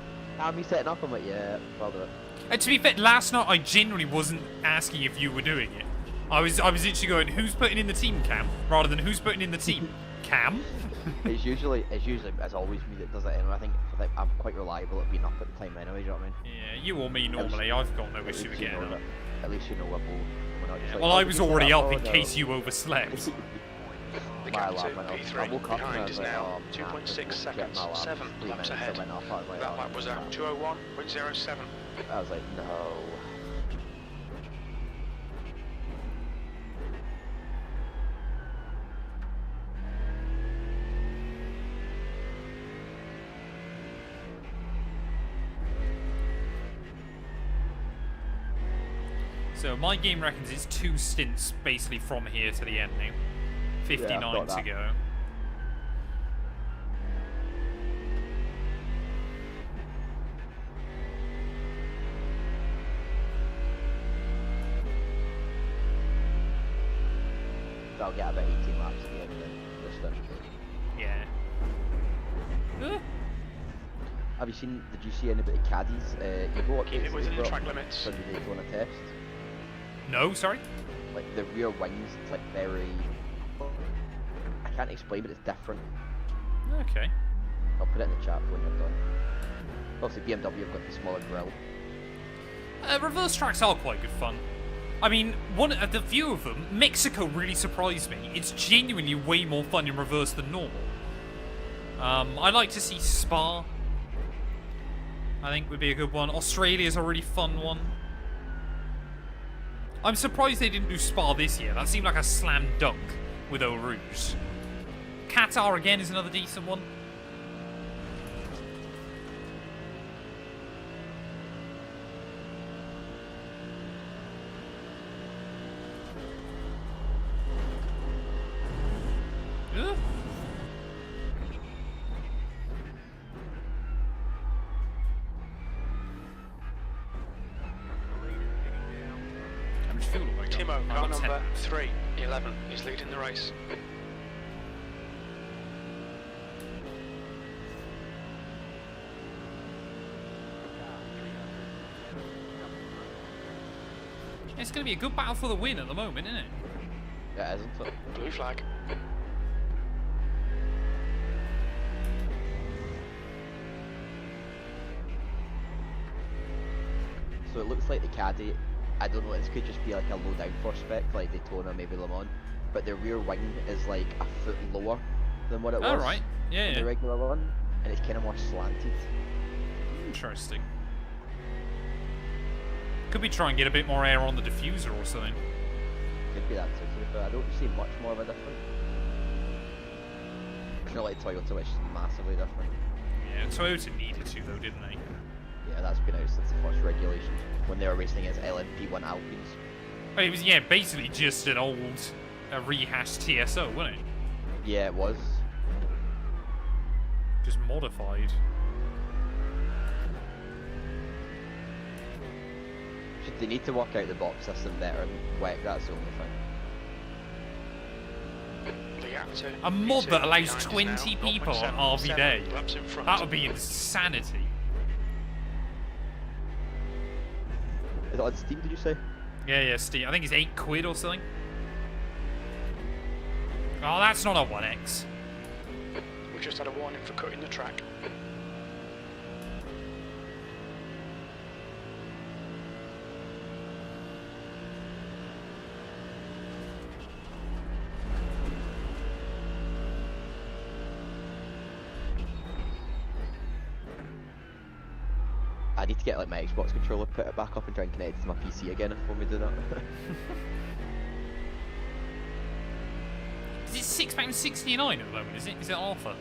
me setting up. I'm like, yeah, I'll do it. And to be fair, last night I genuinely wasn't asking if you were doing it. I was literally going, who's putting in the team, Cam? Rather than who's putting in the team, Cam? It's usually, as always, me that does it anyway. I think I'm quite reliable at being up at the time anyway, you know what I mean? Yeah, you or me normally. I've got no issue with getting up. At least you know we're both. We're not just Yeah, like, well, oh, I did was you set already up in no. case you overslept. The My gap alarm to went off. I P3 woke up and I behind was is like, now oh, nah, 2.6 just check seconds, my alarm. 7 3 laps minutes, ahead. I went off, I was like, That oh, lap was nah. at 201.07. I was like, no. So my game reckons it's 2 stints basically from here to the end now. 59 got to that. go. I'll get about 18 laps at the end of this stint. Yeah. Did you see anybody caddies? You go up Keep it to within the Suzuka track limits. Sunday on a test. No, sorry? Like the rear wings, it's like very. I can't explain, but it's different. Okay. I'll put it in the chat when you're done. Obviously, BMW have got the smaller grille. Reverse tracks are quite good fun. I mean, the few of them, Mexico really surprised me. It's genuinely way more fun in reverse than normal. I like to see Spa. I think would be a good one. Australia's a really fun one. I'm surprised they didn't do Spa this year. That seemed like a slam dunk with Eau Rouge. Qatar again is another decent one. Ugh. How much fuel have I got? Timo, I've car got 10 number laps. 311, is leading the race. It's going to be a good battle for the win at the moment, isn't it? Yeah, isn't it? Blue flag. So it looks like the Caddy, I don't know, this could just be like a low downforce spec, like Daytona, maybe Le Mans, but the rear wing is like a foot lower than what it was. Alright, yeah, in the yeah. regular one, and it's kind of more slanted. Interesting. Could we try and get a bit more air on the diffuser or something? Could be that too, but I don't see much more of a difference. It's not like Toyota, which is massively different. Yeah, Toyota needed to though, didn't they? Yeah, that's been out since the first regulations, when they were racing as LMP1 Alpines. Well, it was, yeah, basically just an old rehashed TSO, wasn't it? Yeah, it was. Just modified. They need to work out the box system better and WEC, that's the only thing. The gap to A mod that P2 allows behind is 20 now people on 0.77 RV Day. laps in front. That would be insanity. Is it on Steam, did you say? Yeah, yeah, Steve. I think it's £8 or something. Oh, that's not a 1X. We just had a warning for cutting the track. I need to get like my Xbox controller, put it back up, and try and connect it to my PC again if when we do that. Is it £6.69 at the moment? Is it? Is it Arthur?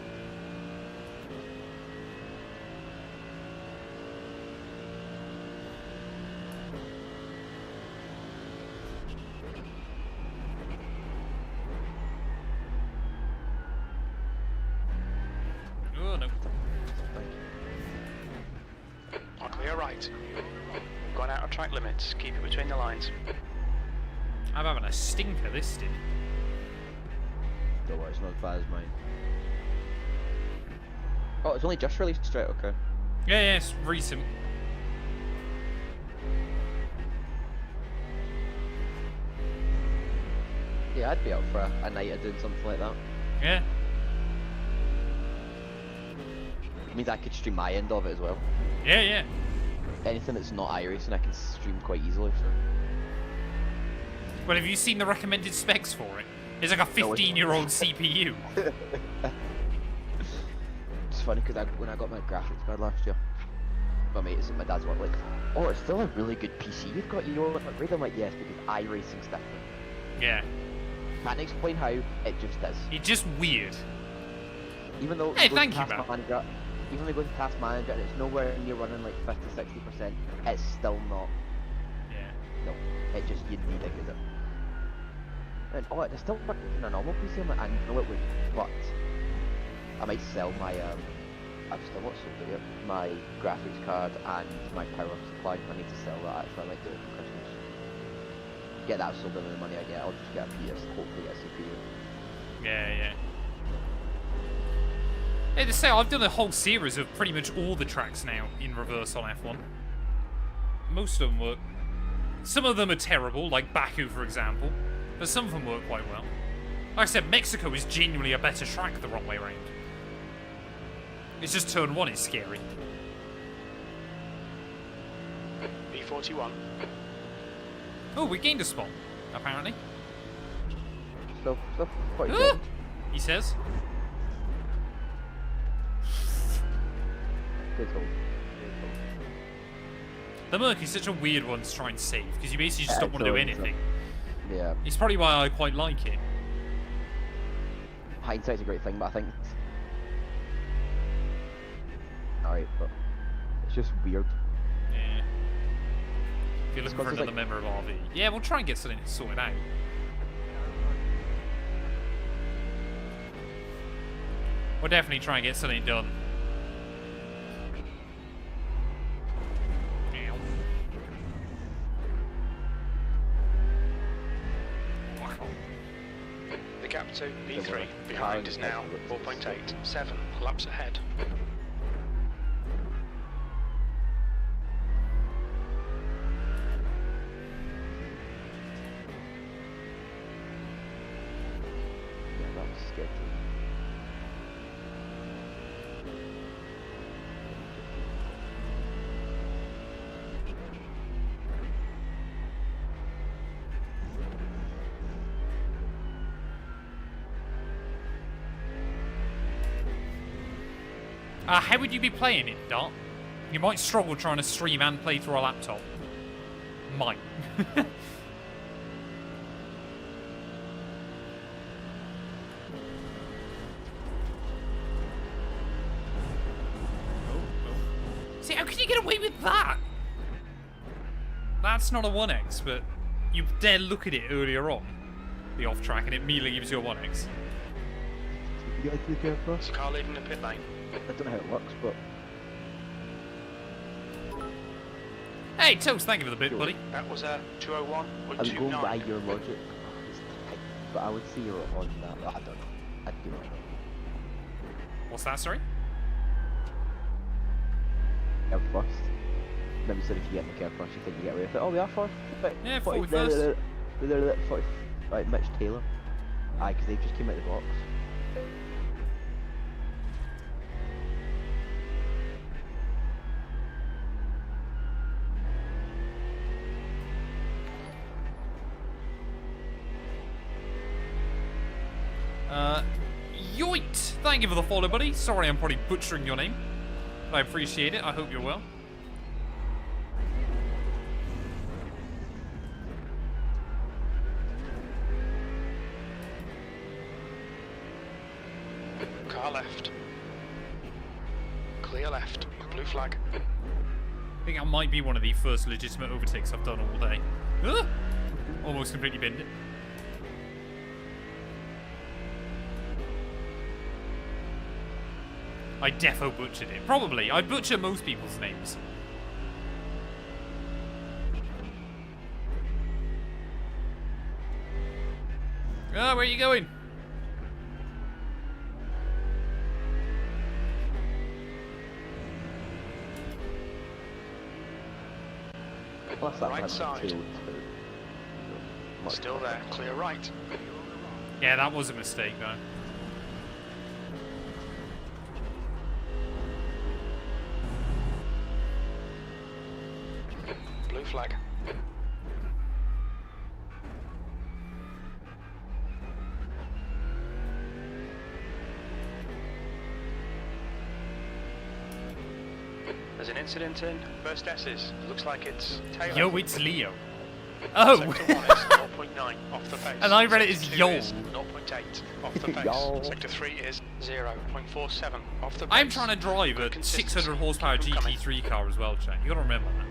Oh no. I'll clear right. Gone out of track limits. Keep it between the lines. I'm having a stinker this stint. Don't worry, it's not as bad as mine. Oh, it's only just released straight, okay. Yeah, it's recent. Yeah, I'd be up for a night of doing something like that. Yeah. It means I could stream my end of it as well. Yeah, yeah. Anything that's not iRacing I can stream quite easily, so. Well, have you seen the recommended specs for it? It's like a 15-year-old CPU. It's funny because when I got my graphics card last year, my mates at my dad's work like, oh, it's still a really good PC you've got, you know, like, I'm like, yes, because iRacing's different. Yeah. Can't explain how, it just is. It's just weird. Even though Hey, we go thank to you, Task man. Manager, even when we go to Task Manager and it's nowhere near running like 50-60%, it's still not. Yeah. No, it just, you need a good. And oh, it's still working on a normal PC. I'm like, I know it would, but I might sell my I've still not sold it yet. My graphics card and my power supply. I need to sell that. Actually, I might do it for Christmas. Get that sold and the money I get, I'll just get a PS. Hopefully, get a CPU. Yeah, yeah. Hey, to say, I've done a whole series of pretty much all the tracks now in reverse on F1. Most of them work. Some of them are terrible, like Baku, for example. But some of them work quite well. Like I said, Mexico is genuinely a better track the wrong way around. It's just turn 1 is scary. B41. Oh, we gained a spot, apparently. Still quite Ah! good. He says. Good hold. The Merc is such a weird one to try and save, because you basically just don't want to do anything. Yeah. It's probably why I quite like it. Hindsight's a great thing, but I think. Alright, but it's just weird. Yeah. If you're looking for Because another it's member of RV. Yeah, we'll try and get something sorted out. We'll definitely try and get something done. Ow. The gap to B3 behind is now 4.8. 7 laps ahead. Yeah, that was sketchy. How would you be playing it, Dart? You might struggle trying to stream and play through a laptop. Might. See, how can you get away with that? That's not a 1x, but you dare look at it earlier on, the off track, and it immediately gives you a 1x. You guys be careful. There's a car leaving the pit lane. I don't know how it works, but Hey, Toast, thank you for the bit, buddy. That was a 201 or I'm going by 29. your logic. But I would say you're on that. I don't know. I do not know. What's that, sorry? Curve first. Then we said if you get in the curve first, you think you get away with it. Oh, we are first. Yeah, 41st. Right, Mitch Taylor. Aye, because they just came out of the box. Yoit! Thank you for the follow, buddy. Sorry I'm probably butchering your name. But I appreciate it. I hope you're well. Car left. Clear left. Blue flag. I think that might be one of the first legitimate overtakes I've done all day. Ah! Almost completely binned it. I defo butchered it. Probably. I butcher most people's names. Ah, where are you going? Plus that Right went side. 2-2. Much Still better. there. Clear right. Yeah, that was a mistake, though. Blue flag. There's an incident in first S's. Looks like it's Taylor. Yo, it's Leo. Oh! Sector 1 is 0.9 off the pace. And I read it as Sector 2 yo. is 0.8 off the pace. Yo. Sector 3 is 0.47 off the pace. I'm trying to drive a Consistency. 600 horsepower Keep 'em coming. GT3 car as well, Chad. You gotta remember that.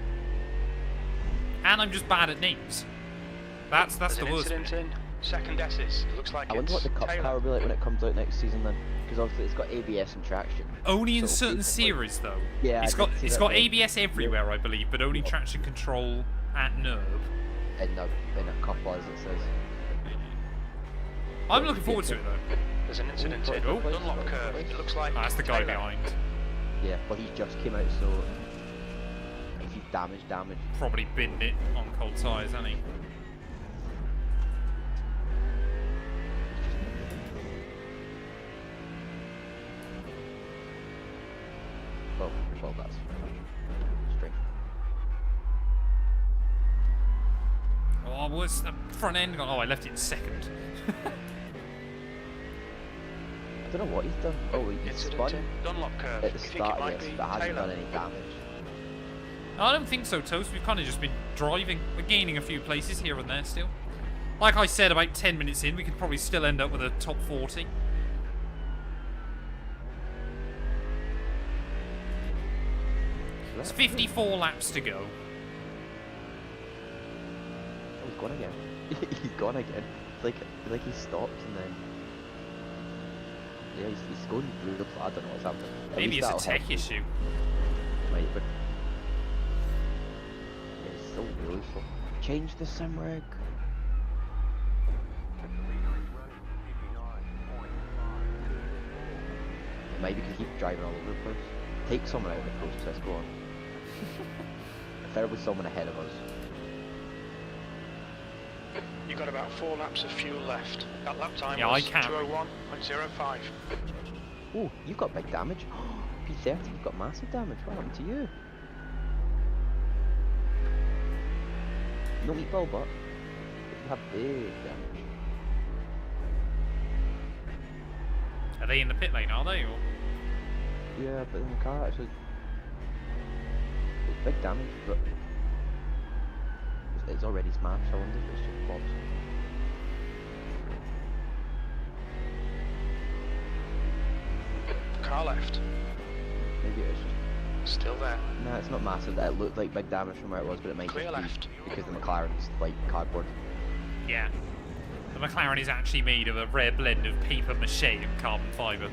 And I'm just bad at names. That's There's the an worst incident bit. in second S's. Looks like I wonder what it's the Cup Taylor. car will be like when it comes out next season then. Because obviously it's got ABS and traction. Only in So certain basically- series, though. Yeah, it's I got did see it's that got though. ABS everywhere, I believe, but only traction control at Nerve. In a couple, as it says. I'm looking forward to it though. There's an incident in Oh. Dunlop curve. It looks like That's the guy Taylor. behind. Yeah, well he just came out, so if he's damaged. Probably binned it on cold tyres, hasn't he? Well, that's strange. Oh, what's the front end gone? Oh, I left it in second. I don't know what he's done. Oh, he's Incident spun in Dunlop curve. at We the think it start, might yes, be but hasn't Taylor. done any damage. I don't think so, Toast. We've kind of just been driving. We're gaining a few places here and there still. Like I said, about 10 minutes in, we could probably still end up with a top 40. It's 54 laps to go. Oh, he's gone again. He's gone again. It's like he stopped and then. Yeah, he's going through. I don't know what's happening. At Maybe least it's a that'll tech help. issue. Might, but yeah, it's so really slow. Change the sim rig. Maybe we can keep driving all over the place. Take someone out of the process. Go on. There was someone ahead of us. You've got about 4 laps of fuel left. That lap time Yeah, I was can't. 2:01.05. Oh, you've got big damage. P30, you've got massive damage. What happened to you? No meatball, but you have big damage. Are they in the pit lane, are they? Or? Yeah, but in the car actually, it's big damage, but it's already smashed. I wonder if it's just bobs. Car left. Maybe it is just. Still there. Nah, it's not massive. It looked like big damage from where it was, but it might Clear just be left. because the McLaren's like cardboard. Yeah. The McLaren is actually made of a rare blend of paper mache and carbon fibre.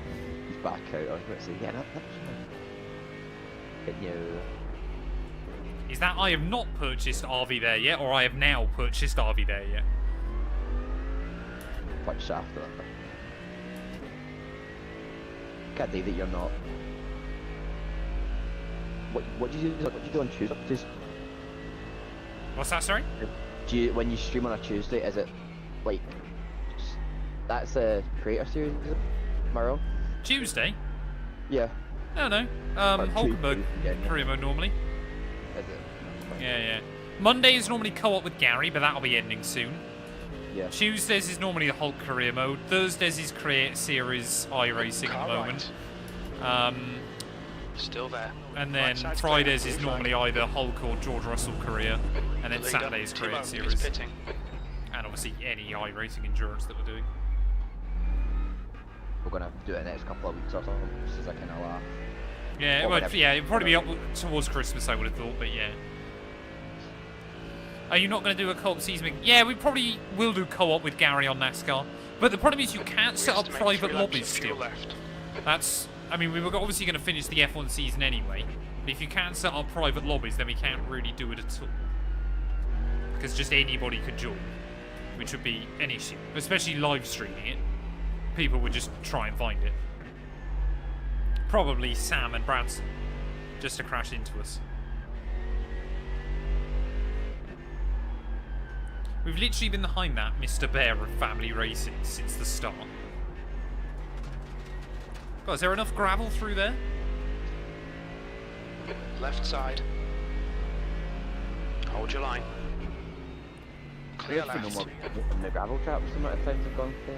He's back out. I was about to say, yeah, that's hitting you. Is that I have not purchased RV there yet, or I have now purchased RV there yet? Punch shaft that. Can't believe that you're not. What do you do on Tuesdays? What's that, sorry? Do you, when you stream on a Tuesday, is it like that's a creator series? Is it? Am I wrong? Tuesday? Yeah. No, no. Or Hulkenberg Tuesday, yeah. career mode normally. Is it? Yeah, yeah. Monday is normally co-op with Gary, but that'll be ending soon. Yeah. Tuesdays is normally the Hulk career mode. Thursdays is create series iRacing at Car the moment. right. Still there. And Right then side's Fridays clear. is Blue flag. normally either Hulk or George Russell career. And then The leader, Saturdays Timo, create is series. pitting. And obviously any iRacing endurance that we're doing. we're gonna do it in the next couple of weeks or something, just as a kind of laugh. Yeah, Or well, whenever- yeah, it'd probably be up towards Christmas, I would have thought, but yeah. Are you not going to do a co-op season? Yeah, we probably will do co-op with Gary on NASCAR. But the problem is you can't set up estimate private 3 laps lobbies of fuel still. left. That's... I mean, we were obviously going to finish the F1 season anyway. But if you can't set up private lobbies, then we can't really do it at all. Because just anybody could join. Which would be an issue. Especially live streaming it. People would just try and find it. Probably Sam and Branson. Just to crash into us. We've literally been behind that Mr. Bear of family racing since the start. God, is there enough gravel through there? Left side. Hold your line. Clear There's been left. no more in the gravel traps the amount of times I've gone through.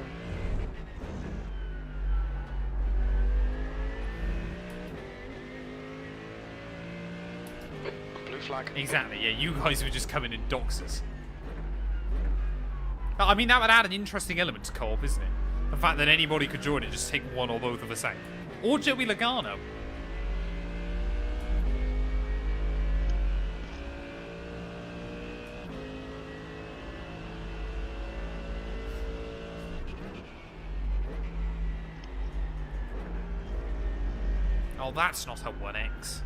Blue flag. Exactly, yeah, you guys would just come in and dox us. I mean, that would add an interesting element to co-op, isn't it? The fact that anybody could join it, just take one or both of us out. Or Joey Logano. Oh, that's not a 1X.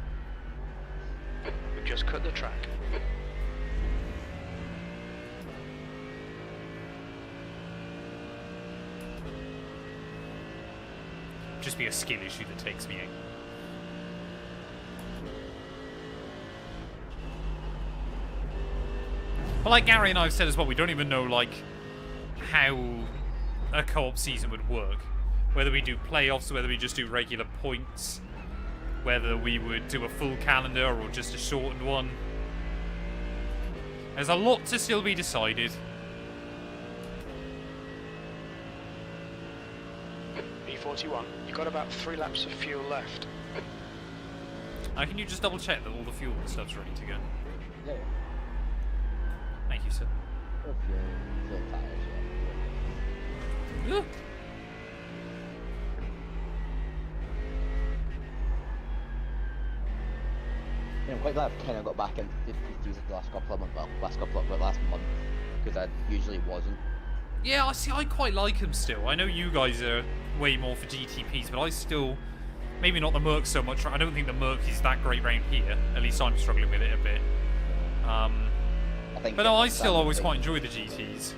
We've just cut the track. Just be a skill issue that takes me out. But like Gary and I have said as well, we don't even know like how a co-op season would work. Whether we do playoffs, whether we just do regular points, whether we would do a full calendar or just a shortened one. There's a lot to still be decided. B41, you've got about 3 laps of fuel left. Can you just double check that all the fuel and stuff's ready to go? Yeah. Thank you, sir. Full tires, yeah. Ugh. Yeah, I'm quite glad I've kind of got back into GTs the last couple of months, well, last month, because I usually wasn't. Yeah, I see. I quite like him still. I know you guys are way more for GTPs, but I still, maybe not the Merc so much. I don't think the Merc is that great round here. At least I'm struggling with it a bit. I think But no, I that's still the always thing. quite enjoy the GTs.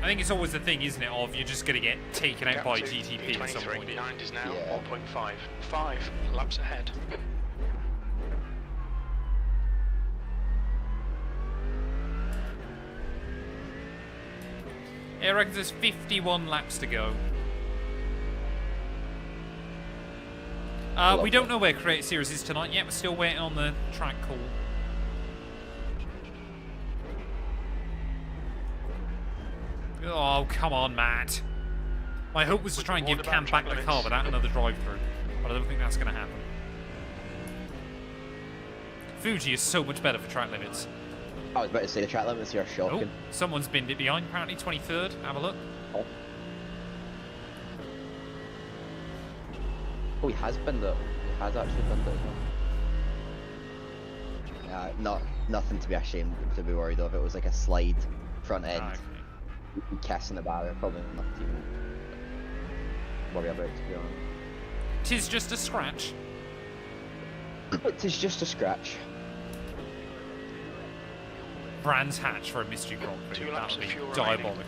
I think it's always the thing, isn't it, of you're just going to get taken out Gap by to GTP at some B23, point. behind is now Yeah. 1.5. 5 laps ahead. Yeah, I reckon there's 51 laps to go. We don't know where Create Series is tonight yet. We're still waiting on the track call. Oh, come on, Matt. My hope was to try and give Cam back the car without another drive-through, but I don't think that's going to happen. Fuji is so much better for track limits. I was about to say the track limits here are Oh, shocking. someone's binned it behind, apparently, 23rd. Have a look. Oh, he has binned it. He has actually binned it as well. Yeah, nothing to be ashamed to be worried of. It was like a slide front end. Ah, okay. Kissing the barrier, probably not to even worry about, to be honest. Tis just a scratch. It is just a scratch. Brands Hatch for a mystery Grand Prix. 2 That laps would of be fuel diabolical.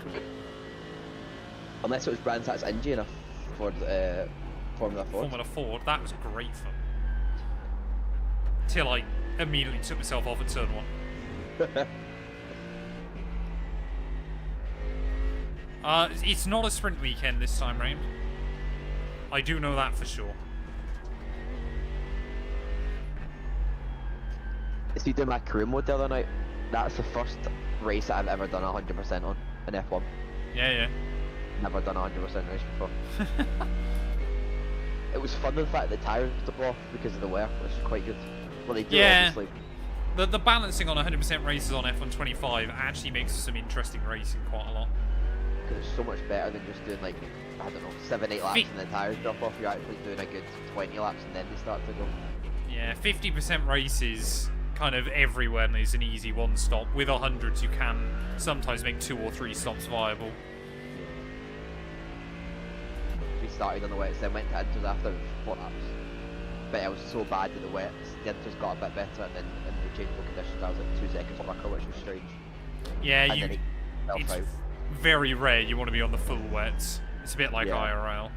Unless it was Brands Hatch's engine for Formula 4. Formula 4, that was great fun. Till I immediately took myself off at turn 1. It's not a sprint weekend this time round. I do know that for sure. See, doing my career mode the other night, that's the first race that I've ever done 100% on in F1. Yeah. Never done 100% race before. It was fun, in fact, the tyres to blow off because of the wear, which is quite good. Well, they do, Yeah. obviously. The balancing on 100% races on F125 actually makes some interesting racing quite a lot. Because it's so much better than just doing like, I don't know, 7-8 laps and the tyres drop off. You're actually doing a good 20 laps and then they start to go. Yeah, 50% races kind of everywhere and there's an easy one stop. With 100s you can sometimes make 2 or 3 stops viable. We started on the wets, then went to inters after 4 laps. But it was so bad in the wets, the inters got a bit better, and then in the changeable conditions I was at 2 seconds quicker, which was strange. Yeah, And then it's out. very rare you want to be on the full wets. It's a bit like Yeah. IRL.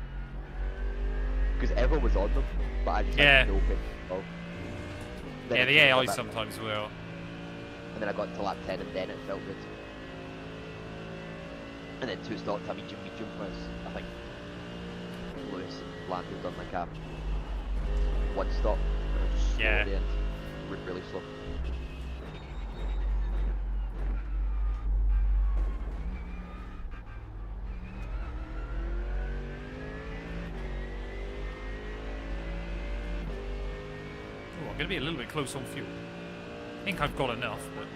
Because everyone was on them, but I just had no pick. Then Yeah, it the took a AI bit, sometimes will. and then I got to lap 10 and then it felt good. And then 2 stops, a medium was, I think, Lewis and Landry done like a 1 stop. And it was just slow Yeah. at the end. Really slow. Ooh, I'm going to be a little bit close on fuel. I think I've got enough, but...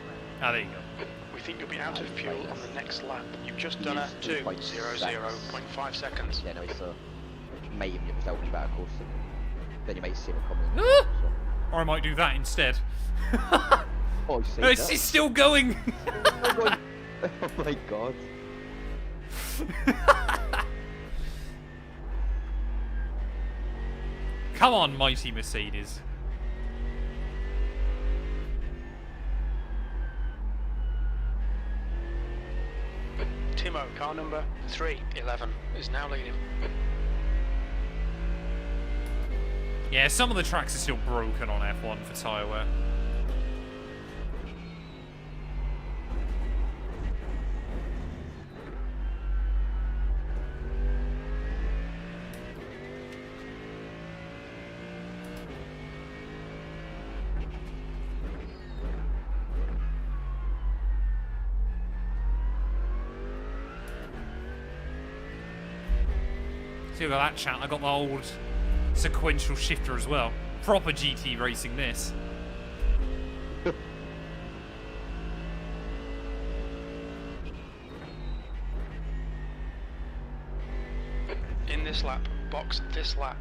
Ah, there you go. We think you'll be out of fuel on the next lap. You've just done a 2:00.5 seconds. Yeah, no, so might even get out a better course. Then you might see it coming. Ah! So. Or I might do that instead. Oh, you see No, it's still going! oh my god. Come on, mighty Mercedes. Timo, car number 311, is now leading. Yeah, some of the tracks are still broken on F1 for tyre wear. See, I got that chat. I got the old sequential shifter as well. Proper GT racing this. In this lap, box this lap.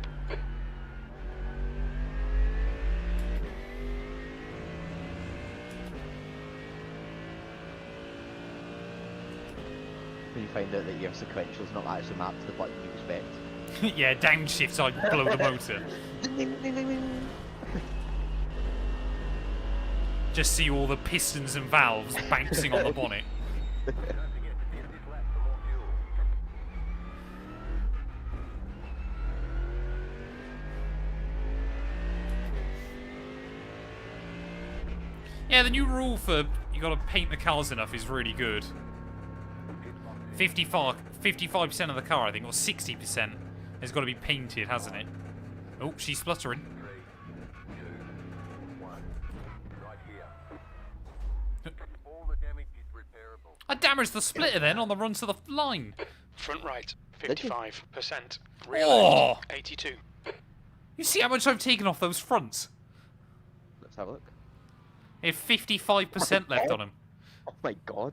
When you find out that your sequential's not actually mapped to the button you expect. Yeah, downshift, I blow the motor. Just see all the pistons and valves bouncing on the bonnet. Don't forget to hit this lap for more fuel. Yeah, the new rule for you got to paint the cars enough is really good. 55% of the car, I think, or 60% has got to be painted, hasn't it? Oh, she's spluttering. 3, 2, 1. Right here. All the damage is repairable. I damaged the splitter then on the run to the line. Front right, Did you? 55%. Rear Oh! left, 82. You see how much I've taken off those fronts? Let's have a look. They have 55% left on them. Oh my god.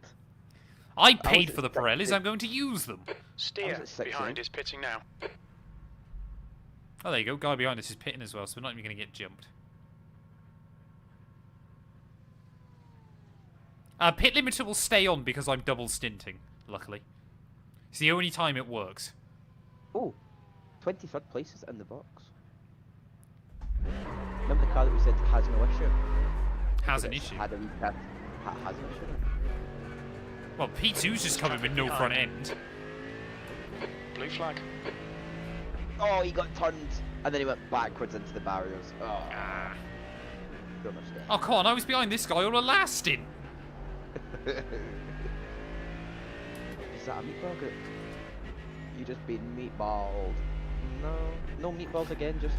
I was paid for the expecting- Pirellis, I'm going to use them. Steer at 16. behind is pitting now. Oh, there you go. Guy behind us is pitting as well, so we're not even going to get jumped. Pit limiter will stay on because I'm double stinting, luckily. It's the only time it works. Oh, 23rd place is in the box. Remember the car that we said has no issue? Has an It's issue. Had a wee cat. Has an issue. Well, P2's just coming with no front end. Blue flag. Oh, he got turned, and then he went backwards into the barriers. Oh, Ah. don't understand. Oh, come on, I was behind this guy all elastin. Is that a meatball? You just been meatballed. No, no meatballs again. Just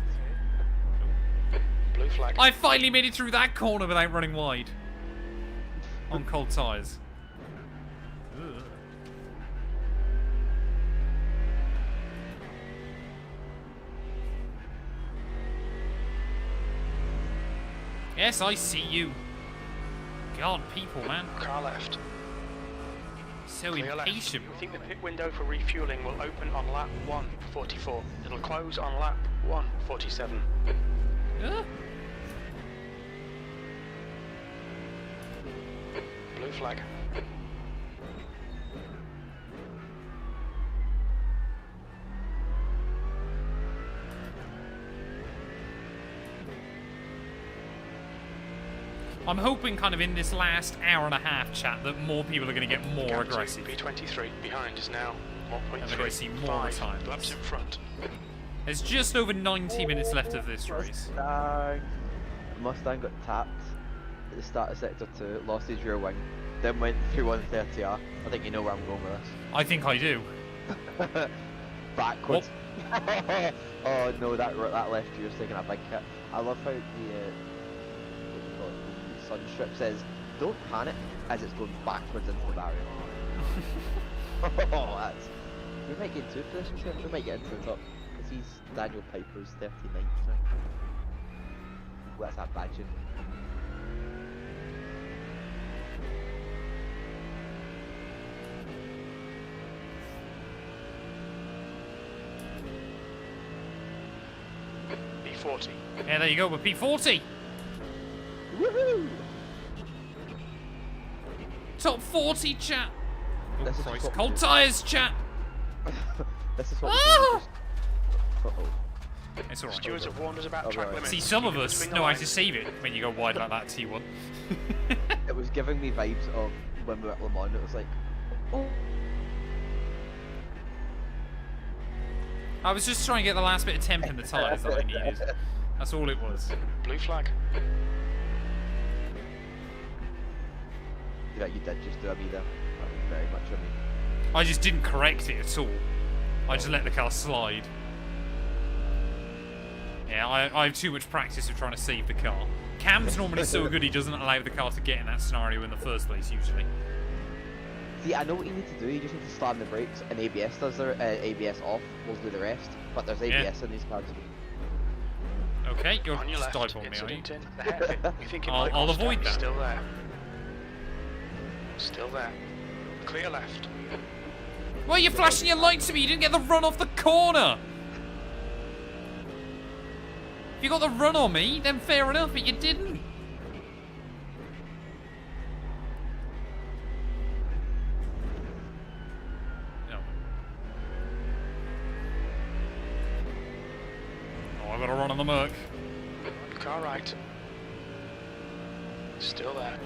Blue flag. I finally made it through that corner without running wide. On cold tyres. Ugh. Yes, I see you. God, people, man. Car left. So Clear left. impatient. We think the pit window for refueling will open on lap 1:44. It'll close on lap 1:47. Blue flag. I'm hoping kind of in this last hour and a half chat that more people are going to get more Gap aggressive. P23 behind is now And we're gonna see more 1.35 times. laps in front. There's just over 90 minutes left of this race. Mustang got tapped at the start of sector 2, lost his rear wing, then went through 130R. I think you know where I'm going with this. I think I do. Backwards. Oh no, that left rear's taking a big hit. I love how the sun strip says, "Don't panic," as it's going backwards into the barrier. Oh, that's. We might get into it for this one, we might get into the top. Because he's Daniel Piper's 39th now. What's that badge in? P40. Yeah, there you go, with P40. Woohoo! Top 40, chat. Oh, This is Christ. what we Cold do. tyres, chat. This is what Ah! we do. It's alright. Stewards have warned us about track Alright. limits. See, some of Keep it us between the know how to lines. save it when you go wide like that T1. It was giving me vibes of when we were at Le Mans. It was like, oh. I was just trying to get the last bit of temp in the tyres that I needed. That's all it was. Blue flag. Yeah, you did just do a me there. That was very much a me. I just didn't correct it at all. I just let the car slide. Yeah, I have too much practice of trying to save the car. Cam's normally so good he doesn't allow the car to get in that scenario in the first place, usually. See, I know what you need to do. You just need to slam the brakes, and ABS does their ABS off. We'll do the rest. But there's ABS in these cars. Okay, you're On your just left, dive on me, are you? incident in the hairpin. We think it I'll- might I'll cost avoid out. that. Still there. Still there. Clear left. Why are you flashing your lights at me? You didn't get the run off the corner! If you got the run on me, then fair enough, but you didn't. No. Oh, I've got to run on the Merc. Car right. Still there.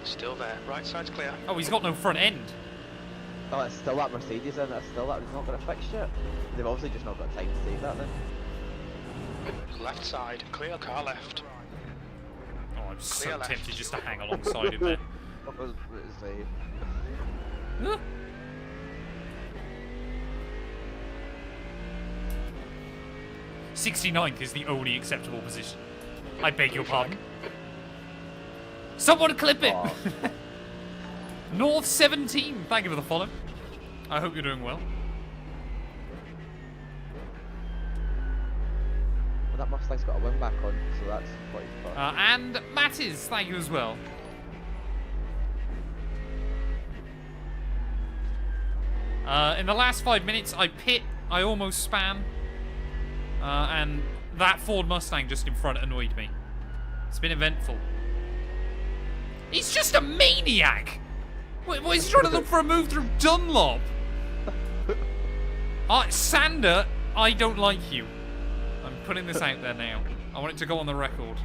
Still there. Right side's clear. Oh, he's got no front end. Oh, it's still that Mercedes in. That's still that. He's not got a fixture. They've obviously just not got time to take that then. Left side. Clear. Car left. Oh, I'm so Clear left. tempted just to hang alongside him there. What was it say? Huh? '69th is the only acceptable position. I beg your pardon. Someone clip it! Oh. North 17, thank you for the follow. I hope you're doing well. Well, that Mustang's got a wing back on, so that's quite fun. And Mattis, thank you as well. In the last 5 minutes, I pit, I almost spam, and that Ford Mustang just in front annoyed me. It's been eventful. He's just a maniac! What is he trying to look for a move through Dunlop? Sander, I don't like you. I'm putting this out there now. I want it to go on the record.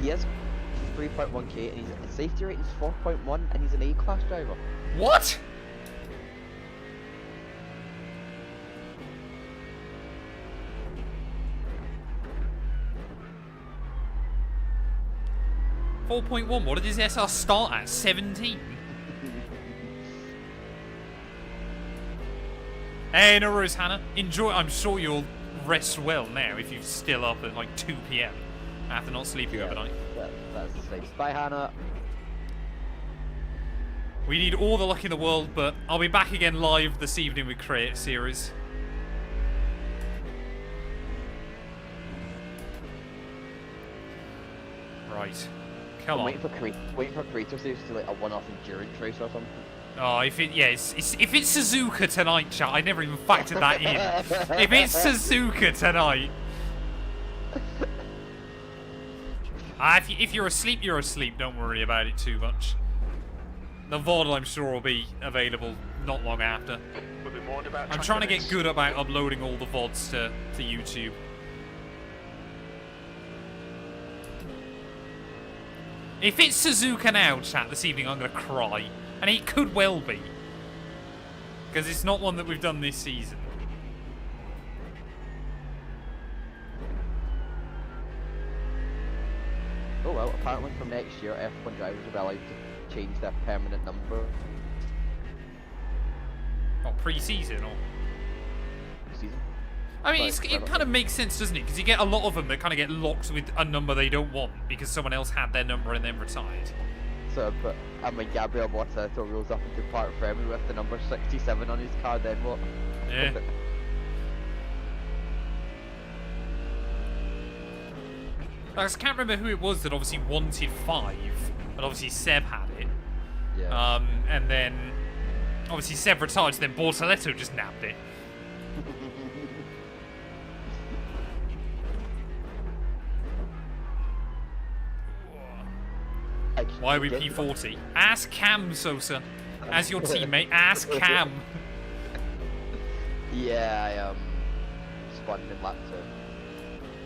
He is 3.1k, and his safety rating's 4.1, and he's an A-class driver. What? .1. What did his SR start at? 17. Hey, no worries, Hannah. Enjoy. I'm sure you'll rest well now if you're still up at like 2 p.m. after not sleeping overnight. That's the same. Bye, Hannah. We need all the luck in the world, but I'll be back again live this evening with Create Series. Right. Come I'm on. waiting for Kratos to do like a one-off endurance race or something. Oh, if it's Suzuka tonight, chat, I never even factored that in. If it's Suzuka tonight. If you're asleep, you're asleep. Don't worry about it too much. The VOD, I'm sure, will be available not long after. We'll be warned about I'm trying to get good about uploading all the VODs to YouTube. If it's Suzuka now, chat, this evening, I'm going to cry. And it could well be. Because it's not one that we've done this season. Oh well, apparently from next year, F1 drivers will be allowed to change their permanent number. Not pre-season, or... Season. I mean, Sorry, it kind of makes sense, doesn't it? Because you get a lot of them that kind of get locked with a number they don't want because someone else had their number and then retired. So, but I mean, Gabriel Bortoleto rolls up into Park Fermi with the number 67 on his car. Then what? Yeah. I just can't remember who it was that obviously wanted 5, but obviously Seb had it. Yeah. And then obviously Seb retired, so then Bortoleto just nabbed it. Why are we P40? Ask Cam, Sosa. As your teammate, ask Cam. Yeah, I spun in lap 2.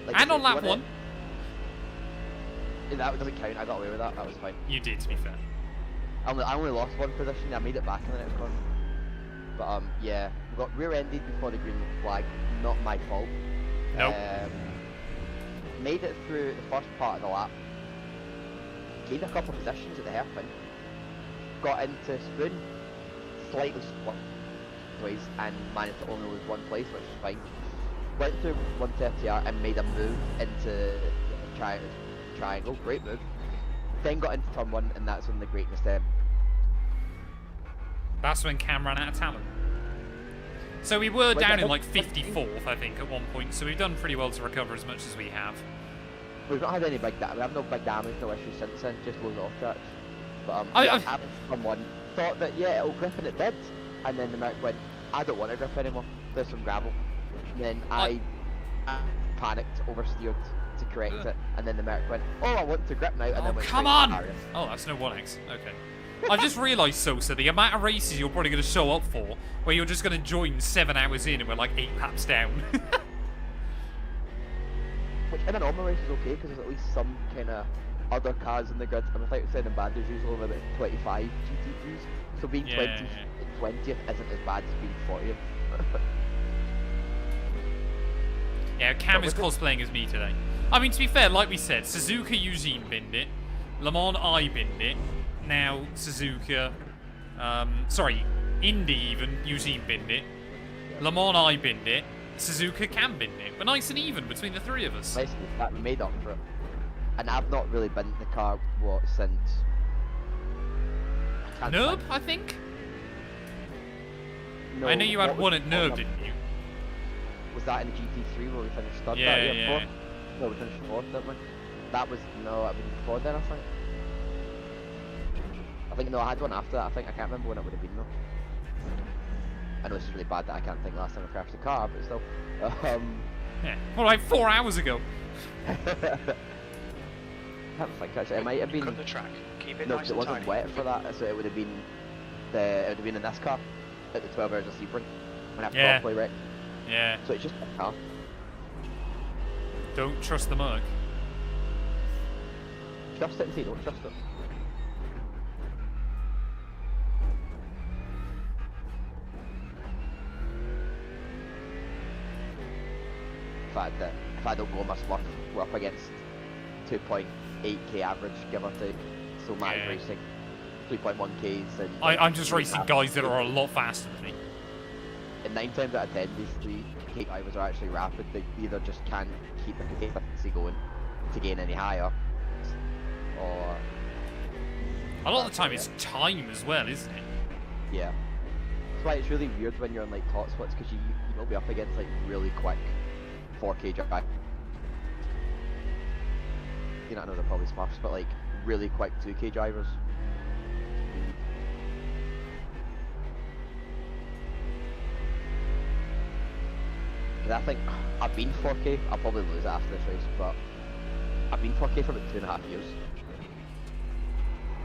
Like, And on lap 1. That doesn't count. I got away with that. That was fine. You did, to be fair. I only lost 1 position. I made it back in the next one. But yeah, we got rear-ended before the green flag. Not my fault. Nope. Made it through the first part of the lap. Gained a couple of positions at the hairpin. Got into Spoon, slightly split ways, and managed to only lose 1 place, which is fine. Went through 130R and made a move into the triangle. Great move. Then got into turn 1, and that's when the greatness then. That's when Cam ran out of talent. So we were down in like 54th, I think, at one point. So we've done pretty well to recover as much as we have. We've not had any big damage. We have no big damage, no issues since then. Just loads of off tracks. But happened to someone thought that yeah, it'll grip, and it did. And then the Merc went, I don't want to grip anymore. There's some gravel. And then I panicked, oversteered to correct it, and then the Merc went, oh, I want to grip now, and then went come straight to on! the barrier. Oh, that's no 1x. Okay. I've just realised, Sosa, the amount of races you're probably going to show up for, where you're just going to join 7 hours in and we're like 8 laps down. Which in a normal race is okay, because there's at least some kind of other cars in the grid. And without saying bad, there's usually only about 25 GTQs. So being 20th isn't as bad as being 40th. Yeah, Cam is cosplaying as me today. I mean, to be fair, like we said, Suzuka Eugene binned it. Le Mans I binned it. Now Suzuka, Indy even, Eugene binned it. Le Mans I binned it. Suzuka Cam binned it. We're nice and even between the 3 of us. Nicely, that we made up for it. And I've not really been in the car, since... Nurb, I think? No, I know you had one at Nurb, didn't you? Was that in the GT3 where we finished third? Yeah. Fourth? No, we finished 4th, didn't we? That was, no, it was before then, I think. No, I had one after that, I can't remember when it would have been though. I know this is really bad that I can't think last time I crashed a car, but still. Yeah, well, like 4 hours ago. I can't think actually, it might have been... Cut the track. Keep it No, nice because it and wasn't tidy. wet for that, so it would have been in this car at the 12 hours of Sebring when I Yeah. properly wrecked. Yeah, So it's just a car. don't trust the mug. Trust it until you don't trust it. In fact, if I don't go on my smurf, we're up against 2.8k average, give or take. So Matt Yeah. racing 3.1ks, and I'm just racing guys that are a lot faster than me. And 9 times out of 10, these 3k drivers are actually rapid. They either just can't keep the consistency going to gain any higher, or A lot of the time it's time as well, isn't it? yeah. That's why it's really weird when you're on like hot splits, because you will be up against like really quick 4k drive. You know, I know they're probably smurfs, but like really quick 2K drivers. Because I think I've been 4K. I'll probably lose it after this race, but I've been 4K for about 2.5 years.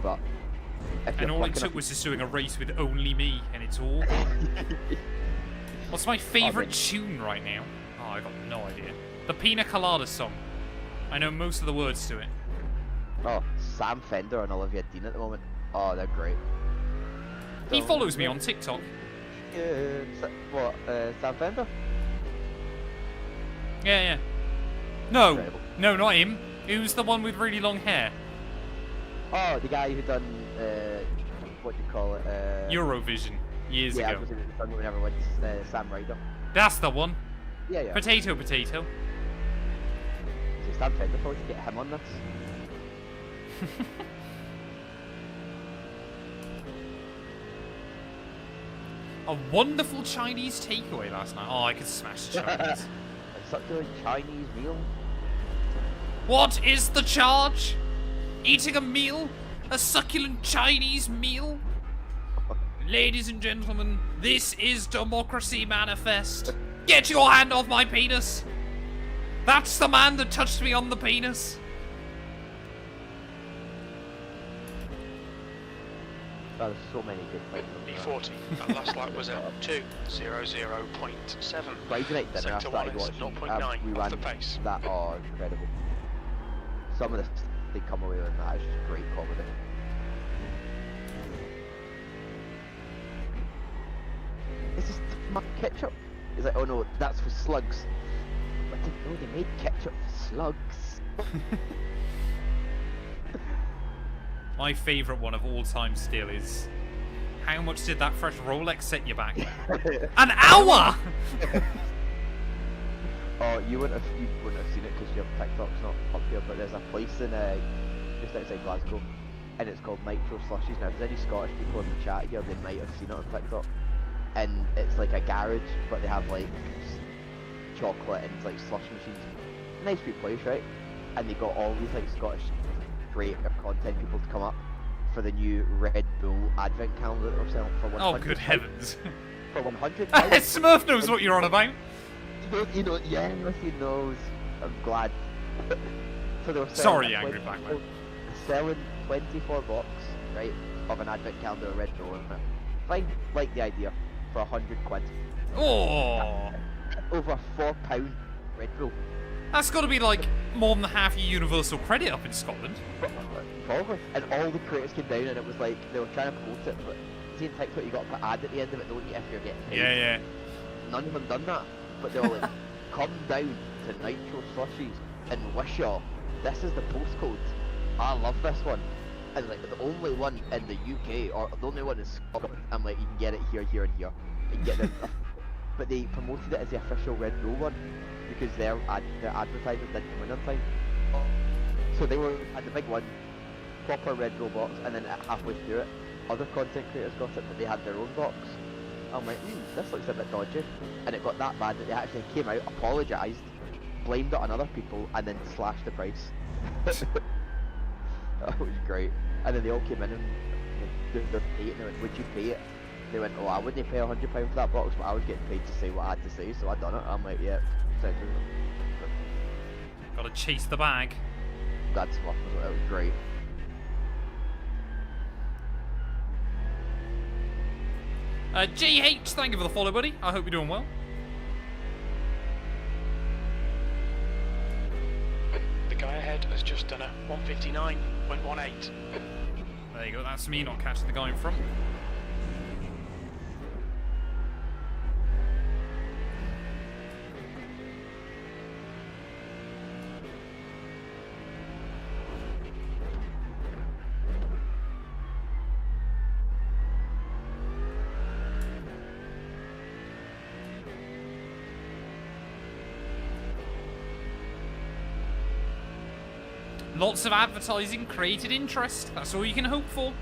But if And you're all it quick took enough- was just doing a race with only me, and it's all gone. What's my favourite tune right now? Oh, I got no idea. The Pina Colada song. I know most of the words to it. Oh, Sam Fender and Olivia Dean at the moment. Oh, they're great. He follows me on TikTok. Yeah, what? Sam Fender? Yeah, yeah. No, Incredible. no, not him. Who's the one with really long hair? Oh, the guy who done what do you call it? Eurovision, years yeah, I ago. was going to say we never went. Sam Ryder. That's the one. Yeah, yeah. Potato, potato. So Sam Fender, probably get him on this. A wonderful Chinese takeaway last night. Oh, I could smash the Chinese. A succulent Chinese meal. What is the charge? Eating a meal? A succulent Chinese meal? Ladies and gentlemen, this is Democracy Manifest. Get your hand off my penis. That's the man that touched me on the penis. Oh, there's so many good fights. B40. That last lap was at 2:00.7. Friday night dinner, I Sector 1 started is watching. 0.9 We off ran the pace. that. Oh, incredible! Some of the they come away with that is just great comedy. It's just ketchup. It's like, oh no, that's for slugs. I didn't know they made ketchup for slugs. My favourite one of all time still is... How much did that fresh Rolex set you back? An hour! Oh, you wouldn't have seen it because your TikTok's not up here, but there's a place in just outside Glasgow, and it's called Nitro Slushies. Now, if there's any Scottish people in the chat here, they might have seen it on TikTok. And it's like a garage, but they have like chocolate and like slush machines. Nice big place, right? And they got all these like Scottish creator content people to come up for the new Red Bull advent calendar that they're selling for 100. Oh, good heavens. For 100. Smurf knows what you're on about. You know, yeah, he knows. I'm glad. So they were Sorry, selling Angry Black Man. selling 24 bucks, right, of an advent calendar of Red Bull in it. Fine, like the idea, for 100 quid. Oh, Over £4 Red Bull. that's got to be like more than half your universal credit up in Scotland. Probably. And all the creators came down and it was like, they were trying to promote it, but see in TikTok you got to put ad at the end of it, don't you, if you're getting paid. Yeah, yeah. None of them done that, but they were like, come down to Nitro Slushies and wish y'all, this is the postcode. I love this one. And like, the only one in the UK, or the only one in Scotland, I'm like, you can get it here, here, and here. You can get it. But they promoted it as the official Red Bull one, because their advertisement didn't come in on time. So they were at the big one, proper Red Bull box, and then halfway through it, other content creators got it, but they had their own box. I'm like, this looks a bit dodgy. And it got that bad that they actually came out, apologised, blamed it on other people, and then slashed the price. That was great. And then they all came in and they're paid, and they went, would you pay it? They went, oh, I wouldn't pay £100 for that box, but I was getting paid to say what I had to say, so I done it. I'm like, yeah, sounds good. Gotta chase the bag. That's what it was great. GH, thank you for the follow, buddy. I hope you're doing well. The guy ahead has just done a 1:59.18. There you go, that's me not catching the guy in front. Lots of advertising created interest. That's all you can hope for.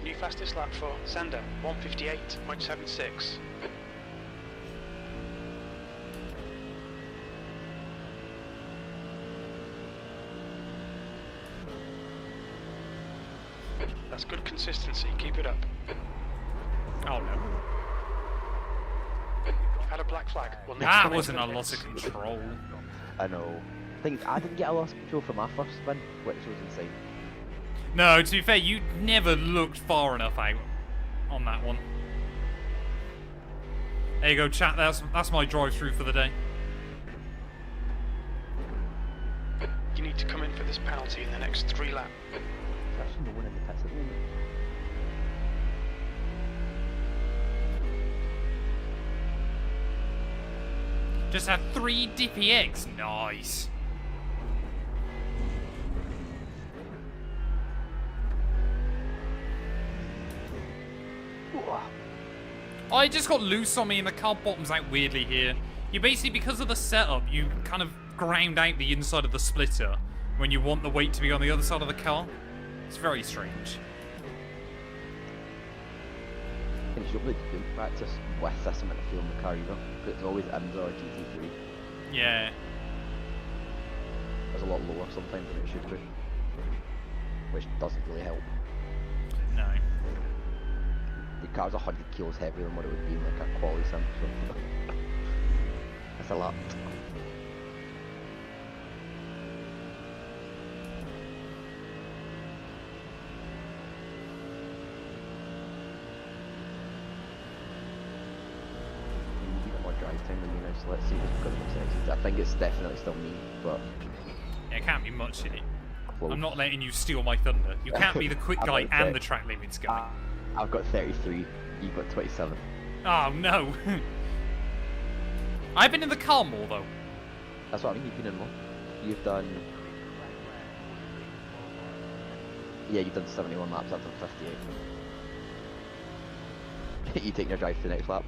New fastest lap for Sander, 158.76. That's good consistency, keep it up. Oh no. Had a black flag. We'll need to That come into wasn't the a lot pits. of control. I know. Thing is, I didn't get a loss of control for my first spin, which was insane. No, to be fair, you never looked far enough out on that one. There you go, chat. That's my drive-through for the day. You need to come in for this penalty in the next 3 laps. There's actually no one in the pits at the moment. Just had 3 DPX. Nice. I just got loose on me and the car bottoms out weirdly here. You basically, because of the setup, you kind of ground out the inside of the splitter when you want the weight to be on the other side of the car. It's very strange. And you don't really do practice with this amount of fuel in the car either, because it's always IMSA or GT3. Yeah. It's a lot lower sometimes than it should be, which doesn't really help. No. The car's 100 kilos heavier than what it would be in like a quali sim, so that's a lot. You get more drive time than me now, so let's see what's because of Mercedes. I think it's definitely still me, but Yeah, it can't be much in it. close. I'm not letting you steal my thunder. You can't be the quick guy I'm and the track limits guy. I've got 33, you've got 27. Oh no. I've been in the car more though. That's what I mean, you've been in more. You've done... Yeah, you've done 71 laps, I've done 58. You taking your drive to the next lap?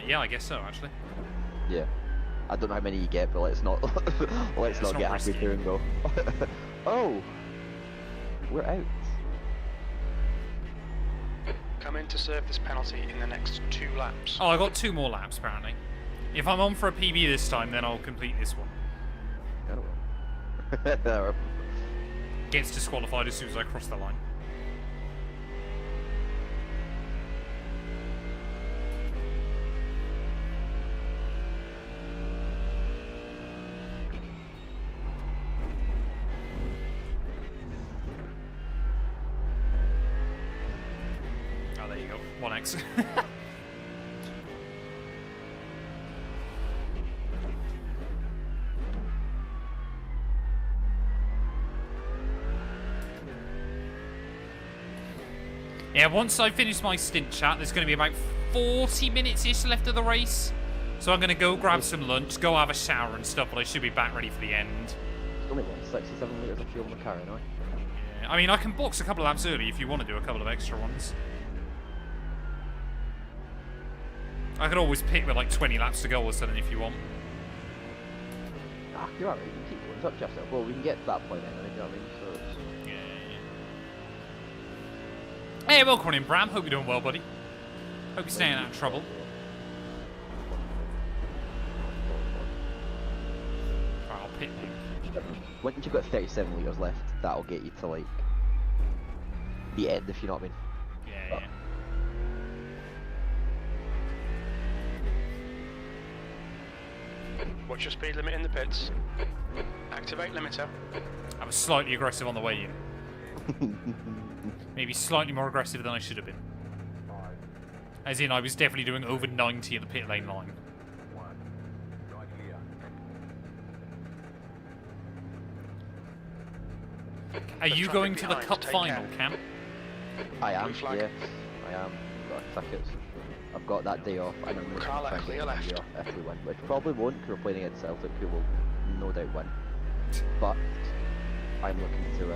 Yeah, I guess so actually. Yeah. I don't know how many you get, but let's not let's not not get happy risky. here and go. Oh! We're out. Come in to serve this penalty in the next 2 laps. Oh, I got 2 more laps apparently. If I'm on for a PB this time, then I'll complete this one. I don't know. Gets disqualified as soon as I cross the line. Oh, there you go. 1x. Yeah, once I finish my stint chat, there's going to be about 40 minutes-ish left of the race. So I'm going to go grab some lunch, go have a shower and stuff, but I should be back ready for the end. It's only 167 litres of fuel in the car, you know? Yeah, I mean, I can box a couple of laps early if you want to do a couple of extra ones. I could always pick with like 20 laps to go or something if you want. Ah, you're alright, you can keep going, it's up to yourself. Well, we can get to that point anyway, you know what I mean? So it's... Hey, welcome in, Bram. Hope you're doing well, buddy. Hope you're staying out of trouble. Right, I'll pit now. Once you've got 37 litres left, that'll get you to like the end, if you know what I mean. Yeah, yeah. Watch your speed limit in the pits. Activate limiter. I was slightly aggressive on the way in. Maybe slightly more aggressive than I should have been. As in, I was definitely doing over 90 at the pit lane line. Right here. Are you traffic going to the behind, cup take final, care. Cam? I am, Blue flag. yes. I am. Got tickets. I've got that day off. I know we're Car left, trying to clear get the day left. off if we win, which probably won't because we're playing against Celtic, who will no doubt win. But I'm looking to,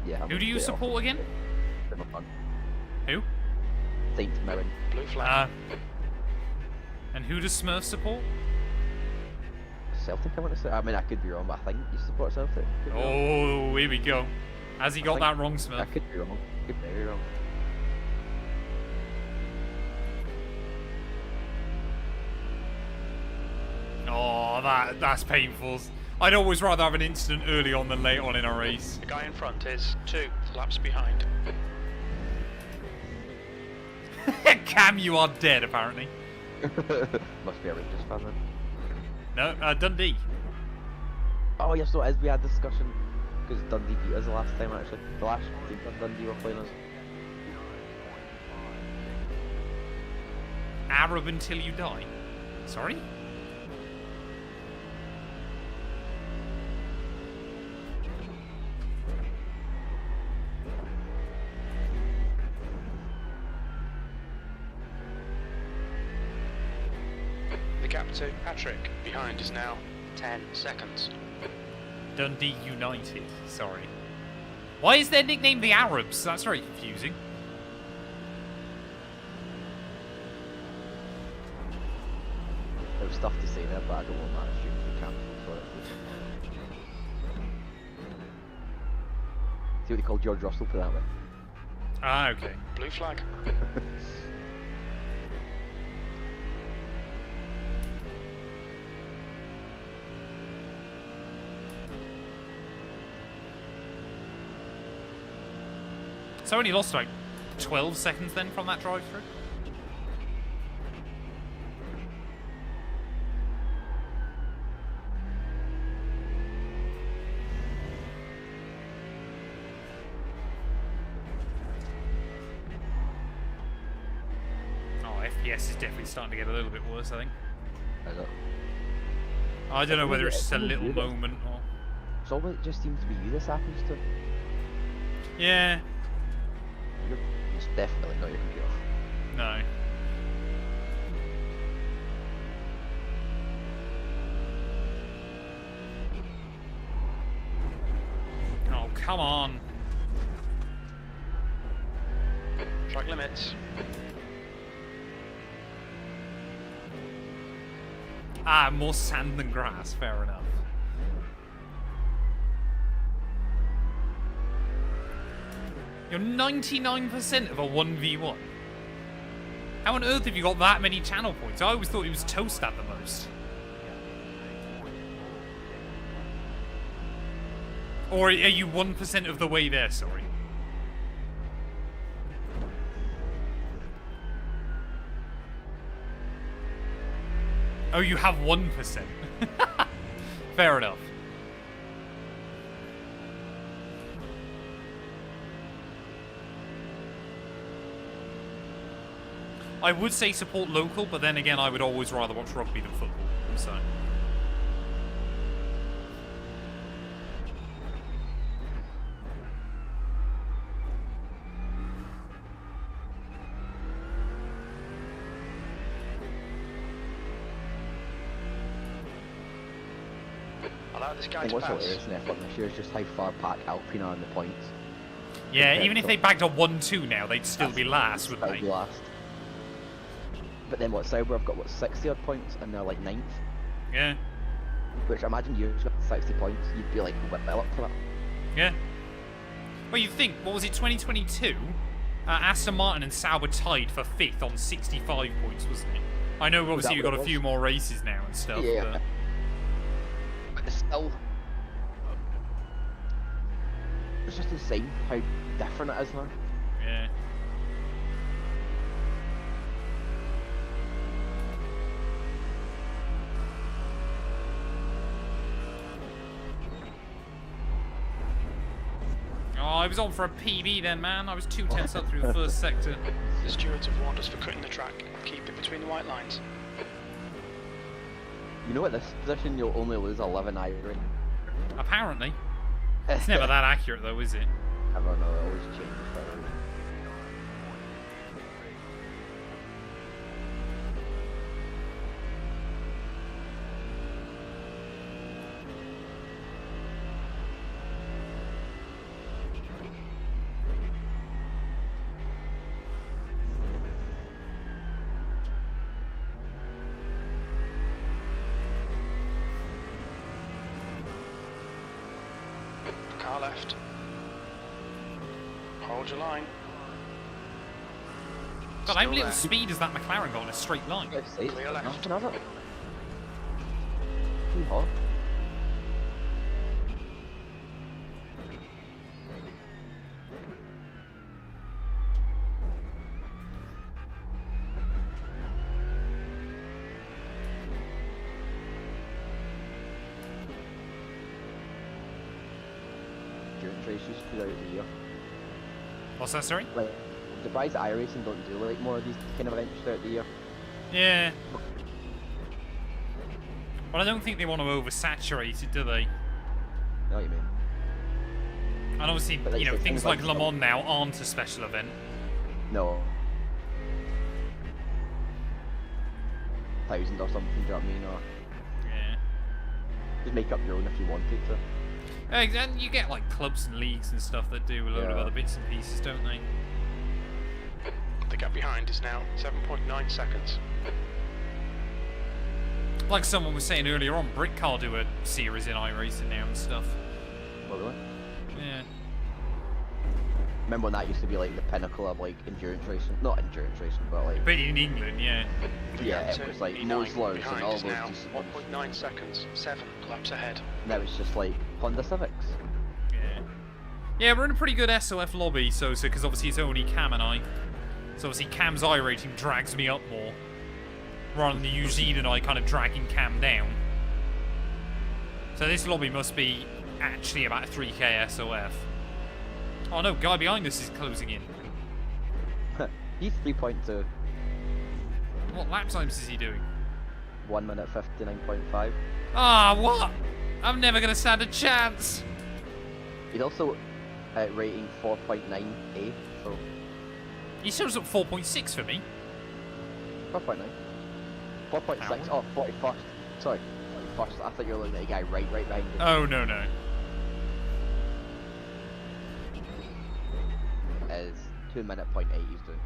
yeah. I'm Who do you looking to get off support again? for my fun. Who? Saint Mirren. Blue flag. And who does Smurf support? Celtic, I want to say. I mean, I could be wrong, but I think you support Celtic. Could be wrong. Oh, here we go. Has he got think- that wrong, I Smith? could be wrong. Could be very wrong. Oh, that's painful. I'd always rather have an incident early on than late on in a race. The guy in front is 2 laps behind. Cam, you are dead, apparently. Must be a Rangers fan then. No, Dundee. Oh yes, so as we had discussion, because Dundee beat us the last time actually. The last team that Dundee were playing us. Arab until you die. Sorry? The gap to Patrick behind is now 10 seconds. Dundee United. Sorry. Why is their nickname the Arabs? That's very confusing. There was stuff to say there, but I don't want that stream to be cancelled, so see what they call George Russell for that way. Ah, okay. Blue flag. So I only lost like 12 seconds then from that drive-through? Oh, FPS is definitely starting to get a little bit worse, I think. Is it? I don't know whether it's just a It's only little you that- moment or... It's always it just seems to be you this happens to. Yeah, It's definitely not your computer. no. Oh, come on. Track limits. Ah, more sand than grass, fair enough. You're 99% of a 1v1. How on earth have you got that many channel points? I always thought it was toast at the most. Or are you 1% of the way there, sorry? Oh, you have 1%. Fair enough. I would say support local, but then again, I would always rather watch rugby than football, so... Allow this guy And to what's pass. hilarious in F1 this year is just how far back Alpine are in the points. Yeah, compared even if to- they bagged a 1-2 now, they'd still That's- be last, wouldn't That'll be they? last. But then what, Sauber have got what, 60 odd points and they're like 9th? Yeah, Which I imagine you've got 60 points, you'd be like well up to that. yeah. Well, you think, what was it, 2022? Aston Martin and Sauber tied for 5th on 65 points, wasn't it? I know, obviously, that you've what got it a few was? more races now and stuff, Yeah. but... But it's still... It's just insane how different it is now. Yeah. Oh, I was on for a PB then, man. I was 2 tenths up through the first sector. The stewards have warned us for cutting the track. Keep it between the white lines. You know, at this position, you'll only lose 11 iron. Apparently. It's never that accurate, though, is it? I don't know, it always changes. for everyone. Car left. Hold your line. God, how Still little there. speed has that McLaren got in a straight line? Clear left. Nothing, has it? Too hot. Endurance races throughout the year. What's that, sorry? Like, I'm surprised that iRacing don't do like more of these kind of events throughout the year. Yeah. But I don't think they want to oversaturate it, do they? You know what you mean? And obviously, But like you know, you said, things things like like Le stuff- Mans now aren't a special event. No. 1,000 or something, do you know what I mean? Or Yeah. just make up your own if you wanted to. And you get like clubs and leagues and stuff that do a load of Yeah. other bits and pieces, don't they? The gap behind is now 7.9 seconds. Like someone was saying earlier on, Brickcar do a series in iRacing now and stuff. Well, really? Yeah. Remember when that used to be like the pinnacle of like endurance racing? Not endurance racing, but like But in England, yeah. The Yeah, gap it to was like E9 Moza and behind all is those now decent ones. 1.9 seconds. 7 laps ahead. now it's just like Honda Civics. Yeah. Yeah, we're in a pretty good SOF lobby, so because obviously it's only Cam and I. So obviously Cam's I rating drags me up more. Rather than the Eugene and I kind of dragging Cam down. So this lobby must be actually about 3k SOF. Oh no, guy behind us is closing in. He's 3.2, What lap times is he doing? 1 minute 59.5. Ah, what? I'm never going to stand a chance. He's also rating 4.9A, so He shows up 4.6 for me. 4.9. 4.6. Oh, 41st. Sorry, 41st. I thought you were looking at a guy right behind you. Oh, no, no. Is 2 minute .8 he's doing.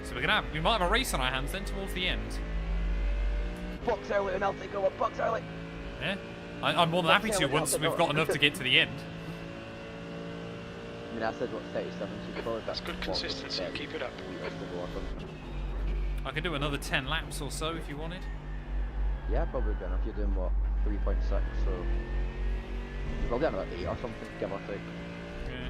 So we might have a race on our hands then towards the end. Box early and I'll take over. Box early. Yeah. I'm more than happy to once we've got enough to get to the end. I mean, I said what 37, so you could probably That's good consistency. Keep it up. I could do another 10 laps or so if you wanted. Yeah, probably good enough. You're doing what 3.6, so you're probably on about 8 or something, give or take. Yeah.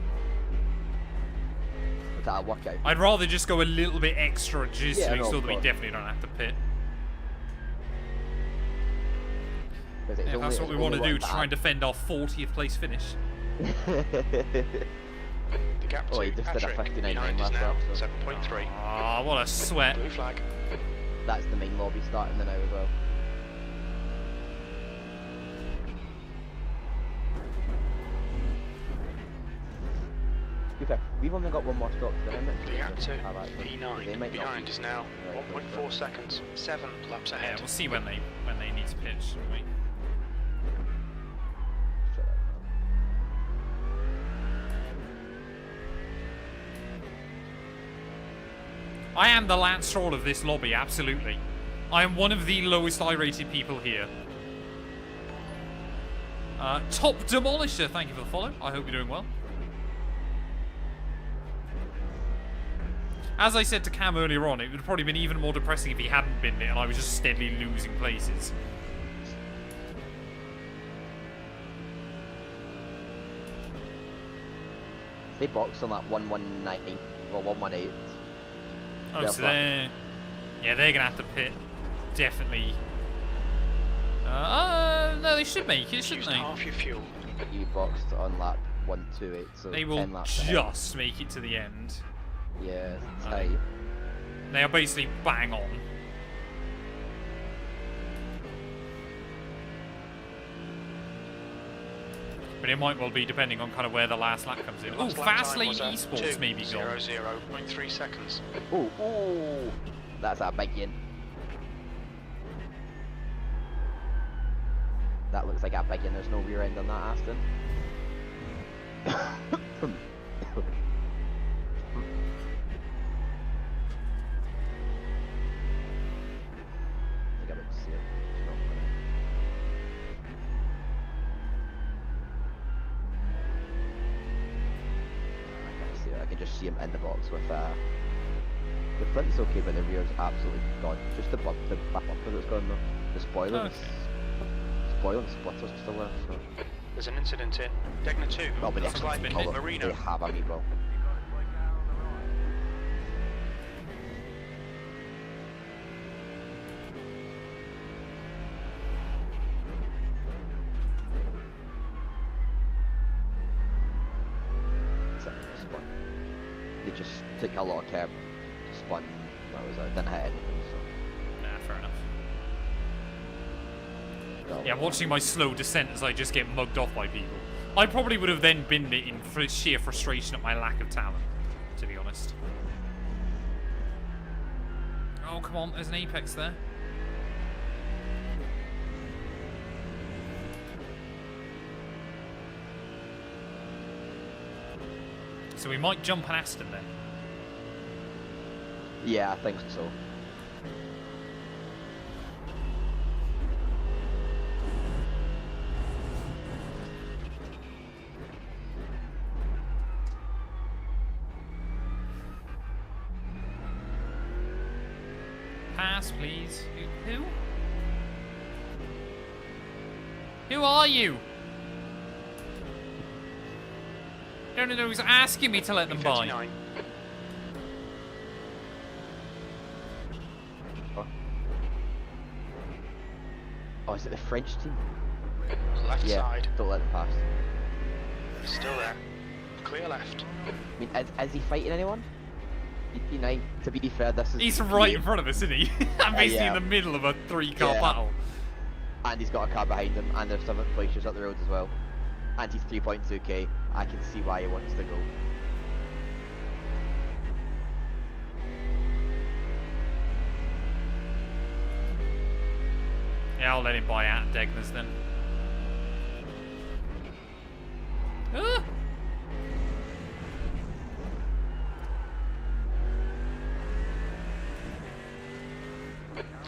But that'll work out. I'd rather just go a little bit extra just Yeah, to make no, sure of that we course. definitely don't have to pit. 'Cause it's Yeah, only- that's what it's we want to only do, one to try and defend our 40th place finish. The gap Oh, to he just did a Patrick 59 behind is last now lap, so- 7.3. Ah, what a sweat. Blue flag. That's the main lobby starting the now as well. To be fair, we've only got one more stop to the limit. The gap to Have actually. They E9 might not behind be. is now Right, 1.4 seconds. 7 laps Yeah, ahead. we'll see when they need to pitch, shouldn't we? Shut up. I am the Lance Stroll of this lobby, absolutely. I am one of the lowest I-rated people here. Top Demolisher, thank you for the follow. I hope you're doing well. As I said to Cam earlier on, it would have probably been even more depressing if he hadn't been there and I was just steadily losing places. They box on that 119 or 118. Oh, Yeah, so but- they're going to have to pit. Definitely. No, they should make it, shouldn't Used they? half your fuel. You boxed on lap 128, so They will 10 laps ahead. just make it to the end. Yeah, it's Aye. tight. They are basically bang on. But it might well be depending on kind of where the last lap comes in. Oh, Last lap time Fastlane was, Esports maybe gone. 2:00.3 seconds. Oh, oh, that's a big yin. That looks like a big yin. There's no rear end on that, Aston. I think I would see it. It's not just see him in the box with the front's okay, but the rear's absolutely gone. Just the back bumper that's gone though. The spoiler, the splitter's still there. So. There's an incident in Degna 2. Oh, but Looks like been in hit. Marino. They have a meatball. Spun. They just took a lot of curb to spun. That was it. Didn't hit anything. So. Nah, fair enough. No. Yeah, watching my slow descent as I just get mugged off by people. I probably would have then binned it in sheer frustration at my lack of talent, to be honest. Oh, come on, there's an apex there. So we might jump an Aston then. Yeah, I think so. Pass, please. Who? Who are you? No, he's asking me to let them by. 39. Oh, is it the French team? Left Yeah, side. don't let them pass. He's still there. Clear left. I mean, is he fighting anyone? He'd be nice. To be fair, this is... He's right in front of us, isn't he? I'm basically yeah. in the middle of a 3-car Yeah. battle. And he's got a car behind him, and there's 7 places up the road as well. And he's 3.2k. I can see why he wants to go. Yeah, I'll let him buy out Degna's then. Ah!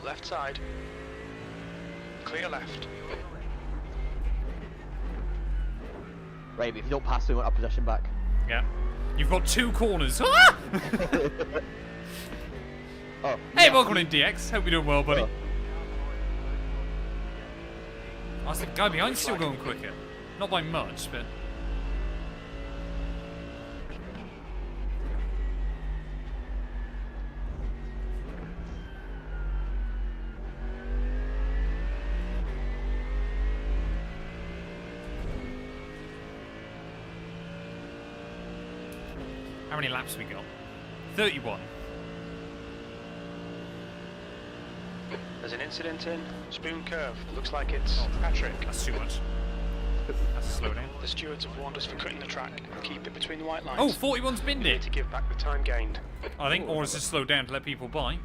Left side. Clear left. Right, but if you don't pass, we want our position back. Yeah. You've got 2 corners. Ah! Oh, Hey, yeah. welcome in, DX. Hope you're doing well, buddy. Oh. I was the guy behind's still going quicker. Not by much, but... How many laps we got? 31. There's an incident in Spoon Curve. Looks like it's Patrick. That's too much. That's a slow down. The stewards have warned us for cutting the track. Keep it between the white lines. Oh, 41's binned We need it. to give back the time gained. I think, or is it slowed down to let people by?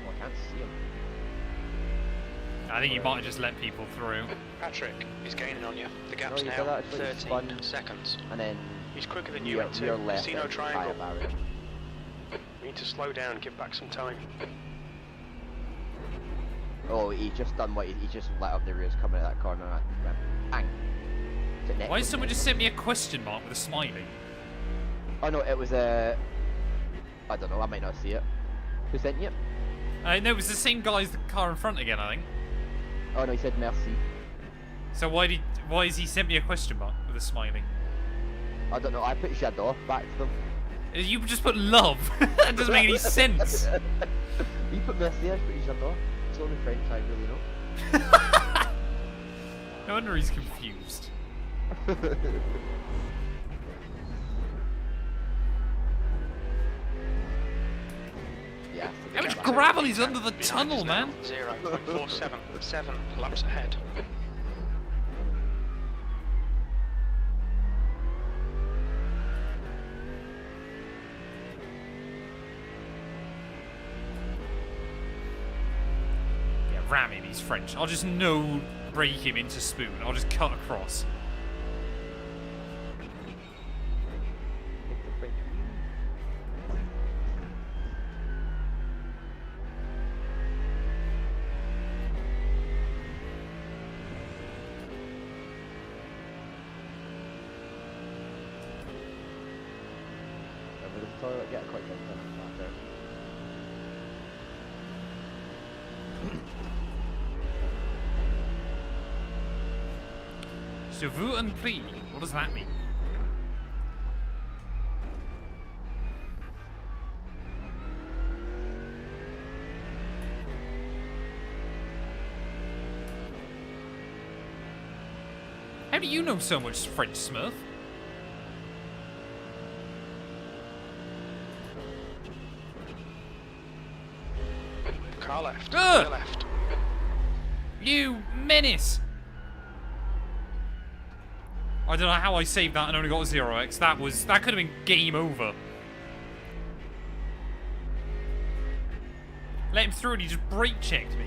Oh, I can't see him. I think you might have just let people through. Patrick is gaining on you. The gap's you now did actually 13 spun. seconds. And then He's quicker than you your into left Casino is Triangle. fire barrier. We need to slow down, give back some time. Oh, he just done what he just let up the rears coming at that corner. And went bang. To neck Why with did someone neck. just send me a question mark with a smiley? Oh no, it was a. I don't know. I might not see it. Who sent you? No, it was the same guy as the car in front again, I think. Oh no, he said merci. So why has he sent me a question mark with a smiley? I don't know. I put J'adore back to them. You just put love. That doesn't make any sense. You put merci. I put J'adore. It's the only French I really know. No wonder he's confused. Yeah. How much gravel is under the tunnel, man? 0.47. 7 laps ahead. Yeah, ram him, he's French. I'll just no break him into Spoon. I'll just cut across. get a quick jump in on that there. Je vous en prie. What does that mean? How do you know so much French, Smurf? Car left. Ugh! Clear left. You menace! I don't know how I saved that and only got 0x. That could have been game over. Let him through and he just brake checked me.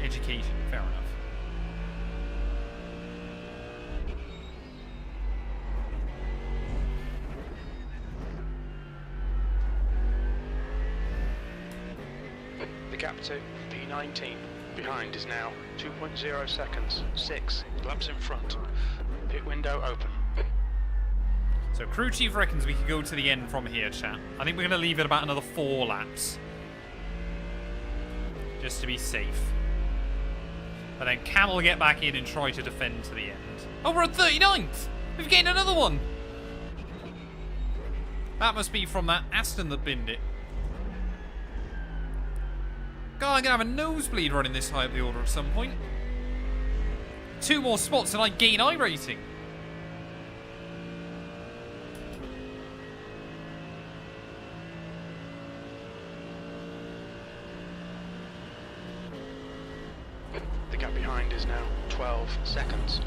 Education, fair enough. The gap to P19 behind is now 2.0 seconds. 6 laps in front. Pit window open. So crew chief reckons we could go to the end from here, chat. I think we're going to leave it about another 4 laps. Just to be safe. But then Cam will get back in and try to defend to the end. Oh, we're at 39th! We've gained another one! That must be from that Aston that binned it. God, I'm going to have a nosebleed running this high up the order at some point. 2 more spots and I gain iRacing. The gap behind is now 12 seconds.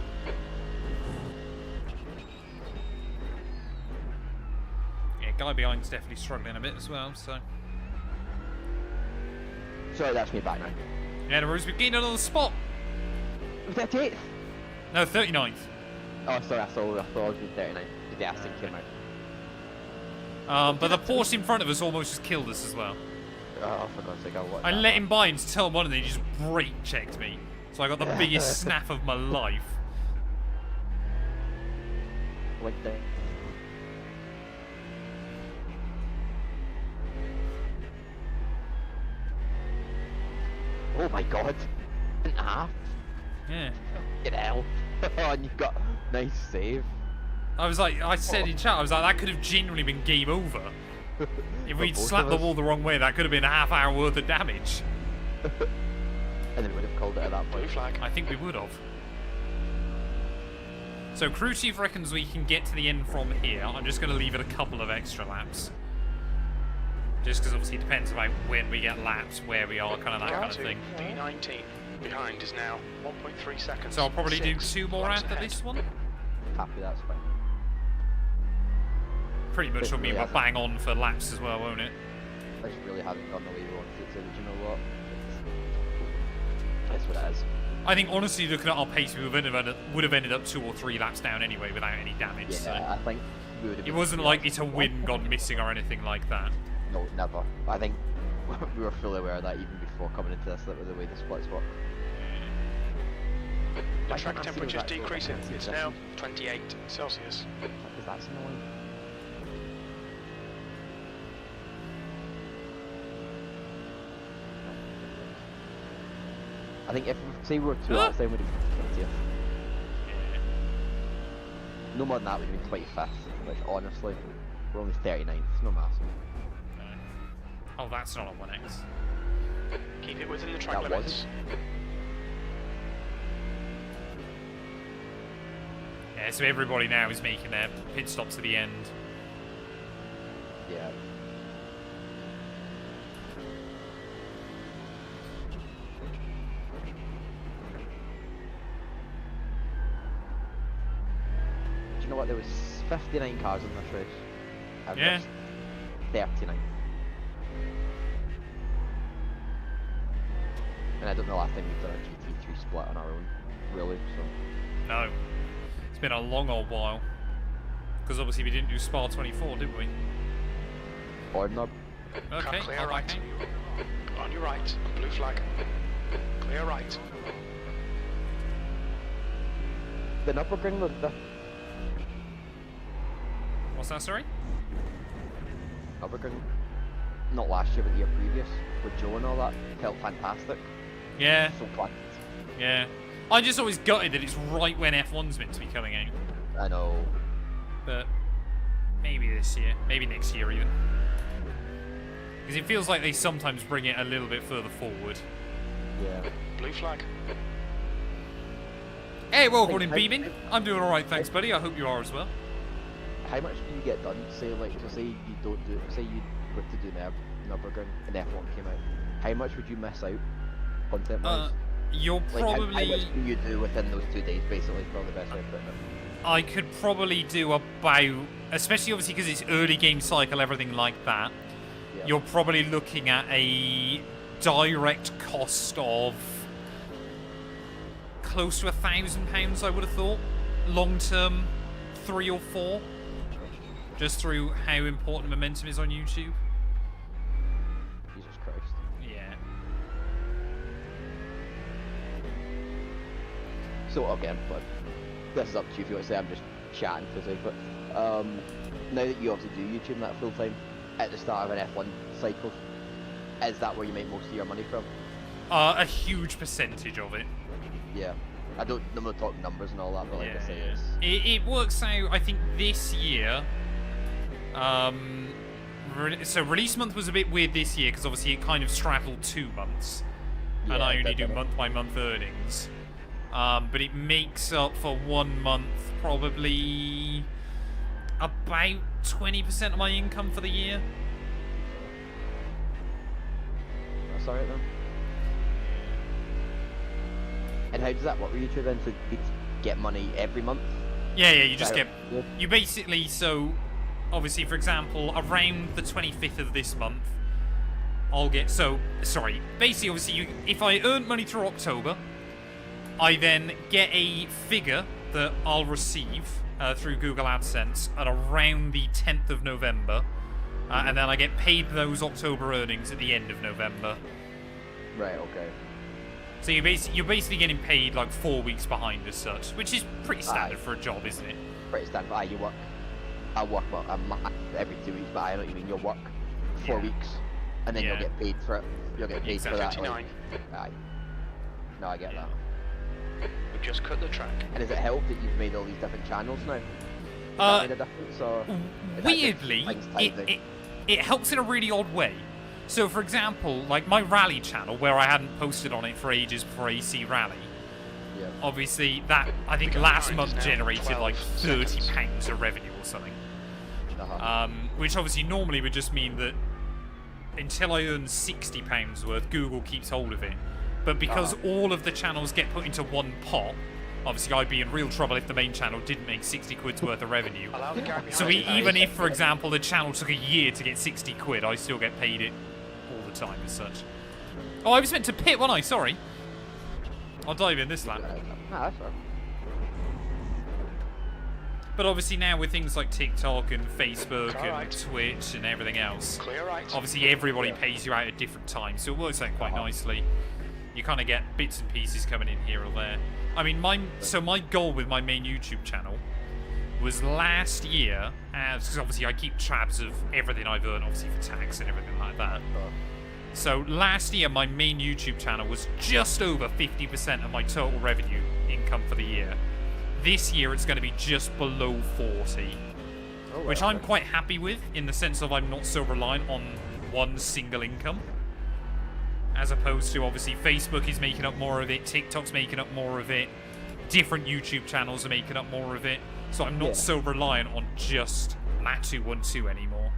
Yeah, guy behind's definitely struggling a bit as well, so... Sorry, that's me back now. Yeah, no worries, we've gained another spot. 38th? No, 39th. Oh, sorry, I thought I was in 39. The Aston came out. But the Porsche in front of us almost just killed us as well. Oh, for God's sake, what? I let him by and to tell him one and he just brake checked me. So I got the biggest snap of my life. Like that. Oh my God. And a half. Yeah. Get hell. And you've got nice save. I was like, I said in chat, I was like, that could have genuinely been game over. If we'd both slapped of the us. wall the wrong way, that could have been a half-hour worth of damage. And then we would have called it at that Blue point. flag. I think we would have. So crew chief reckons we can get to the end from here. I'm just going to leave it a couple of extra laps. Just because obviously it depends about when we get laps, where we are, kind of that Gap kind of to thing. P19 behind is now 1.3 seconds. So I'll probably do 6 2 more laps after ahead. this one. Happy, that's fine. Pretty much will mean we're bang on for laps as well, won't it? This really hasn't gone the way we wanted it to, but you know what? That's what it is. I think honestly, looking at our pace, we would have ended up 2 or 3 laps down anyway without any damage. Yeah, So I think we would have it been wasn't likely to win gone missing or anything like that. No, never. I think we were fully aware of that even before coming into this, that was the way the splits work. The Why track can't I see temperature is those actual decreasing. temperature It's now 28 Celsius. Because that's annoying. I think if say we were 2 laps then we'd have been 20th. No more than that, we'd have been 25th, which honestly, we're only 39th, it's no massive. No. Oh, that's not on 1x. Keep it within the track That limits. Yeah, so everybody now is making their pit stops to the end. Yeah. Do you know what? There was 59 cars in this race. I've Yeah. missed 39. And I don't know the last time we've done a GT3 split on our own, really, so... No. It's been a long old while. Because obviously we didn't do Spa 24, did we? or Nurb. Okay, Clear on my right. count. On your right. Blue flag. Clear right. The Nürburgring was the What's that, sorry? Nürburgring, not last year but the year previous, with Joe and all that, felt fantastic. Yeah, So fun. yeah. I just always gutted that it's right when F1's meant to be coming out. I know. But maybe this year, maybe next year even. Because it feels like they sometimes bring it a little bit further forward. Yeah. Blue flag. Hey, well, Hey, morning, how- Beeman. I'm doing alright, thanks, buddy. I hope you are as well. How much do you get done? Say like, so say you don't do, say you were to do Nürburgring and F1 came out. How much would you miss out, content wise? You're Like how probably... much do you do within those 2 days? Basically, is probably the best way of putting it. I could probably do about, especially obviously because it's early game cycle, everything like that. Yeah. You're probably looking at a direct cost of close to £1,000, I would have thought. Long term, 3 or 4. Just through how important momentum is on YouTube. Jesus Christ. Yeah. So again, but this is up to you if you want to say. I'm just chatting for sake. But now that you obviously do YouTube that full time at the start of an F1 cycle, is that where you make most of your money from? A huge percentage of it. Yeah. I'm not talking numbers and all that, but like I say, Yeah. it's It works out, I think, this year. So release month was a bit weird this year because obviously it kind of straddled 2 months, and Yeah, I only do definitely. month-by-month earnings. But it makes up for 1 month probably about 20% of my income for the year. that's alright then. And how does that work with YouTube then? So you get money every month? Yeah, you just Right. get... Yeah. You basically, so... Obviously, for example, around the 25th of this month, I'll get... So, sorry. Basically, obviously, if I earn money through October, I then get a figure that I'll receive through Google AdSense at around the 10th of November. And then I get paid those October earnings at the end of November. Right, okay. So you're basically getting paid like 4 weeks behind as such, which is pretty standard for a job, isn't it? Pretty standard. You work. I work well, every 2 weeks, but I know what you mean. You'll work 4 Yeah. weeks, and then Yeah. you'll get paid for it. You'll get paid for that. 59. Aye. No, I get that. We've just cut the track. And does it help that you've made all these different channels now? Has that made a difference, or is that just Weirdly, things tidy? it helps in a really odd way. So, for example, like my rally channel, where I hadn't posted on it for ages before AC Rally, Yeah. obviously that, I think The last time month is now generated 12 like £30 seconds. of revenue or something. Uh-huh. Which obviously normally would just mean that until I earn £60 worth, Google keeps hold of it. But because all of the channels get put into one pot, obviously I'd be in real trouble if the main channel didn't make 60 quid's worth of revenue. Allow the guy behind So you. even if, for example, the channel took a year to get 60 quid, I still get paid it all the time as such. Oh, I was meant to pit, wasn't I? Sorry. I'll dive in this lap. Nah, that's fair. But obviously now with things like TikTok and Facebook and Alright. Twitch and everything else, Clear right. obviously everybody pays you out at different times, so it works out quite nicely. You kind of get bits and pieces coming in here or there. I mean, my goal with my main YouTube channel was last year, because obviously I keep tabs of everything I've earned, obviously for tax and everything like that. So last year, my main YouTube channel was just over 50% of my total revenue income for the year. This year, it's going to be just below 40, which I'm quite happy with in the sense of I'm not so reliant on one single income. As opposed to, obviously, Facebook is making up more of it, TikTok's making up more of it, different YouTube channels are making up more of it. So I'm not so reliant on just Mat212 anymore,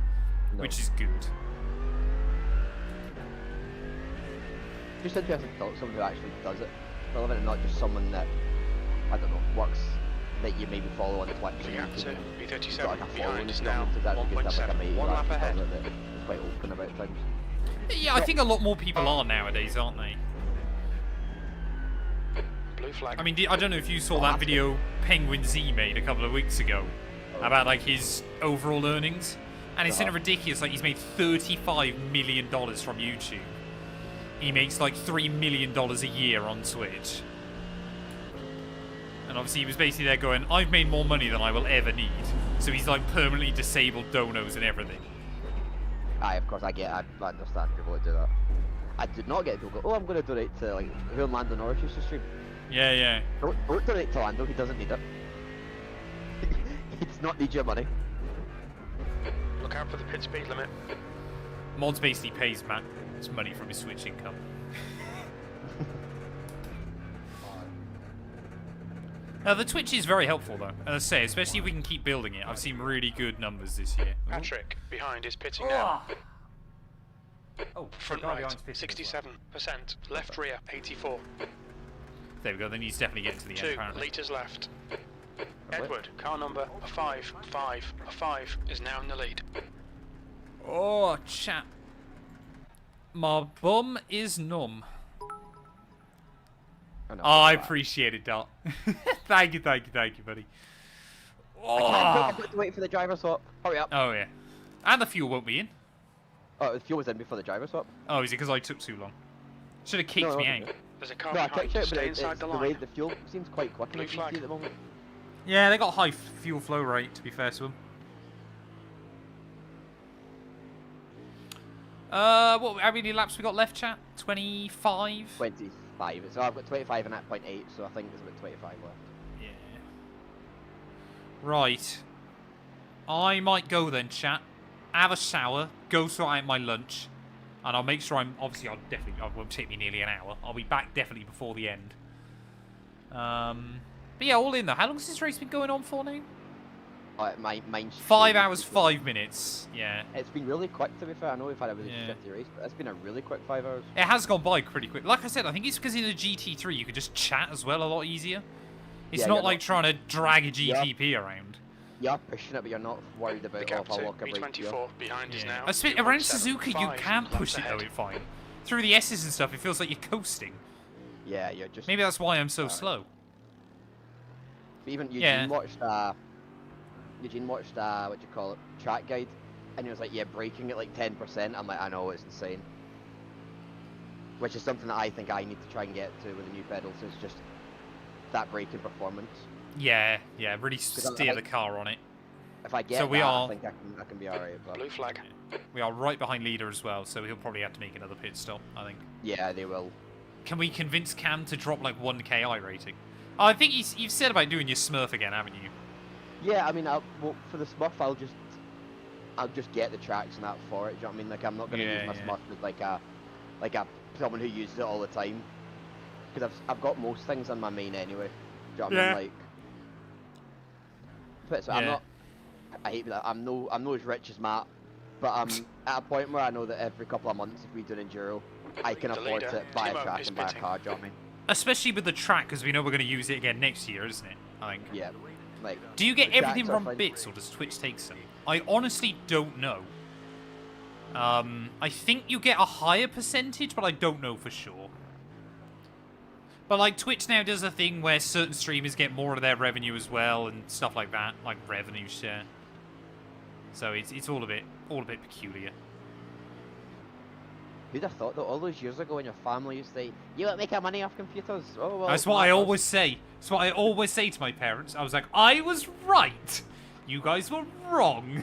which is good. Just interesting to talk to someone who actually does it for a living and not just someone that, I don't know, works, that you maybe follow on Twitch. The gap to got B37 like a following behind and is stuff, now because that's good stuff, like a 1.7. mate who 1 lap actually ahead. does it, that is quite open about things. Yeah, I think a lot more people are nowadays, aren't they? Blue flag. I mean, I don't know if you saw that video Penguin Z made a couple of weeks ago about like his overall earnings. And it's in a ridiculous, like, he's made $35 million from YouTube. He makes like $3 million a year on Twitch. And obviously he was basically there going, I've made more money than I will ever need. So he's like permanently disabled donos and everything. Aye, of course, I understand people that do that. I did not get people go, oh, I'm going to donate to, like, who Lando Norris used to stream. Yeah, yeah. Don't donate to Lando, he doesn't need it. He does not need your money. Look out for the pit speed limit. Mods basically pays Matt his money from his Switch income. Now, the Twitch is very helpful, though. As I say, especially if we can keep building it. I've seen really good numbers this year. Patrick behind is pitting now. Oh, Front right, 67%. Left rear, 84. There we go, then he's definitely getting to the end, 2 apparently. litres left. Edward, car number 5 is now in the lead. Oh, chat. My bum is numb. I appreciate it, Dot. Thank you, buddy. I can't wait for the driver swap. Hurry up. Oh, yeah. And the fuel won't be in. Oh, the fuel was in before the driver swap. Oh, is it because I took too long? Should have kicked me out. There's a car No, I behind, kicked it, but stay it's inside the the line. way the fuel seems quite quick in Blue the flag. GT at the moment. Yeah, they got high fuel flow rate, to be fair to them. How many laps we got left, chat? 25? 25. So I've got 25 and at 0.8, so I think there's about 25 left. Yeah. Right. I might go then, chat. Have a shower, go sort out my lunch, and I'll make sure it won't take me nearly an hour. I'll be back definitely before the end. But yeah, all in though. How long has this race been going on for now? Mine's 5 hours, 5 minutes. Yeah. It's been really quick, to be fair. I know we've had a really shifty race, but it's been a really quick 5 hours. It has gone by pretty quick. Like I said, I think it's because in the GT3 you could just chat as well a lot easier. It's not like trying to drag a GTP around. You're pushing it, but you're not worried about Gap I'll to walk a break here. B24 behind is now. Around Suzuka, you 2.75 can push it laps though, ahead. fine. Through the S's and stuff, it feels like you're coasting. Yeah, you're just... Maybe that's why I'm so slow. Even Eugene Yeah. watched, what do you call it, track guide, and he was like, yeah, braking at like 10%. I'm like, I know, it's insane. Which is something that I think I need to try and get to with the new pedals, is just that braking performance. Yeah, really steer the car on it. If I get So we that, are- I think I can be alright. But Blue flag. We are right behind leader as well, so he'll probably have to make another pit stop, I think. yeah, they will. Can we convince Cam to drop like 1k iRating? Oh, I think you've said about doing your Smurf again, haven't you? Yeah, I mean, well, for the Smurf, I'll just get the tracks and that for it. Do you know what I mean? Like, I'm not gonna use my Smurf as like a someone who uses it all the time. Because I've got most things on my main anyway. Do you know what I mean? Like, but so I hate that. I'm no as rich as Matt, but I'm at a point where I know that every couple of months, if we do an enduro, I can The afford leader, to buy a Timo, track is and buy a pitting. car. Do you know what I mean? Especially with the track, because we know we're going to use it again next year, isn't it? I think. Yeah. Like. Do you get the everything tracks are from fine. bits, or does Twitch take some? I honestly don't know. I think you get a higher percentage, but I don't know for sure. But like Twitch now does a thing where certain streamers get more of their revenue as well and stuff like that, like revenue share. So it's all a bit peculiar. Who'd have thought that all those years ago when your family used to say, you won't make our money off computers? Oh, well. That's what I always say. That's what I always say to my parents. I was like, I was right. You guys were wrong.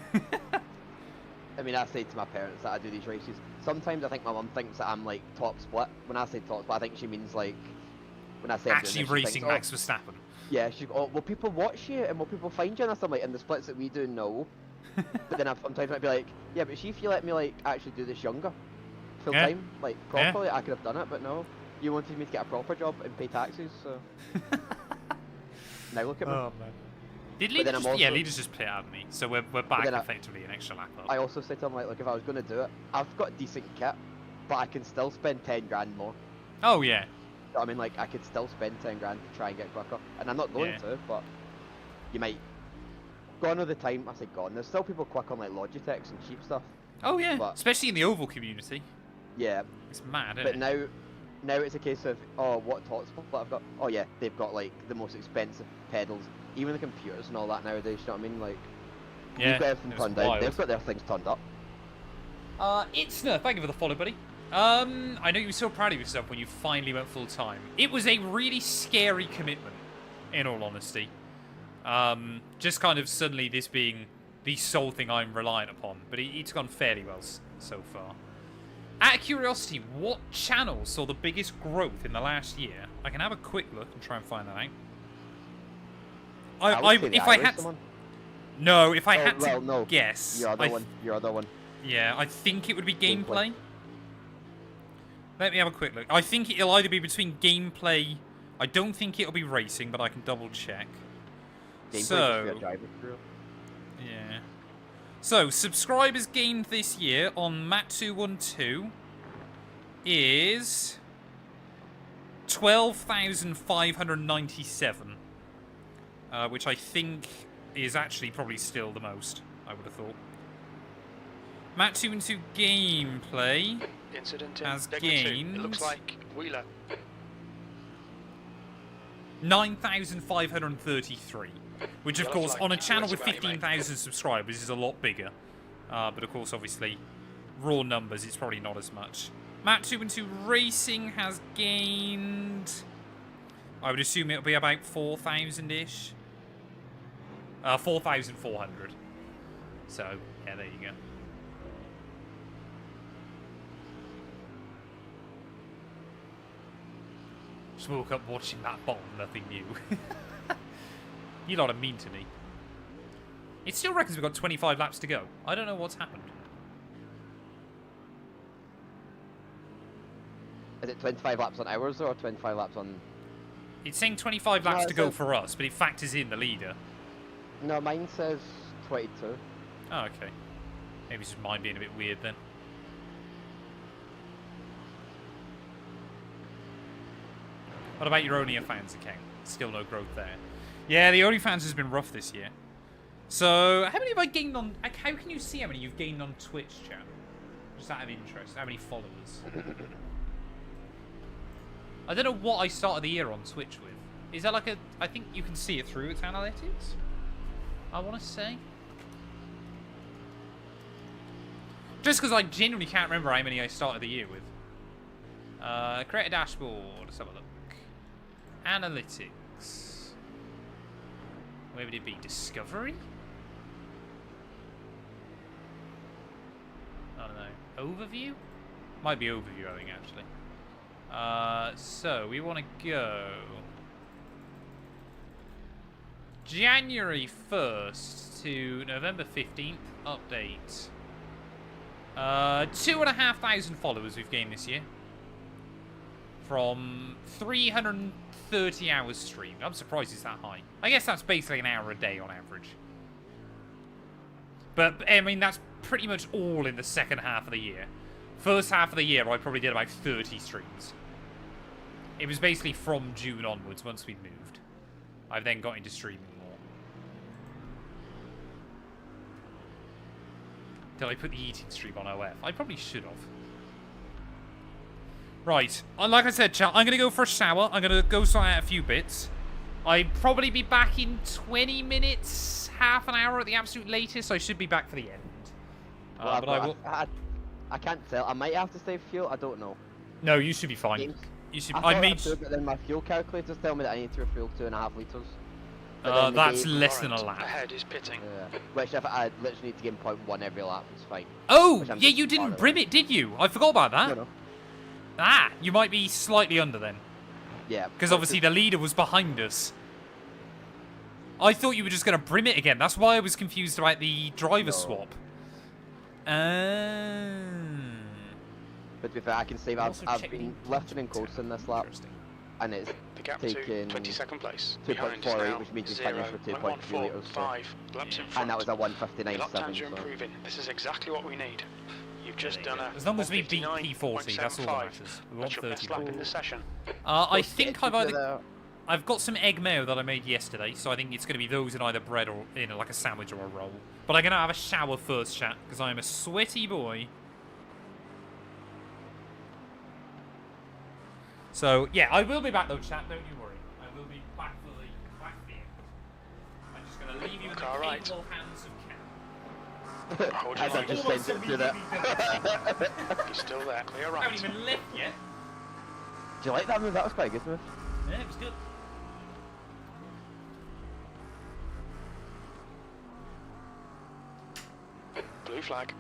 I mean, I say to my parents that I do these races. Sometimes I think my mum thinks that I'm like top split. When I say top split, I think she means like when I say I'm doing Actually this, she racing thinks, Max Verstappen. yeah, she oh, will people watch you and will people find you? And I'm like, in the splits that we do, no. But then sometimes I'd be like, yeah, but see if you let me like actually do this younger, full Yeah. time, like properly, I could have done it. But no, you wanted me to get a proper job and pay taxes, so now look at me. Oh man. Did But Leader then I'm just, yeah, also- Leader's just pit at me, so we're back then effectively an extra lap up. I also said to him like, look, if I was going to do it, I've got a decent kit, but I can still spend 10 grand more. Oh yeah. I mean, like, I could still spend 10 grand to try and get quicker. And I'm not going Yeah. to, but you might. Gone are the time, I say gone. There's still people quick on, like, Logitechs and cheap stuff. Oh yeah. But- Especially in the oval community. Yeah, It's mad, isn't but it? now it's a case of, oh, what top spot I've got? Oh yeah, they've got, like, the most expensive pedals. Even the computers and all that nowadays, you know what I mean? Like, Yeah, You've got everything it was turned out. wild. They've got their things turned up. Itzner, thank you for the follow, buddy. I know you were so proud of yourself when you finally went full time. It was a really scary commitment, in all honesty. Just kind of suddenly this being the sole thing I'm reliant upon, but it's gone fairly well so far. Out of curiosity, what channel saw the biggest growth in the last year? I can have a quick look and try and find that out. If I had to, no, if I had to guess, your other one. Yeah, I think it would be gameplay. Let me have a quick look. I think it'll either be between gameplay. I don't think it'll be racing, but I can double check. So, yeah. So, subscribers gained this year on Mat212 is 12,597, which I think is actually probably still the most, I would have thought. Mat212 gameplay Incident has in gained... It looks like Wheeler. 9,533, which of Yeah, course like on a channel with that's about it, 15,000 subscribers is a lot bigger. But of course, obviously, raw numbers, it's probably not as much. Mat212 Racing has gained... I would assume it'll be about 4,000-ish. 4,400. So, yeah, there you go. Just woke up watching that bomb, nothing new. You lot are mean to me. It still reckons we've got 25 laps to go. I don't know what's happened. Is it 25 laps on ours or 25 laps on... It's saying 25 laps to go for us, but it factors in the leader. No, mine says 22. Oh, okay. Maybe it's just mine being a bit weird then. What about your OnlyFans account? Still no growth there. Yeah, the OnlyFans has been rough this year. So, how many have I gained on... Like, how can you see how many you've gained on Twitch, chat? Just out of interest. How many followers? I don't know what I started the year on Twitch with. Is that like a... I think you can see it through its analytics? I want to say. Just because I genuinely can't remember how many I started the year with. Create a dashboard. Let's have a look. Analytics. Where would it be? Discovery? I don't know. Overview? Might be overview, I think, actually. So, we want to go... January 1st to November 15th. Update. 2,500 followers we've gained this year. From 330 hours streamed. I'm surprised it's that high. I guess that's basically an hour a day on average. But, I mean, that's pretty much all in the second half of the year. First half of the year, I probably did about 30 streams. It was basically from June onwards, once we'd moved. I've then got into streaming more. Did I put the eating stream on OF? I probably should have. Right, like I said, chat, I'm going to go for a shower. I'm going to go sort out a few bits. I'd probably be back in 20 minutes, half an hour at the absolute latest. I should be back for the end. Well, but I will... I can't tell. I might have to save fuel. I don't know. No, you should be fine. Games. You should. I made. but then my fuel calculators tell me that I need to refuel 2.5 litres. That's less than a lap. Ahead is pitting. Yeah. Which if I literally need to gain 0.1 every lap, it's fine. Oh, yeah, you didn't brim it, did you? I forgot about that. No. Ah, you might be slightly under then. Yeah. Because obviously the leader was behind us. I thought you were just going to brim it again. That's why I was confused about the driver swap. But to be fair, I can save. I've been lifting and coasting this lap, and it's The gap taken to 22nd place. 2.48, which means you finished with 2.2 litres. So. Laps in front. And that was a Your lap 159.7. times are So. improving. This is exactly what we need. You've just done a As long as we beat P40, that's all that matters. We want That's your best lap 30. in the session. I think I've got some egg mayo that I made yesterday, so I think it's going to be those in either bread or in like a sandwich or a roll. But I'm going to have a shower first, chat, because I'm a sweaty boy. So, yeah, I will be back though, chat, don't you worry. I will be back for the end. I'm just going to leave you in the capable hands of Cam. Hold your As I've line. just Almost sent it through that. immediately He's still there. Clear I right. haven't even left yet. Do you like that move? That was quite a good move. Yeah, it was good. Blue flag.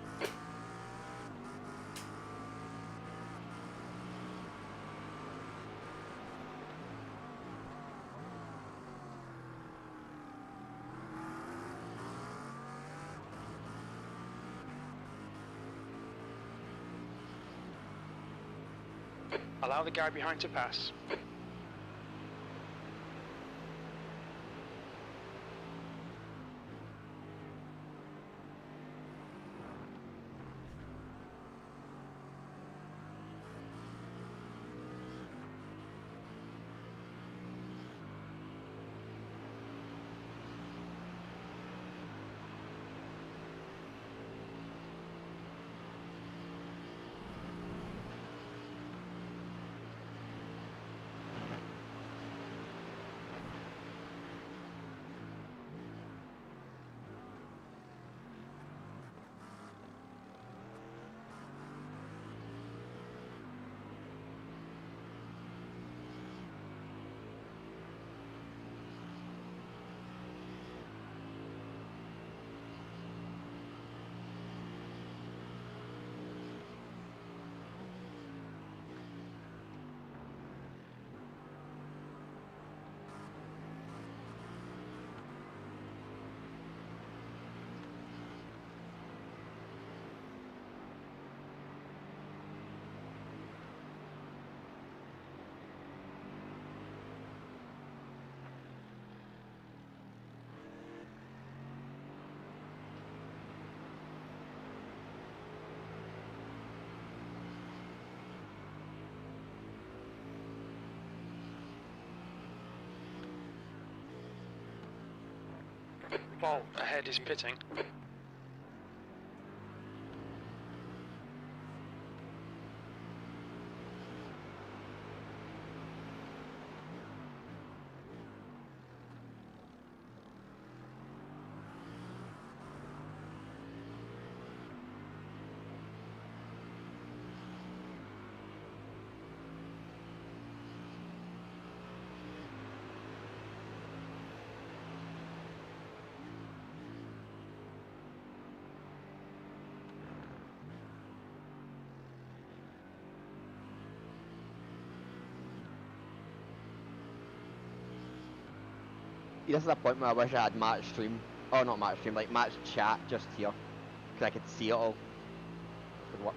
Allow the guy behind to pass. Ball ahead is pitting. This is a point where I wish I had match stream. Oh, not match stream, like match chat just here. Because I could see it all. Could work.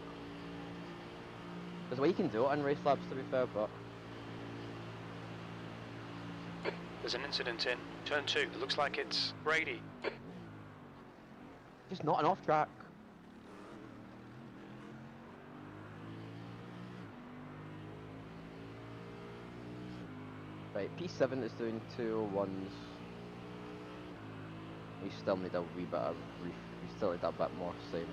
There's a way you can do it on race labs, to be fair, but. There's an incident in turn 2. It looks like it's Brady. Just not an off track. Right, P7 is doing 201s. We still need a wee bit of we still need a bit more saving.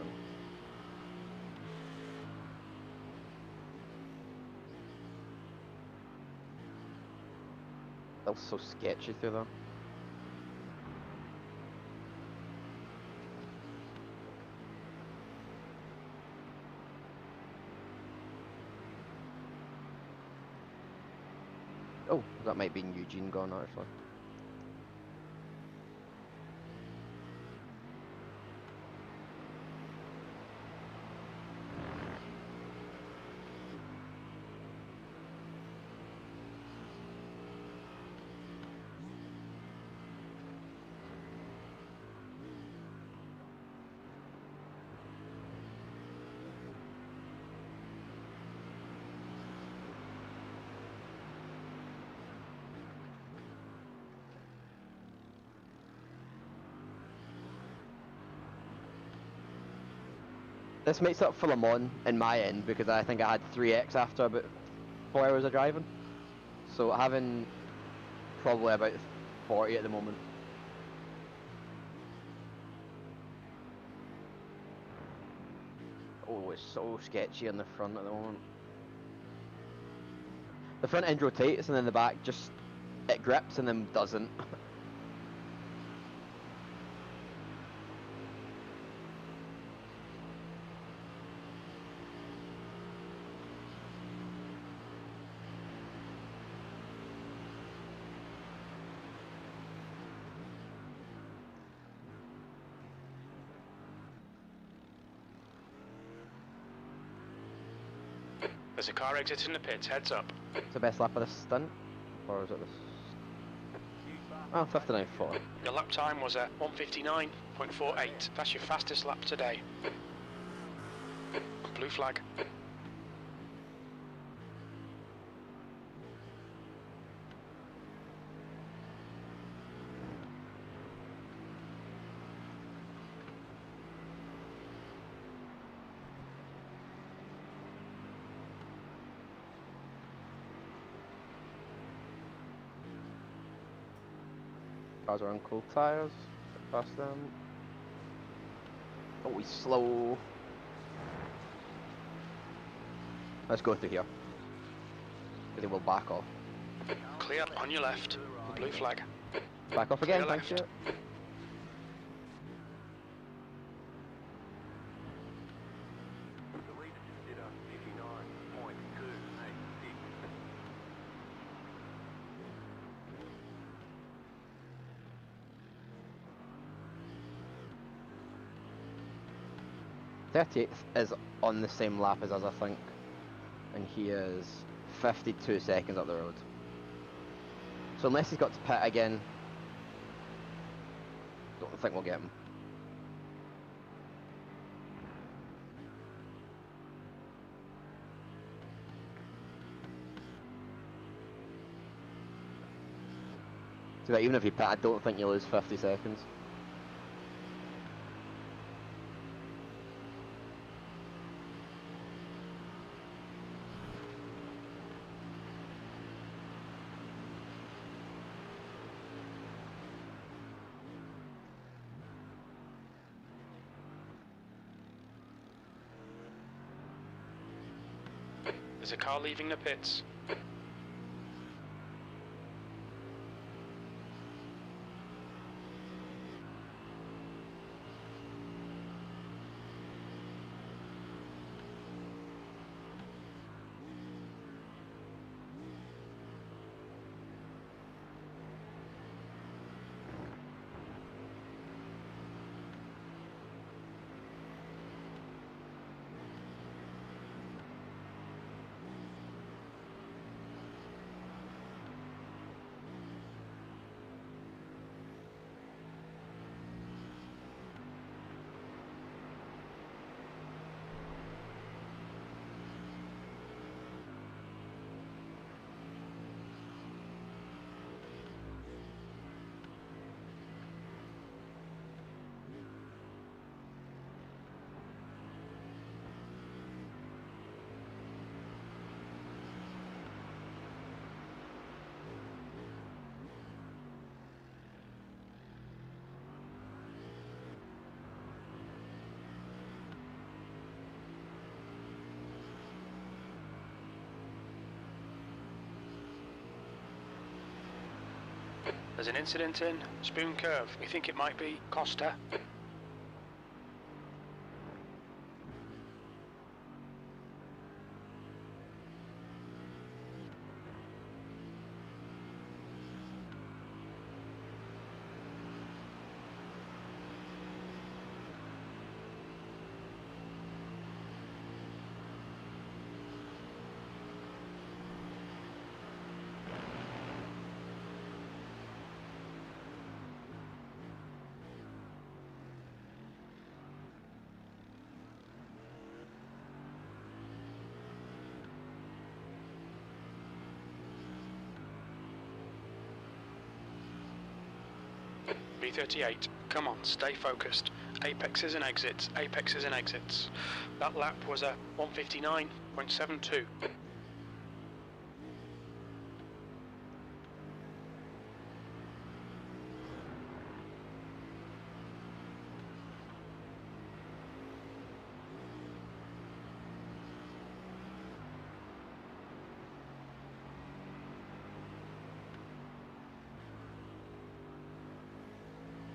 That was so sketchy through there. Oh, that might be Eugene gone actually. This makes up for Le Mans in my end because I think I had 3x after about 4 hours of driving. So having probably about 40 at the moment. Oh, it's so sketchy on the front at the moment. The front end rotates and then the back just, it grips and then doesn't. There's a car exiting the pits, heads up. It's the best lap of the stunt? Or is it this? Oh, 59.4. Your lap time was a 1:59.48. That's your fastest lap today. Blue flag. Cars are on cool tires. Get past them. Oh, he's slow. Let's go through here. They will back off. Clear on your left. Blue flag. Back off again, Clear thank left. you. The leader just did a 59.286. 38th is on the same lap as us, I think. And he is 52 seconds up the road. So unless he's got to pit again, don't think we'll get him. So that even if you pit, I don't think you lose 50 seconds. There's a car leaving the pits. There's an incident in Spoon Curve. We think it might be Costa. B38, come on, stay focused. Apexes and exits, apexes and exits. That lap was a 1:59.72.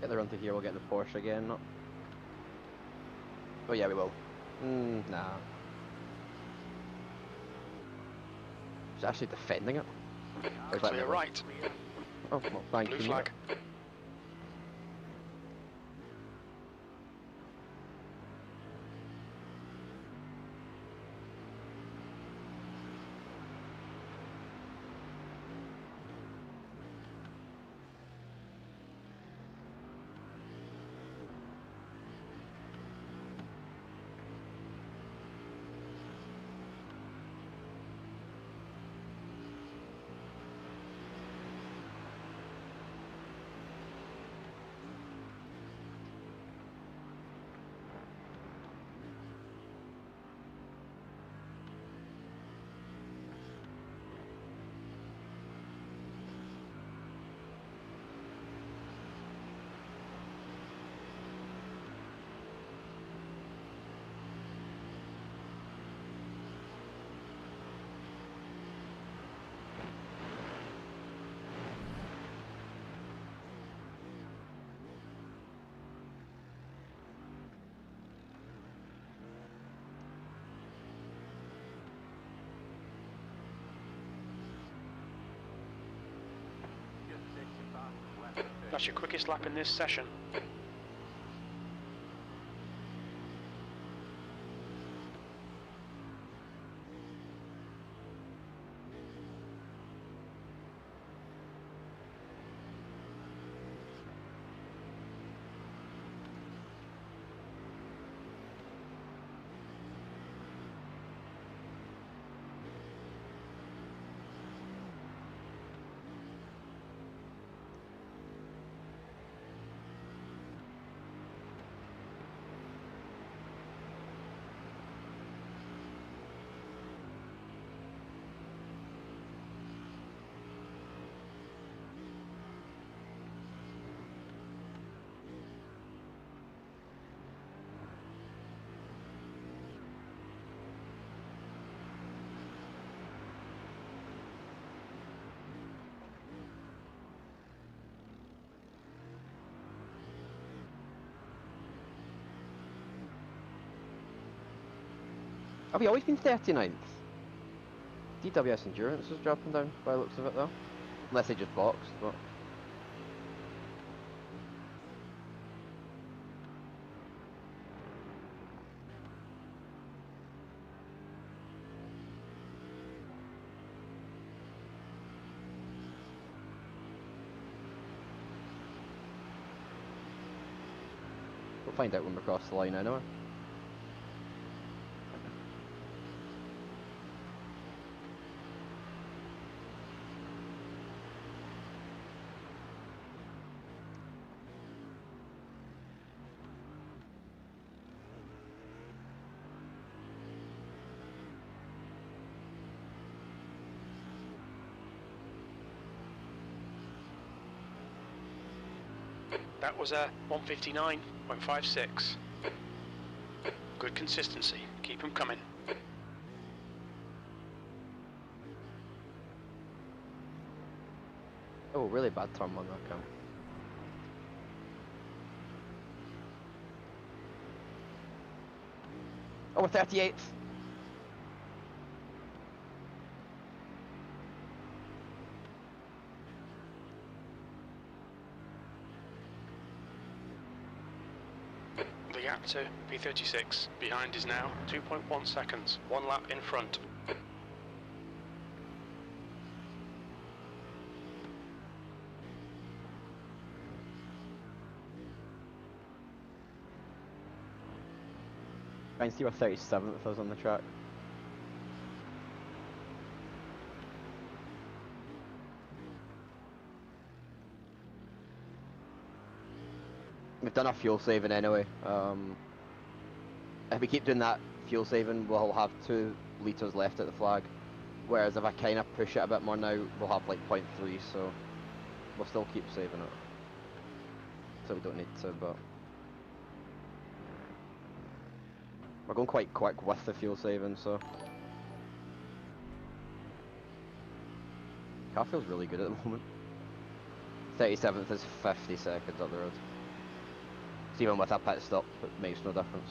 Get the run through here, we'll get the Porsche again. Not... Oh yeah, we will. Nah. She's actually defending it. Or is that Clear never- right, Oh, well, thank blue you. flag. That's your quickest lap in this session. Have we always been 39th? DWS Endurance is dropping down by the looks of it though. Unless they just boxed, but... We'll find out when we cross the line anyway. That was a 159.56. Good consistency. Keep them coming. Oh, really bad turn on that cam. Oh, we're 38th! The gap to P36 behind is now 2.1 seconds. 1 lap in front. Try and see where 37th is on the track. We've done our fuel saving anyway. If we keep doing that fuel saving, we'll have 2 litres left at the flag. Whereas if I kind of push it a bit more now, we'll have like 0.3, so we'll still keep saving it. So we don't need to, but... We're going quite quick with the fuel saving, so... Car feels really good at the moment. 37th is 50 seconds up the road. So even with a pit stop, it makes no difference.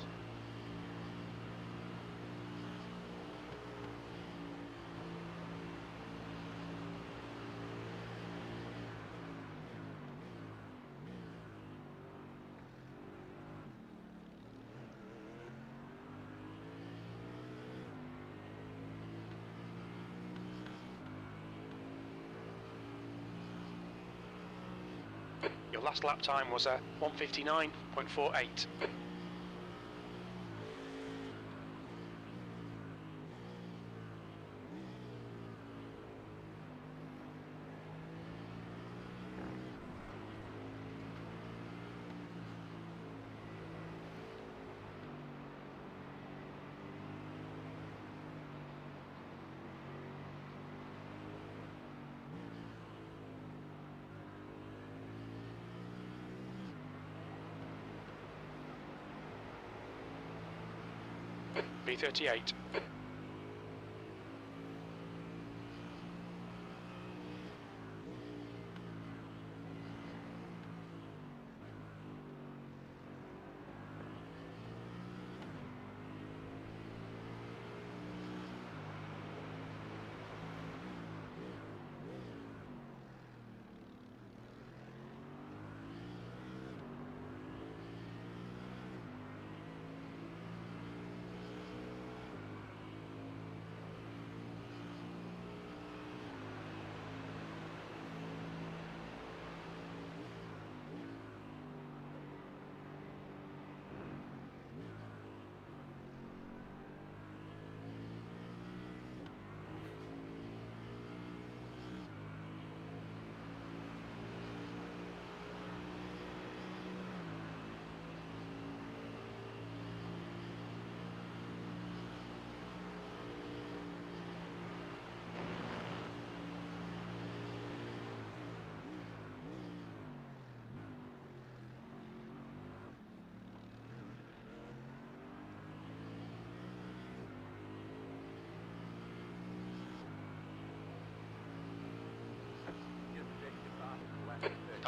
Your last lap time was a 159.48. B38.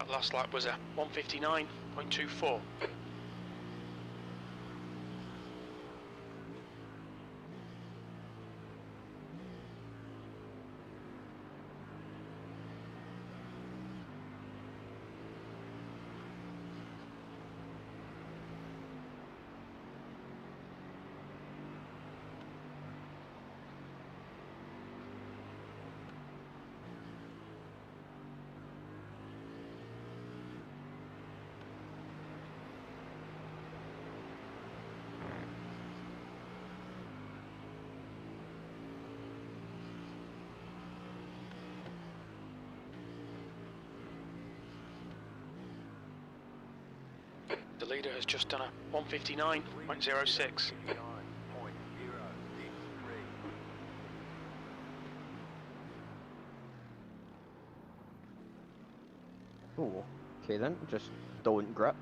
That last lap was a 1:59.24. The leader has just done a 1:59.06. 59.063. Oh, okay then, just don't grip.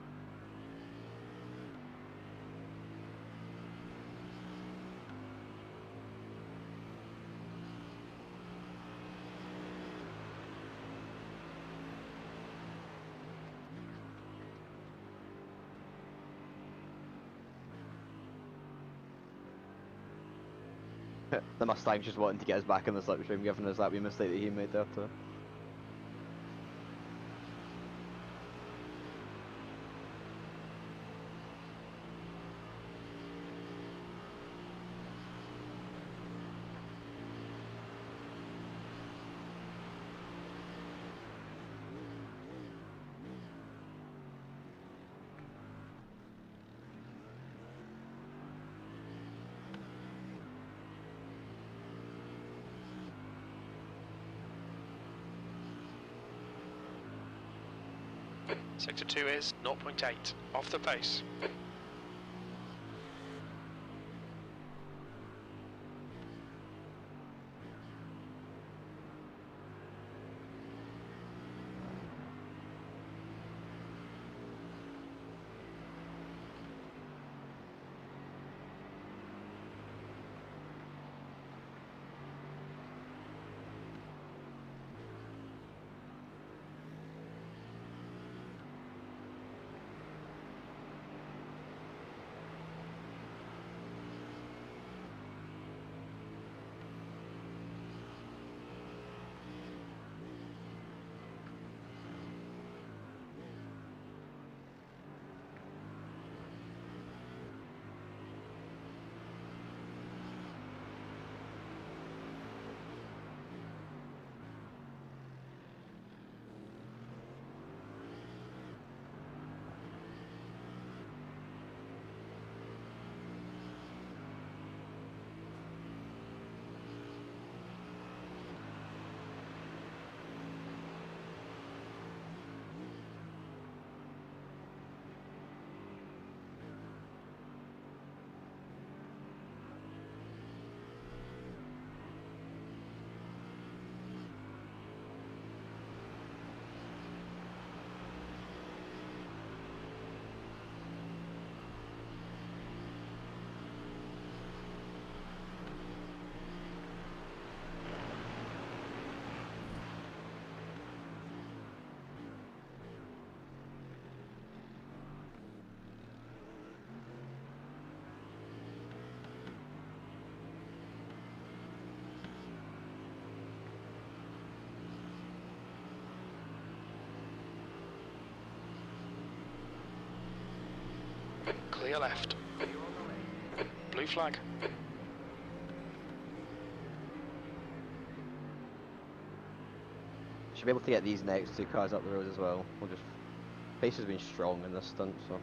The Mustang's just wanting to get us back in the slipstream, giving us that wee mistake that he made there too. Sector 2 is 0.8, off the pace. Clear left. Blue flag. Should be able to get these next two cars up the road as well. We'll just... Pace has been strong in this stunt, so...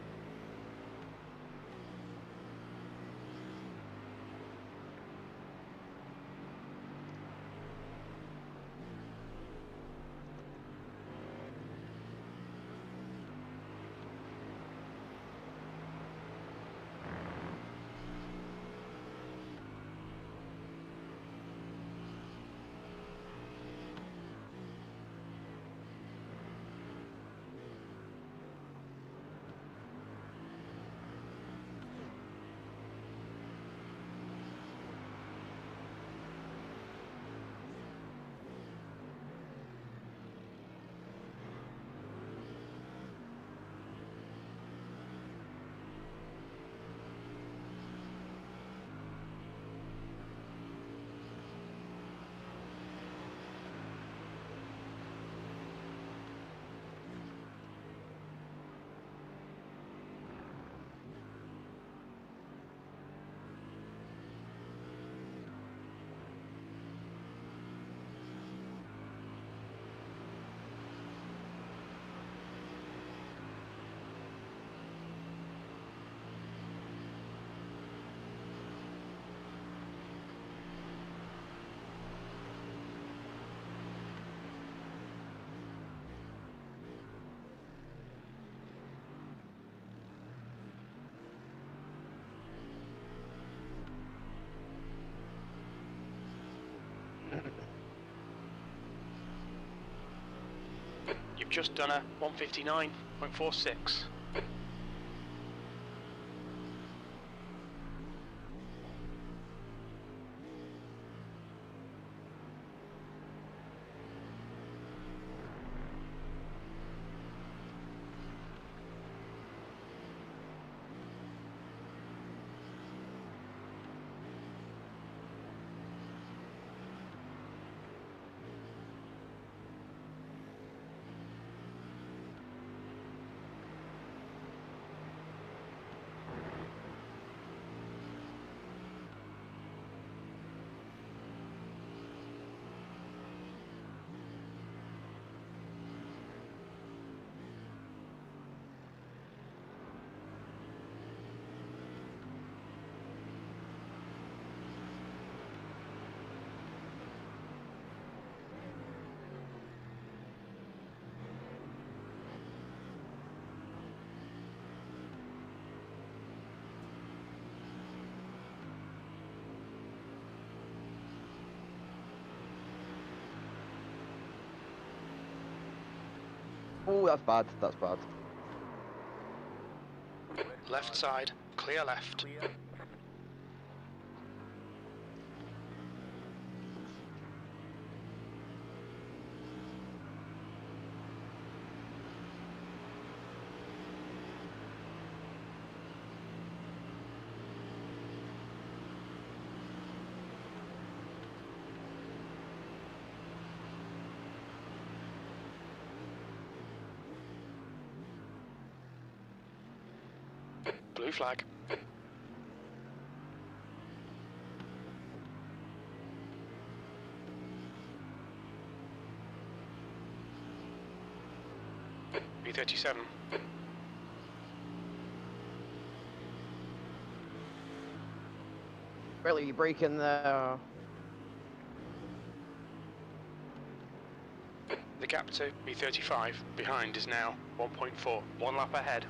just done a 159.46. Oh, that's bad. That's bad. Left side, clear left. Clear. Blue flag. B37. Really breaking there. The gap to B35 behind is now 1.4. One lap ahead.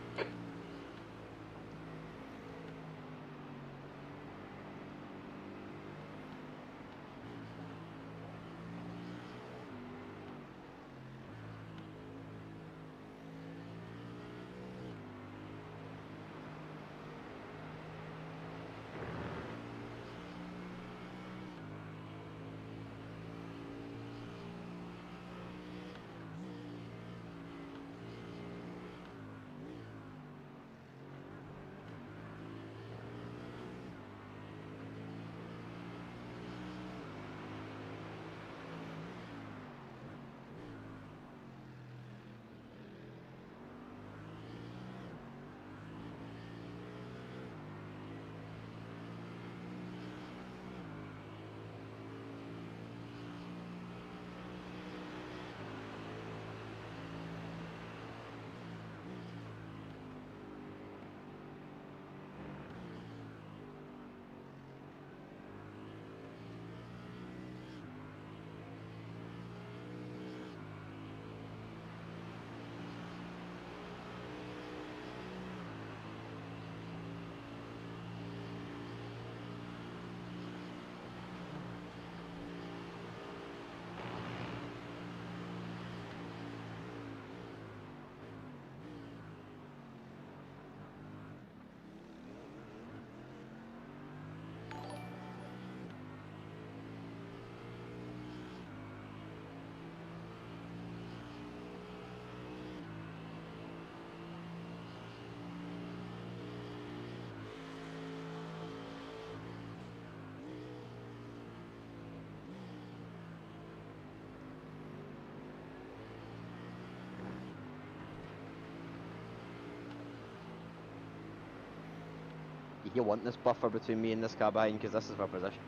You want this buffer between me and this car behind because this is my position.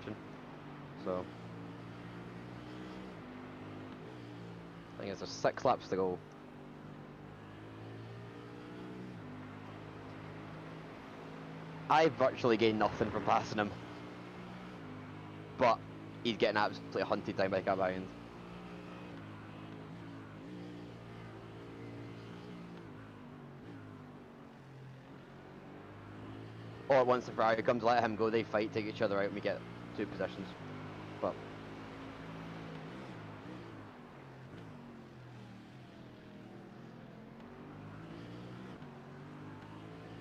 So I think there's 6 laps to go. I virtually gained nothing from passing him, but he's getting absolutely hunted down by the car behind. Or once the Ferrari comes, let him go, they fight, take each other out, and we get 2 positions. But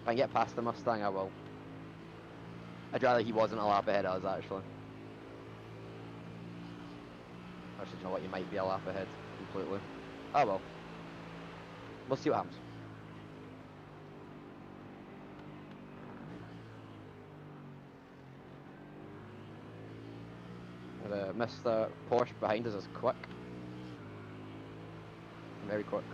If I can get past the Mustang, I will. I'd rather he wasn't a lap ahead of us, actually. Actually, you know what? You might be a lap ahead completely. Oh well. We'll see what happens. Mr. Porsche behind us is quick. Very quick.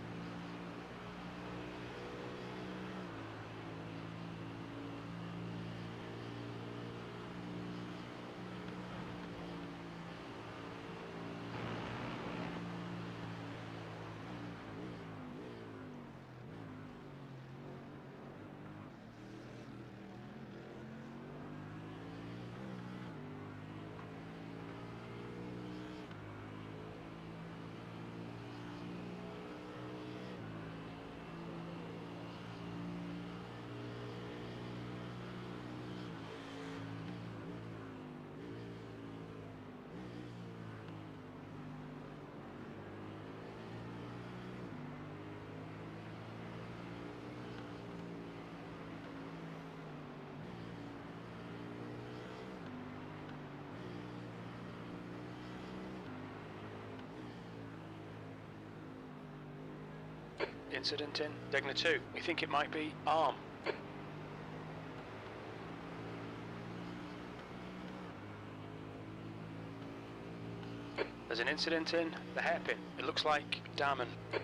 Incident in Degner 2. We think it might be arm. There's an incident in the hairpin. It looks like Diamond. The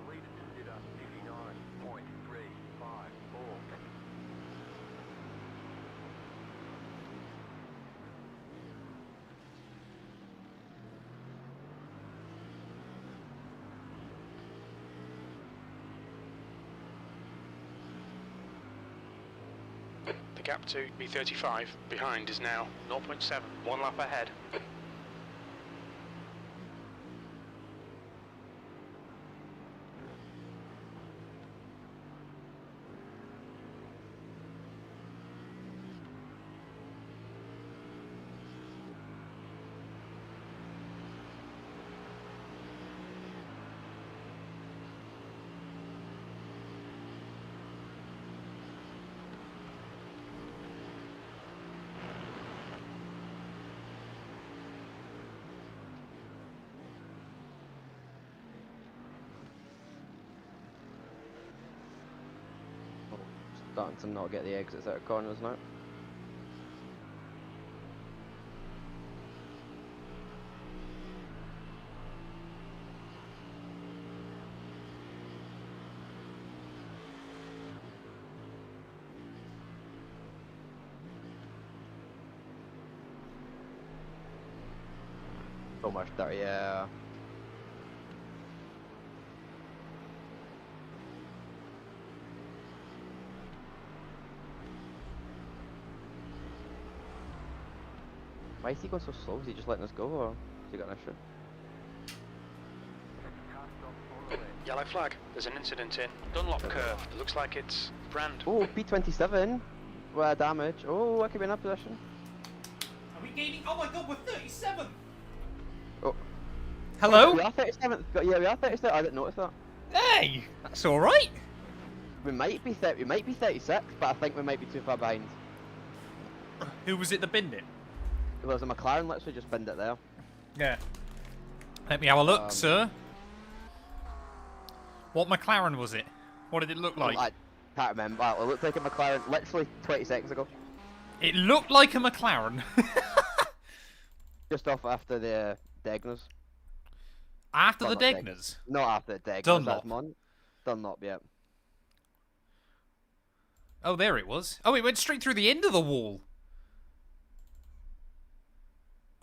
leader just did a 59.354. The gap to B35 behind is now 0.7, 1 lap ahead. Starting to not get the exits out of corners now. So much dirty, yeah. Why is he going so slow? Is he just letting us go, or has he got an issue? Car stop on the left. Yellow flag. There's an incident in Dunlop curve. It looks like it's Brand. Oh, P27. Well, damage. Oh, I could be in a position. Are we gaining? Oh my god, we're 37! Oh. Hello? We are 37th. Yeah, we are 37th. I didn't notice that. Hey! That's alright. We might be 30. We might be 36, but I think we might be too far behind. Who was it that binned it? Well, there's a McLaren literally just binned it there. Yeah. Let me have a look, Um, sir. What McLaren was it? What did it look like? I can't remember. Well, it looked like a McLaren literally 20 seconds ago. It looked like a McLaren. Just off after the Degners. After Well, the not Degners. Not after the Degners. Dunlop. Dunlop, yeah. Oh, there it was. Oh, it went straight through the end of the wall.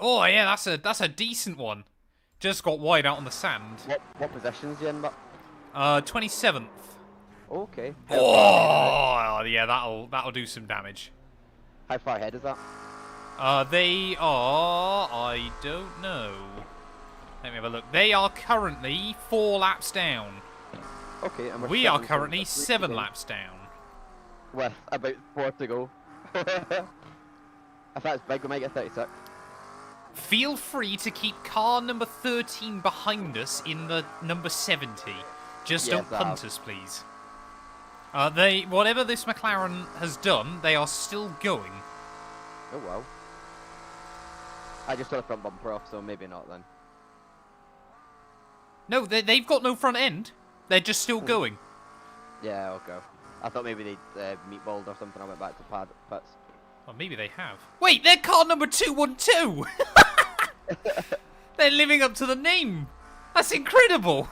Oh, yeah, that's a decent one. Just got wide out on the sand. What positions you in, but 27th. okay. Oh, yeah, that'll do some damage. How far ahead is that? They are... I don't know. Let me have a look. They are currently 4 laps down. Okay, and We are sitting currently from 7 the- laps down. With about 4 to go. If that's big, we might get 36. Feel free to keep car number 13 behind us in the number 70. Just Yes, don't punt us, please. Whatever this McLaren has done, they are still going. Oh well. I just got a front bumper off, so maybe not then. No, they've got no front end. They're just still going. Yeah, okay. I thought maybe they'd meatballed or something. I went back to pits. Well, maybe they have. Wait, they're car number 212! They're living up to the name! That's incredible!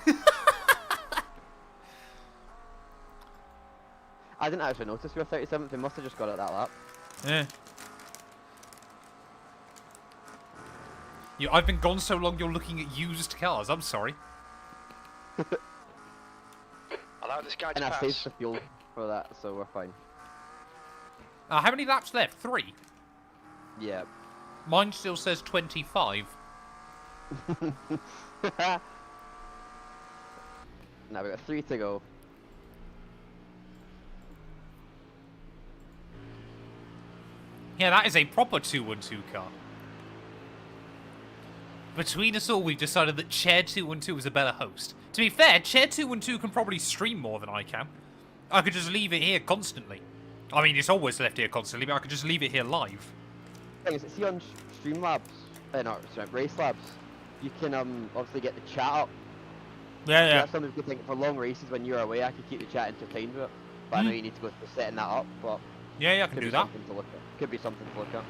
I didn't actually notice we were 37th. They must have just got it that lap. Yeah. I've been gone so long you're looking at used cars. I'm sorry. Allow this guy to And I pass. saved the fuel for that, so we're fine. How many laps left? 3? Yeah. Mine still says 25. Now we've got 3 to go. Yeah, that is a proper 212 car. Between us all, we've decided that Chair 212 is a better host. To be fair, Chair 212 can probably stream more than I can. I could just leave it here constantly. I mean, it's always left here constantly, but I could just leave it here live. Thing is, see on Streamlabs, no, sorry, Race Labs, you can obviously get the chat up. Yeah, So that's something good thing for long races when you're away. I could keep the chat entertained with it, but I know you need to go to setting that up. But Yeah, I can could do be that. something to look at. Could be something to look at.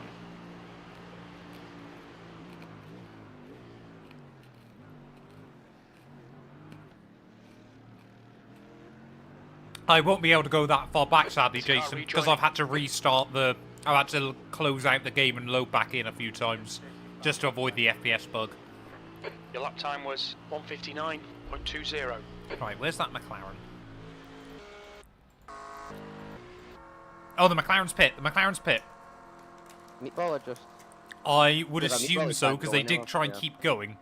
I won't be able to go that far back, sadly, It's got Jason, rejoin. because I've had to restart I've had to close out the game and load back in a few times, just to avoid the FPS bug. Your lap time was 1:59.20. Right, where's that McLaren? Oh, the McLaren's pit. The McLaren's pit. Meatball or just I would Yeah, that assume meatball is so, back because they going did off, try and yeah. keep going.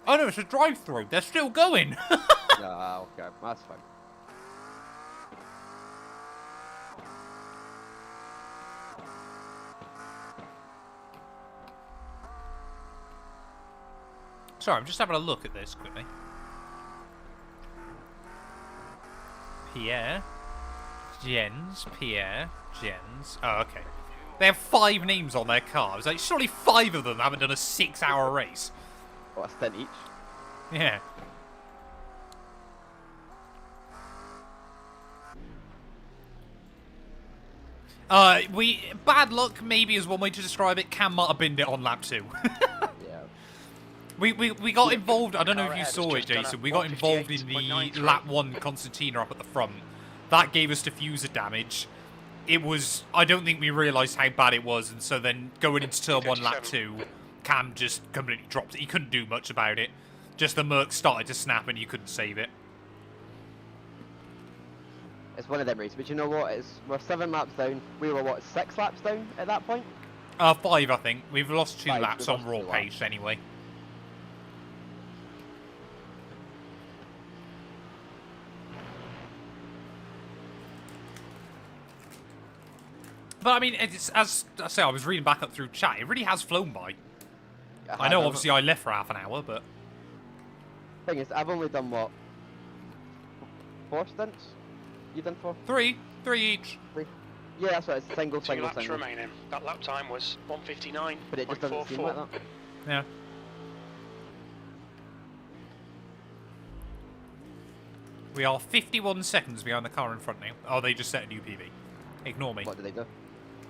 Oh no, it's a drive-through. They're still going. okay, that's fine. Sorry, I'm just having a look at this quickly. Pierre. Pierre. Jens. Oh, okay. They have 5 names on their car. It's like, surely 5 of them haven't done a 6-hour race. What, a stint each? Yeah. Bad luck maybe is one way to describe it. Cam might have binned it on lap 2. Yeah. We got involved, I don't know if you Car saw ahead it, has just done Jason, a we got involved in the 158.93. lap 1 concertina up at the front. That gave us diffuser damage. It was, I don't think we realised how bad it was, and so then going into turn 1 lap 2, Cam just completely dropped it. He couldn't do much about it. Just the Merc started to snap and you couldn't save it. It's one of them races, but you know what? We're 7 laps down. We were what, 6 laps down at that point? 5, I think. We've lost 2 5, laps we've on lost raw 2 laps. pace anyway. But I mean, as I say, I was reading back up through chat. It really has flown by. I know, obviously, I left for half an hour, but Thing is, I've only done what? 4 stints? You done 4? 3 each. 3? Yeah, that's right. It's single, 2 single, laps single. remaining. That lap time was 1:59.44. But it just doesn't seem like that. Yeah. We are 51 seconds behind the car in front now. Oh, they just set a new PB. Ignore me. What did they do?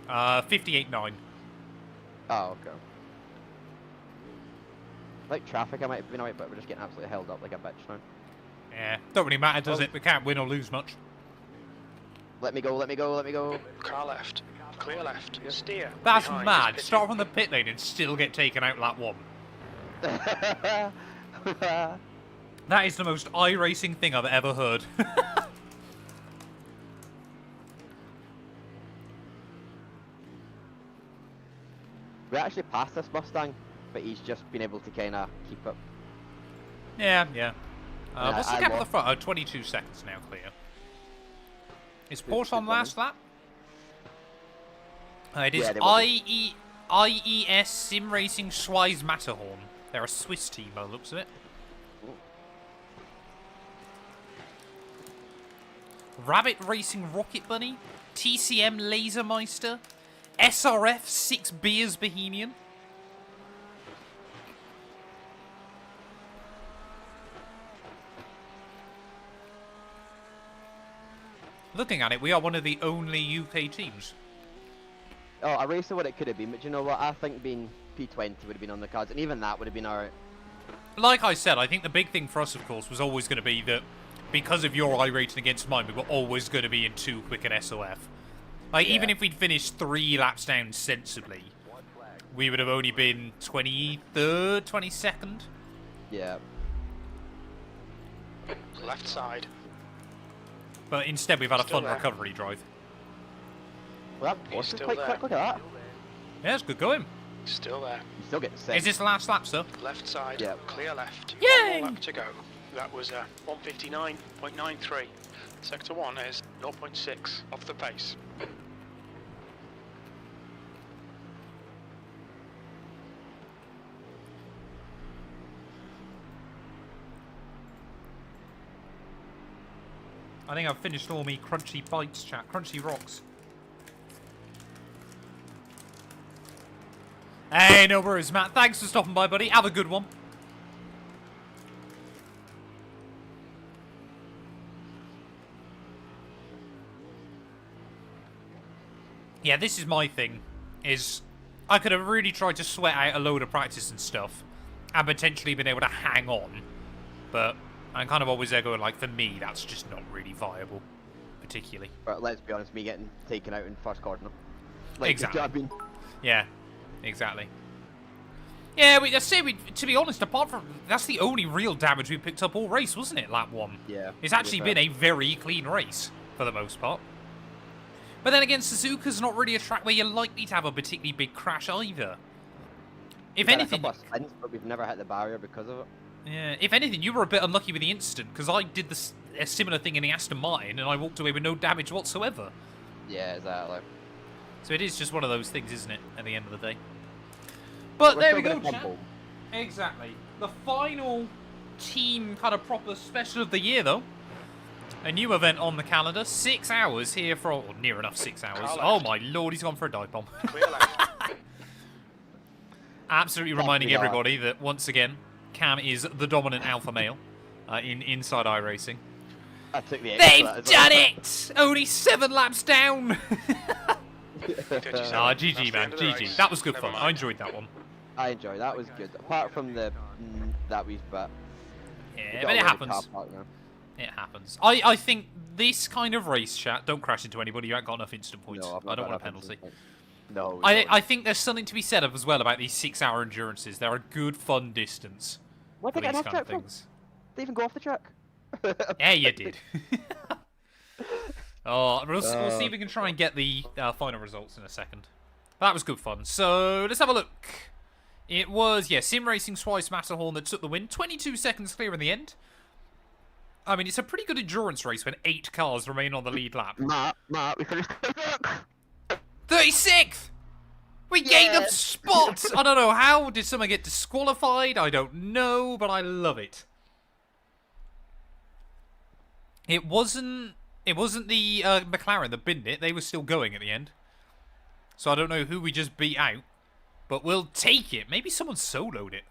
58.9. Oh, okay. Like traffic, I might have been alright, but we're just getting absolutely held up like a bitch now. Yeah, don't really matter, does Oh. it? We can't win or lose much. Let me go, let me go, let me go. Car left. Clear left. Steer. That's behind, mad. just Start pitting. from the pit lane and still get taken out lap 1. That is the most iRacing thing I've ever heard. We actually passed this Mustang, but he's just been able to kind of keep up. Yeah. Yeah, What's the I gap at the lost. front? Oh, 22 seconds now clear. Is Good- Porsche on good last lap? It is Yeah, they will be. IES Sim Racing Schweiz Matterhorn. They're a Swiss team by the looks of it. Rabbit Racing Rocket Bunny. TCM Lasermeister. SRF 6 Beers Bohemian. Looking at it, we are one of the only UK teams. Oh, iRacing what it could have been, but you know what? I think being P20 would have been on the cards, and even that would have been alright. Like I said, I think the big thing for us, of course, was always going to be that because of your iRating against mine, we were always going to be in too quick an SOF. Like, even if we'd finished 3 laps down sensibly, we would have only been 23rd, 22nd. Yeah. Left side. But instead, we've had a Still fun there. recovery drive. Well, that He's was still quite there. quick. Look at that. Yeah, it's good going. Still there. You still get the Is this the last lap, sir? Left side. Yeah. Clear left. Yay! 1 more lap to go. That was 159.93. Sector 1 is 0.6 off the pace. I think I've finished all me crunchy bites, chat. Crunchy rocks. Hey, no worries, Matt. Thanks for stopping by, buddy. Have a good one. Yeah, this is my thing. Is I could have really tried to sweat out a load of practice and stuff, and potentially been able to hang on, but I'm kind of always there going like, for me, that's just not really viable, particularly. But let's be honest, me getting taken out in first corner. Like, Exactly. I've been, Yeah, exactly. Yeah, to be honest, apart from that's the only real damage we picked up all race, wasn't it? Lap 1. yeah. It's actually been a very clean race for the most part. But then again, Suzuka's not really a track where you're likely to have a particularly big crash either. If anything, But we've never hit the barrier because of it. yeah. If anything, you were a bit unlucky with the incident because I did a similar thing in the Aston Martin and I walked away with no damage whatsoever. Yeah, exactly. So it is just one of those things, isn't it? At the end of the day. But We're there still we go, gonna come chat. home. Exactly. The final team kind of proper special of the year, though. A new event on the calendar. 6 hours here for... Or near enough 6 hours. Car Oh left. my lord, he's gone for a dive bomb. Clear left. Absolutely reminding we are. everybody that, once again, Cam is the dominant alpha male inside iRacing. I took the They've extra as well. done it! Only 7 laps down! Ah, That's GG, the man. end of the GG. race. That was good Never fun. mind. I enjoyed that one. I enjoyed that. Was good. Apart from the that wee bit. Yeah, but it happens. It happens. I think this kind of race, chat, don't crash into anybody. You ain't got enough instant points. No, I've I not don't got want a enough penalty. instant points. No. we don't. I think there's something to be said of as well about these 6-hour endurances. They're a good fun distance What for did I these get kind off of track from? things. They even go off the track. Yeah, you did. Oh, we'll see if we can try and get the final results in a second. That was good fun. So let's have a look. It was, yeah, Sim Racing Schweiz Matterhorn that took the win. 22 seconds clear in the end. I mean, it's a pretty good endurance race when 8 cars remain on the lead lap. Matt, we finished. 36th! We gained a Yes. spot! I don't know how. Did someone get disqualified? I don't know, but I love it. It wasn't the McLaren that binned it. They were still going at the end. So I don't know who we just beat out. But we'll take it. Maybe someone soloed it.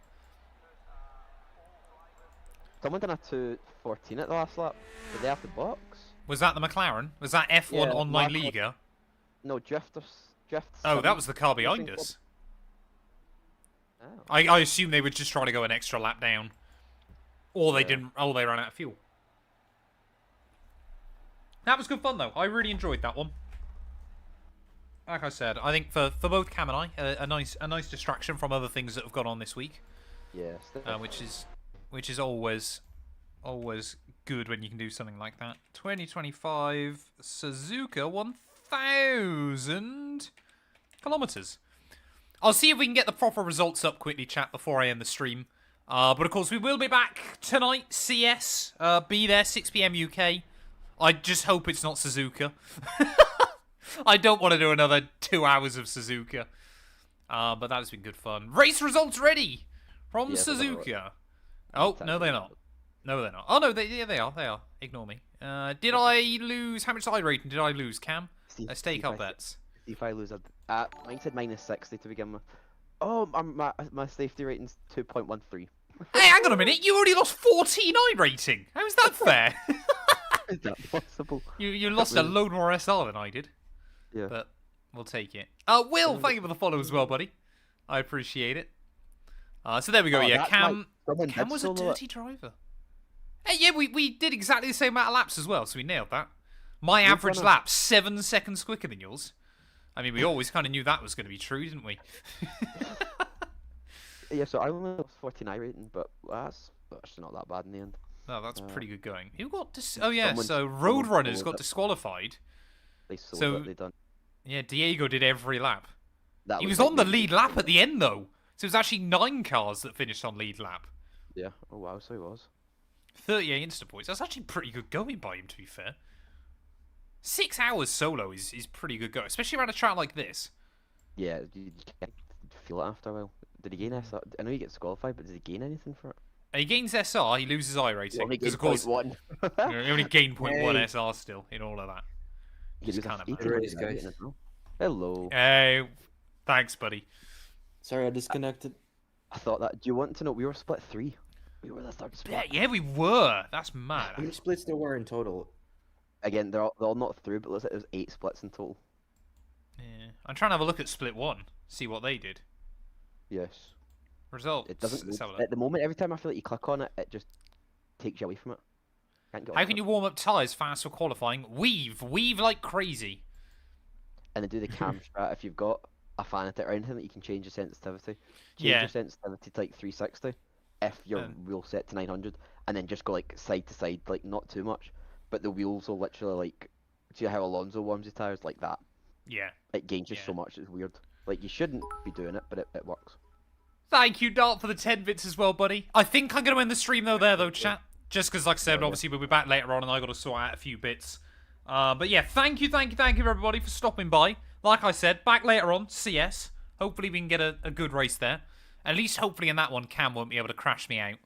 Someone done a 2:14 at the last lap. Did they have the box? Was that the McLaren? Was that F1 Yeah, Online Marco- Liga? No, Drift. Oh, that was the car behind Racing us. Club. Oh. I assume they were just trying to go an extra lap down. Or they didn't. Oh, they ran out of fuel. That was good fun, though. I really enjoyed that one. Like I said, I think for both Cam and I, a nice distraction from other things that have gone on this week, Yes. which is always good when you can do something like that. 2025 Suzuka 1000 kilometers. I'll see if we can get the proper results up quickly, chat, before I end the stream. But of course, we will be back tonight. CS, be there 6 PM UK. I just hope it's not Suzuka. I don't want to do another 2 hours of Suzuka. But that has been good fun. Race results ready from Yes, I don't know what- Suzuka. Oh, It's no, actually they're not. No, they're not. Oh, no, they are. They are. Ignore me. Did I lose? How much iRacing did I lose, Cam? See- Let's take see our if I- bets. See if I lose a... mine said -60 to begin with. Oh, my safety rating's 2.13. Hey, hang on a minute. You already lost 14 iRating. How's that fair? Is that possible? you lost a load more SR than I did. Yeah. But we'll take it. Will, thank you for the follow as well, buddy. I appreciate it. So there we go. Oh, Yeah, that's Cam someone Cam did was a solo it. dirty driver. Hey, yeah, we did exactly the same amount of laps as well, so we nailed that. My We've average done a- lap 7 seconds quicker than yours. I mean, we always kind of knew that was going to be true, didn't we? Yeah, so I only lost 49 rating, but that's actually not that bad in the end. No, that's pretty good going. Who got oh yeah, someone- so someone Roadrunners soloed got it. disqualified. They sold So- it, they done. Yeah, Diego did every lap. That He was like on the the- lead lap at the end though. So it was actually 9 cars that finished on lead lap. Yeah. Oh wow, so he was. 38 insta points. That's actually pretty good going by him, to be fair. 6 hours solo is pretty good going, especially around a track like this. Yeah, you can't feel it after a while. Did he gain SR? I know he gets qualified, but did he gain anything for it? He gains SR, he loses I He rating. only Because, gained of course, 0.1. he only gained 0.1 Yay. SR still in all of that. He Just was a can't 18 imagine. Race, rating guys. as well. Hello. Hey, thanks, buddy. Sorry, I disconnected. I thought that. Do you want to know? We were split 3. We were the third Yeah, split. yeah, we were. That's How mad. many splits there were in total? Again, they're all not through, but looks like there's 8 splits in total. Yeah. I'm trying to have a look at Split 1, see what they did. Yes. Results. It doesn't. Let's have a look. At the moment, every time I feel like you click on it, it just takes you away from it. Can't get How off can it. you warm up tyres fast for qualifying? Weave like crazy. And then do the cam strat if you've got a Fanatec or anything that you can change your sensitivity. Change Yeah. your sensitivity to like 360 if your wheel set to 900, and then just go like side to side, like not too much, but the wheels will literally like, see how Alonso warms his tires like that. Yeah. It gains just so Yeah. much. It's weird. Like you shouldn't be doing it, but it works. Thank you, Dart, for the 10 bits as well, buddy. I think I'm going to end the stream, though, chat. Just because, like I said, obviously, we'll be back later on, and I got to sort out a few bits. But yeah, thank you, everybody, for stopping by. Like I said, back later on, CS. Hopefully, we can get a good race there. At least, hopefully, in that one, Cam won't be able to crash me out.